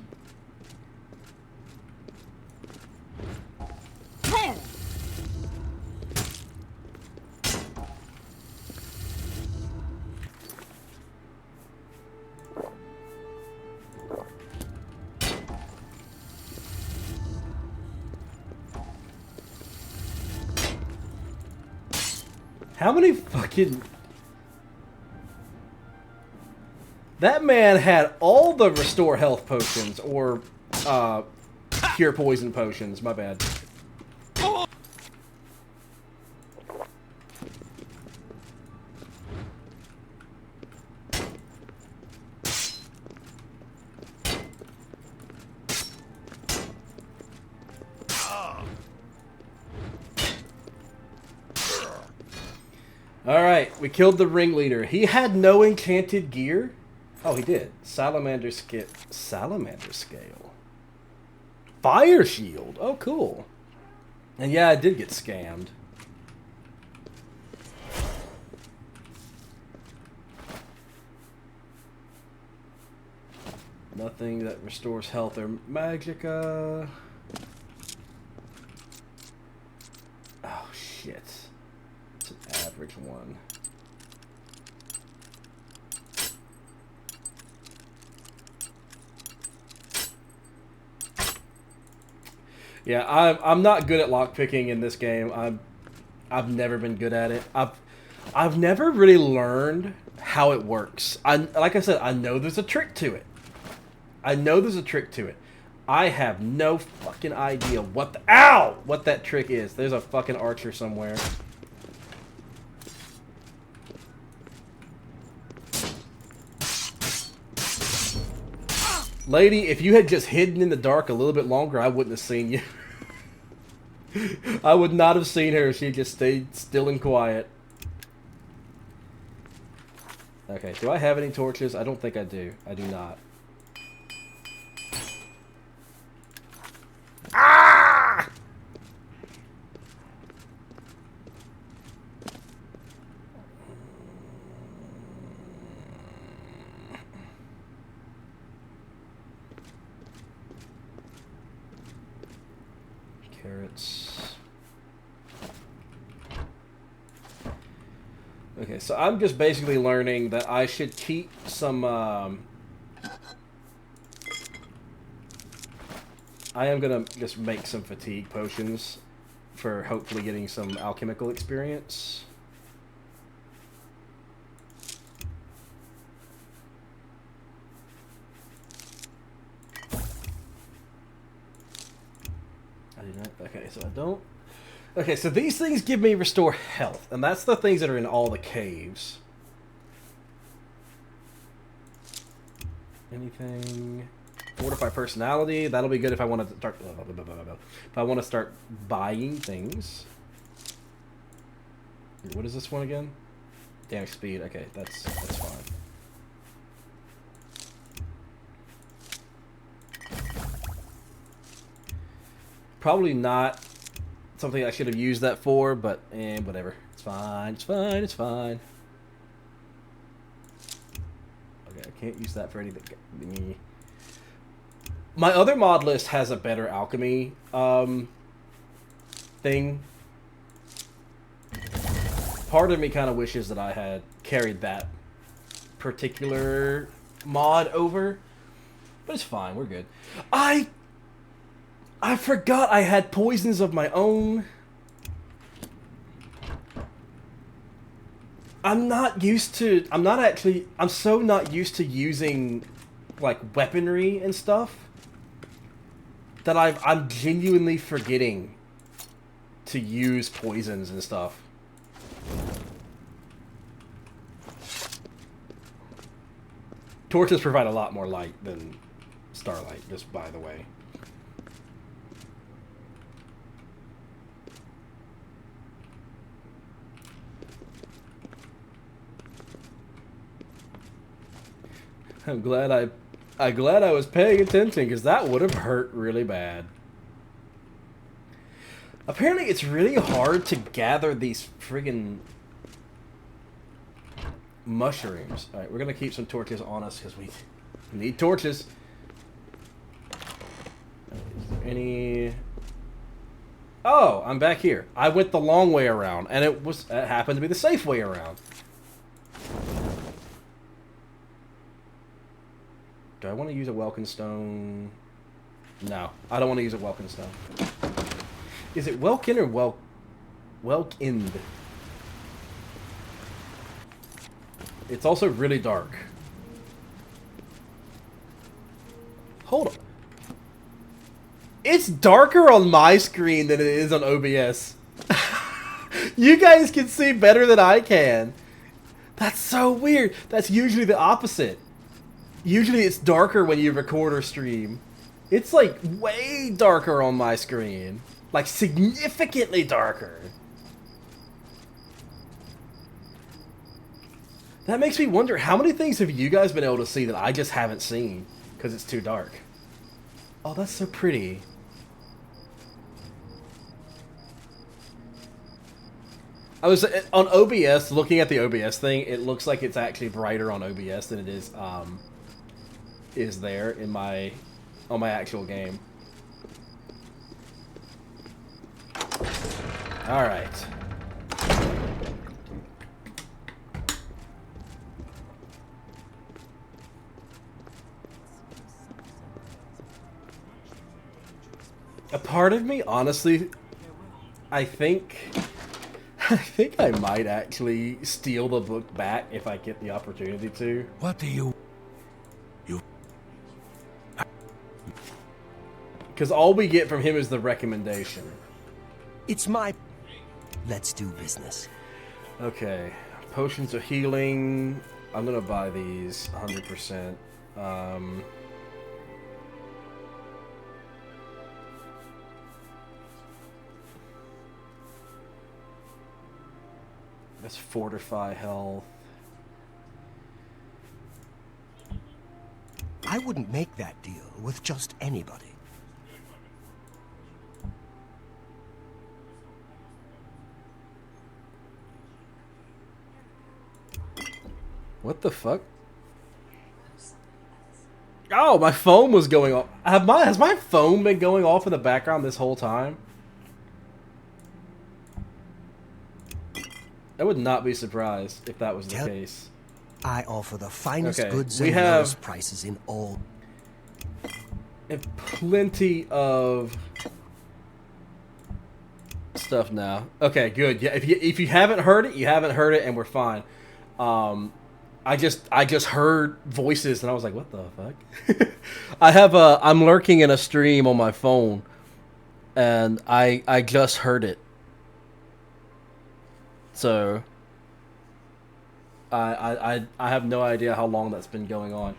How many fucking... That man had all the restore health potions, or cure poison potions, my bad. Alright, we killed the ringleader. He had no enchanted gear? Oh, he did. Salamander scale. Fire shield. Oh, cool. And yeah, I did get scammed. Nothing that restores health or magicka. Oh, shit. It's an average one. Yeah, I'm not good at lockpicking in this game. I've never been good at it. I've never really learned how it works. Like I said, I know there's a trick to it. I have no fucking idea what that trick is. There's a fucking archer somewhere. Lady, if you had just hidden in the dark a little bit longer, I wouldn't have seen you. I would not have seen her if she just stayed still and quiet. Okay, do I have any torches? I don't think I do. I do not. Ah! Carrots. Okay, so I'm just basically learning that I should keep some, I am gonna just make some fatigue potions for hopefully getting some alchemical experience. Okay, so I don't... Okay, so these things give me restore health, and that's the things that are in all the caves. Anything... Fortify personality, that'll be good if I want to start... If I want to start buying things. What is this one again? Damage speed, okay, that's fine. Probably not something I should have used that for, but whatever. It's fine, it's fine, it's fine. Okay, I can't use that for anything. My other mod list has a better alchemy thing. Part of me kind of wishes that I had carried that particular mod over, but it's fine, we're good. I forgot I had poisons of my own. I'm not used to. I'm not actually. I'm so not used to using like weaponry and stuff that I'm genuinely forgetting to use poisons and stuff. Torches provide a lot more light than starlight, just by the way. I'm glad I was paying attention, because that would have hurt really bad. Apparently it's really hard to gather these friggin' mushrooms. Alright, we're gonna keep some torches on us, because we need torches. Is there any... Oh, I'm back here. I went the long way around, and it happened to be the safe way around. Do I want to use a Welkin stone? No, I don't want to use a Welkin stone. Is it Welkin or Welkind? It's also really dark. Hold on. It's darker on my screen than it is on OBS. You guys can see better than I can. That's so weird. That's usually the opposite. Usually it's darker when you record or stream. It's like way darker on my screen. Like significantly darker. That makes me wonder, how many things have you guys been able to see that I just haven't seen because it's too dark? Oh, that's so pretty. I was on OBS, looking at the OBS thing, it looks like it's actually brighter on OBS than it is there in on my actual game. All right. A part of me, honestly, I think I might actually steal the book back if I get the opportunity to. What do you... Because all we get from him is the recommendation. It's my... Let's do business. Okay. Potions of healing. I'm going to buy these 100%. Let's fortify health. I wouldn't make that deal with just anybody. What the fuck? Oh, my phone was going off. Has my phone been going off in the background this whole time? I would not be surprised if that was the case. I offer the finest goods we and have lowest prices in all. And plenty of stuff now. Okay, good. Yeah, if you haven't heard it, you haven't heard it, and we're fine. I just heard voices, and I was like, what the fuck? I'm lurking in a stream on my phone, and I just heard it. So I have no idea how long that's been going on.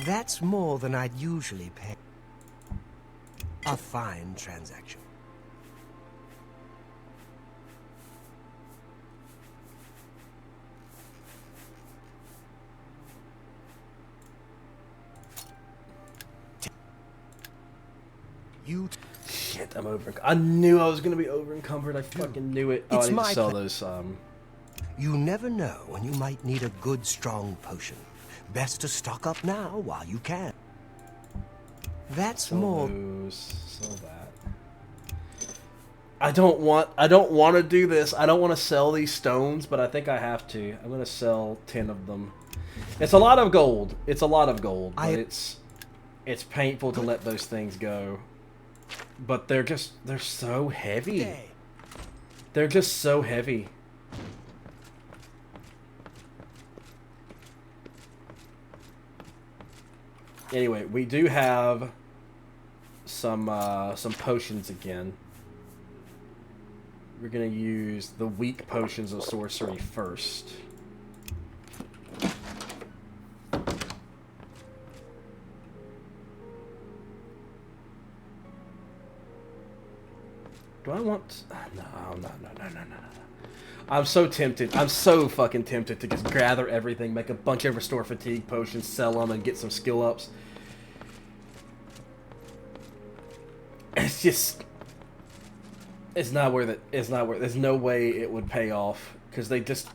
That's more than I'd usually pay. A fine transaction. Shit, I'm over. I knew I was gonna be over encumbered. I fucking knew it. Oh, I need to sell those. You never know when you might need a good, strong potion. Best to stock up now while you can. That's more. Sell that. I don't want to do this. I don't want to sell these stones, but I think I have to. I'm gonna sell 10 of them. It's a lot of gold. It's a lot of gold, but it's painful to let those things go. But they're so heavy. They're just so heavy. Anyway, we do have some potions again. We're gonna use the weak potions of sorcery first. Do I want... No. I'm so tempted. I'm so fucking tempted to just gather everything, make a bunch of restore fatigue potions, sell them, and get some skill ups. It's just... It's not worth it. It's not worth it. There's no way it would pay off. Because they just...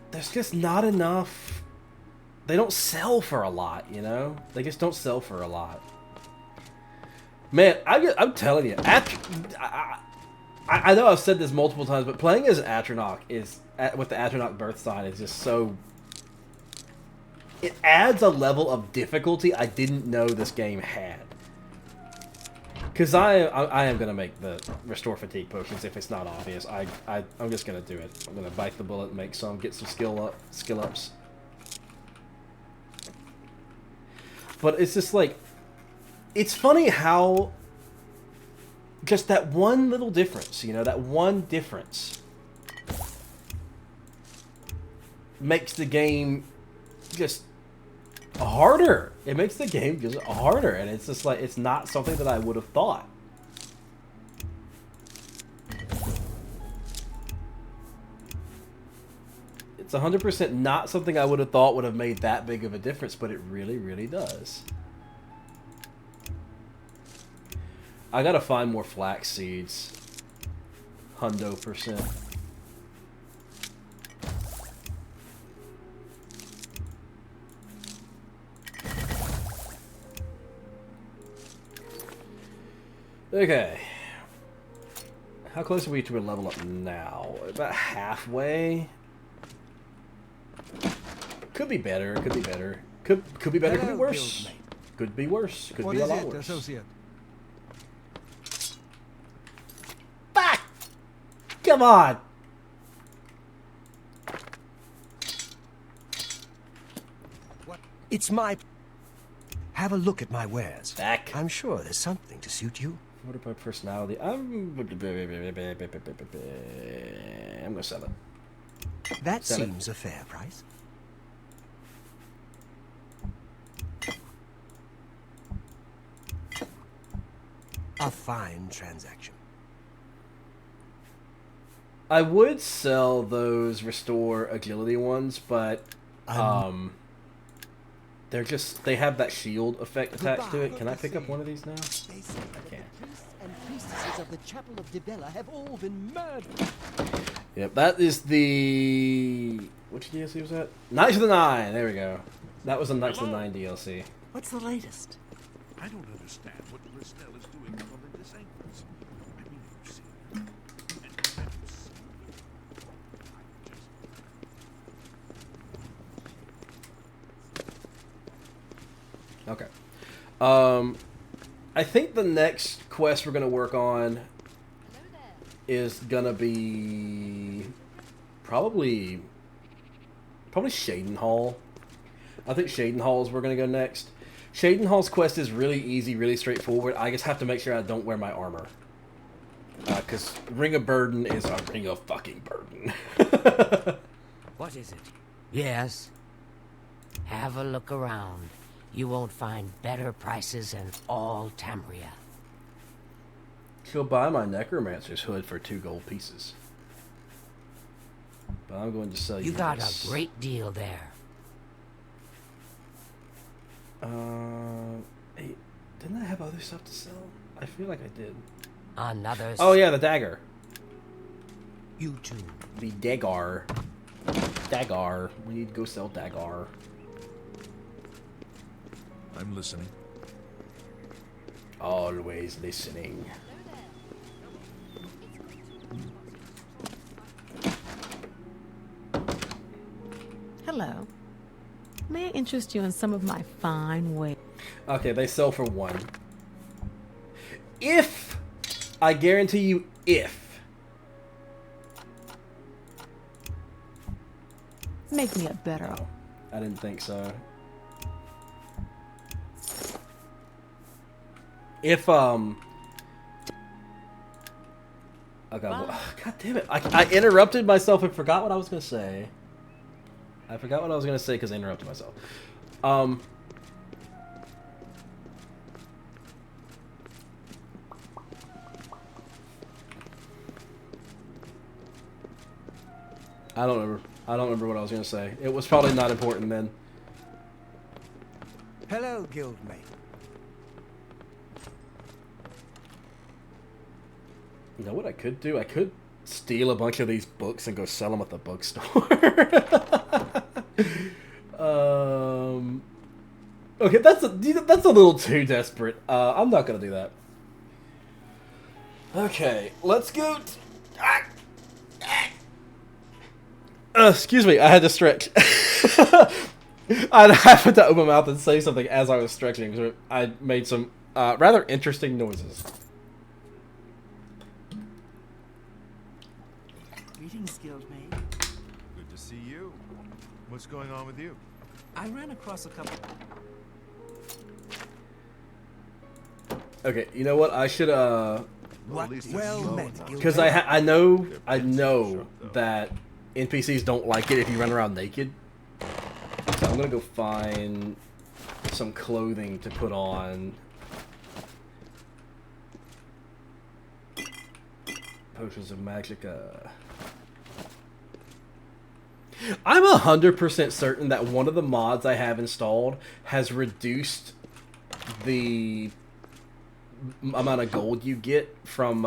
There's just not enough... They don't sell for a lot, you know? They just don't sell for a lot. Man, I'm telling you, I know I've said this multiple times, but playing as Atronach with the Atronach birth sign is just so... It adds a level of difficulty I didn't know this game had. Because I am going to make the restore fatigue potions if it's not obvious. I'm just going to do it. I'm going to bite the bullet and make some, get some skill ups. But it's just like... It's funny how just that one little difference, you know, that one difference makes the game just harder. It makes the game just harder, and it's just like, it's not something that I would have thought. It's 100% not something I would have thought would have made that big of a difference, but it really, really does. I gotta find more flax seeds. 100%. Okay. How close are we to a level up now? About halfway. Could be better. Could be better. Could be better. Could be worse. Could be worse. Could be a lot worse. Associate? Come on! What? It's my... Have a look at my wares. Back. I'm sure there's something to suit you. What about personality? I'm gonna sell it. That seems a fair price. A fine transaction. I would sell those restore agility ones, but they're just, they have that shield effect attached to it. Can I pick up one of these now? I can't. And priestesses of the Chapel of Dibella have all been murdered. Yep, that is the... Which DLC was that? Knights of the Nine! There we go. That was a Knights of the Nine DLC. What's the latest? I don't understand what Brisnell is doing other than this anchors. I mean, you see. Okay. I think the next quest we're gonna work on is gonna be probably Shadenhall. I think Shadenhall is where we're gonna go next. Shadenhall's quest is really easy, really straightforward. I just have to make sure I don't wear my armor. Because Ring of Burden is a Ring of fucking Burden. What is it? Yes. Have a look around. You won't find better prices in all Tamria. She'll buy my Necromancer's hood for 2 gold pieces. But I'm going to sell you You got this. a great deal there. Hey, didn't I have other stuff to sell? I feel like I did. Another... Oh yeah, the dagger. You too. The dagger. Dagger. We need to go sell dagger. I'm listening. Always listening. Hello. May I interest you in some of my fine wares? Okay, they sell for 1. If, I guarantee you, if. Make me a better. I didn't think so. If okay, well, God damn it! I interrupted myself and forgot what I was gonna say. I forgot what I was gonna say because I interrupted myself. I don't remember. I don't remember what I was gonna say. It was probably not important then. Hello, guildmate. You know what I could do? I could steal a bunch of these books and go sell them at the bookstore. Okay, that's a little too desperate. I'm not gonna do that. Okay, let's go. Excuse me, I had to stretch. I happened to open my mouth and say something as I was stretching, so I made some rather interesting noises. Greetings, guildmate. Good to see you. What's going on with you? I ran across a couple. Okay, you know what? I should What? Well met, because I know that NPCs don't like it if you run around naked. So I'm gonna go find some clothing to put on. Potions of Magicka. I'm 100% certain that one of the mods I have installed has reduced the amount of gold you get from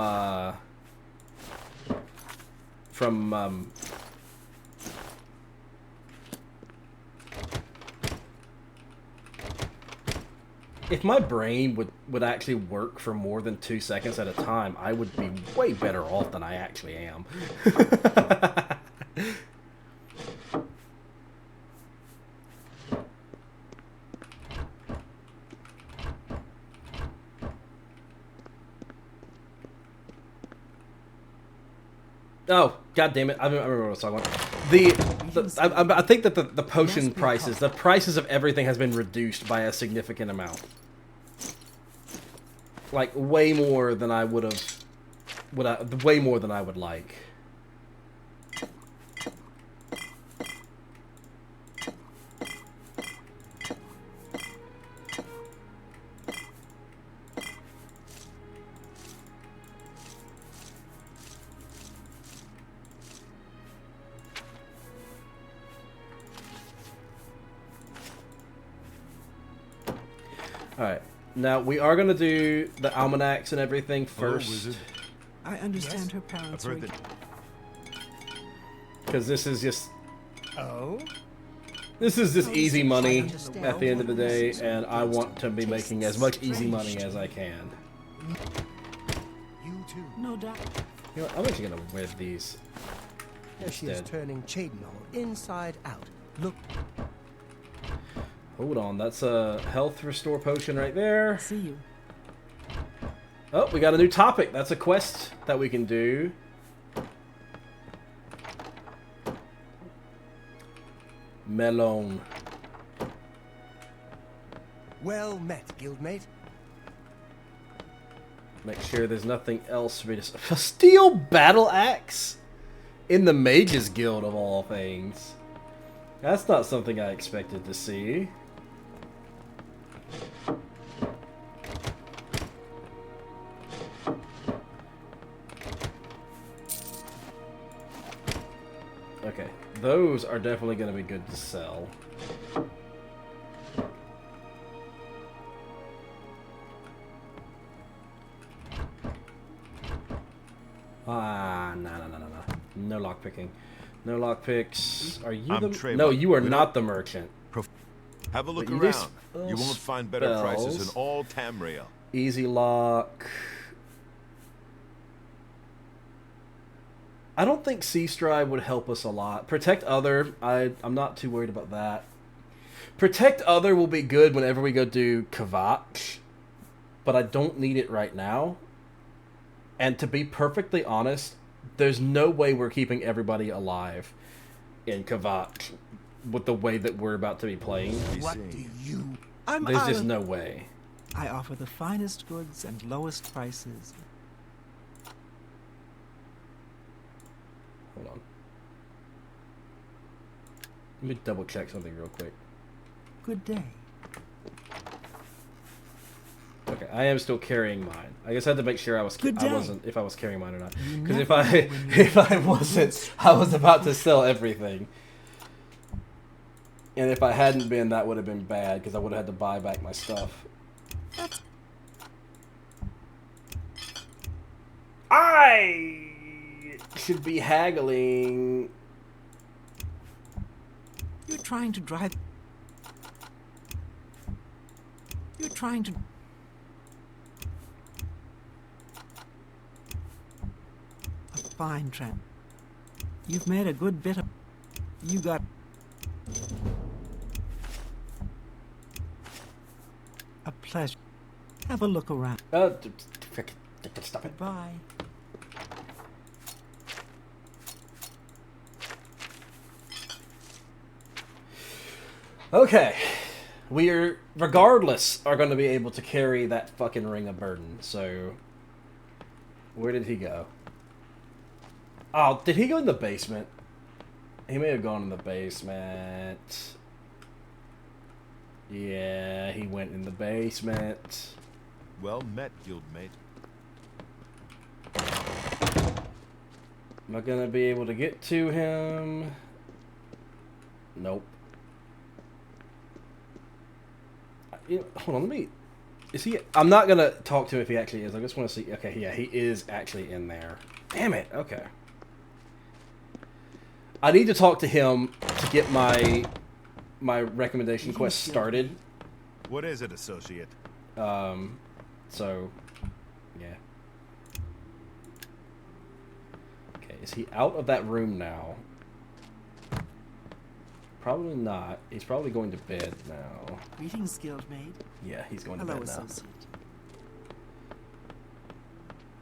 if my brain would actually work for more than 2 seconds at a time, I would be way better off than I actually am. Oh, God damn it. I remember what I was talking about. I think that the potion prices, the prices of everything has been reduced by a significant amount. Like, way more than I would have... way more than I would like. Alright, now we are going to do the almanacs and everything first. I understand her parents were... Because this is just... Oh? This is just easy money at the end of the day, and I want to be making as much easy money as I can. You too. No doubt. You know what, I'm actually going to wear these There she is, instead. turning Cheydinhal inside out. Look. Hold on, that's a health restore potion right there. See you. Oh, we got a new topic. That's a quest that we can do. Melon. Well met, guildmate. Make sure there's nothing else for me to... A steel battle axe? In the Mages Guild, of all things. That's not something I expected to see. Okay, those are definitely going to be good to sell. Ah, no. No lockpicking. No lockpicks. Are you the... No, you are not the merchant. Have a look But you around. just You won't find better prices in spells. all Tamriel. Easy lock. I don't think Sea Stride would help us a lot. Protect Other, I'm not too worried about that. Protect Other will be good whenever we go do Kvatch, but I don't need it right now. And to be perfectly honest, there's no way we're keeping everybody alive in Kvatch with the way that we're about to be playing. What do you... There's just no way. I offer the finest goods and lowest prices. Hold on. Let me double check something real quick. Good day. Okay, I am still carrying mine. I guess I had to make sure I wasn't if I was carrying mine or not. Because if I wasn't, I was about to sell everything. And if I hadn't been, that would have been bad because I would have had to buy back my stuff. I should be haggling. You're trying to drive. You're trying to. A fine tramp. You've made a good bit of. You got. A pleasure. Have a look around. Stop it. Bye. Okay. We're, regardless, are going to be able to carry that fucking ring of burden. So, where did he go? Oh, did he go in the basement? He may have gone in the basement. Yeah, he went in the basement. Well met, guildmate. Am I gonna be able to get to him? Nope. Hold on, let me... Is he... I'm not gonna talk to him if he actually is. I just want to see... Okay, yeah, he is actually in there. Damn it, okay. I need to talk to him to get my recommendation quest started. What is it, associate? So... Yeah. Okay, is he out of that room now? Probably not. He's probably going to bed now. Greetings, Guildmaid. Yeah, he's going to Hello, bed now. associate.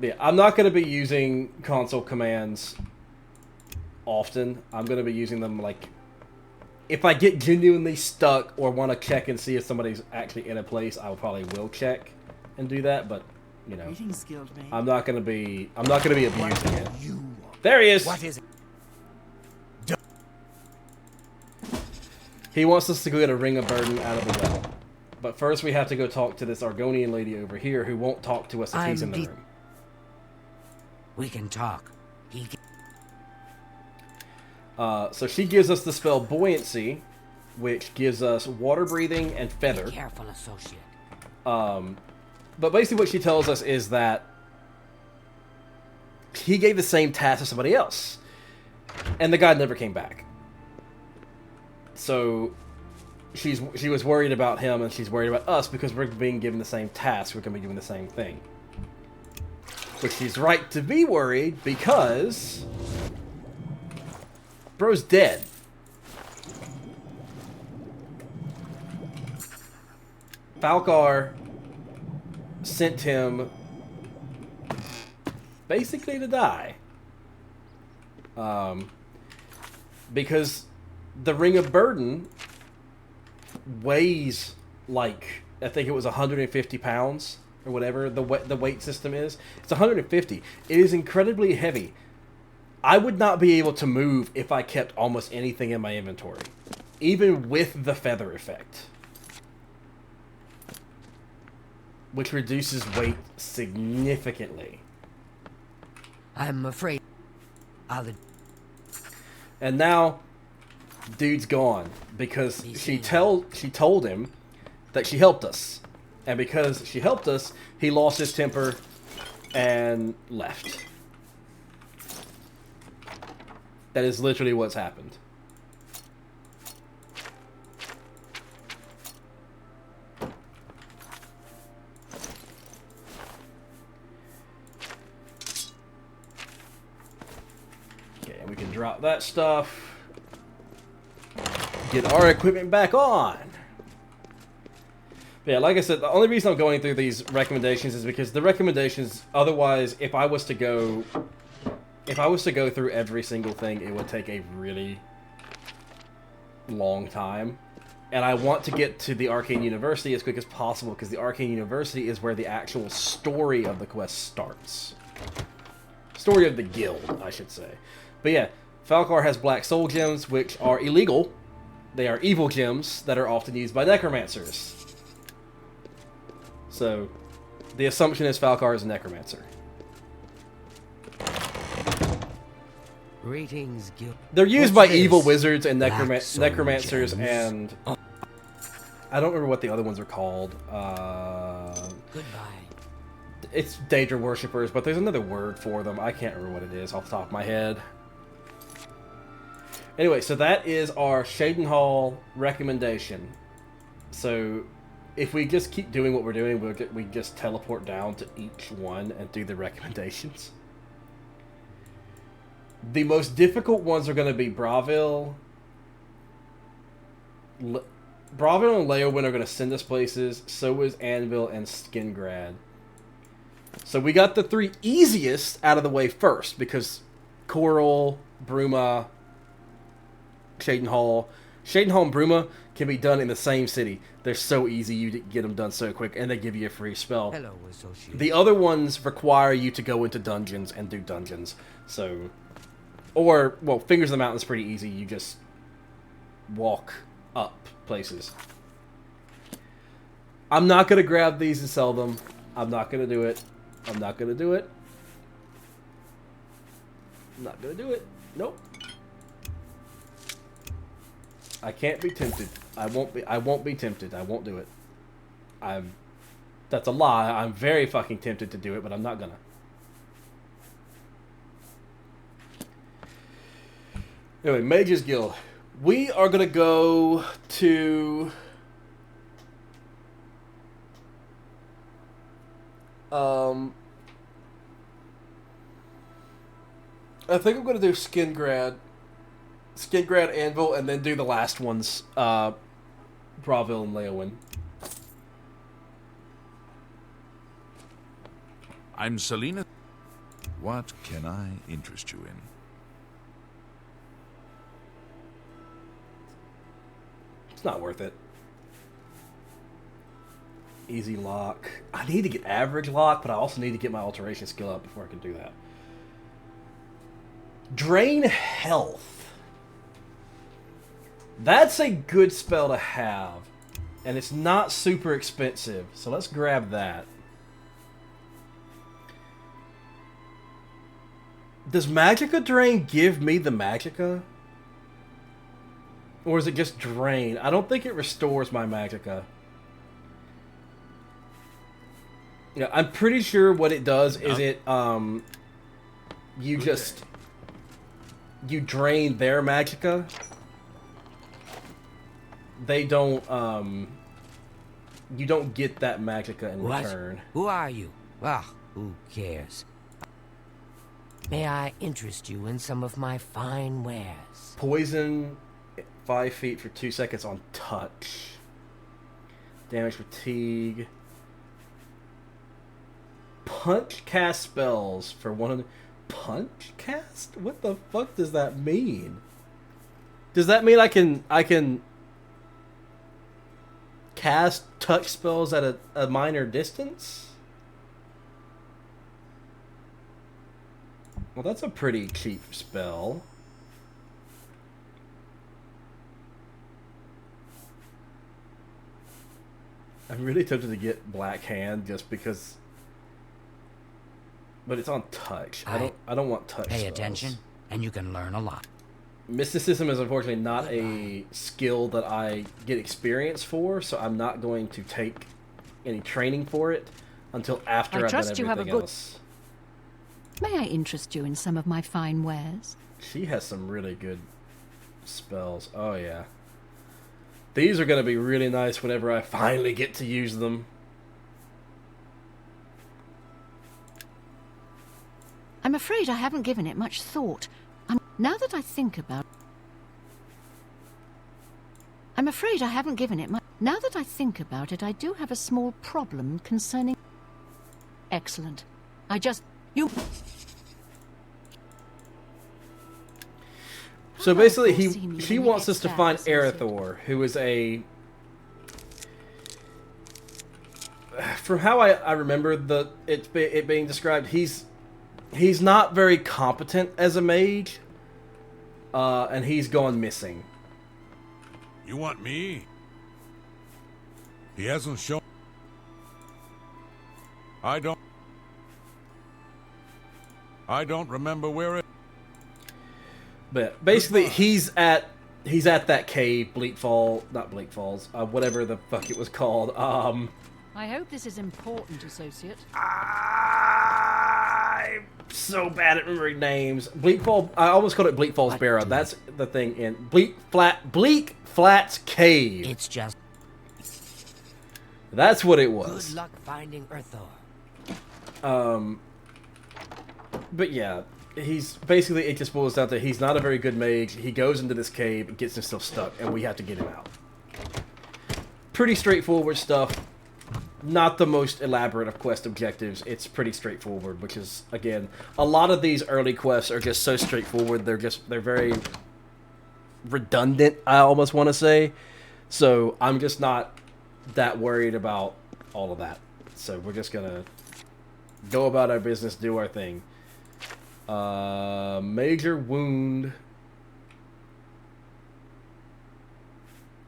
Yeah, I'm not going to be using console commands often. I'm going to be using them, like, if I get genuinely stuck or want to check and see if somebody's actually in a place, I probably will check and do that, but, you know. Greetings, Guildmaid. I'm not going to be abusing it. There he is! What is it? He wants us to go get a ring of burden out of the well. But first we have to go talk to this Argonian lady over here who won't talk to us if he's in the room. We can talk. So she gives us the spell Buoyancy, which gives us water breathing and feather. Be careful, associate. But basically what she tells us is that he gave the same task to somebody else. And the guy never came back. So she was worried about him and she's worried about us because we're being given the same task. We're going to be doing the same thing. But she's right to be worried because bro's dead. Falcar sent him basically to die. Because the Ring of Burden weighs like, I think it was 150 pounds or whatever the weight system is. It's 150. It is incredibly heavy. I would not be able to move if I kept almost anything in my inventory, even with the feather effect, which reduces weight significantly. I'm afraid And now dude's gone because she told him that she helped us. And because she helped us, he lost his temper and left. That is literally what's happened. Okay, and we can drop that stuff. Get our equipment back on. But yeah, like I said, the only reason I'm going through these recommendations is because the recommendations, otherwise, if I was to go through every single thing, it would take a really long time. And I want to get to the Arcane University as quick as possible, because the Arcane University is where the actual story of the quest starts. Story of the guild, I should say. But yeah, Falcar has Black Soul Gems, which are illegal. They are evil gems that are often used by necromancers. So, the assumption is Falcar is a necromancer. Greetings, guild. They're used What's by evil this? wizards and Black Soul necromancers, Gems? and I don't remember what the other ones are called. Goodbye. It's Daedra worshippers, but there's another word for them. I can't remember what it is off the top of my head. Anyway, so that is our Shadenhall recommendation. So, if we just keep doing what we're doing, we just teleport down to each one and do the recommendations. The most difficult ones are going to be Bravil. Bravil and Leowin are going to send us places. So is Anvil and Skingrad. So we got the 3 easiest out of the way first, because Coral, Bruma, Shadenhall. Shadenhall and Bruma can be done in the same city. They're so easy, you get them done so quick, and they give you a free spell. Hello, associate. The other ones require you to go into dungeons and do dungeons. So, or, well, Fingers of the Mountain is pretty easy. You just walk up places. I'm not going to grab these and sell them. I'm not going to do it. I'm not going to do it. I'm not going to do it. Nope. I can't be tempted. I won't be tempted. I won't do it. That's a lie. I'm very fucking tempted to do it, but I'm not gonna. Anyway, Mage's Guild. We are gonna go to I think I'm gonna do Skingrad, Anvil, and then do the last ones, Bravil and Leowin. I'm Selena. What can I interest you in? It's not worth it. Easy lock. I need to get average lock, but I also need to get my alteration skill up before I can do that. Drain health. That's a good spell to have. And it's not super expensive. So let's grab that. Does Magicka Drain give me the Magicka? Or is it just Drain? I don't think it restores my Magicka. Yeah, I'm pretty sure what it does is it, you drain their Magicka. They don't, you don't get that Magicka in return. Who are you? Well, who cares? May I interest you in some of my fine wares? Poison 5 feet for 2 seconds on touch. Damage fatigue. Punch cast spells for 100. Punch cast? What the fuck does that mean? Does that mean I can cast touch spells at a minor distance? Well, that's a pretty cheap spell. I'm really tempted to get Black Hand just because, but it's on touch. I don't want touch. Pay spells. attention, and you can learn a lot. Mysticism is unfortunately not a skill that I get experience for, so I'm not going to take any training for it until after I've done everything else. May I interest you in some of my fine wares? She has some really good spells. Oh, yeah. These are going to be really nice whenever I finally get to use them. I'm afraid I haven't given it much thought. Now that I think about it, I do have a small problem concerning... Excellent. So basically, she wants us to find Erythor, who is a from how I remember it being described, he's not very competent as a mage, and he's gone missing. You want me? He hasn't shown. I don't remember where it. But basically, he's at that cave, not Bleak Falls, whatever the fuck it was called. I hope this is important, associate. I'm so bad at remembering names. Bleak Falls. I almost called it Bleak Falls Barrow. That's the thing in Bleak Flats Cave. It's just. That's what it was. Good luck finding Earthor. But yeah, he's basically, it just boils down to he's not a very good mage. He goes into this cave and gets himself stuck, and we have to get him out. Pretty straightforward stuff. Not the most elaborate of quest objectives. It's pretty straightforward, which is, again, a lot of these early quests are just so straightforward. They're very redundant, I almost want to say. So I'm just not that worried about all of that. So we're just gonna go about our business, do our thing. Major wound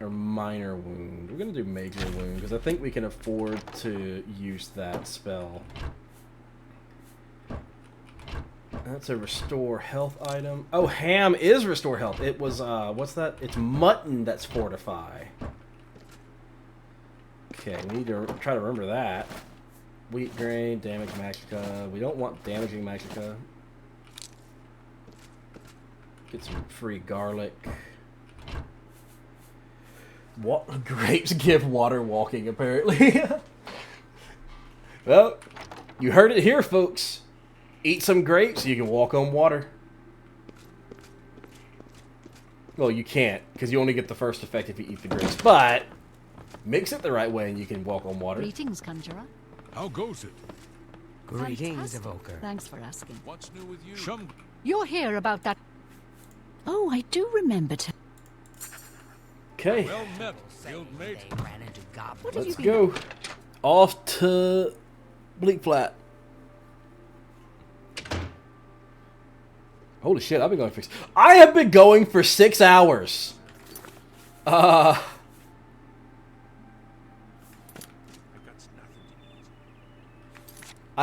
or minor wound. We're gonna do major wound because I think we can afford to use that spell. That's a restore health item. Oh, ham is restore health. It was what's that? It's mutton that's fortify. Okay, we need to try to remember that. Wheat grain, damage magicka. We don't want damaging magicka. Get some free garlic. What grapes give water walking, apparently. Well, you heard it here, folks. Eat some grapes, you can walk on water. Well, you can't, because you only get the first effect if you eat the grapes. But mix it the right way and you can walk on water. Greetings, Conjurer. How goes it? Greetings, Fantastic. Evoker. Thanks for asking. What's new with you? You're here about that. Oh, I do remember. Okay. Well met, guild mate. What have Let's you go. Off to Bleak Flat. Holy shit, I've been going for... I have been going for 6 hours. I've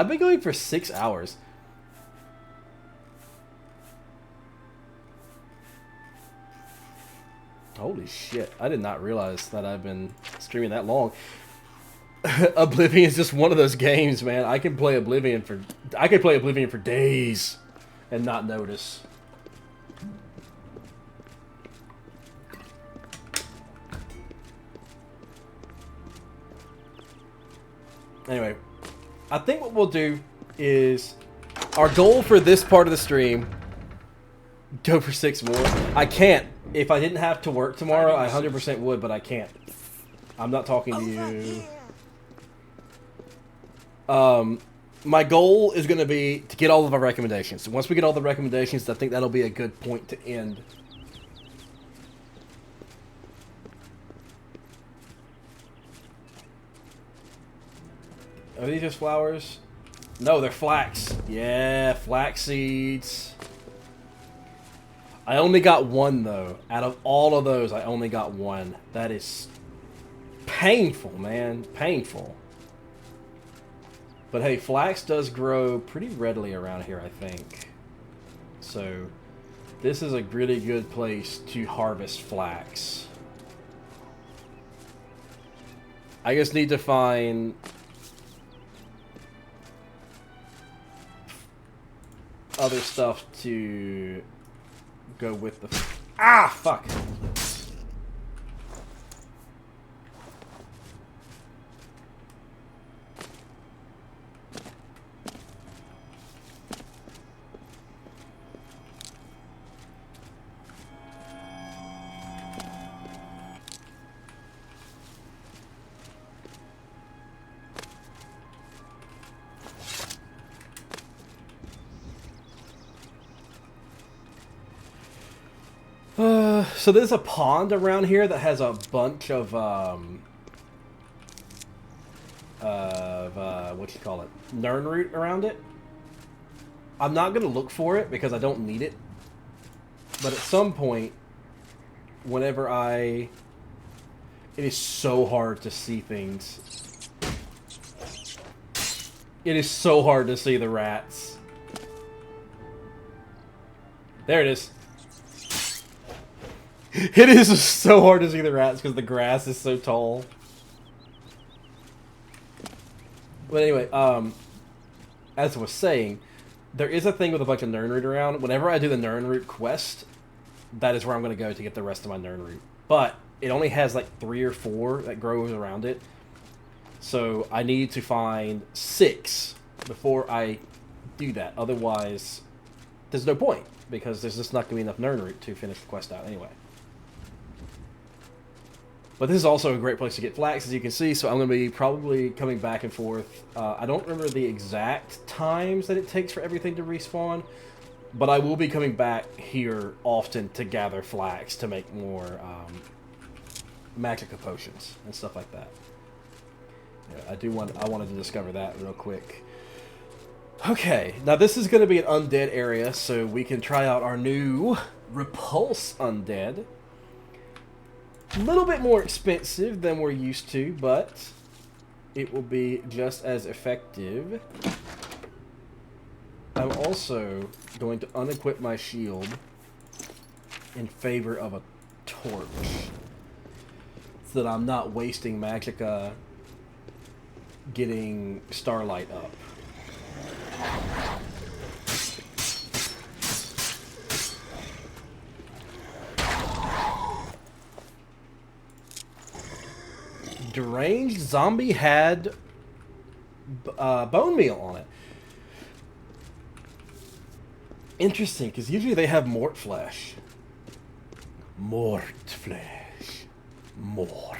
been going for 6 hours. Holy shit, I did not realize that I've been streaming that long. Oblivion is just one of those games, man. I could play Oblivion for days and not notice. Anyway, I think what we'll do is our goal for this part of the stream, go for 6 more. I can't. If I didn't have to work tomorrow, I 100% would, but I can't. I'm not talking to you. My goal is going to be to get all of our recommendations. So once we get all the recommendations, I think that'll be a good point to end. Are these just flowers? No, they're flax. Yeah, flax seeds. I only got one, though. Out of all of those, I only got one. That is painful, man. Painful. But hey, flax does grow pretty readily around here, I think. So, this is a really good place to harvest flax. I just need to find... other stuff to go with the... Ah, fuck! So there's a pond around here that has a bunch of of what you call it, Nirnroot around it. I'm not gonna look for it because I don't need it. But at some point, whenever it is so hard to see things. It is so hard to see the rats. There it is. It is so hard to see the rats because the grass is so tall. But anyway, as I was saying, there is a thing with a bunch of Nirnroot around. Whenever I do the Nirnroot quest, that is where I'm going to go to get the rest of my Nirnroot. But it only has like 3 or 4 that grows around it. So I need to find 6 before I do that. Otherwise, there's no point. Because there's just not going to be enough Nirnroot to finish the quest out anyway. But this is also a great place to get flax, as you can see, so I'm going to be probably coming back and forth. I don't remember the exact times that it takes for everything to respawn, but I will be coming back here often to gather flax to make more magica potions and stuff like that. Yeah, I wanted to discover that real quick. Okay, now this is going to be an undead area, so we can try out our new Repulse Undead. A little bit more expensive than we're used to, but it will be just as effective. I'm also going to unequip my shield in favor of a torch, so that I'm not wasting magicka getting starlight up. Deranged zombie had bone meal on it. Interesting, because usually they have mort flesh. Mort flesh. Mort.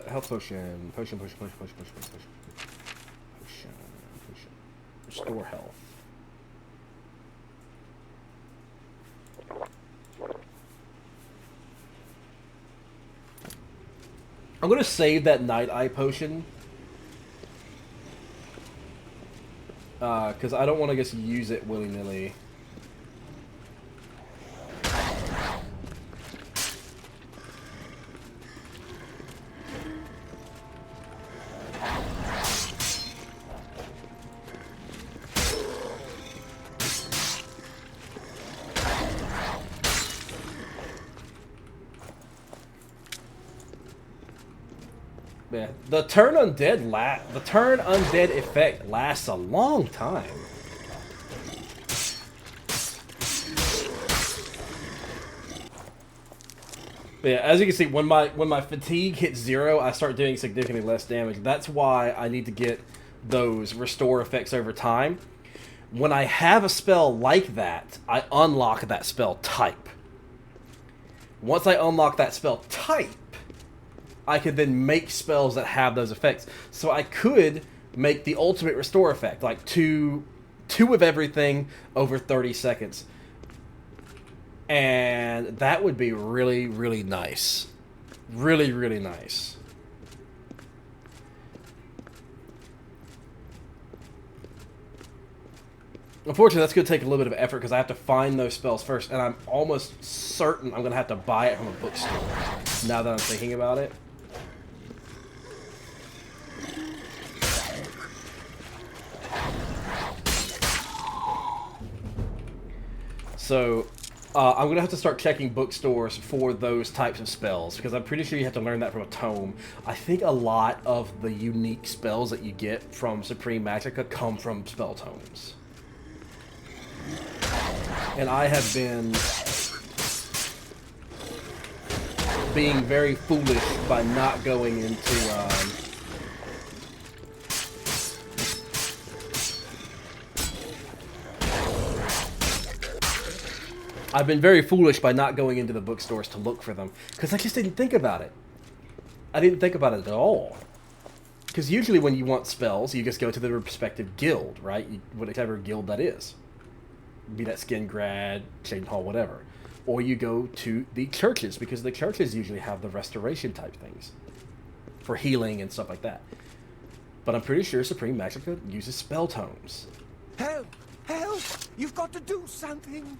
Health potion. Potion. Restore health. I'm gonna save that Night Eye potion. Because I don't want to just use it willy-nilly. Yeah, the turn undead effect lasts a long time. But yeah, as you can see, when my fatigue hits 0, I start doing significantly less damage. That's why I need to get those restore effects over time. When I have a spell like that, I unlock that spell type. Once I unlock that spell type, I could then make spells that have those effects. So I could make the ultimate restore effect, like two of everything over 30 seconds. And that would be really, really nice. Really, really nice. Unfortunately, that's going to take a little bit of effort because I have to find those spells first. And I'm almost certain I'm going to have to buy it from a bookstore, now that I'm thinking about it. So, I'm going to have to start checking bookstores for those types of spells, because I'm pretty sure you have to learn that from a tome. I think a lot of the unique spells that you get from Supreme Magicka come from spell tomes. And I have been being very foolish by not going into I've been very foolish by not going into the bookstores to look for them, because I just didn't think about it. I didn't think about it at all. Because usually when you want spells, you just go to the respective guild, right? Whatever guild that is. Be that Skingrad, Cheydinhal, whatever. Or you go to the churches, because the churches usually have the restoration type things. For healing and stuff like that. But I'm pretty sure Supreme Magicka uses spell tomes. Help! Help! You've got to do something!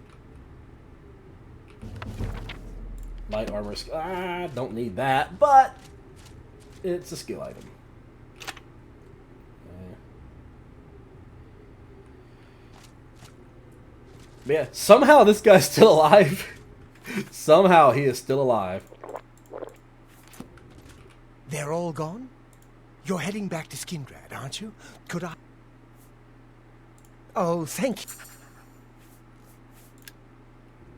Light armor. Don't need that, but it's a skill item. But yeah, somehow this guy's still alive. Somehow he is still alive. They're all gone? You're heading back to Skingrad, aren't you? Could I... Oh, thank you.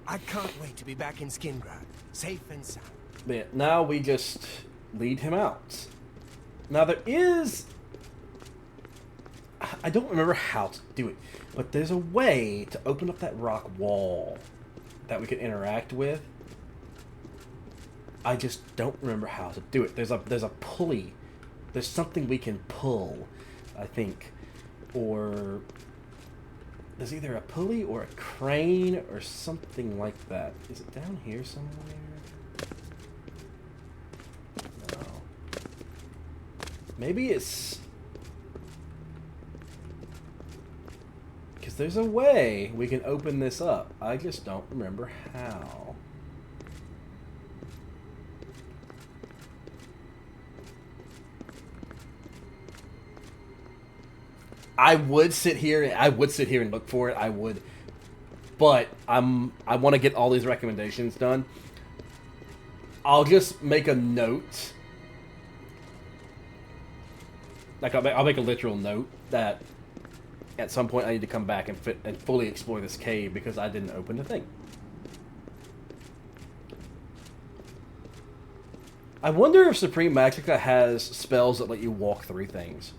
I can't wait to be back in Skingrad, safe and sound. But yeah, now we just lead him out. Now there is... I don't remember how to do it, but there's a way to open up that rock wall that we can interact with. I just don't remember how to do it. There's a pulley. There's something we can pull, I think. Or there's either a pulley or a crane or something like that. Is it down here somewhere? No. Maybe it's... because there's a way we can open this up. I just don't remember how. I would sit here and look for it. I would, but I want to get all these recommendations done. I'll just make a note. Like I'll make a literal note that at some point I need to come back and fully explore this cave because I didn't open the thing. I wonder if Supreme Magicka has spells that let you walk through things.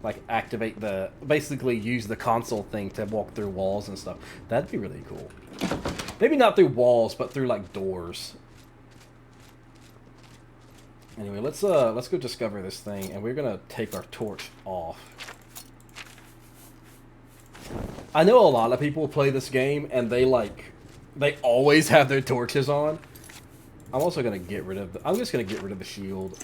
Like activate basically use the console thing to walk through walls and stuff. That'd be really cool. Maybe not through walls, but through like doors. Anyway, let's go discover this thing, and we're gonna take our torch off. I know a lot of people play this game, and they always have their torches on. I'm also gonna get rid of. I'm just gonna get rid of the shield.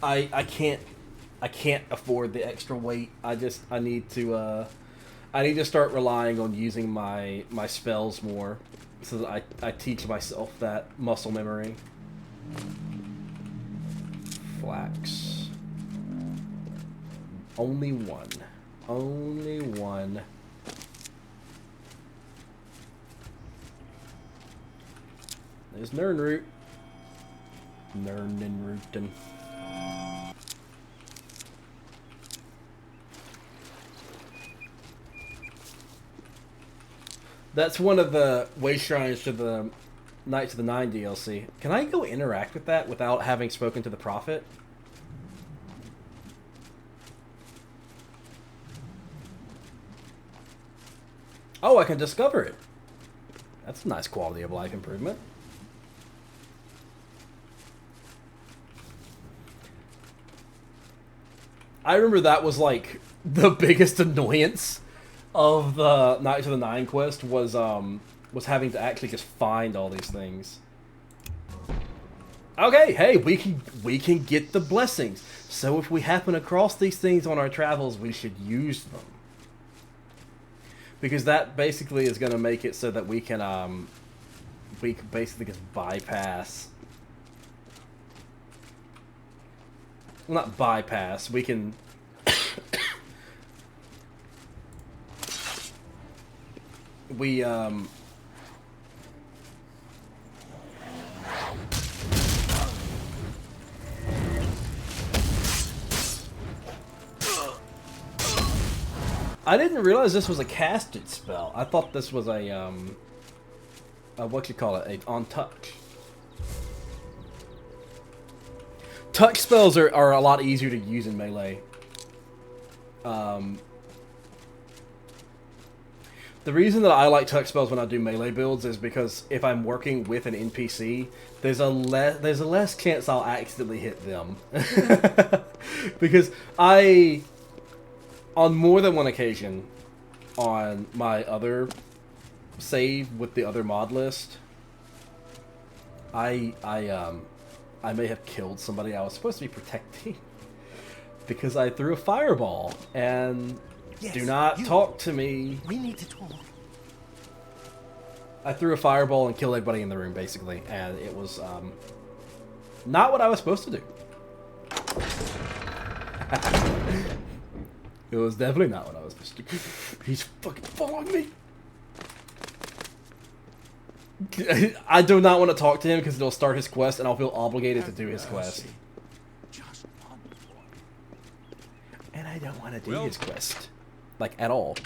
I can't afford the extra weight. I need to start relying on using my spells more, so that I teach myself that muscle memory. Flax. Only one. Only one. There's Nirnroot. Nirnrootin. That's one of the way shrines to the Knights of the Nine DLC. Can I go interact with that without having spoken to the Prophet? Oh, I can discover it. That's a nice quality of life improvement. I remember that was like the biggest annoyance of the Knights of the Nine quest was having to actually just find all these things. Okay, hey, we can get the blessings. So if we happen across these things on our travels, we should use them. Because that basically is going to make it so that we can basically just bypass. Well, not bypass. We can. I didn't realize this was a casted spell. I thought this was a what you call it, on touch. Touch spells are a lot easier to use in melee. The reason that I like tuck spells when I do melee builds is because if I'm working with an NPC, there's a less chance I'll accidentally hit them. Because on more than one occasion, on my other save with the other mod list, I may have killed somebody I was supposed to be protecting because I threw a fireball and. Yes, do not talk to me. We need to talk. I threw a fireball and killed everybody in the room, basically, and it was not what I was supposed to do. It was definitely not what I was supposed to do. He's fucking following me. I do not want to talk to him because it'll start his quest, and I'll feel obligated to do his quest. And I don't want to do his quest. Like, at all.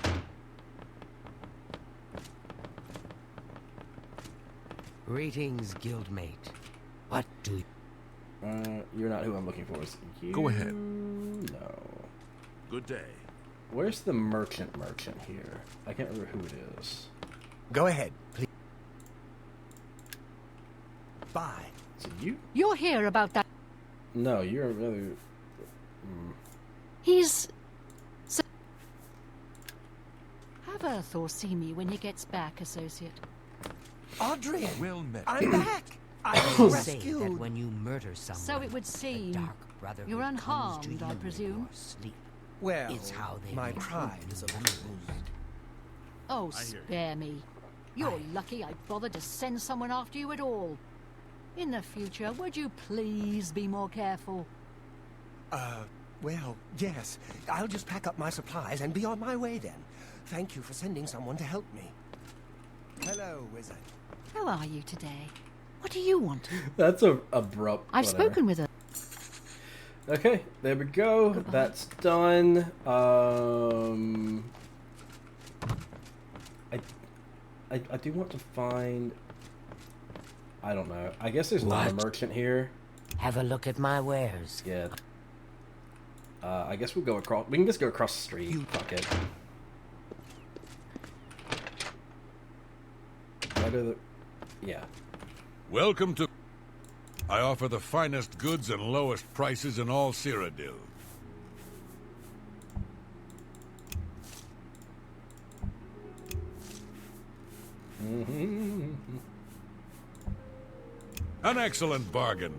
Greetings, guildmate. What do you... You're not who I'm looking for. You... Go ahead. No. Good day. Where's the merchant here? I can't remember who it is. Go ahead, please. Bye. Is it you? You're here about that. No, you're really... He's... Have Earthor see me when he gets back, associate. Adrian! Well met. I'm back! I was say rescued! that when you murder someone... So it would seem. the Dark Brotherhood You're comes unharmed, to you I in presume? your sleep. Well, It's how they my recruit pride is a new little members. wounded. Oh, I hear you. spare me. You're lucky I bothered to send someone after you at all. In the future, would you please be more careful? Well, yes. I'll just pack up my supplies and be on my way then. Thank you for sending someone to help me. Hello, wizard. How are you today? What do you want? That's a abrupt. I've whatever. spoken with her. Okay, there we go. Goodbye. That's done. I do want to find. I don't know. I guess there's not a What? merchant here. Have a look at my wares. Yeah. I guess we'll go across. We can just go across the street. Fuck it. What are the? Yeah. Welcome to... I offer the finest goods and lowest prices in all Cyrodiil. An excellent bargain.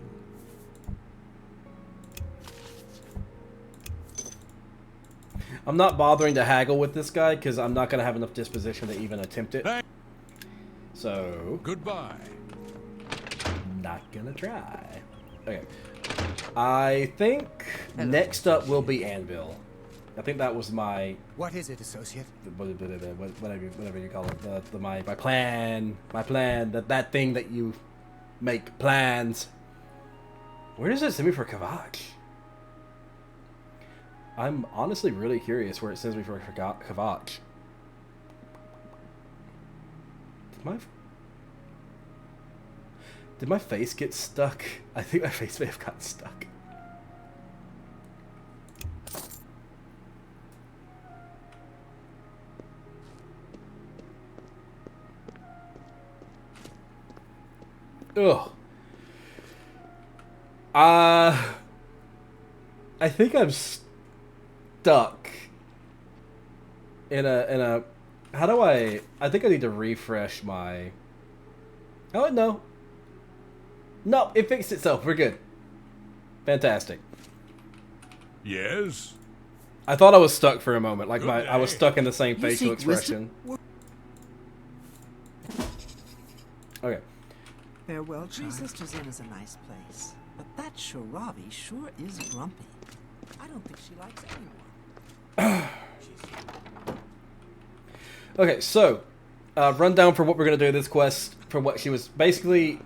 I'm not bothering to haggle with this guy because I'm not gonna have enough disposition to even attempt it. So goodbye. Not gonna try. Okay. I think next up will be Anvil. I think that was my. What is it, associate? Whatever you call it. My plan. My plan. That thing that you make plans. Where does it send me for Kavach? I'm honestly really curious where it sends me for Kavach. Did my face get stuck? I think my face may have gotten stuck. Ugh. I think I'm stuck in a how do I think I need to refresh my. Oh no. No, it fixed itself. We're good. Fantastic. Yes? I thought I was stuck for a moment. Like Good I was day. stuck in the same You facial seek expression. wisdom? Okay. Farewell, Three Sisters Inn is a nice place, but that Shiravi sure is grumpy. I don't think she likes anyone. Okay, so rundown for what we're gonna do this quest. For what she was basically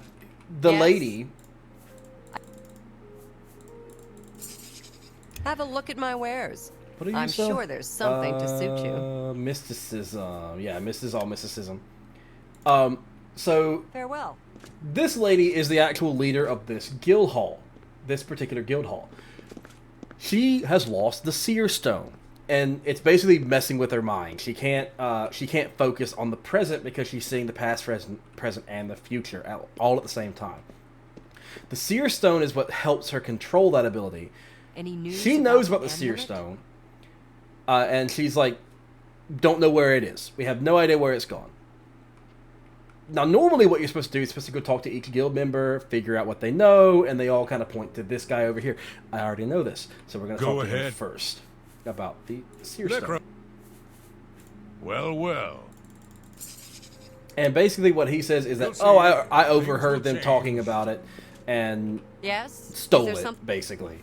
the Yes. lady. Have a look at my wares. What do you I'm sell? sure there's something to suit you. Mysticism. Yeah, all mysticism. So Farewell. this lady is the actual leader of this guild hall. This particular guild hall. She has lost the Seer Stone. and it's basically messing with her mind. She can't focus on the present because she's seeing the past, present, and the future all at the same time. The Seer Stone is what helps her control that ability. Any news? She knows about the Seer Stone, and she's like, don't know where it is. We have no idea where it's gone. Now, normally what you're supposed to do is supposed to go talk to each guild member, figure out what they know, and they all kind of point to this guy over here. I already know this, so we're going to talk to him first about the Seer Stone. Well, well. And basically what he says is that, oh, I overheard them talking about it and stole it, basically.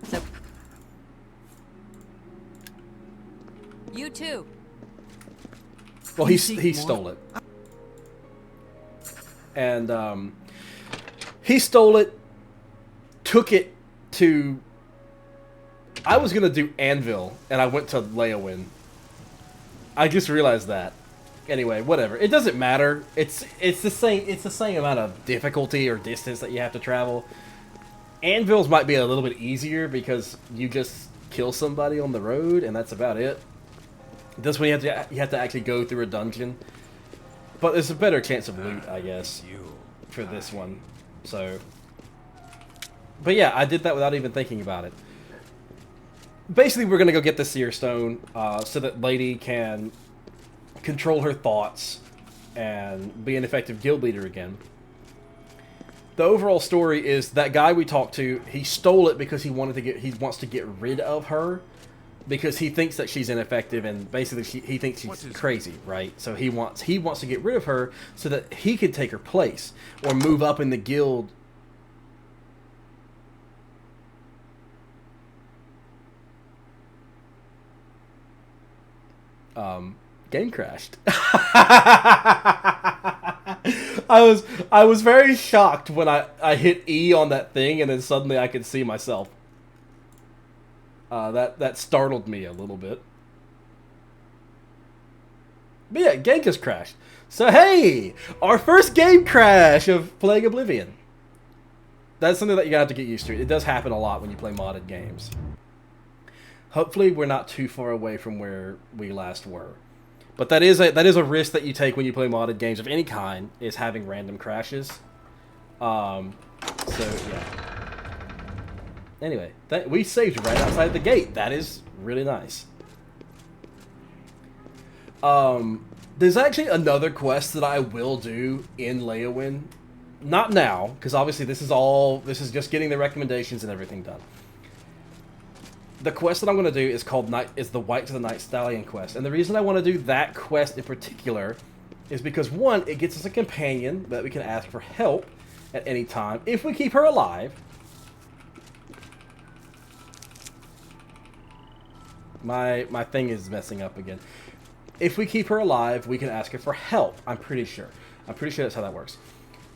So, you too. Well, he stole it. And he stole it, took it to... I was going to do Anvil, and I went to Leyawiin. I just realized that. Anyway, whatever. It doesn't matter. It's the same amount of difficulty or distance that you have to travel. Anvils might be a little bit easier because you just kill somebody on the road, and that's about it. This one you have to actually go through a dungeon, but there's a better chance of loot, I guess, for this one. So, but yeah, I did that without even thinking about it. Basically, we're gonna go get the Seer Stone so that Lady can control her thoughts and be an effective guild leader again. The overall story is that guy we talked to, he stole it because he wants to get rid of her because he thinks that she's ineffective and basically he thinks she's crazy, right? So he wants to get rid of her so that he can take her place or move up in the guild. Game crashed. I was very shocked when I hit E on that thing and then suddenly I could see myself. That startled me a little bit. But yeah, game just crashed. So hey, our first game crash of playing Oblivion. That's something that you have to get used to. It does happen a lot when you play modded games. Hopefully we're not too far away from where we last were. But that is a risk that you take when you play modded games of any kind, is having random crashes. So yeah. Anyway, we saved right outside the gate. That is really nice. There's actually another quest that I will do in Leyawiin. Not now, because obviously this is just getting the recommendations and everything done. The quest that I'm going to do is the White to the Night Stallion quest. And the reason I want to do that quest in particular is because, one, it gets us a companion that we can ask for help at any time if we keep her alive. My thing is messing up again. If we keep her alive, we can ask her for help. I'm pretty sure that's how that works.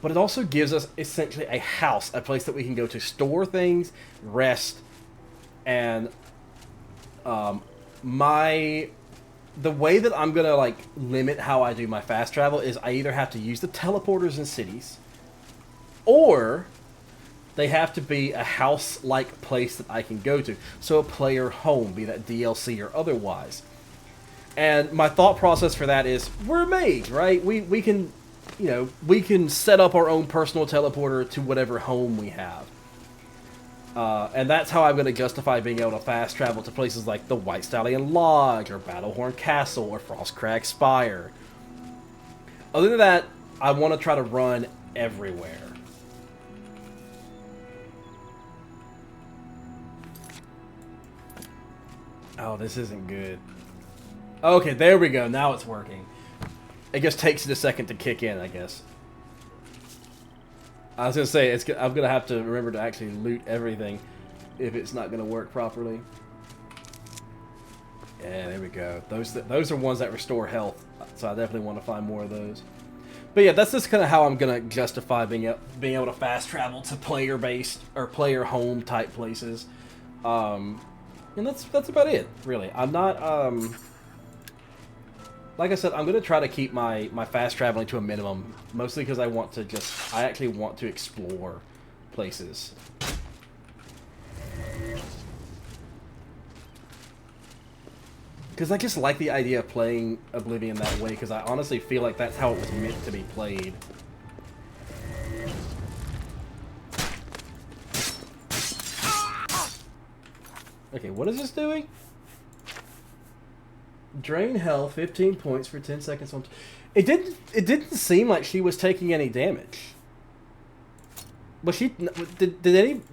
But it also gives us essentially a house, a place that we can go to store things, rest, and the way that I'm gonna like limit how I do my fast travel is I either have to use the teleporters in cities, or they have to be a house-like place that I can go to. So a player home, be that DLC or otherwise. And my thought process for that is, we're a mage, right? We can, we can set up our own personal teleporter to whatever home we have. And that's how I'm going to justify being able to fast travel to places like the White Stallion Lodge, or Battlehorn Castle, or Frostcrag Spire. Other than that, I want to try to run everywhere. Oh, this isn't good. Okay, there we go. Now it's working. It just takes it a second to kick in, I guess. I was going to say, I'm going to have to remember to actually loot everything if it's not going to work properly. Yeah, there we go. Those are ones that restore health, so I definitely want to find more of those. But yeah, that's just kind of how I'm going to justify being able to fast travel to player-based or player-home type places. And that's about it, really. I'm not... Like I said, I'm going to try to keep my fast traveling to a minimum, mostly because I actually want to explore places. Because I just like the idea of playing Oblivion that way, because I honestly feel like that's how it was meant to be played. Okay, what is this doing? Drain health, 15 points for 10 seconds on... It didn't seem like she was taking any damage. Was she...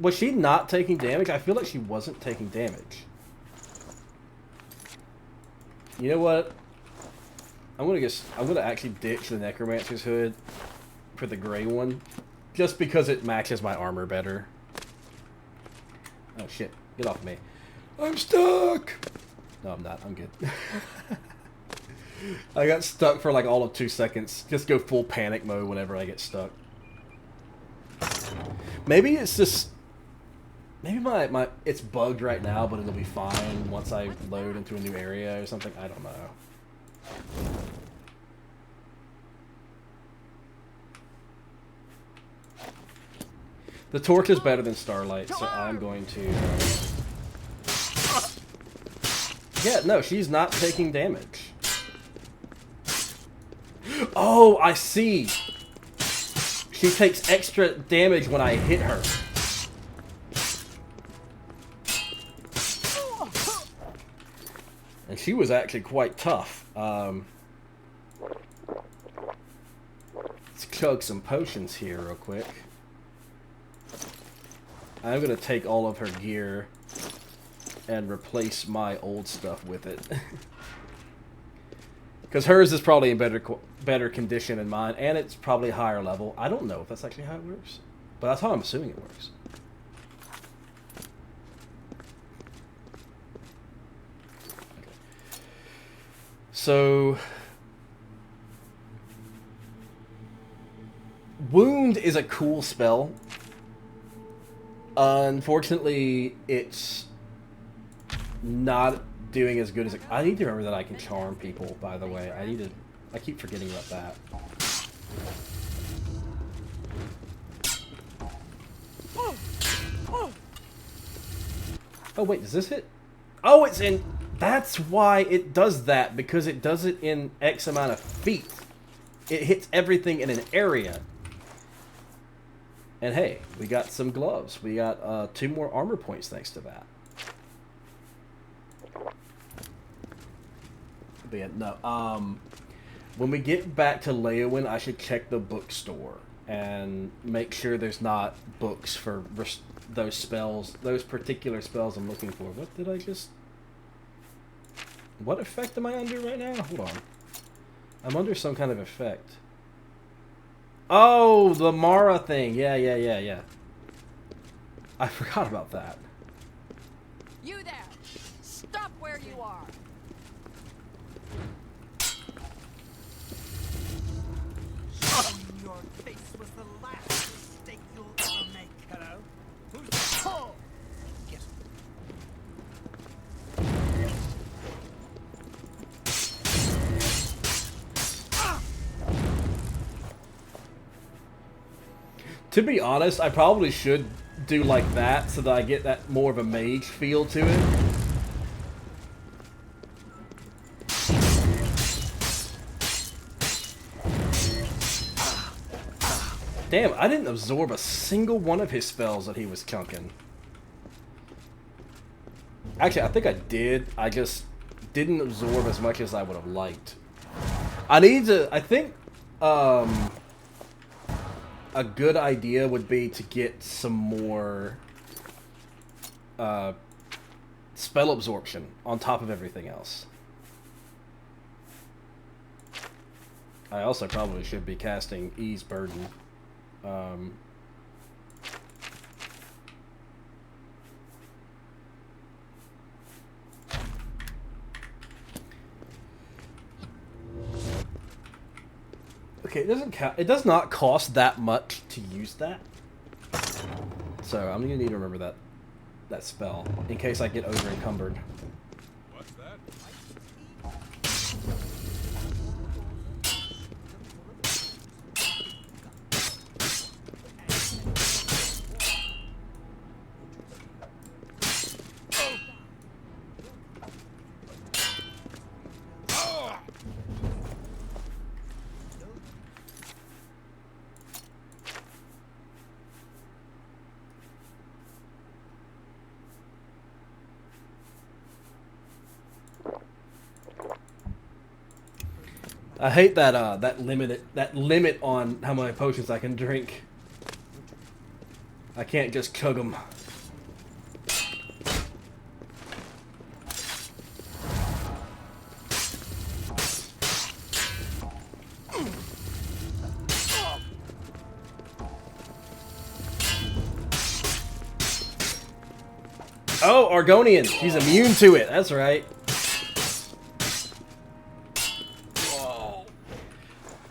Was she not taking damage? I feel like she wasn't taking damage. You know what? I'm gonna actually ditch the Necromancer's Hood for the gray one, just because it matches my armor better. Oh shit! Get off me! I'm stuck. No, I'm not. I'm good. I got stuck for like all of 2 seconds. Just go full panic mode whenever I get stuck. Maybe it's just... Maybe my it's bugged right now, but it'll be fine once I load into a new area or something. I don't know. The torch is better than Starlight, so I'm going to... Yeah, no, she's not taking damage. Oh, I see! She takes extra damage when I hit her. And she was actually quite tough. Let's chug some potions here real quick. I'm going to take all of her gear and replace my old stuff with it. Because hers is probably in better condition than mine, and it's probably higher level. I don't know if that's actually how it works, but that's how I'm assuming it works. Okay. So... Wound is a cool spell. Unfortunately, it's not doing as good as it... I need to remember that I can charm people, by the way. I keep forgetting about that. Oh, wait, does this hit? Oh, it's in... That's why it does that, because it does it in X amount of feet. It hits everything in an area. And hey, we got some gloves. We got 2 more armor points thanks to that. But yeah, no, when we get back to Leyawiin, I should check the bookstore and make sure there's not books for those spells, those particular spells I'm looking for. What did I just... What effect am I under right now? Hold on. I'm under some kind of effect. Oh, the Mara thing. Yeah. I forgot about that. You there! Stop where you are! Your face was the last mistake you'll ever make. Hello? Who's that? Oh! Yes. To be honest, I probably should do like that so that I get that more of a mage feel to it. Damn, I didn't absorb a single one of his spells that he was chunking. Actually, I think I did. I just didn't absorb as much as I would have liked. I think, a good idea would be to get some more spell absorption on top of everything else. I also probably should be casting Ease Burden. Okay, it does not cost that much to use that. So I'm gonna need to remember that spell in case I get over encumbered. What's that? I hate that that limit on how many potions I can drink. I can't just chug them. Oh, Argonian. She's immune to it. That's right.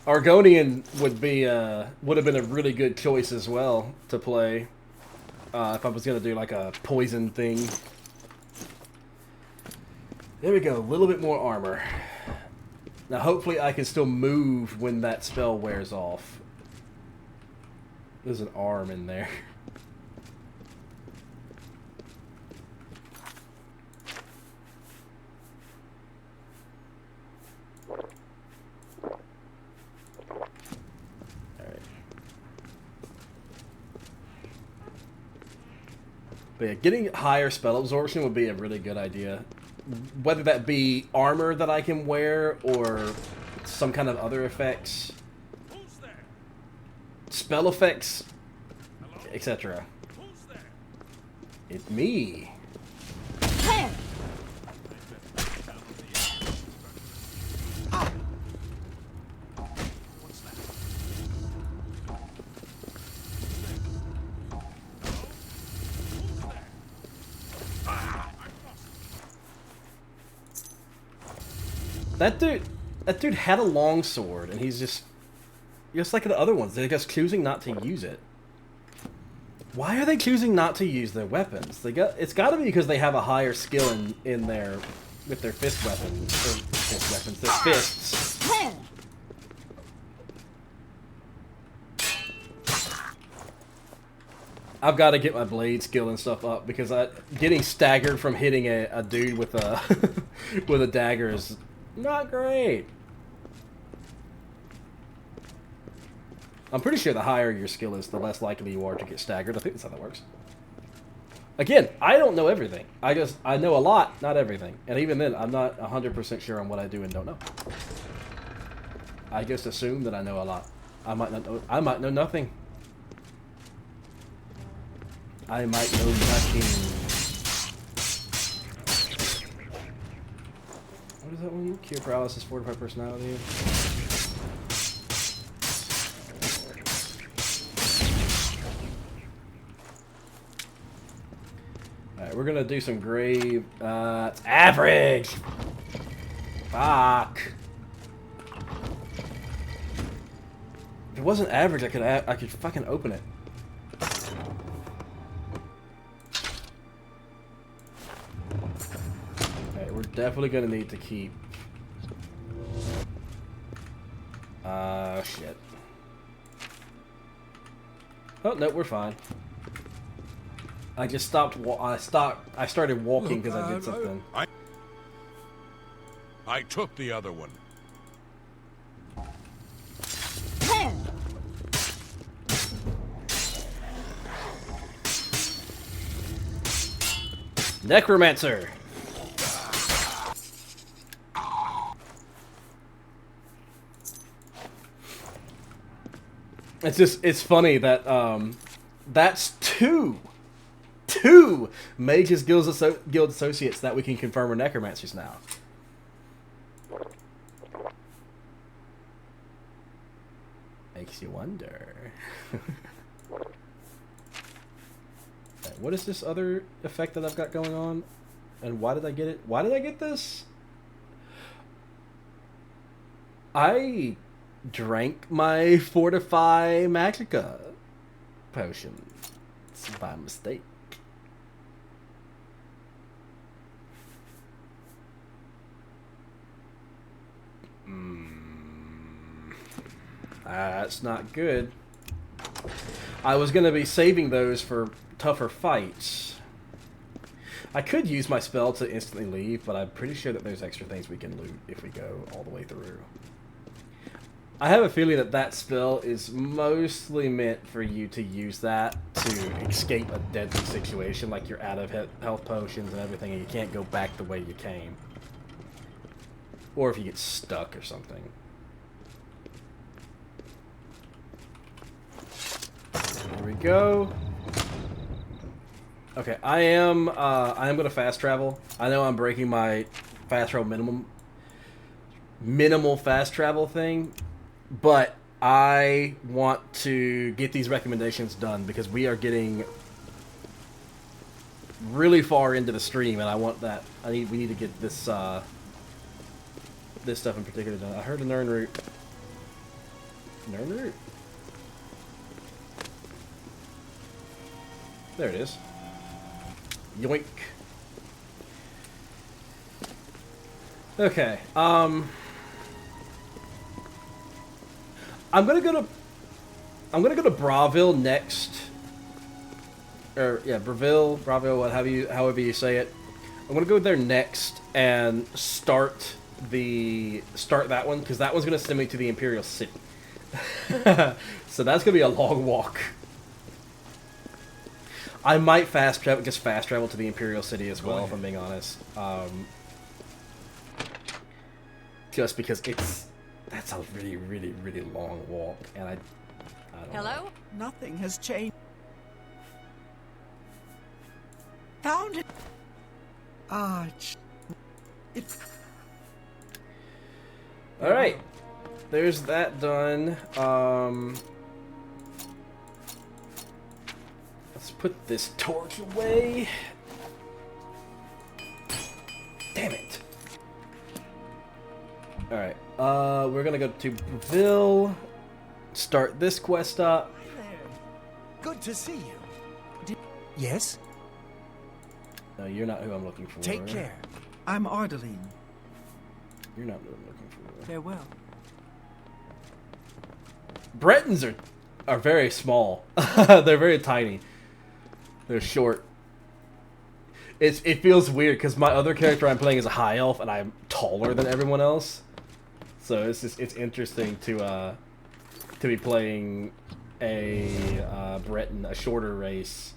Argonian would have been a really good choice as well to play if I was gonna do like a poison thing. There we go, a little bit more armor. Now hopefully I can still move when that spell wears off. There's an arm in there. But yeah, getting higher spell absorption would be a really good idea. Whether that be armor that I can wear or some kind of other effects. Spell effects, etc. It's me. That dude had a long sword, and he's just like the other ones. They're just choosing not to use it. Why are they choosing not to use their weapons? It's got to be because they have a higher skill in their with their fist weapons, their fists. I've got to get my blade skill and stuff up because getting staggered from hitting a dude with a with a dagger is not great. I'm pretty sure the higher your skill is, the less likely you are to get staggered. I think that's how that works. Again, I don't know everything. I know a lot, not everything. And even then, I'm not 100% sure on what I do and don't know. I just assume that I know a lot. I might know nothing. I might know nothing. What is that one? Cure paralysis, fortify personality. Alright, we're gonna do some grave. It's average! Fuck. If it wasn't average, I could fucking open it. We're definitely gonna need to keep. Shit. Oh no, we're fine. I just stopped. I started walking because I did something. I took the other one. Necromancer. It's funny that that's two Mages Guild Associates that we can confirm are necromancers now. Makes you wonder. What is this other effect that I've got going on? And why did I get it? Why did I get this? I drank my Fortify Magicka potion by mistake. That's not good. I was going to be saving those for tougher fights. I could use my spell to instantly leave, but I'm pretty sure that there's extra things we can loot if we go all the way through. I have a feeling that that spell is mostly meant for you to use that to escape a deadly situation, like you're out of health potions and everything and you can't go back the way you came. Or if you get stuck or something. Here we go. Okay, I am gonna fast travel. I know I'm breaking my fast travel minimal fast travel thing, but I want to get these recommendations done because we are getting really far into the stream, and I want that. We need to get this this stuff in particular done. I heard a Nirnroot. Nirnroot? There it is. Yoink. Okay. I'm gonna go to Bravil next. Or yeah, Bravil, however you say it. I'm gonna go there next and start that one because that one's gonna send me to the Imperial City. So that's gonna be a long walk. I might fast travel to the Imperial City as well, if I'm being honest. Just because that's a really, really, really long walk, and I don't Hello? know. Nothing has changed. Found it. All right, there's that done. Let's put this torch away. Damn it. All right, we're gonna go to Bravil, start this quest up. Hi there. Good to see you. Yes? No, you're not who I'm looking for. Take care. I'm Ardeline. You're not who I'm looking for. Farewell. Bretons are very small. They're very tiny. They're short. It feels weird because my other character I'm playing is a high elf and I'm taller than everyone else. So it's interesting to be playing a Breton, a shorter race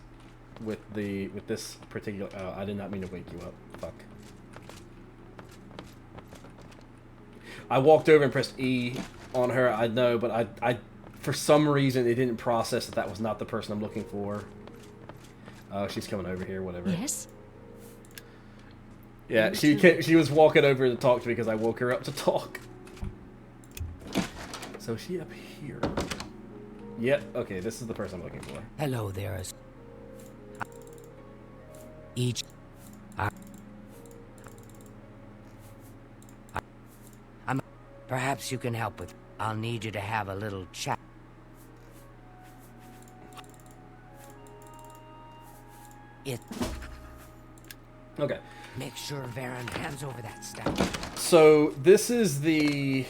with this particular. Oh, I did not mean to wake you up. Fuck. I walked over and pressed E on her. I know, but I for some reason it didn't process that was not the person I'm looking for. Oh, she's coming over here. Whatever. Yes. Yeah, she was walking over to talk to me because I woke her up to talk. So is she up here? Yep. Okay, this is the person I'm looking for. Hello there. Perhaps you can help with. I'll need you to have a little chat. Okay. Make sure Varen hands over that stuff. So this is the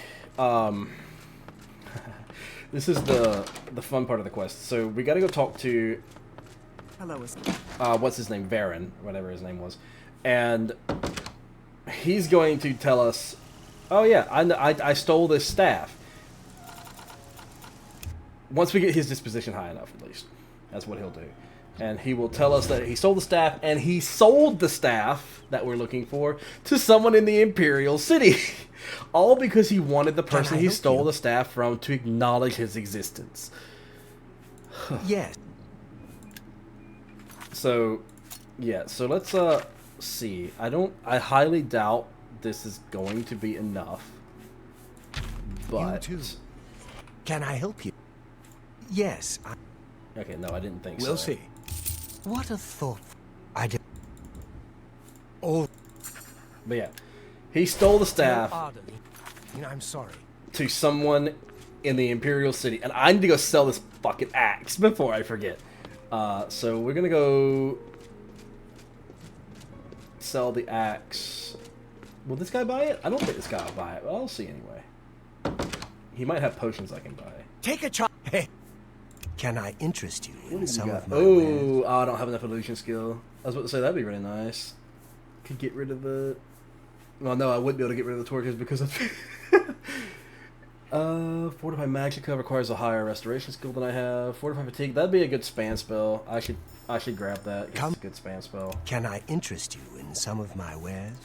this is the fun part of the quest. So we got to go talk to Hello. what's his name, Varen, whatever his name was, and he's going to tell us, oh yeah, I stole this staff. Once we get his disposition high enough, at least, that's what he'll do. And he will tell us that he stole the staff, and he sold the staff that we're looking for to someone in the Imperial City. All because he wanted the person he stole the staff from to acknowledge his existence. Yes. So, yeah, so let's see. I highly doubt this is going to be enough. But You too. Can I help you? Yes. Okay, no, I didn't think so. We'll see. What a thought. I did. Oh. But yeah, he stole the staff I'm sorry. to someone in the Imperial City, and I need to go sell this fucking axe before I forget. So we're gonna go sell the axe. Will this guy buy it? I don't think this guy will buy it, but I'll see anyway. He might have potions I can buy. Take a shot. Hey. Can I interest you in some of my Oh, I don't have enough illusion skill. I was about to say that'd be really nice. Could get rid of the. Well, no, I wouldn't be able to get rid of the torches because of. Fortify Magicka requires a higher restoration skill than I have. Fortify Fatigue, that'd be a good spam spell. I should grab that. It's a good spam spell. Can I interest you in some of my wares?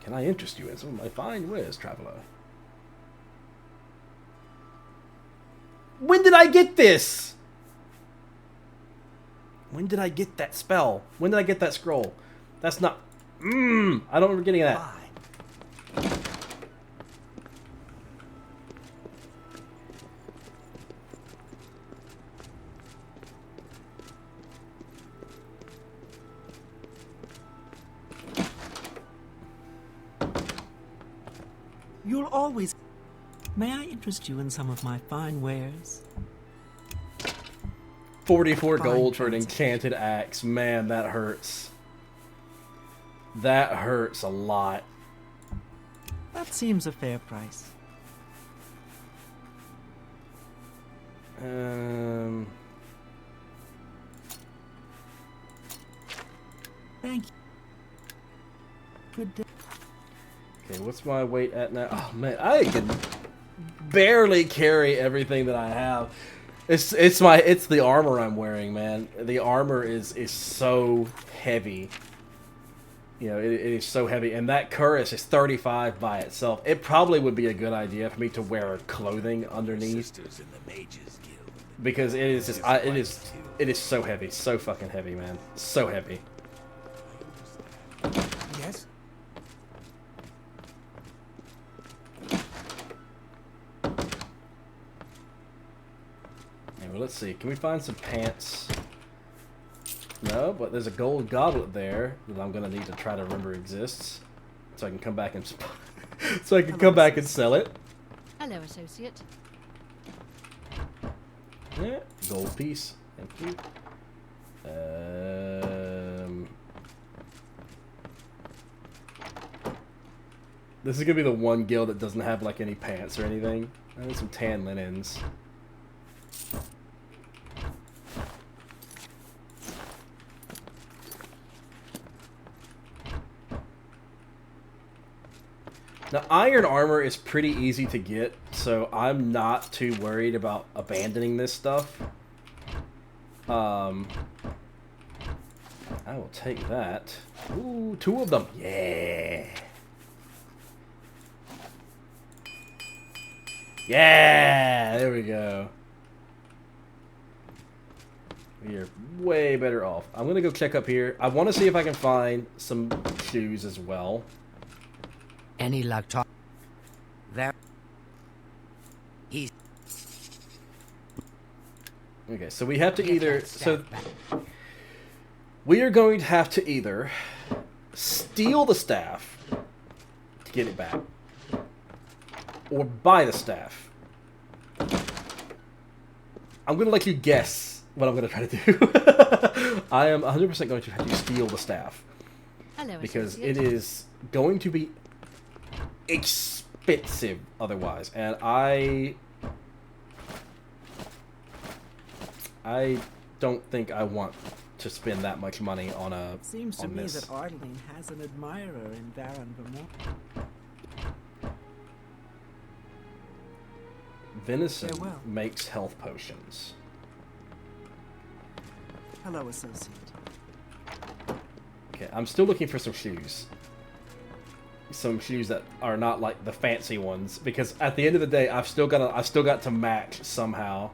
Can I interest you in some of my fine wares, traveler? When did I get this? When did I get that spell? When did I get that scroll? That's not... I don't remember getting that. You'll always... May I interest you in some of my fine wares? 44 gold for an enchanted axe. Man, that hurts. That hurts a lot. That seems a fair price. Thank you. Good day. Okay, what's my weight at now? Oh man, I can barely carry everything that I have. It's the armor I'm wearing, man. The armor is so heavy. You know, it is so heavy, and that cuirass is 35 by itself. It probably would be a good idea for me to wear clothing underneath, because it is just it is so heavy, so fucking heavy, man, so heavy. Yes. Well, let's see. Can we find some pants? No, but there's a gold goblet there that I'm gonna need to try to remember exists, so I can come back and come back and sell it. Hello, associate. Yeah, gold piece. Thank you. This is gonna be the one guild that doesn't have like any pants or anything. I need some tan linens. Now, iron armor is pretty easy to get, so I'm not too worried about abandoning this stuff. I will take that. Ooh, 2 of them. Yeah. Yeah, there we go. We are way better off. I'm going to go check up here. I want to see if I can find some shoes as well. Any luck talk? There. He's. Okay, so we have to either. So we are going to have to either steal the staff to get it back, or buy the staff. I'm going to let you guess what I'm going to try to do. I am 100% going to have to steal the staff. Hello, because associate. it is going to be expensive otherwise, and I don't think I want to spend that much money on a Seems to on me this. that Ardeline has an admirer in Baron Vermont. Venison Farewell. makes health potions. Hello, associate. Okay, I'm still looking for some shoes. Some shoes that are not like the fancy ones, because at the end of the day, I've still got to match somehow.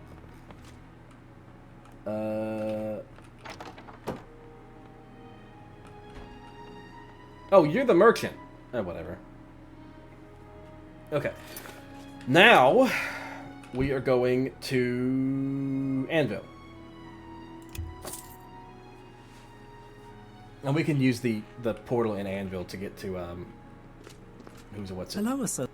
Oh, you're the merchant. Oh, whatever. Okay. Now we are going to Anvil. And we can use the portal in Anvil to get to who's what's it? Hello, associate.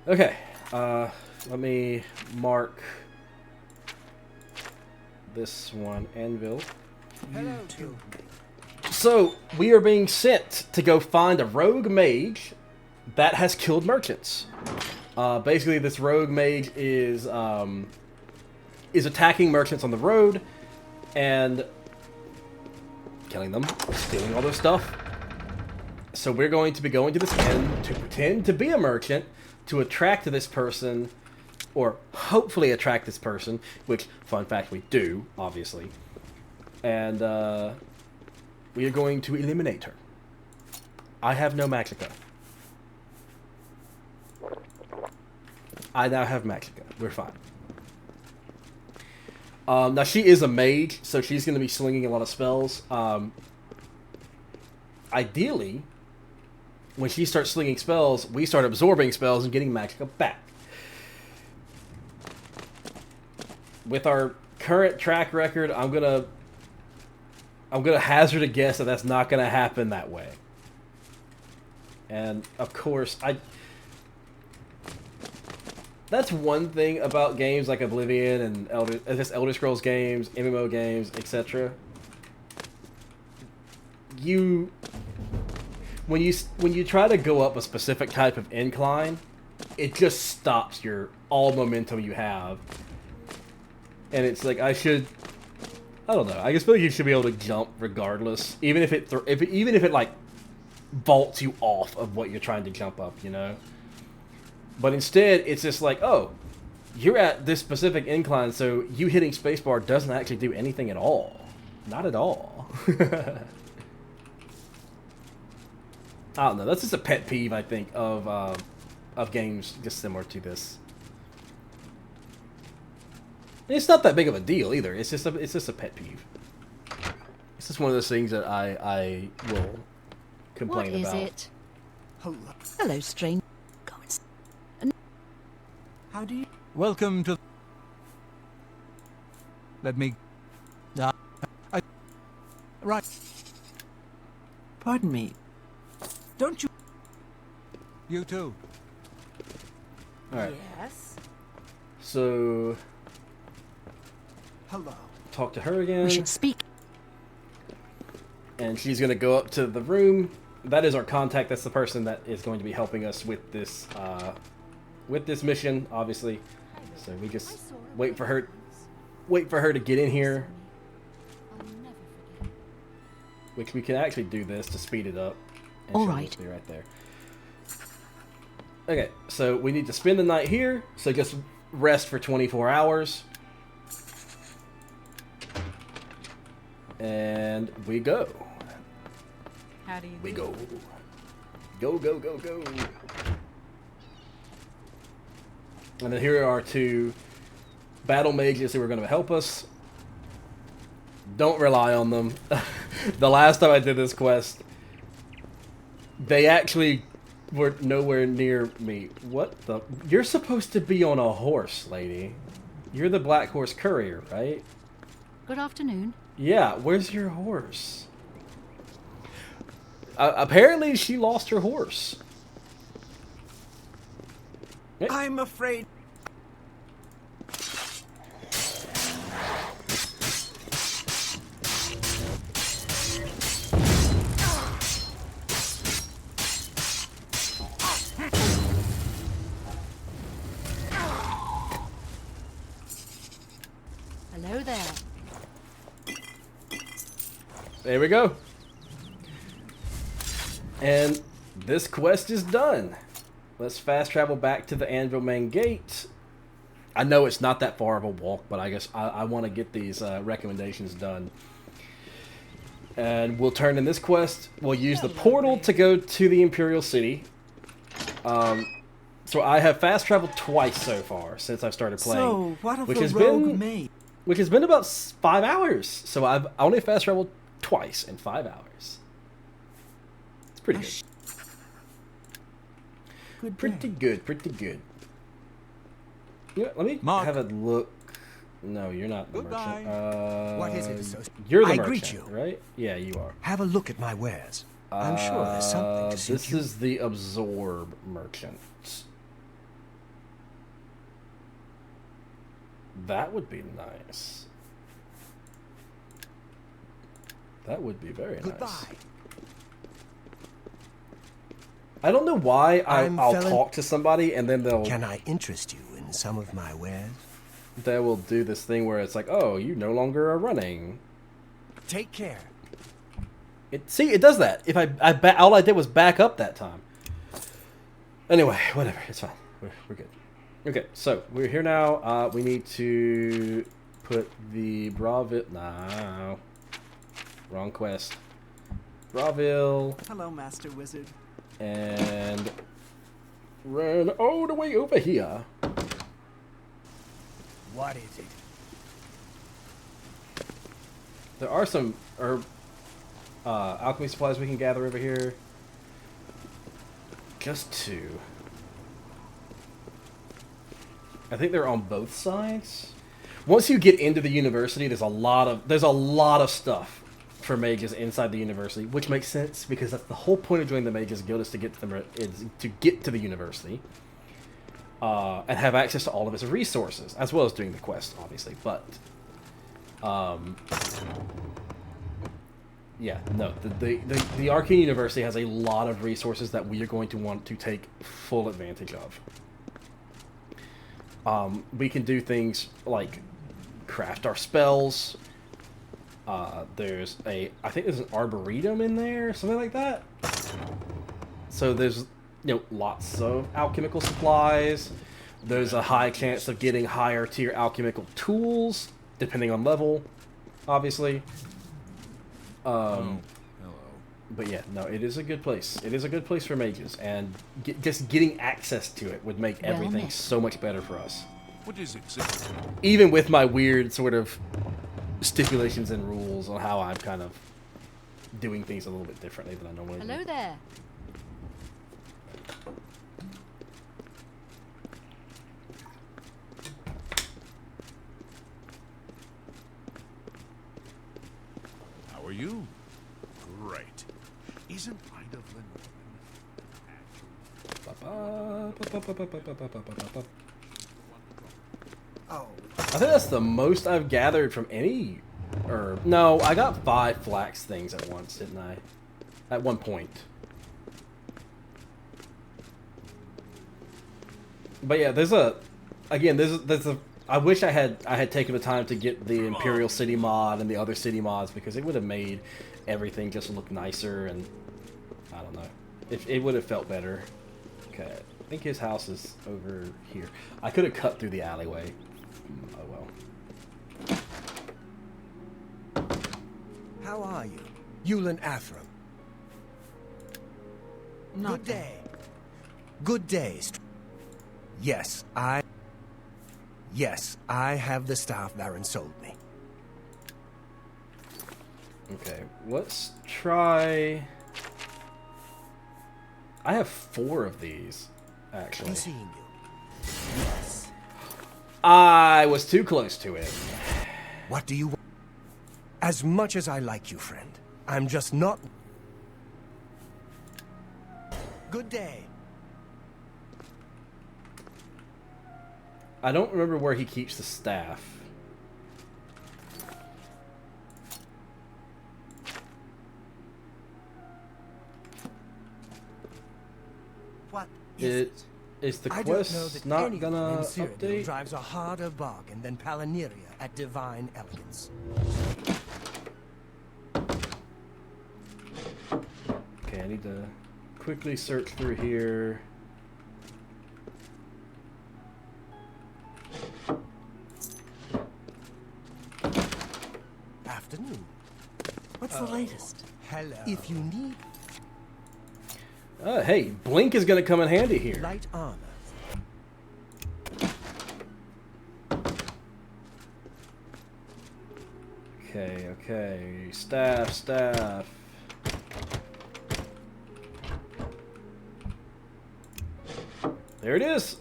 Okay. Let me mark this one, Anvil. Hello, too. So we are being sent to go find a rogue mage that has killed merchants. Basically, this rogue mage is attacking merchants on the road and killing them, stealing all their stuff. So we're going to be going to this inn to pretend to be a merchant to attract this person, or hopefully attract this person, which, fun fact, we do, obviously. And we are going to eliminate her. I have no magicka. I now have Magica. We're fine. Now she is a mage, so she's going to be slinging a lot of spells. Ideally, when she starts slinging spells, we start absorbing spells and getting Magica back. With our current track record, I'm gonna hazard a guess that that's not gonna happen that way. And of course, that's one thing about games like Oblivion and Elder Scrolls games, MMO games, etc. When you try to go up a specific type of incline, it just stops all momentum you have. And it's like, I don't know. I just feel like you should be able to jump regardless, even if it like vaults you off of what you're trying to jump up, you know. But instead, it's just like, oh, you're at this specific incline, so you hitting spacebar doesn't actually do anything at all. Not at all. I don't know. That's just a pet peeve, I think, of games just similar to this. It's not that big of a deal either. It's just a pet peeve. It's just one of those things that I will complain about. What is it? Hello, stranger. How do you... Welcome to... Let me... Right. Pardon me. Don't you... You too. Alright. Yes? So... Hello. Talk to her again. We should speak. And she's going to go up to the room. That is our contact. That's the person that is going to be helping us with this mission, obviously. So we just wait for her to get in here. Which we can actually do this to speed it up. And all she'll right. just be right there. Okay, so we need to spend the night here. So just rest for 24 hours. And we go. How do you We do? go. Go. And then here are our two battle mages who are going to help us. Don't rely on them. The last time I did this quest, they actually were nowhere near me. What the? You're supposed to be on a horse, lady. You're the Black Horse Courier, right? Good afternoon. Yeah, where's your horse? Apparently she lost her horse. I'm afraid... Hello there. There we go. And this quest is done. Let's fast travel back to the Anvil main gate. I know it's not that far of a walk, but I guess I want to get these recommendations done. And we'll turn in this quest. We'll use the portal to go to the Imperial City. So I have fast traveled twice so far since I've started playing. So, what of which the has rogue been maid? Which has been about 5 hours. So I've only fast traveled twice in 5 hours. It's pretty good. Pretty good. Yeah, let me have a look. No, you're not the merchant. What is it, associate? You're the I merchant, greet you. right? Yeah, you are. Have a look at my wares. I'm sure there's something to suit This you. is the Absorb merchant. That would be nice. That would be very nice. I don't know why I'll talk to somebody and then they'll... Can I interest you in some of my wares? They will do this thing where it's like, oh, you no longer are running. Take care. See, it does that. If all I did was back up that time. Anyway, whatever. It's fine. We're good. Okay, so we're here now. We need to put the Bravil... No. Wrong quest. Bravil. Hello, Master Wizard. And run all the way over here. What is it? There are some alchemy supplies we can gather over here. Just 2. I think they're on both sides. Once you get into the university, there's a lot of stuff for mages inside the university, which makes sense because that's the whole point of joining the Mages Guild is to get to the university and have access to all of its resources, as well as doing the quest, obviously. But yeah, no, the Arcane University has a lot of resources that we are going to want to take full advantage of. We can do things like craft our spells. I think there's an arboretum in there, something like that. So there's, lots of alchemical supplies. There's a high chance of getting higher tier alchemical tools, depending on level, obviously. Hello. But yeah, no, it is a good place. It is a good place for mages, and just getting access to it would make everything so much better for us. What is it? Even with my weird sort of stipulations and rules on how I'm kind of doing things a little bit differently than I normally do. Hello there. How are you? Great. Isn't Oh. I think that's the most I've gathered from any herb. No, I got 5 flax things at once, didn't I? At one point. But yeah, there's a I wish I had taken the time to get the Imperial City mod and the other city mods, because it would have made everything just look nicer, and I don't know. It would have felt better. Okay, I think his house is over here. I could have cut through the alleyway. Oh well. How are you? Yulin Athram. Good day. Good day. Yes, I have the staff Baron sold me. Okay, let's try... I have 4 of these, actually. I'm seeing you. Yes. I was too close to it. What do you want? As much as I like you, friend, I'm just not... Good day. I don't remember where he keeps the staff. What is the I quest don't know that not anyone gonna in Cyrodiil update? drives a harder bargain than Palmyra at Divine Elegance. Okay, I need to quickly search through here. Afternoon. What's the latest? Hello. If you need Hey, Blink is gonna come in handy here. light armor. Okay. Staff. There it is.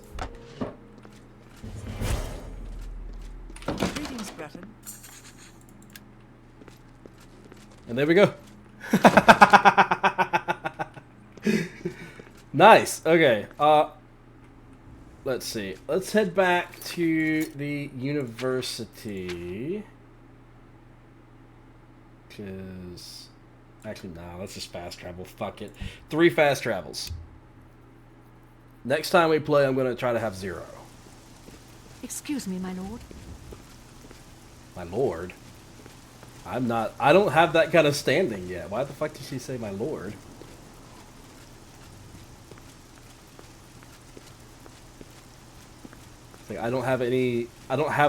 Greetings, Breton. And there we go. Nice. Okay. Let's see. Let's head back to the university. Because... Actually, no. Let's just fast travel. Fuck it. 3 fast travels. Next time we play, I'm going to try to have 0. Excuse me, my lord. My lord? I don't have that kind of standing yet. Why the fuck did she say my lord? Like, I don't have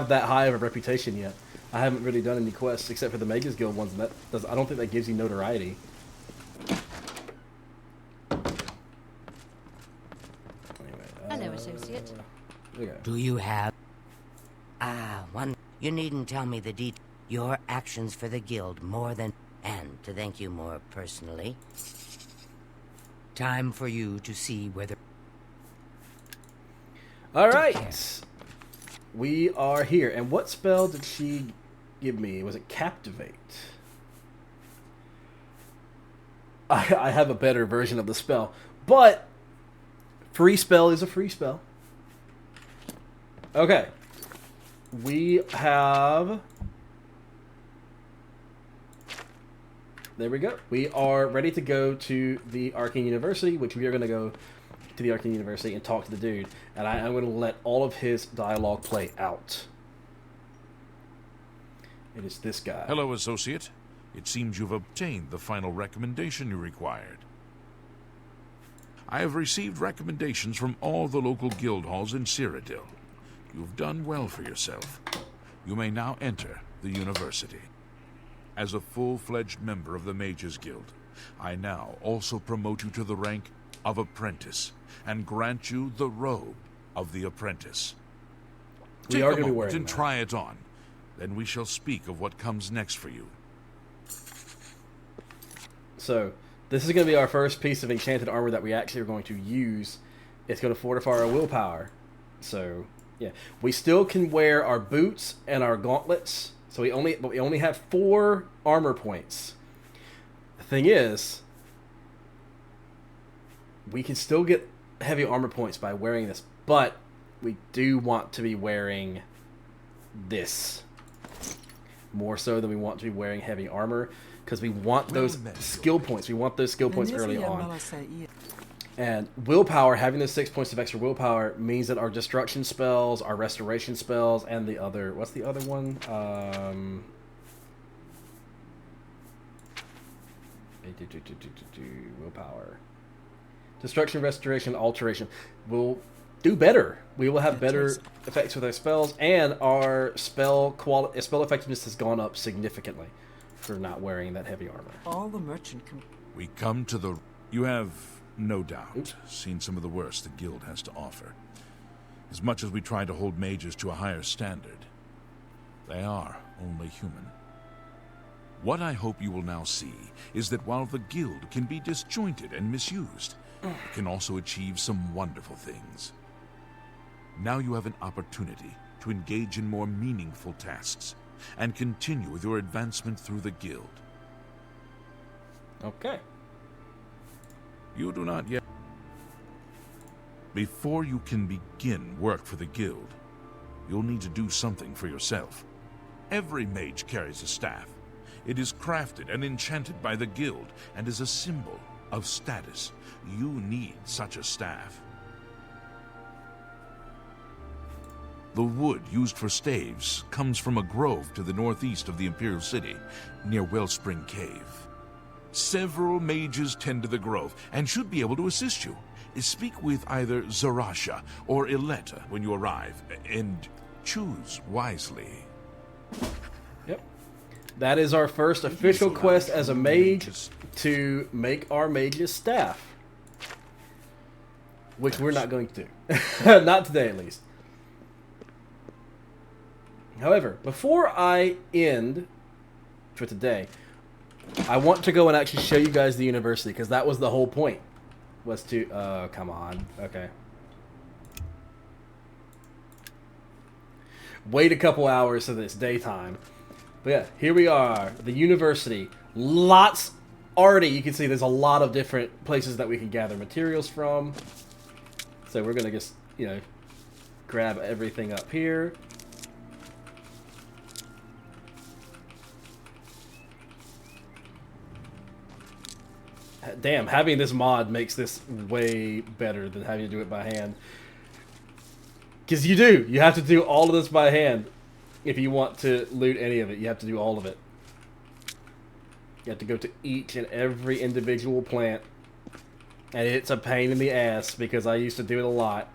that high of a reputation yet. I haven't really done any quests except for the Mages Guild ones, and I don't think that gives you notoriety. Hello, associate. Do you have... You needn't tell me the details. Your actions for the guild more than... And to thank you more personally. Time for you to see whether... Alright. We are here. And what spell did she give me? Was it Captivate? I have a better version of the spell. But free spell is a free spell. Okay. We have... There we go. We are ready to go to the Arcane University, which we are going to go to the Arcane University and talk to the dude. And I'm going to let all of his dialogue play out. It is this guy. Hello, Associate. It seems you've obtained the final recommendation you required. I have received recommendations from all the local guild halls in Cyrodiil. You've done well for yourself. You may now enter the university. As a full-fledged member of the Mages Guild, I now also promote you to the rank of Apprentice and grant you the robe of the Apprentice. We are going to be Take a moment wearing and that. try it on. Then we shall speak of what comes next for you. So, this is going to be our first piece of enchanted armor that we actually are going to use. It's going to fortify our willpower. So, yeah. We still can wear our boots and our gauntlets. So we only have 4 armor points. The thing is, we can still get heavy armor points by wearing this, but we do want to be wearing this more so than we want to be wearing heavy armor, because we want those skill points. We want those skill points early on. And willpower, having those 6 points of extra willpower, means that our destruction spells, our restoration spells, and the other... What's the other one? Willpower. Destruction, restoration, alteration will do better. We will have better effects with our spells, and our spell effectiveness has gone up significantly for not wearing that heavy armor. All the merchant We come to the... You have... no doubt, seen some of the worst the guild has to offer. As much as we try to hold mages to a higher standard, they are only human. What I hope you will now see is that while the guild can be disjointed and misused, it can also achieve some wonderful things. Now you have an opportunity to engage in more meaningful tasks and continue with your advancement through the guild. Okay. You do not yet... Before you can begin work for the guild, you'll need to do something for yourself. Every mage carries a staff. It is crafted and enchanted by the guild and is a symbol of status. You need such a staff. The wood used for staves comes from a grove to the northeast of the Imperial City, near Wellspring Cave. Several mages tend to the grove and should be able to assist you. Speak with either Zarasha or Ileta when you arrive, and choose wisely. Yep. That is our first official quest as a mage, to make our mage's staff. Which we're not going to do. Not today, at least. However, before I end for today, I want to go and actually show you guys the university, because that was the whole point. Was to... come on. Okay. Wait a couple hours so that it's daytime. But yeah, here we are. The university. Lots... Already, you can see there's a lot of different places that we can gather materials from. So we're going to just, you know, grab everything up here. Damn, having this mod makes this way better than having to do it by hand. Because you do. You have to do all of this by hand. If you want to loot any of it, you have to do all of it. You have to go to each and every individual plant. And it's a pain in the ass, because I used to do it a lot.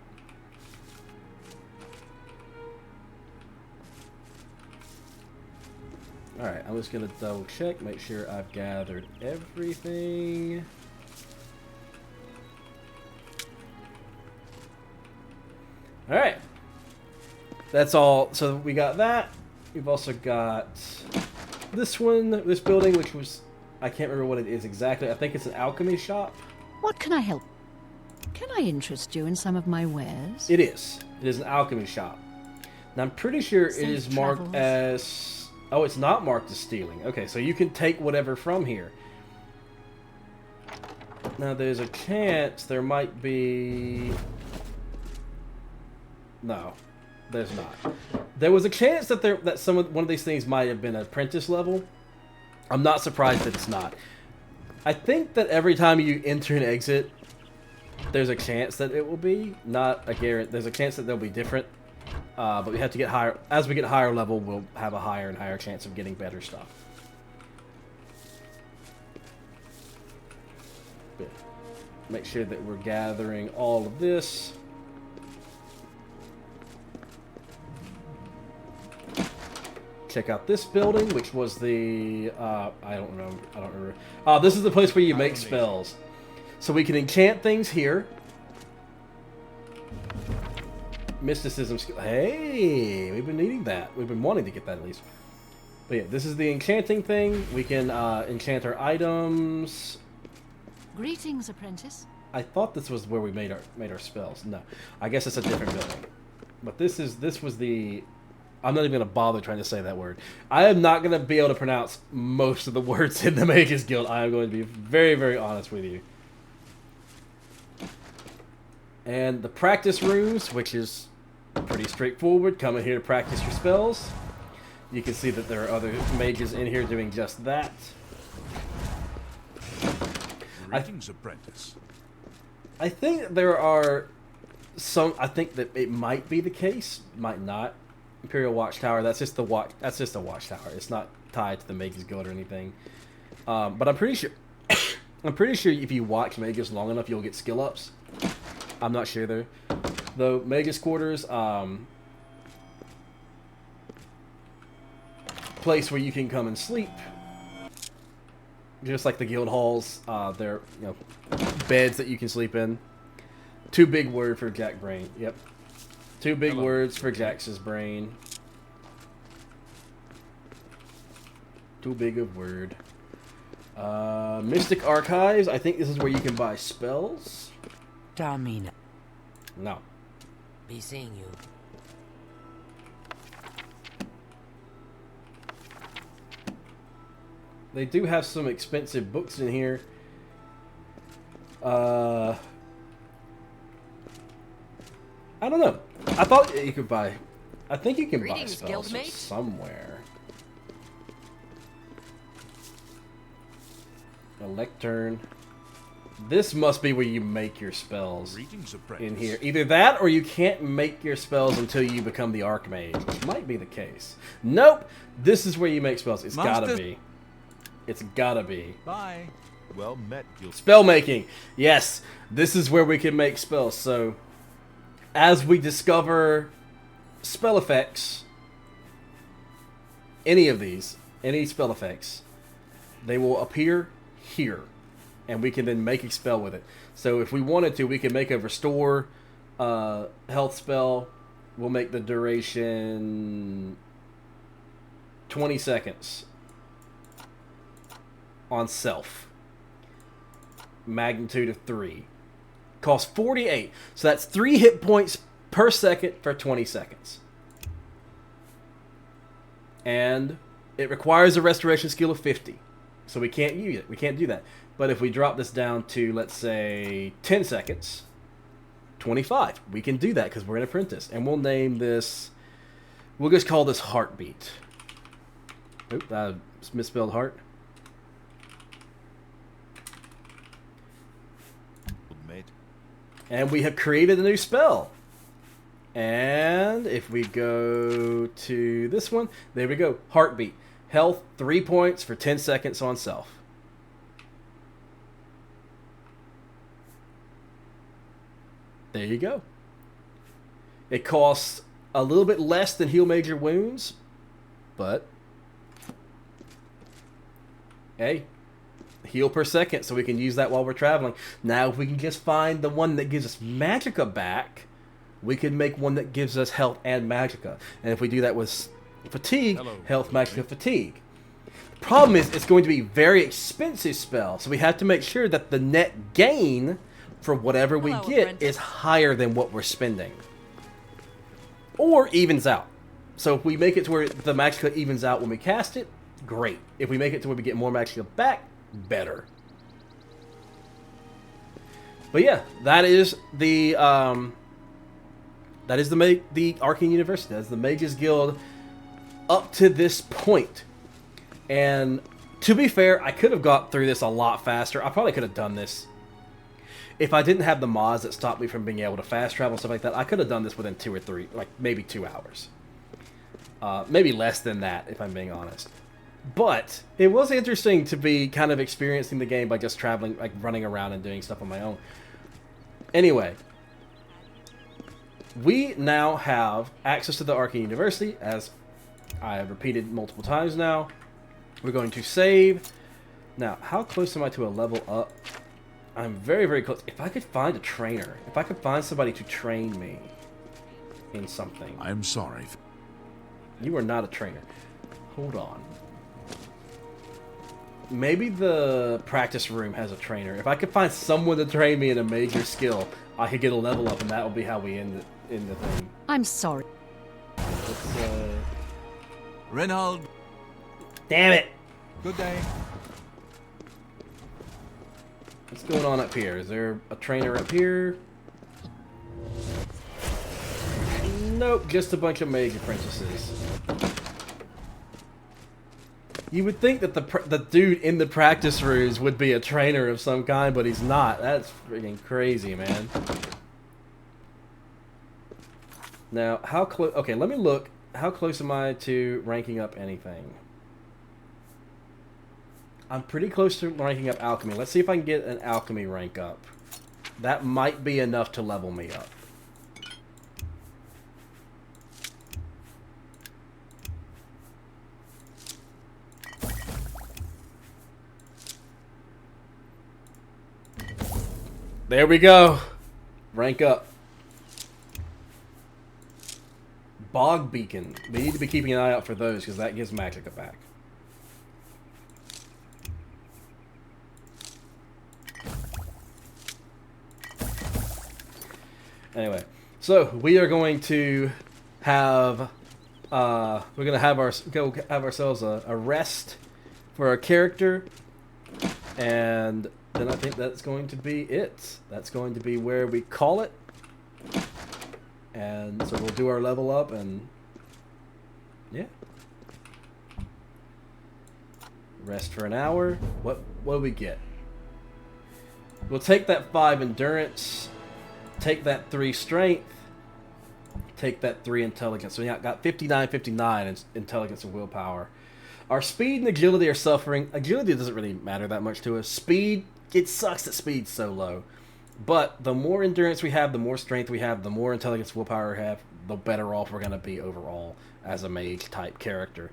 Alright, I'm just going to double check, make sure I've gathered everything. Alright. that's all. So we got that. We've also got this one, this building, which was, I can't remember what it is exactly. I think it's an alchemy shop. What can I help? Can I interest you in some of my wares? It is. It is an alchemy shop. And I'm pretty sure Safe it is marked travels. as... Oh, it's not marked as stealing. Okay, so you can take whatever from here. Now, there's a chance there might be... No, there's not. There was a chance that one of these things might have been apprentice level. I'm not surprised that it's not. I think that every time you enter and exit, there's a chance that it will be. Not a guarantee. There's a chance that they'll be different. But we have to get higher. As we get higher level, we'll have a higher and higher chance of getting better stuff. But make sure that we're gathering all of this. Check out this building, which was the I don't remember. This is the place where you make spells. So we can enchant things here. Mysticism skill. Hey, we've been needing that. We've been wanting to get that at least. But yeah, this is the enchanting thing. We can enchant our items. Greetings, apprentice. I thought this was where we made our spells. No, I guess it's a different building. But this was the. I'm not even going to bother trying to say that word. I am not going to be able to pronounce most of the words in the Magus Guild. I am going to be very, very honest with you. And the practice rooms, which is pretty straightforward. Come in here to practice your spells. You can see that there are other mages in here doing just that. Greetings, apprentice. I think there are some. I think that it might be the case, might not. Imperial Watchtower. That's just the watchtower. It's not tied to the Magus Guild or anything. But I'm pretty sure. I'm pretty sure if you watch Magus long enough, you'll get skill ups. I'm not sure though. Magus Quarters, place where you can come and sleep, just like the guild halls. They're beds that you can sleep in. Too big word for Jack Brain. Yep. Two big words for Jax's brain. Too big of word. Mystic Archives. I think this is where you can buy spells. Darmina. No. Be seeing you. They do have some expensive books in here. I don't know. I thought you could buy. I think you can buy spells from somewhere. A lectern. This must be where you make your spells in here. Either that or you can't make your spells until you become the Archmage, which might be the case. Nope! This is where you make spells. It's gotta be. It's gotta be. Bye. Well met, Spell making. Yes, this is where we can make spells. So, as we discover spell effects, any of these, any spell effects, they will appear here. And we can then make a spell with it. So if we wanted to, we could make a restore health spell. We'll make the duration 20 seconds on self. Magnitude of 3. Costs 48. So that's 3 hit points per second for 20 seconds. And it requires a restoration skill of 50. So we can't use it. We can't do that. But if we drop this down to, let's say, 10 seconds, 25. We can do that because we're an apprentice. And we'll name this... We'll just call this Heartbeat. Oop, misspelled heart. And we have created a new spell. And if we go to this one, there we go. Heartbeat. Health, 3 points for 10 seconds on self. There you go. It costs a little bit less than Heal Major Wounds, but hey, heal per second, so we can use that while we're traveling. Now, if we can just find the one that gives us Magicka back, we could make one that gives us health and magicka. And if we do that with fatigue, health, magicka, fatigue. The problem is it's going to be a very expensive spell, so we have to make sure that the net gain for whatever we get is higher than what we're spending. Or evens out. So if we make it to where the magicka evens out when we cast it, great. If we make it to where we get more magicka back, better. But yeah, that is the Arcane University. That's the Mages Guild up to this point. And to be fair, I could have got through this a lot faster. I probably could have done this if I didn't have the mods that stopped me from being able to fast travel and stuff like that. I could have done this within 2 or 3, like maybe 2 hours. Maybe less than that, if I'm being honest. But it was interesting to be kind of experiencing the game by just traveling, like running around and doing stuff on my own. Anyway, we now have access to the Arcane University, as I have repeated multiple times now. We're going to save. Now, how close am I to a level up? I'm very, very close. If I could find a trainer, if I could find somebody to train me in something. I'm sorry. You are not a trainer. Hold on. Maybe the practice room has a trainer. If I could find someone to train me in a major skill, I could get a level up, and that will be how we end the thing. I'm sorry. Reynald. Damn it. Good day. What's going on up here? Is there a trainer up here? Nope, just a bunch of mage apprentices. You would think that the dude in the practice rooms would be a trainer of some kind, but he's not. That's freaking crazy, man. Now, how close... Okay, let me look. How close am I to ranking up anything? I'm pretty close to ranking up alchemy. Let's see if I can get an alchemy rank up. That might be enough to level me up. There we go. Rank up. Bog Beacon. We need to be keeping an eye out for those because that gives magicka back. Anyway, so we are going to have go have ourselves a rest for our character, and then I think that's going to be it. That's going to be where we call it. And so we'll do our level up, and yeah. Rest for an hour. What do we get? We'll take that 5 endurance, take that 3 strength, take that 3 intelligence. So we got 59 in intelligence and willpower. Our speed and agility are suffering. Agility doesn't really matter that much to us. Speed, it sucks that speed's so low. But the more endurance we have, the more strength we have, the more intelligence willpower we have, the better off we're going to be overall as a mage-type character.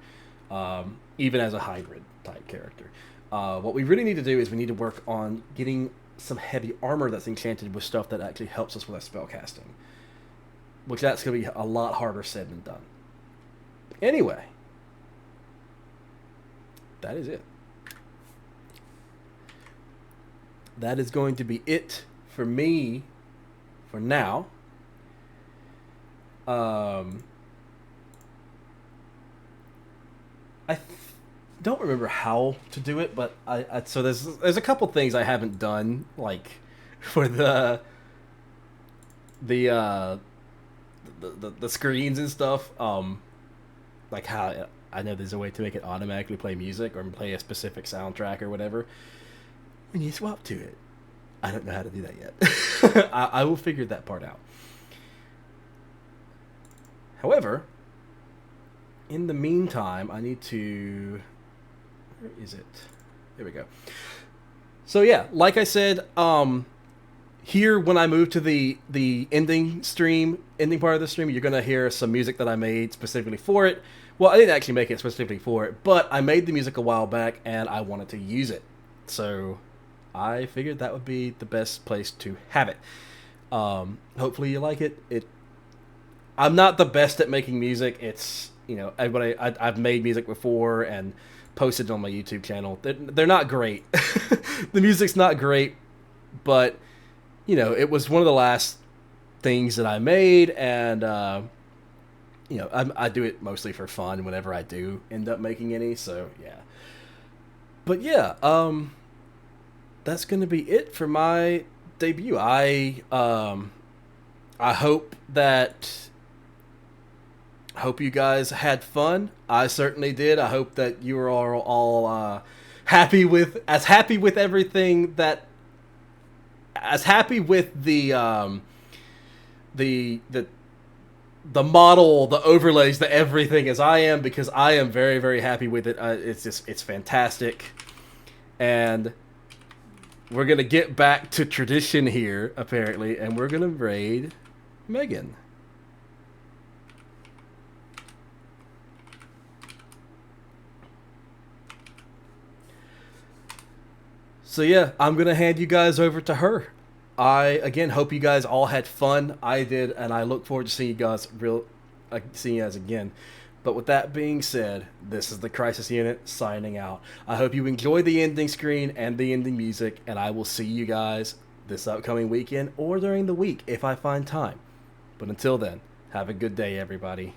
Even as a hybrid-type character. What we really need to do is we need to work on getting some heavy armor that's enchanted with stuff that actually helps us with our spell casting. Which that's going to be a lot harder said than done. Anyway. That is it. That is going to be it for me for now. I don't remember how to do it, but so there's a couple things I haven't done, like for the screens and stuff. Like how I know there's a way to make it automatically play music or play a specific soundtrack or whatever when you swap to it. I don't know how to do that yet. I will figure that part out. However, in the meantime, I need to... Where is it? There we go. So yeah, like I said, here when I move to the ending part of the stream, you're going to hear some music that I made specifically for it. Well, I didn't actually make it specifically for it, but I made the music a while back and I wanted to use it. So I figured that would be the best place to have it. Hopefully you like it. I'm not the best at making music. It's, you know, I've made music before and posted it on my YouTube channel. They're not great. The music's not great, but, you know, it was one of the last things that I made, and, you know, I do it mostly for fun whenever I do end up making any, so, yeah. But, yeah, that's going to be it for my debut. I hope you guys had fun. I certainly did. I hope that you are all happy with everything that, as happy with the model, the overlays, the everything as I am, because I am very, very happy with it. It's fantastic. And we're going to get back to tradition here, apparently, and we're going to raid Megan. So yeah, I'm going to hand you guys over to her. I, again, hope you guys all had fun. I did, and I look forward to seeing you guys again. But with that being said, this is the Crisis Unit signing out. I hope you enjoy the ending screen and the ending music, and I will see you guys this upcoming weekend or during the week if I find time. But until then, have a good day, everybody.